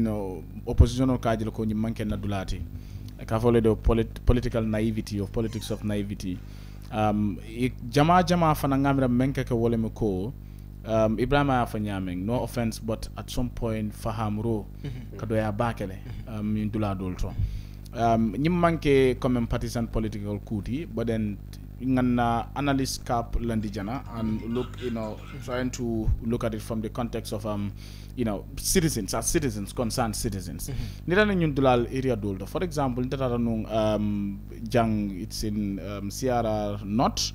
[SPEAKER 19] opposition kajil ko manke na dulati ka follow the political naivety of politics of naivety jama fana ngamira menke ke wole me ko Ibrahima Afanyameng, no offense, but at some point fahamro kadoya bakele dula dolto manke comme partisan political kuti but then ngana analyst cap landijana and look trying to look at it from the context of citizens concerned citizens nidana ñun dulal area dolto for example ndata nung jang it's in CRR not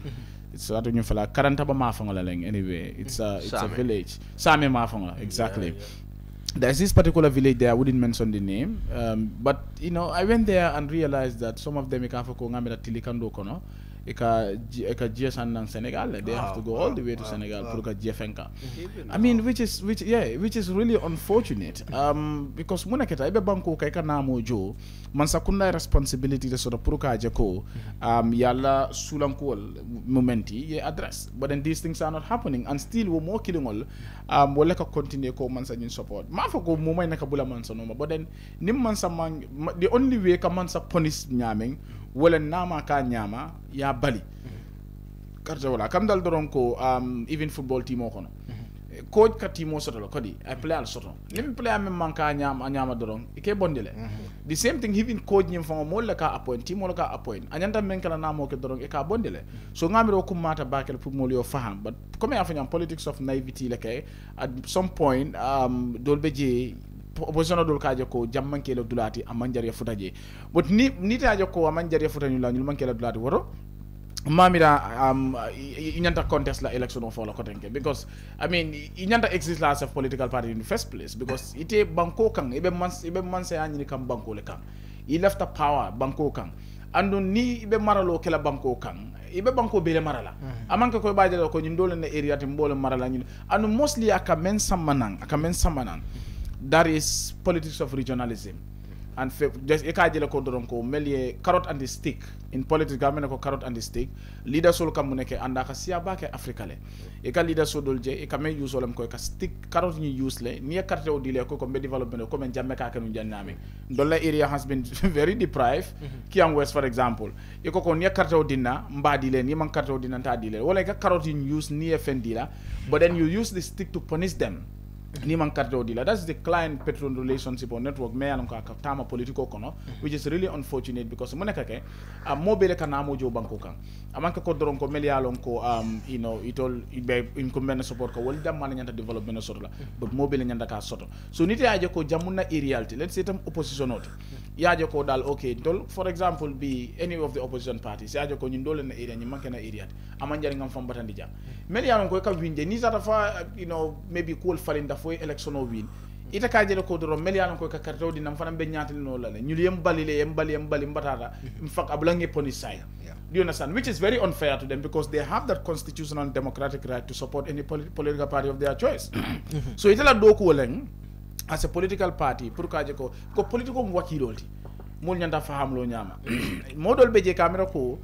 [SPEAKER 19] it's at ñu fala karanta ba mafangola leng anyway it's a village Same mafangola exactly. There's this particular village there, I wouldn't mention the name, but I went there and realized that some of them ikafoko ngamira tilikando kono eka GSN Senegal, they have to go all the way to Senegal for GFNK. I mean, which is really unfortunate. Because munaketa ibe banko kaika namo jo mansakunda responsibility to sort of puruka jako yalla sulanko momenti ye address. But then these things are not happening and still we're more killing all woleka continue ko mansa in support. Mafoko mumay nakabula mansa noma. But then nim mansa the only way ka mansa punish nyaming wala nama ka nyama ya bali carte wala kam dal doron ko even football team o kono coach ka team o soto lo kodi ay play al soto nim play am manka nyama doron ike bondile the same thing even coach nyim fongo mo la ka appoint team la ka appoint anyanta men kala namo ke doron e ka bondile so ngamiro ko mata bakel pour mo yo faham but comme afanya politics of naivety la kay at some point dolbe je opposition dol kaje ko jammanke la dulati amanjari futaje but ni taje ko amanjari futani la nyul manke la dulati woro mamira inyanta contest la election of all kotenke because I mean inyanta exist la of political party in the first place because ite banko kan ibe man say anyi kam banko le kan he left the power banko kan ando ni ibe maralo kala banko kan ibe banko bele marala amanka ko baajale ko nyindole na area te mbole marala nyin ando mostly aka men samanan that is politics of regionalism and just ekajele ko doron ko melie carrot and the stick in politics gamene ko carrot and the stick leader sol kam muneke anda ka siya bake africa le e ka leader so dolje e ka men use olam ko ka stick carrot ni use le ni carte o dile ko be development ko men jamme ka kanu jannami dolla area has been very deprived kiang west for example e ko ni carte o dinna mbadi le ni man carte o dinna ta dile wala ka carrot ni use ni fendila but then you use the stick to punish them ni man carte o dila that's the client patron relationship or network me alon ka tama political kono which is really unfortunate because moneka ke mobile kana mo jo banko kan amanka ko doron ko meli alon ko you know itol ibe in ko men support ko wol dam man nyanta development sort la but mobile nyanda ka soto so niti aje ko jamuna in reality let's say tam opposition ot yaje ko dal okay dol for example be any of the opposition parties yaje ko nyindole na area nyi manke na area amanjari ngam fam batandi jam meli alon ko ka winde ni sata fa you know maybe cool falinda foi election o win ita ka jele ko do meli alon ko ka karto di nam fanam be nyaati no la ñu yem bali mbatata fak ablange police side do you understand which is very unfair to them because they have that constitutional and democratic right to support any political party of their choice so ita la do ko len as a political party pour ka je ko political wakilolti mo nyanda faham lo nyama modol be je camera ko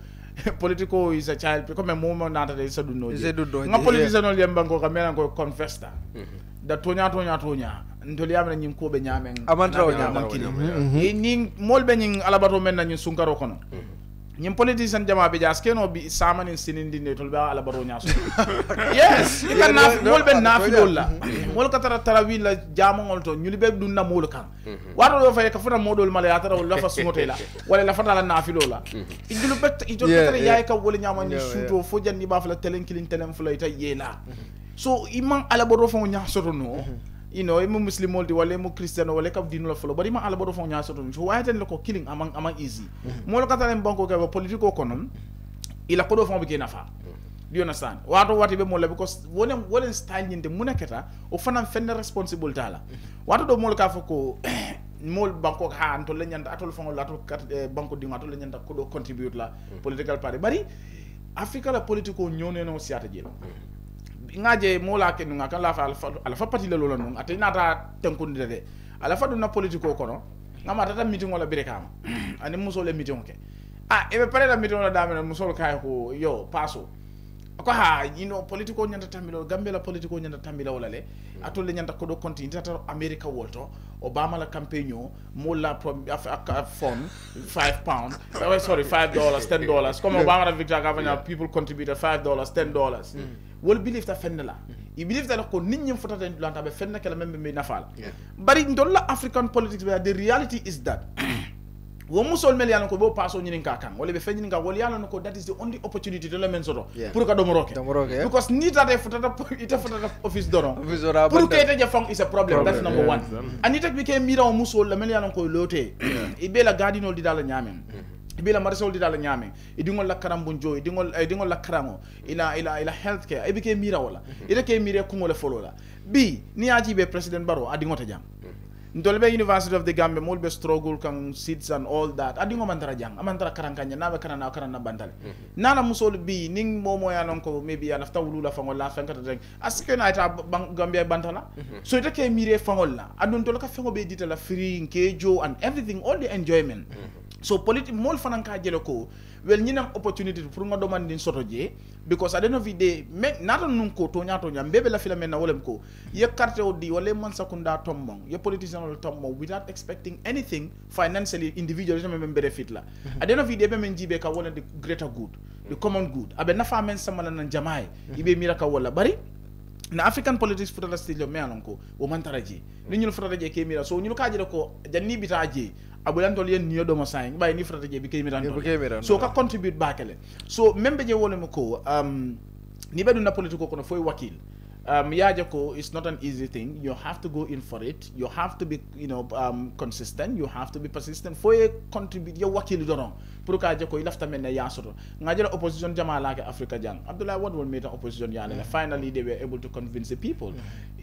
[SPEAKER 19] political is a child because me mo nata de sa dunno nga politician no yem banko kamera ko confesta da tonya ndoli amna nyim ko be nyamen
[SPEAKER 8] amanta o nyama
[SPEAKER 19] ni molbe nyin alabato men na nyin sunkaro kono nyim politician jama be jas keno bi samanin sinindi ne tolbe alabato nyaso yes ikana molbe nafi dolla mol ka tara willa jamo ngol to nyuli be dunna mol kan wato do fay ka fota modol mala ya tara wala fa sumotela wala la fata la nafi dolla idulu bet ito tara yaay ka wala nyama ni suto fo janni ba fa la telen kilin telen fula ita yela so imman alabato fo nyaso to no you know imo muslim moldi wala imo christian wala ka dinu la folo bari ma ala bodo fo nya soto so wayten lako killing amang easy mo lo kata len banko ka politiko konon ila ko do fo be nafa do you understand wato wati be mo la because wonen style nyinde munaketa o fanam fenne responsible tala wato do mo ka fo ko mol banko ha anto le nyanda atol fo la to banko dinga atol le nyanda ko do contribute la political party bari africa la politiko nyone no siata jelo ngaje mola ke nga kan la fa ala fa pati le lolo non ate nata tenkunde de ala fa duna politiko kono ngama tata meeting wala birekama ani musole meeting ke ebe pare la meeting wala dame musol kay ko yo paso ko ha you know politiko nyanda tamilo gambe la politiko nyanda tamilo wala le atol le nyanda ko do continue tata america wolto obama la campaign mola fund £5 sorry $5 $10 comme obama la victor governor people contributed $5 $10 will believe that fenela you believe that ko nit ñi fotata lanta be fenna kala membe be nafal bari ndolla african politics where the reality is that wo musol mel yalla ko bo passo ñini ka kan wala be fenni nga wala yalla ko that is the only opportunity to lemen soto pour ka do moroke because ni tata fotata ita fotata office doron pour que ita jafang is a problem that's number one and it became mira o musol le mel yalla ko lote e be la gadinol di dala ñamen bila marisol didala nyame idingol la karambunjo idingol la karango ila healthcare e bike mira wala ida ke mira ko ngole folola bi ni aji be president baro adingota jam ndolbe University of the Gambia molbe struggle kan seats and all that adingo mantara jang amantara karankanya nabe kana bandale nana musol bi ning momo ya non ko maybe ya nafta wulula fangol la fankata rek aske na ita Gambia bantala so ita ke mire fangol la adun to la ka fango be ditala free nkejo and everything all the enjoyment so mol fanan ka jele ko wel ñinam opportunity pour nga domandi soto je because at the end of the day nata nun ko to nyaato nyam bebe la filamen na wolem ko ye carte o di wala man sakunda tombong ye politician wala tombong without expecting anything financially individually même benefit la at the end of the day be men jibe ka wala the greater good the common good abe nafa men samala nan jamaay ibe miraka wala bari na African politics futata stilio me alonko o mantaraji ni ñu futata je ke mira so ñu ka jere ko janni bitaji abulantol yen niyo do mo sañ bay ni futata je bi ke miran so ka contribute bakele so membe je wole ko ni be na politiko kono foy wakil Miyajako is not an easy thing. You have to go in for it. You have to be, consistent. You have to be persistent. For you contribute, you wakili dono. Puruka jako ilafta mena yasoto. Ngajela opposition jama like Africa jang. Abdullah, what will make the opposition yana? Finally, they were able to convince the people.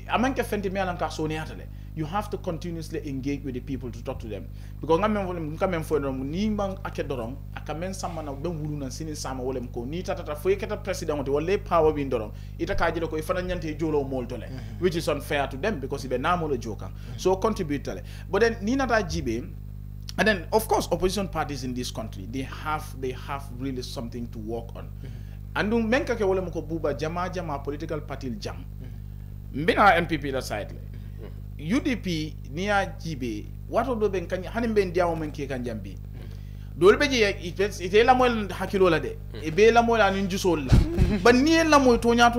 [SPEAKER 19] Amanke fenti me alanka so atale. You have to continuously engage with the people to talk to them. Because ngamen fo ni mang akedorong akamen sama na be wulu na sinin sama wolem ko ni tata fo yekata president wala power win dorong ita kajelo ko ifana nyante jolo moltole which is unfair to them because ibe namolo joka so contribute tale but then ni nata jibe and then of course opposition parties in this country they have really something to work on andu menka ke wolem ko buba jama political party jam mbina NPP la side le UDP niya jibe wato do ben kany hanim ben diawo men ke kan jambi dol be je ite la moy hakilo la de e be la moy la ni jusol la ban ni la moy tonya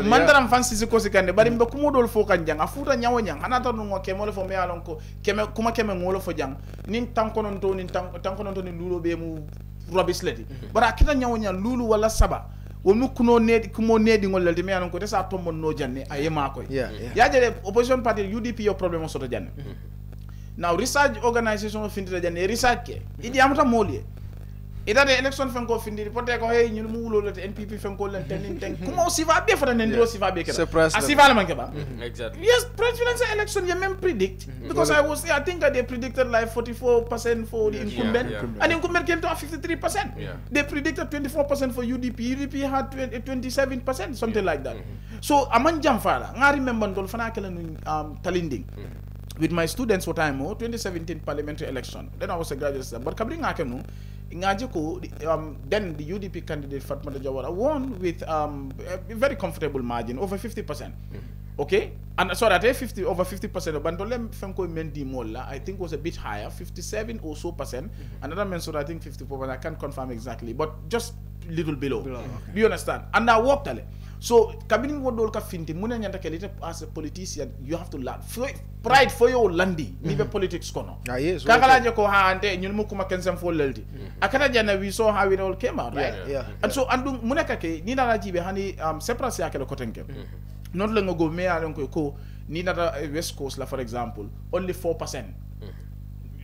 [SPEAKER 19] mandaram fansi ko sikande bari mbe kumo dol fo kan jang afuta nyawo nyang anata no ngo kemole fo me alon ko keme ngolo fo jang nin tankonon to ni lulo be mu robis leti bara kita nyawo nyang lulu wala saba wonu kuno nedi kumo nedi ngol lelde me alon ko desa tombo no janne ayema koy ya jere opposition party UDP yo problem so to janne now research organization findira janne research ke idi amata molie ida de election fen ko findiri pote ko hey ñun mu wulo le NPP fen ko len ten kuma si va be fa ndiro si va be keba si va la man keba exactly yes presidential election you même predict because I think they predicted like 44% for the incumbent and incumbent came to 53%. They predicted 24% for UDP had 27%, something like that. So aman jam fala nga remember ndol fana kala talinding with my students what time 2017 parliamentary election. Then I was a graduate student. But kabri nga kenu then the UDP candidate Fatma Jawara won with a very comfortable margin, over 50%. Okay? And sorry, I say over 50%. Bandolem Femko Mendi Molla, I think was a bit higher, 57 or so percent. Another mention, I think 54%. I can't confirm exactly, but just little below. Okay. Do you understand? And I walked a so kabini wodol ka finti muna nyanta kelite as a politician you have to learn pride for your landi ni be politics kono kakala je ko ha ante ñun mu kuma kensem fo leldi akata jana we saw how it all came out right and so andu munaka ke ni na jibe hani separasi akele kotenke not lengo go me alon ko ni na West Coast la for example only 4%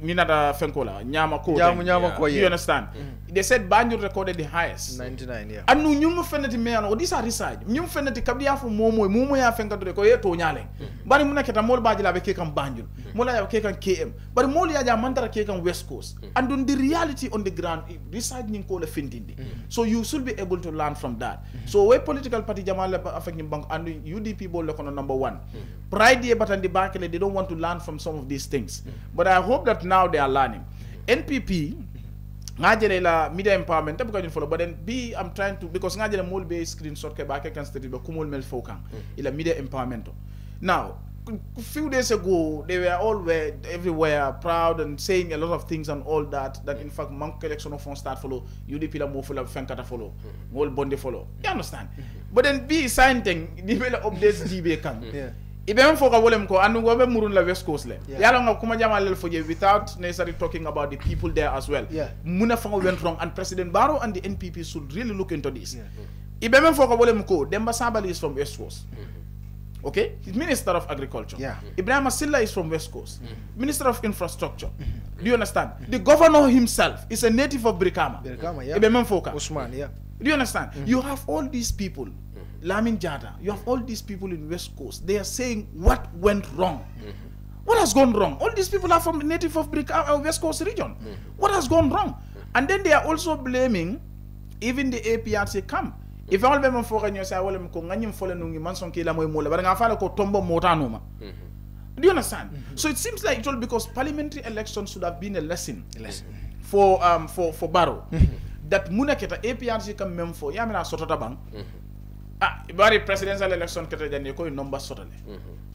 [SPEAKER 19] ni nata fenkola nyama ko you understand they said Banjul recorded the highest 99 anu nyum fenati me ano this are research nyum fenati kabdi ya fu momo ya fenkado ko yeto nyale bari mun naketa mol baji la be ke kan Banjul mola ya ke kan KM bari mol ya ja mandara ke kan West Coast and on the reality on the ground research ning ko la findindi so you should be able to learn from that so we political party jamal affect ni bank and UDP bol la kono number 1 pride ye batandi bakele they don't want to learn from some of these things but I hope that now they are learning. NPP ngajele la media empowerment tabu kajun follow but then I'm trying to because ngajele mol be screenshot ke ba ke kan state be kumol mel fokan ila media empowerment now a few days ago they were everywhere proud and saying a lot of things and all that in fact mank election of start follow UDP la mo follow fenkata follow mol bonde follow you understand but then sign thing the updates GB kan Ibem foka wolem ko anu gobe murun la West Coast le yalo nga kuma jamal foje without necessarily talking about the people there as well muna fango went wrong and President Barrow and the NPP should really look into this Ibem foka wolem ko Demba Sabali is from West Coast okay he's Minister of Agriculture Ibrahim Silla is from West Coast Minister of Infrastructure do you understand the governor himself is a native of Brikama Ibem foka Usman do you understand you have all these people Lamin Jada, you have all these people in West Coast. They are saying what went wrong. What has gone wrong? All these people are from the native of West Coast region. What has gone wrong? And then they are also blaming even the APRC camp. If all them for you say, well, I'm going to manson kila moy mola, but I'm going to tombo motanoma. Do you understand? So it seems like it's all because parliamentary elections should have been a lesson for Barrow. That munaketa APRC come mem for yamina sotota bang. Very presidential election number certainly.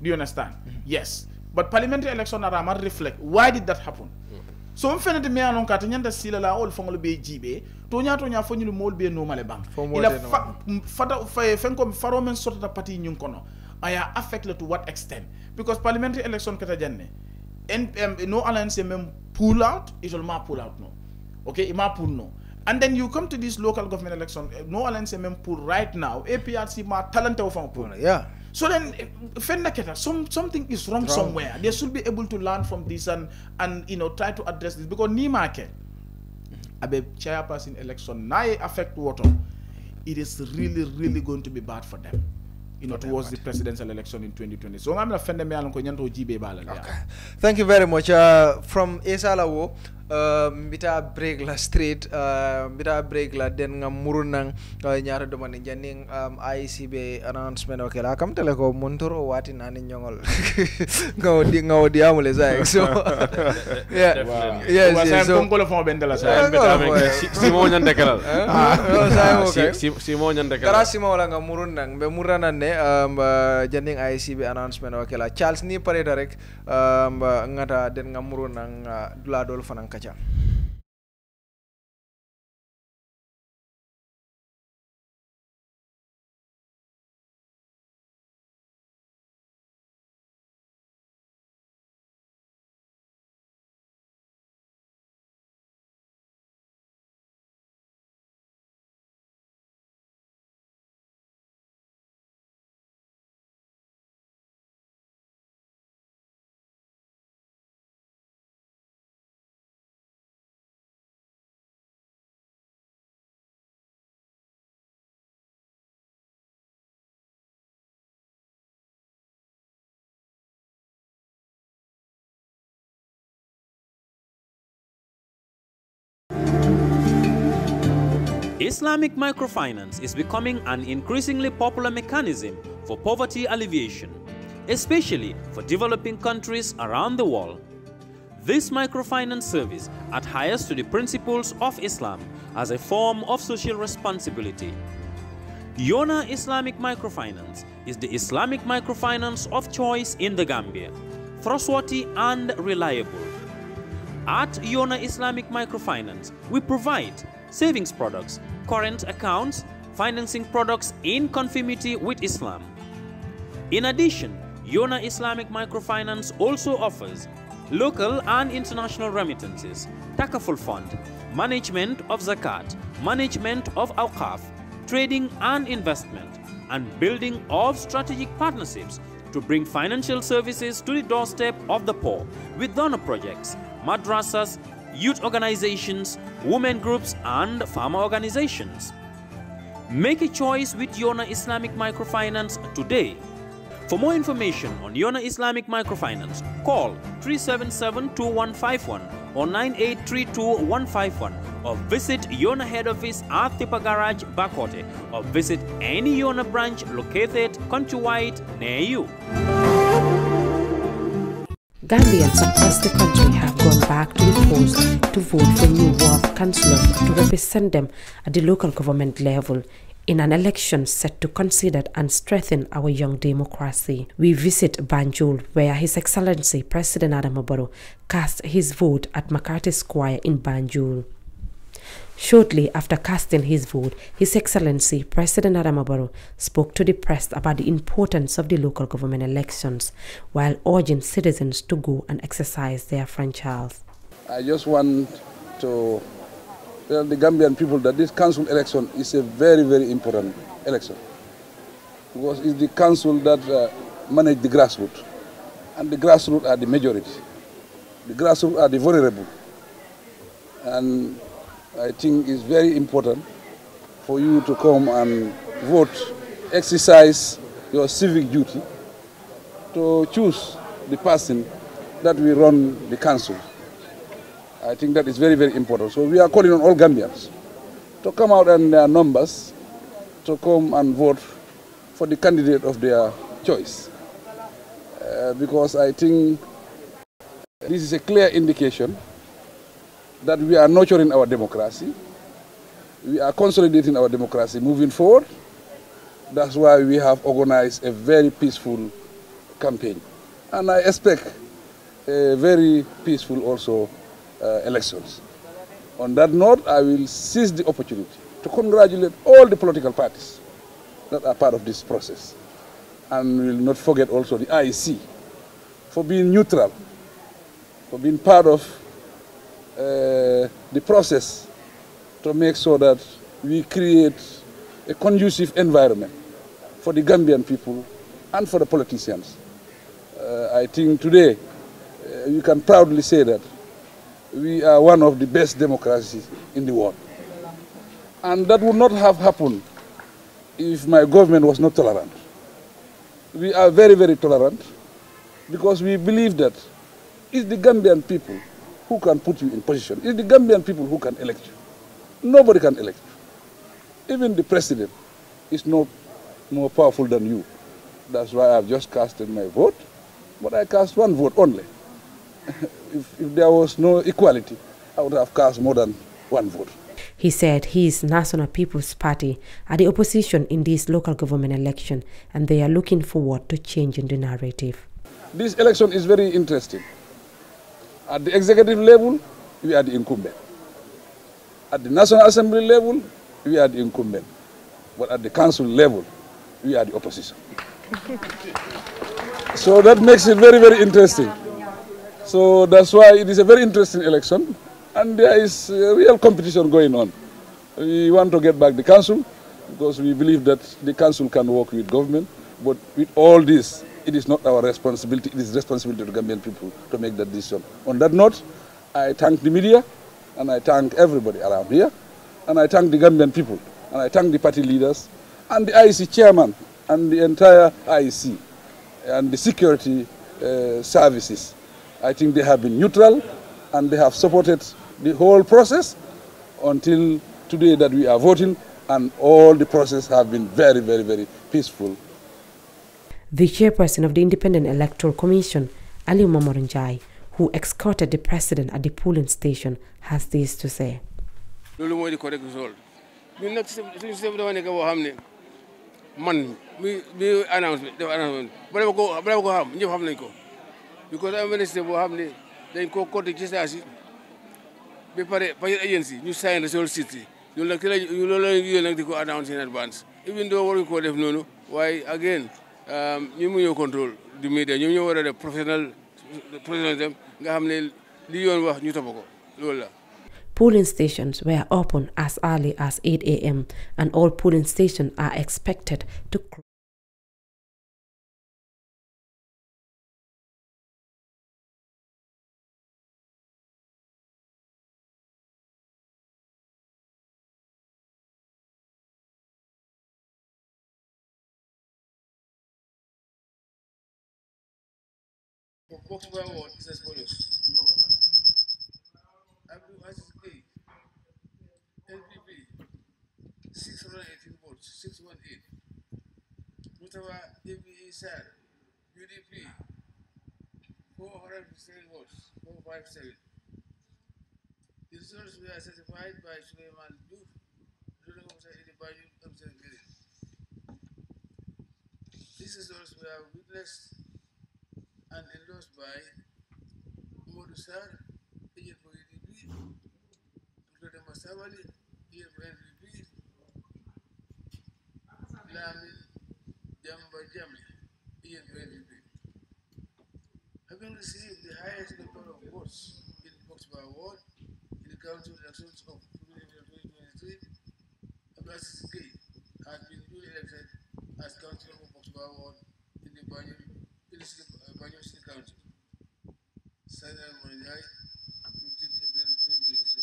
[SPEAKER 19] Do you understand? Yes. But parliamentary election are reflect. Why did that happen? so on fenete me anon ka tanyanda sila la ol fongol be jibe to nya fonyu mol be no male bang ila fata fenko faro men sorta parti nyun kono aya affect le to what extent because parliamentary election kata janne no alliance même pull out it will ma pull out no okay ima pull no and then you come to this local government election no alliance même pull right now APRC ma talent of pull
[SPEAKER 8] yeah.
[SPEAKER 19] So then, something is wrong somewhere. They should be able to learn from this and try to address this because Nima ke abe chairperson election na affect water. It is really going to be bad for them. Towards the presidential election in 2020. So I'm not
[SPEAKER 8] okay. Thank you very much. From Esalawo, mbita break la straight, mbita break la den nga murunang nyara do man janing ICB announcement okay la kam tele ko montoro wati nani nyongol ngawdi amule sai so yeah wow. Yes
[SPEAKER 10] so ko la fon ben de la sai Simon nyande kala Simon nyande kala
[SPEAKER 8] kara Simon la nga murunang be murana ne janing ICB announcement okay la Charles ni pare rek ngata den nga murunang dula dol fanang kacha.
[SPEAKER 6] Islamic microfinance is becoming an increasingly popular mechanism for poverty alleviation, especially for developing countries around the world. This microfinance service adheres to the principles of Islam as a form of social responsibility. Yona Islamic Microfinance is the Islamic microfinance of choice in the Gambia, trustworthy and reliable. At Yona Islamic Microfinance, we provide savings products, current accounts, financing products in conformity with Islam. In addition, Yona Islamic Microfinance also offers local and international remittances, Takaful Fund, management of Zakat, management of Awqaf, trading and investment, and building of strategic partnerships to bring financial services to the doorstep of the poor with donor projects, madrasas, youth organizations, women groups, and farmer organizations. Make a choice with Yona Islamic Microfinance today. For more information on Yona Islamic Microfinance, call 377-2151 or 9832-151 or visit Yona head office at Tipa Garage, Bakote, or visit any Yona branch located countrywide near you.
[SPEAKER 17] Gambians across the country have gone back to the polls to vote for new ward councillors to represent them at the local government level in an election set to consider and strengthen our young democracy. We visit Banjul, where His Excellency President Adama Barrow cast his vote at McCarthy Square in Banjul. Shortly after casting his vote, His Excellency President Adama Barrow spoke to the press about the importance of the local government elections while urging citizens to go and exercise their franchise.
[SPEAKER 18] I just want to tell the Gambian people that this council election is a very, very important election because it's the council that manage the grassroots, and the grassroots are the majority. The grassroots are the vulnerable, and I think it's very important for you to come and vote, exercise your civic duty to choose the person that will run the council. I think that is very, very important. So we are calling on all Gambians to come out in their numbers to come and vote for the candidate of their choice. Because I think this is a clear indication that we are nurturing our democracy, we are consolidating our democracy moving forward. That's why we have organized a very peaceful campaign. And I expect a very peaceful also elections. On that note, I will seize the opportunity to congratulate all the political parties that are part of this process. And we will not forget also the IEC for being neutral, for being part of the process to make sure that we create a conducive environment for the Gambian people and for the politicians. I think today we can proudly say that we are one of the best democracies in the world. And that would not have happened if my government was not tolerant. We are very, very tolerant because we believe that it's the Gambian people who can put you in position. It's the Gambian people who can elect you. Nobody can elect you. Even the president is not more powerful than you. That's why I've just casted my vote, but I cast one vote only. If there was no equality, I would have cast more than one vote.
[SPEAKER 17] He said his National People's Party are the opposition in this local government election and they are looking forward to changing the narrative.
[SPEAKER 18] This election is very interesting. At the executive level, we are the incumbent. At the National Assembly level, we are the incumbent. But at the council level, we are the opposition. So that makes it very, very interesting. So that's why it is a very interesting election. And there is real competition going on. We want to get back the council because we believe that the council can work with government. But with all this, it is not our responsibility. It is the responsibility of the Gambian people to make that decision. On that note, I thank the media and I thank everybody around here. And I thank the Gambian people and I thank the party leaders and the IEC chairman and the entire IEC and the security services. I think they have been neutral and they have supported the whole process until today that we are voting, and all the process have been very, very, very peaceful.
[SPEAKER 17] The chairperson of the Independent Electoral Commission, Ali Momoranjai, who escorted the president at the polling station, has this to say.
[SPEAKER 2] Be pare agency ñu sign result city ñu la ñu diko announce in advance even though waru ko def nonu why again ñu mu control du media ñu wara def professional nga xamne li yoon wax ñu topako lool la.
[SPEAKER 17] Polling stations were open as early as 8 a.m. and all polling stations are expected to
[SPEAKER 2] Box by word is as follows. Abdul Aziz K. LPP 618 votes, 618. Mutawa ABE Sar, UDP 457 votes, 457. The results were certified by Suleiman Duf, ruling officer in the Bayou Observatory. These results were witnessed and endorsed by Modou Sar, agent for UDP, Dr. Masawali, agent for NPP, Lamin Jamba Jame, agent for NPP. Having received the highest number of votes in Boxbar Ward in the council elections of 2023, Abbasis Gay has been duly elected as councillor for Boxbar Ward in the Banyu City Council. Samuel Morinai, 15 April 2023.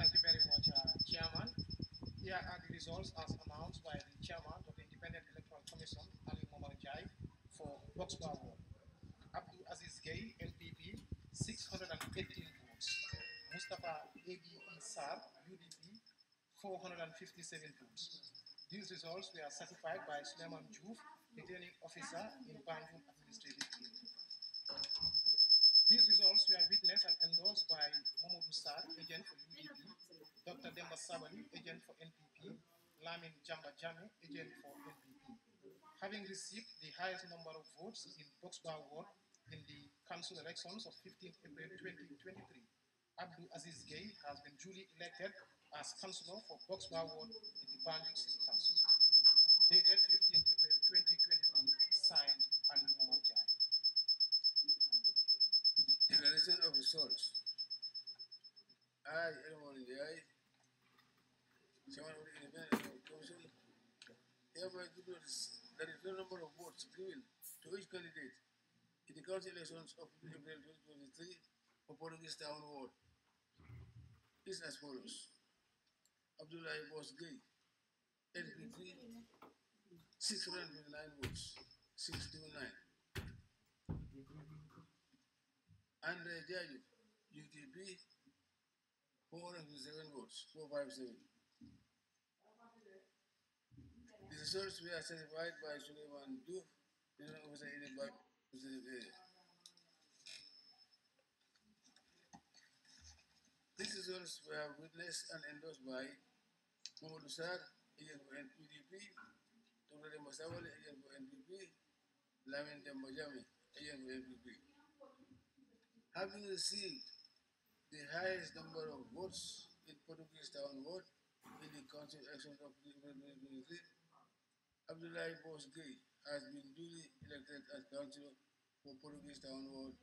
[SPEAKER 19] Thank you very much, Chairman. Here are the results as announced by the Chairman of the Independent Electoral Commission, Ali Momoranjai, for Boxbar Ward. Abdul Aziz Gay, LPP, 618 votes. Mustafa A.B. Sar, UDP, 457 votes. These results were certified by Suleiman Diouf, returning officer in Banjul Administrative Unit. These results were witnessed and endorsed by Mohamedou Sar, agent for UDP, Dr. Demba Sabali, agent for NPP, Lamin Jamba Jame, agent for NPP. Having received the highest number of votes in Boxbar Ward,
[SPEAKER 21] in the council elections of 15th April 2023. Abdul Aziz Gay has been duly elected as councillor for Boxbar Ward in the Banjul City Council. Dated 15th April 2023, signed Ali Mohammed Jai.
[SPEAKER 22] Declaration of results. I, Ali Mohammed Jai, Chairman of the Independent Commission, hereby give notice that the total number of votes given to each candidate in the council elections of April 2023 for Portuguese Town Ward is as follows. Abdullah Boss Gay, NPP, 629 votes, 629. Andre Jaju, UTP, 457 votes, 457. The results were certified by Suleiman Duf, the officer in the area. These results were witnessed and endorsed by Mohamed Usar, agent for NPDP, Dr. Masawali, agent for NPP, Lamin Dembajami, agent for NPP. Having received the highest number of votes in Portuguese Town Ward in the council elections of 2023, Abdullahi Boss Gay has been duly elected as councillor for Portuguese Town Ward.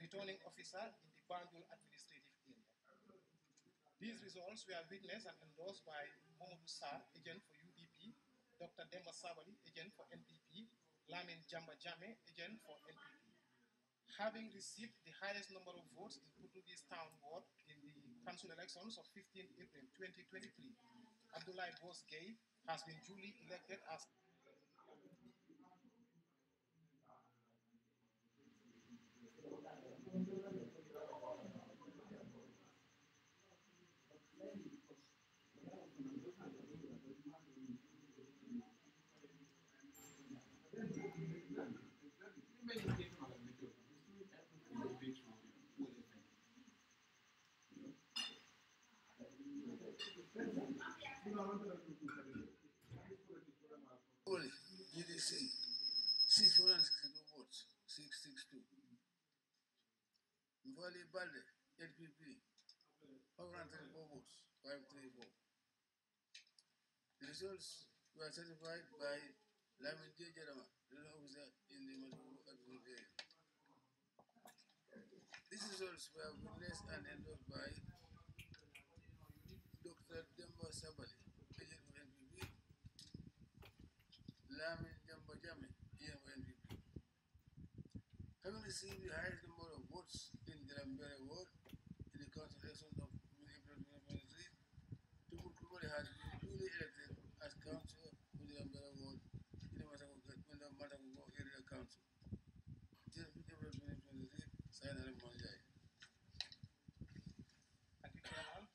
[SPEAKER 21] Returning officer in the Banjul administrative area. These results were witnessed and endorsed by Mohamed Sar, agent for UDP, Dr. Demba Sabali, agent for NPP, Lamin Jamba Jame, agent for NPP. Having received the highest number of votes in Portuguese Town Ward in the council elections of 15 April 2023, Abdullah Boss Gay has been duly elected as
[SPEAKER 22] GDC, 662 votes, 662. Mvali Balde, NPP, 534 votes, 534. The results were certified by Lamin J. Jarama, the officer in the Madu area. These results were witnessed and endorsed by Dr. Demba Sabali, agent of NPP, Lamin Jamba Jame, agent of NPP. Having received the highest number of votes in the Lambere ward in the council elections of April 2023, Tukur Kubali has been duly elected as councillor for the Lambere ward in the Matakugo area council. 10 April 2023, signed Alam Manjai.
[SPEAKER 21] Thank you, Chairman.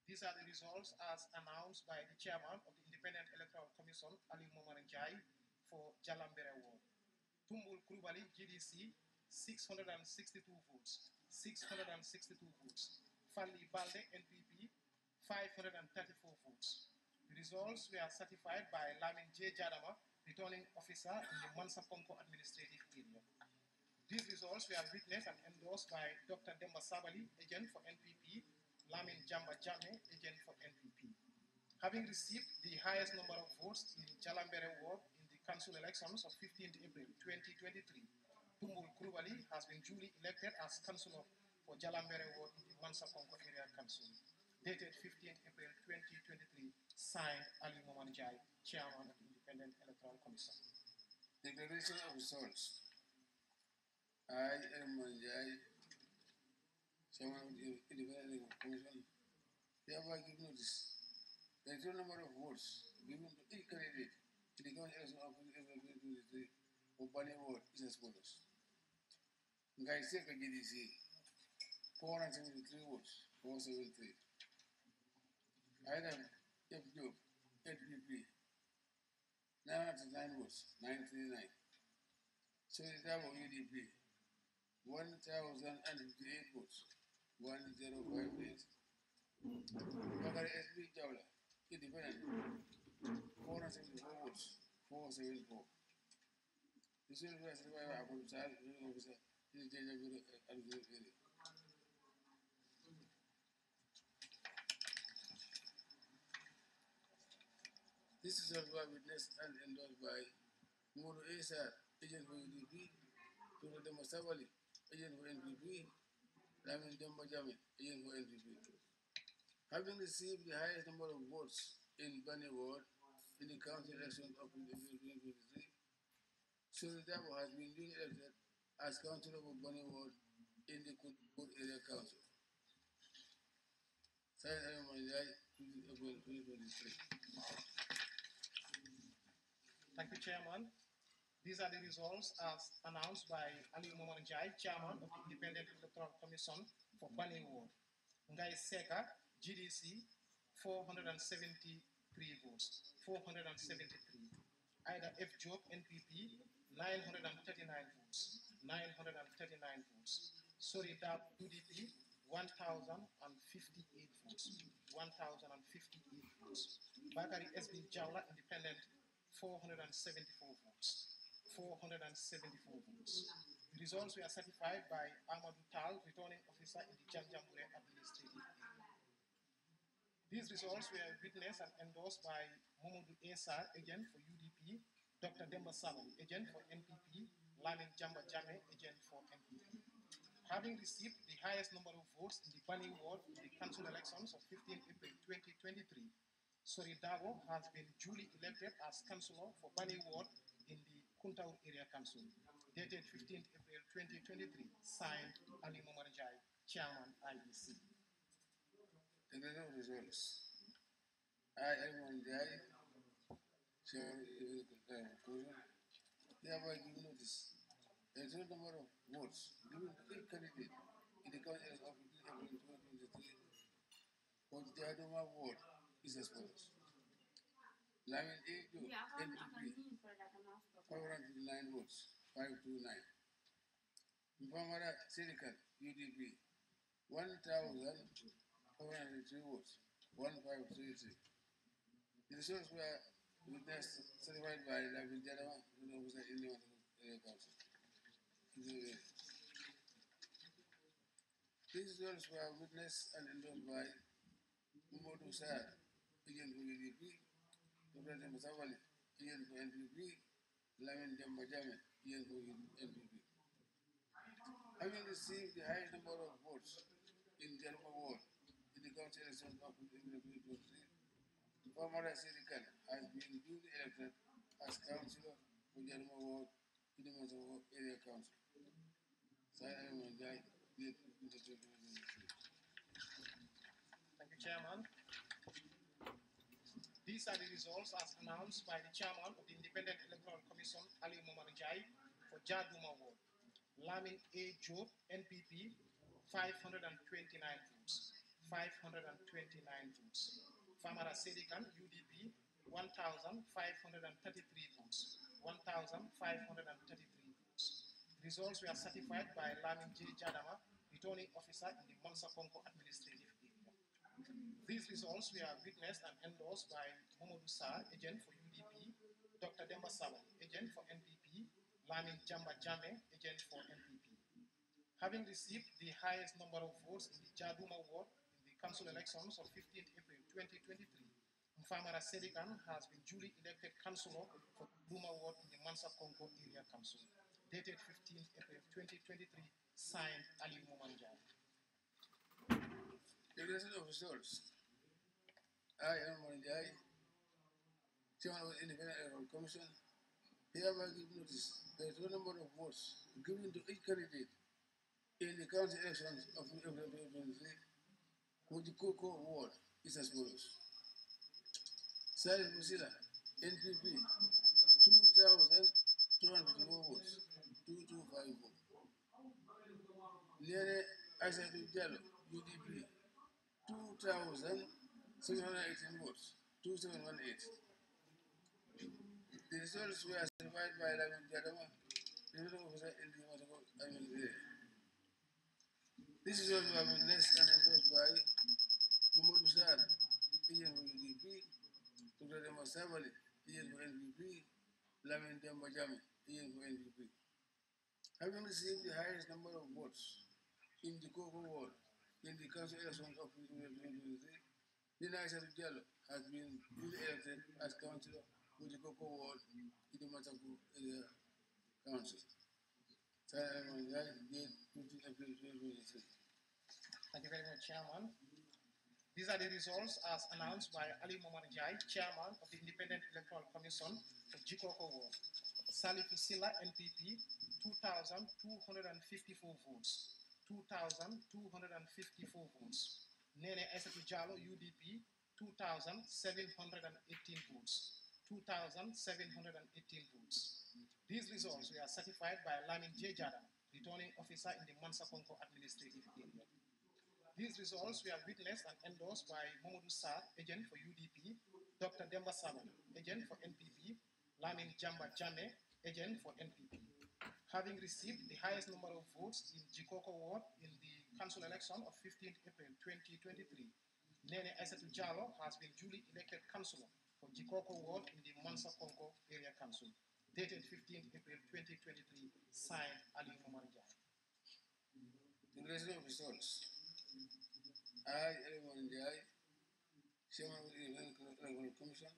[SPEAKER 21] These are the results as announced by the Chairman of the Independent Electoral Commission, Ali Mohammed Jai, for Jalambere Ward. Tumbul Krubali, GDC, 662 votes. 662 votes. Fali Balde, NPP, 534 votes. The results were certified by Lamin J. Jadama, returning officer in the Mansa Ponko administrative area. These results were witnessed and endorsed by Dr. Demba Sabali, agent for NPP, Lamin Jamba Jame, agent for NPP. Having received the highest number of votes in Jalambere Ward in the council elections of 15th April 2023, Tumbul Krubali has been duly elected as councillor for Jalambere Ward in the Mansa Ponko Area Council. Dated 15th April 2023, signed Ali Mohammed Jai, Chairman of the Independent Electoral Commission.
[SPEAKER 22] Declaration of results. I am Manjai, Chairman of the Independent Electoral Commission, hereby give notice. The total number of votes given to each candidate in the current election of April 2023 for Bunny Ward is as follows. Ngai Seka GDC, 473 votes, 473. Item F Job, NPP, 909 votes, 939. Solidabo UDP, 1,058 votes, 1058. Bakari SB Jawla, Independent, 474 votes, 474. The same as the officer is the This is also witnessed and endorsed by Muru Esa, agent for UDP, Turo de Masavali, agent for NPP, Lamin Demba Jami, agent for NPP. Having received the highest number of votes in Bani Ward in the county election of 2023, Solidabo has been duly elected as councillor of Bani Ward in the Kudpur Area Council. Signed on April 2023.
[SPEAKER 21] Thank you, Chairman. These are the results as announced by Ali Moman Jai, Chairman of the Independent Electoral Commission for Bani Ward. Ngai Seka, GDC, 473 votes, 473. Ida F. Job, NPP, 939 votes, 939 votes. Soridab, UDP, 1,058 votes, 1,058 votes. Bakari SB Jawla, Independent, 474 votes, 474 votes. The results were certified by Amadou Tal, returning officer in the Janjambure administrative area. These results were witnessed and endorsed by Momodou Esa, agent for UDP, Dr. Demba Sabali, agent for NPP, Lamin Jamba Jame, agent for NPP. Having received the highest number of votes in the Bani Ward in the council elections of 15 April 2023, Soridabo has been duly elected as councillor for Bani Ward in the Kuntaur Area Council, dated 15 April 2023, signed Ali Momarjai, Chairman IEC.
[SPEAKER 22] The results. I am on the hereby give notice. The total number of votes given to each candidate in the county of 15 April 2023 for the Jadoma ward is as follows. Lamin A. NPP, 509 votes, 529. Mpamara Sirikan, UDP, 1,503 votes, 1533. The results were witnessed, certified by Lamin Jadama, officer in the council. These results were witnessed and endorsed by Umodu Saad, agent for UDP, Dr. Masawali, agent for NPP, Lamin Jambajame, agent for NPP. Having received the highest number of votes in Jalma Ward in the council election of 2023, the former Sirikan has been duly elected as councillor for Jalma Ward in the Masawali Area Council.
[SPEAKER 21] Thank you, Chairman. These are the results as announced by the Chairman of the Independent Electoral Commission, Ali Momarjai, for Jaduma Ward. Lamin A. Job, NPP, 529 votes, 529 votes. Famara Sedikan, UDP, 1,533 votes, 1,533 votes. Results were certified by Lamin J. Jadama, returning officer in the Mansa Konko administrative area. These results were witnessed and endorsed by Momodou Sarr, agent for UDP, Dr. Demba Sabali, agent for NPP, Lamin Jamba Jame, agent for NPP. Having received the highest number of votes in the Jaduma ward in the council elections of 15 April 2023, Mfamara Sedikan has been duly elected councillor for Duma ward in the Mansa Konko Area Council, dated 15 April 2023, signed Ali Momanjai.
[SPEAKER 22] Declaration of results. I am Momanjai, Chairman of the Independent Electoral Commission, hereby give notice that the total number of votes given to each candidate in the county elections of April 2023 for the Koko ward is as follows. Salih Musila, NPP, 2,286 254 votes, 2254. Nene Aissatou Diallo, UDP, 2,618 votes, 2718. The results were certified by Lamin Jadama, the officer in the Matako Administration. This result were witnessed and endorsed by Mamadou Saad, agent for UDP, Dr. Dema Sabali, agent for NPP, Lamin Dembajami, agent for NPP. Having received the highest number of votes in the Cocoa Ward in the council elections of 2023, Nina Aissatou Diallo has been duly elected as councillor for the Cocoa Ward in the Mataku Area Council. Date 15 April 2023.
[SPEAKER 21] Thank you very much, Chairman. These are the results as announced by Ali Moman Jai, Chairman of the Independent Electoral Commission for Jikoko Ward. Salifu Silla, NPP, 2,254 votes. 2,254 votes. Nene Aissatou Diallo, UDP, 2,718 votes. 2,718 votes. These results were certified by Lamin J. Jada, returning officer in the Mansa Konko administrative area. These results were witnessed and endorsed by Mamadou Sarr, agent for UDP, Dr. Demba Saban, agent for NPP, Lamin Jamba Jame, agent for NPP. Having received the highest number of votes in Jikoko Ward in the council election of 15th April 2023, Nene Aissatou Diallo has been duly elected councillor for Jikoko Ward in the Mansa Konko Area Council, dated 15th April 2023, signed Ali Momanjai.
[SPEAKER 22] Declaration of results. I, Ali Momanjai, Chairman of the Electoral Commission,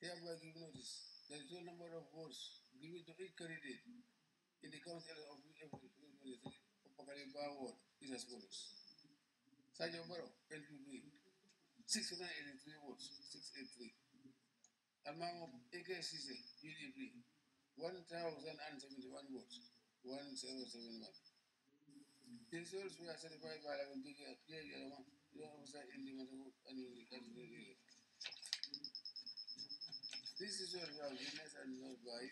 [SPEAKER 22] hereby give notice that the total number of votes given to each candidate in the council of April 2023 of Pakaliba Ward is as follows. Sajo Baro, LPP, 683 votes, 683. Among AKCC, UDP, 1,071 votes, 1071. The results were certified by the officer in the Matako and the area. This result was witnessed and noted by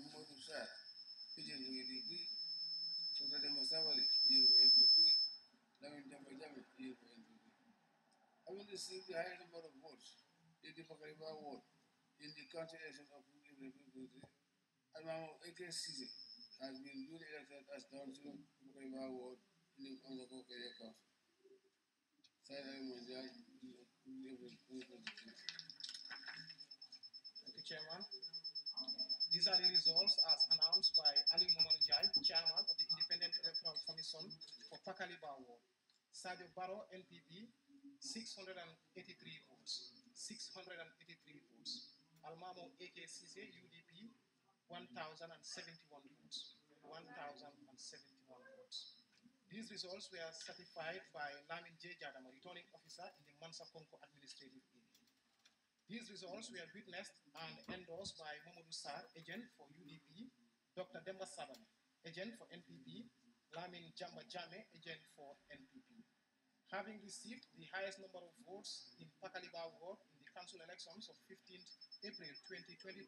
[SPEAKER 22] Mamadou Sarr, agent for UDP, Dr. Demba Sabali, agent for NPP, Lamin Jambajami, agent for NPP. Having received the highest number of votes in the Pakaliba Ward in the council election of 2023, Almamo AKCC has been duly elected as councillor of Pakaliba Ward in the Manzako Area Council. Signed Ali Momanjai, April 2023.
[SPEAKER 21] Thank you, Chairman. These are the results as announced by Ali Momanjai, Chairman of the Independent Electoral Commission for Pakaliba Ward. Sadio Barrow, NPP, 683 votes. 683 votes. Almamo AKCC, UDP, 1,071 votes. 1,071 votes. These results were certified by Lamin J. Jadama, returning officer in the Mansa Konko administrative area. These results were witnessed and endorsed by Mamadou Sarr, agent for UDP, Dr. Demba Saban, agent for NPP, Lamin Jamba Jame, agent for NPP. Having received the highest number of votes in Pakaliba Ward in the council elections of 15th April 2023,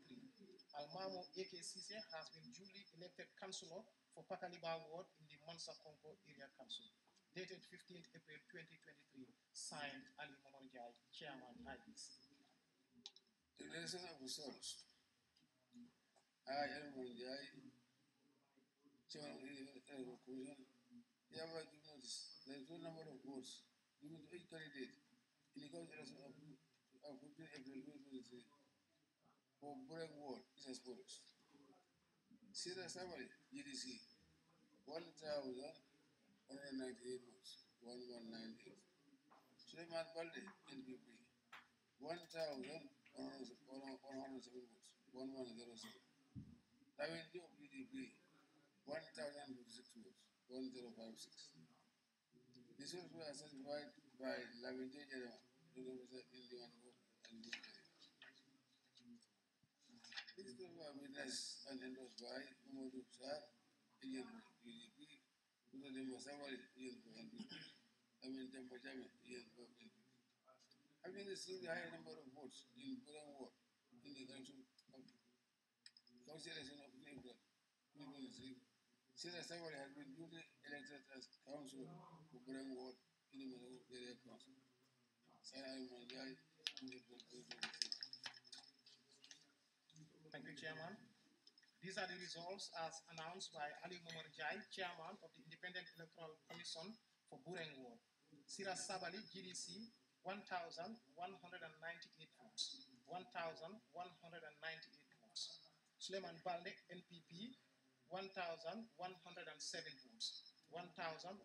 [SPEAKER 21] Almamo AKCC has been duly elected councillor for Pakaliba Ward in the Mansa Konko Area Council, dated 15th April 2023, signed Ali Momanjai, Chairman IBC.
[SPEAKER 22] Declaration of results. I, Ali Momanjai, Chairman of the Electoral Commission, hereby give notice that the total number of votes given to each candidate in the council election of 15 April 2023 for Bureng Ward is as follows. Sira Samari, GDC, 1,198 votes, 1198. Suleiman Balde, NPP, 1,107 votes, 1107. Lamin Job, UDP, 1,056 votes, 1056. The results were certified by Lamin J. Jadama, the officer in the Manako and the area. These results were witnessed and endorsed by Mamadou Sarr, agent for UDP, Dr. Demba Sabali, agent for NPP, Lamin Jamba Jame, agent for NPP. Having received the high number of votes in Bureng Ward in the council of first election of April 2023, Sarah Sabali has been duly elected as councillor for Burang Ward in the Manago Area Council. Sarah Manjai in April 2023.
[SPEAKER 21] Thank you, Chairman. These are the results as announced by Ali Momar Jai, Chairman of the Independent Electoral Commission for Bureng Ward. Sira Sabali, GDC, 1,198 votes. 1,198 votes. Suleiman Balde, NPP, 1,107 votes. 1,107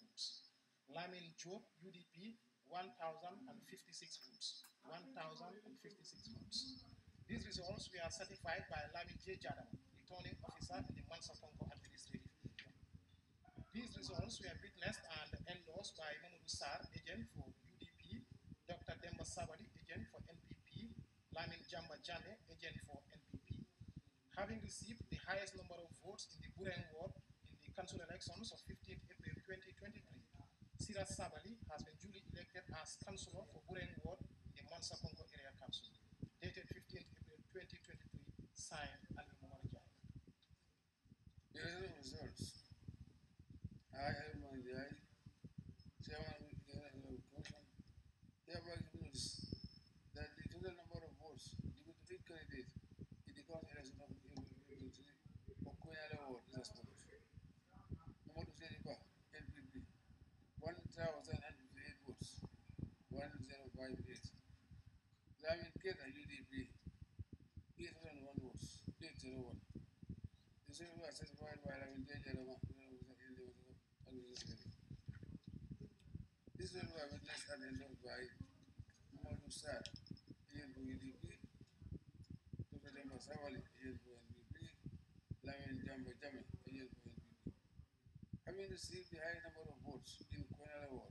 [SPEAKER 21] votes. Lamin Job, UDP, 1,056 votes. 1,056 votes. These results were certified by Lamin J. Jadam, returning officer in the Mansa Konko administrative area. These results were witnessed and endorsed by Mamadou Sar, agent for UDP, Dr. Demba Sabali, agent for NPP, Lamin Jamba Jame, agent for NPP. Having received the highest number of votes in the Bureng ward in the council elections of 15th April 2023, Sira Sabali has been duly elected as councillor for Bureng ward in the Mansa Konko Area Council. Dated 15th April 2023, signed Ali Momar Jai.
[SPEAKER 22] The results. I, Manjai, Chairman of the Electoral Commission, hereby give notice that the total number of votes given to each candidate in the council election of April 2023 for Koyala Ward is as follows. Mamadou Sediba, NPP, 1,058 votes, 1058. Lamin Keta, UDP, 801 votes, 801. The same was certified by Lamin Jajarama, this will be witnessed and endorsed by Mamadou Sar, agent for UDP, Dr. Demba Savali, agent for NPP, Lamin Jamba Jame, agent for NPP. Having received the high number of votes in Koyala Ward,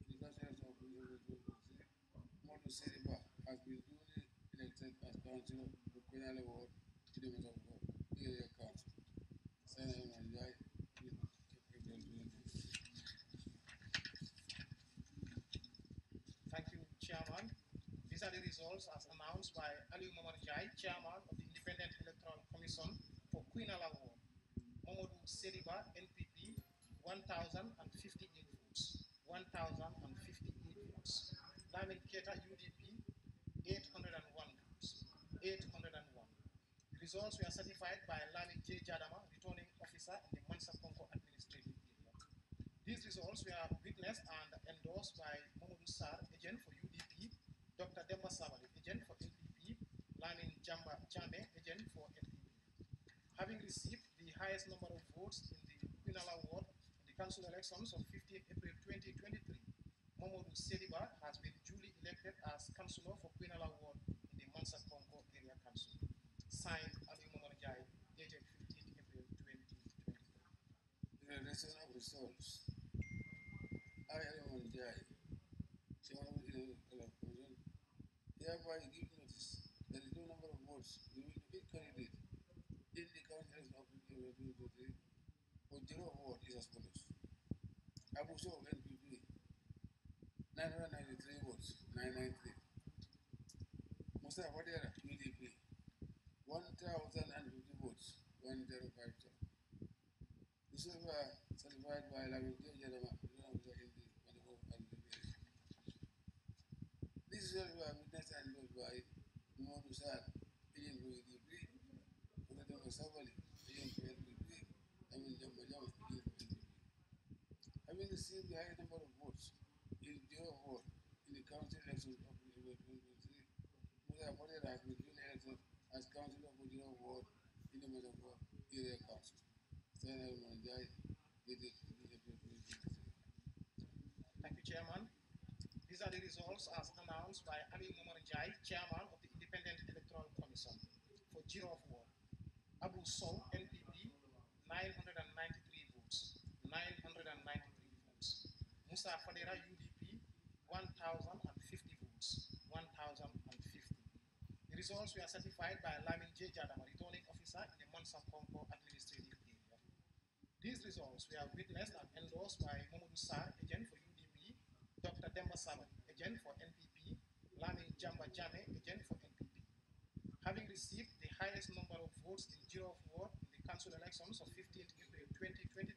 [SPEAKER 22] in the council of April 2023, Mamadou Sediba has been duly elected as councillor for Koyala Ward in the Masako Area Council. Sana Manjai, April 2023.
[SPEAKER 21] Thank you, Chairman. These are the results as announced by Ali Momar Jai, Chairman of the Independent Electoral Commission for Queen Ala Ward. Mamadou Sediba, NPP, 1,058 votes. 1,058 votes. Lamin Keta, UDP, 801 votes. 801. The results were certified by Lamin J. Jadama, returning officer in the Mansa Konko administrative area. These results were witnessed and endorsed by Mamadou Sar, agent for UDP, Dr. Demba Sabali, agent for NPP, Lamin Jamba Jame, agent for NPP. Having received the highest number of votes in the Quinala ward in the council elections of 15 April 2023, Mamadou Sediba has been duly elected as councillor for Quinala ward in the Mansa Konko Area Council. Signed, Ali Momar Jai, dated 15 April 2023.
[SPEAKER 22] The relation of results. I, Ali Jai, Chairman of the Electoral Commission, hereby give notice that the total number of votes given to each candidate in the council election of April 2023 for Jiro Ward is as follows. Abu Sow, NPP, 993 votes, 993. Musa Wadera, UDP, 1,050 votes, 1050. This is certified by Lamin Jarama, in the Manigo and the village. This is witnessed and endorsed by Mamadou Sar, agent for UDP, Dr. Demba Savali, agent for NPP, Lamin Jamba Jama, agent for NPP. Having received the highest number of votes in Jiro Ward in the council elections of April 2023, Musa Wadera has been duly elected as councillor for Jiro Ward in the Masako Area Council. Sana Manjai, dated April 2023.
[SPEAKER 21] Thank you, Chairman. These are the results as announced by Ali Momar Jai, Chairman of the Independent Electoral Commission for Jirof Ward. Abu Sow, NPP, 993 votes. 993 votes. Musa Fadera, UDP, 1,050 votes. 1,050. The results were certified by Lamin J. Jadama, returning officer in the Mansa Konko administrative area. These results were witnessed and endorsed by Mamadou Sar, agent for UDP, Dr. Demba Sabali, agent for NPP, Lamin Jamba Jame, agent for NPP. Having received the highest number of votes in Juror of Ward in the council elections of 15th April 2023.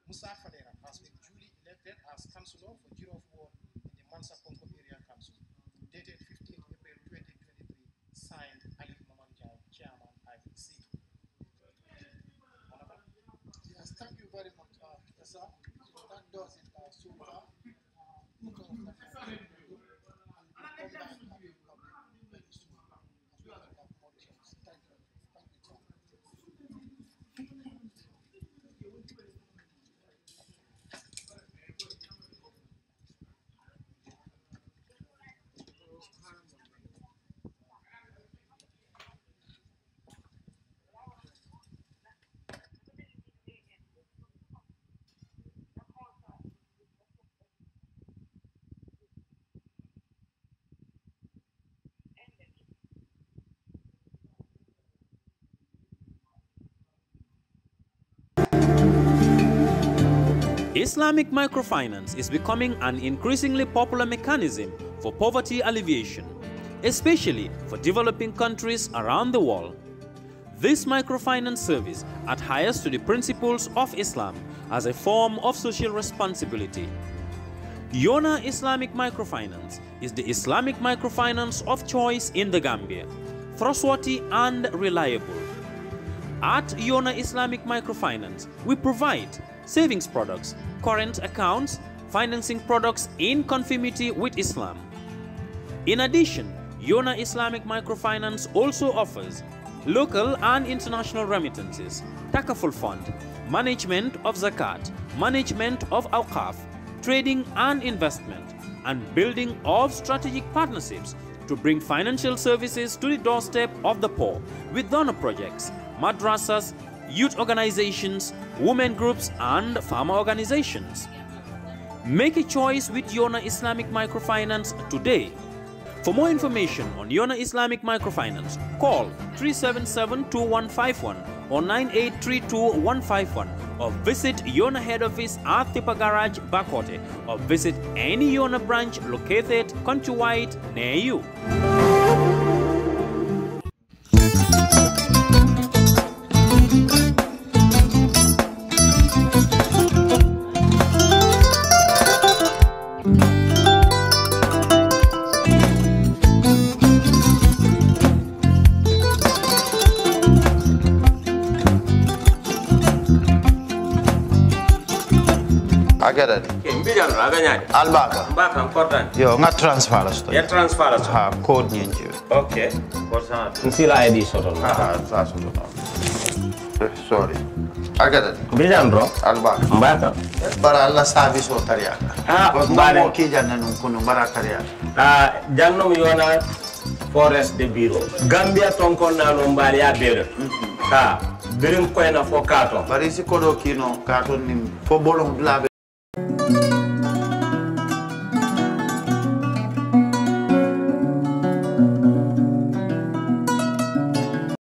[SPEAKER 21] Musa Fadera has been duly elected as councillor for Juror of Ward in the Mansa Ponko Area Council. Dated 15th April 2023. Signed Ali Mamanjai, Chairman IBC.
[SPEAKER 22] Yes, thank you very much, Professor. So that does it so far. And we'll come back very soon as we have more details. Thank you. Thank you, Chairman.
[SPEAKER 6] Islamic microfinance is becoming an increasingly popular mechanism for poverty alleviation, especially for developing countries around the world. This microfinance service adheres to the principles of Islam as a form of social responsibility. Yona Islamic Microfinance is the Islamic microfinance of choice in the Gambia, trustworthy and reliable. At Yona Islamic Microfinance, we provide savings products, current accounts, financing products in conformity with Islam. In addition, Yona Islamic Microfinance also offers local and international remittances, Takaful Fund, management of Zakat, management of Awqaf, trading and investment, and building of strategic partnerships to bring financial services to the doorstep of the poor with donor projects, madrasas, youth organizations, women groups, and farmer organizations. Make a choice with Yona Islamic Microfinance today. For more information on Yona Islamic Microfinance, call 377-2151 or 9832-151 or visit Yona head office at Tipa Garage, Bakote, or visit any Yona branch located countrywide near you.
[SPEAKER 1] Agada.
[SPEAKER 16] Mbijan aganyani.
[SPEAKER 1] Albaka.
[SPEAKER 16] Mbaka important.
[SPEAKER 1] Yo, nga transfer la sto.
[SPEAKER 16] Ya transfer la sto.
[SPEAKER 1] Ha, code nyenje.
[SPEAKER 16] Okay. Kosa. Nsila ID soto.
[SPEAKER 1] Ah, sa soto. Sorry. Agada.
[SPEAKER 16] Mbijan bro.
[SPEAKER 1] Albaka.
[SPEAKER 16] Mbaka.
[SPEAKER 1] Bara alla service o tariya.
[SPEAKER 16] Ah,
[SPEAKER 1] mbare mo ki janna nun kunu bara tariya.
[SPEAKER 16] Ah, janno mi yona forest de bureau. Gambia tonkon na no mbari ya bere. Ha, birim koyna fo kato.
[SPEAKER 1] Bari si kodo kino kato nim fo bolong blabe.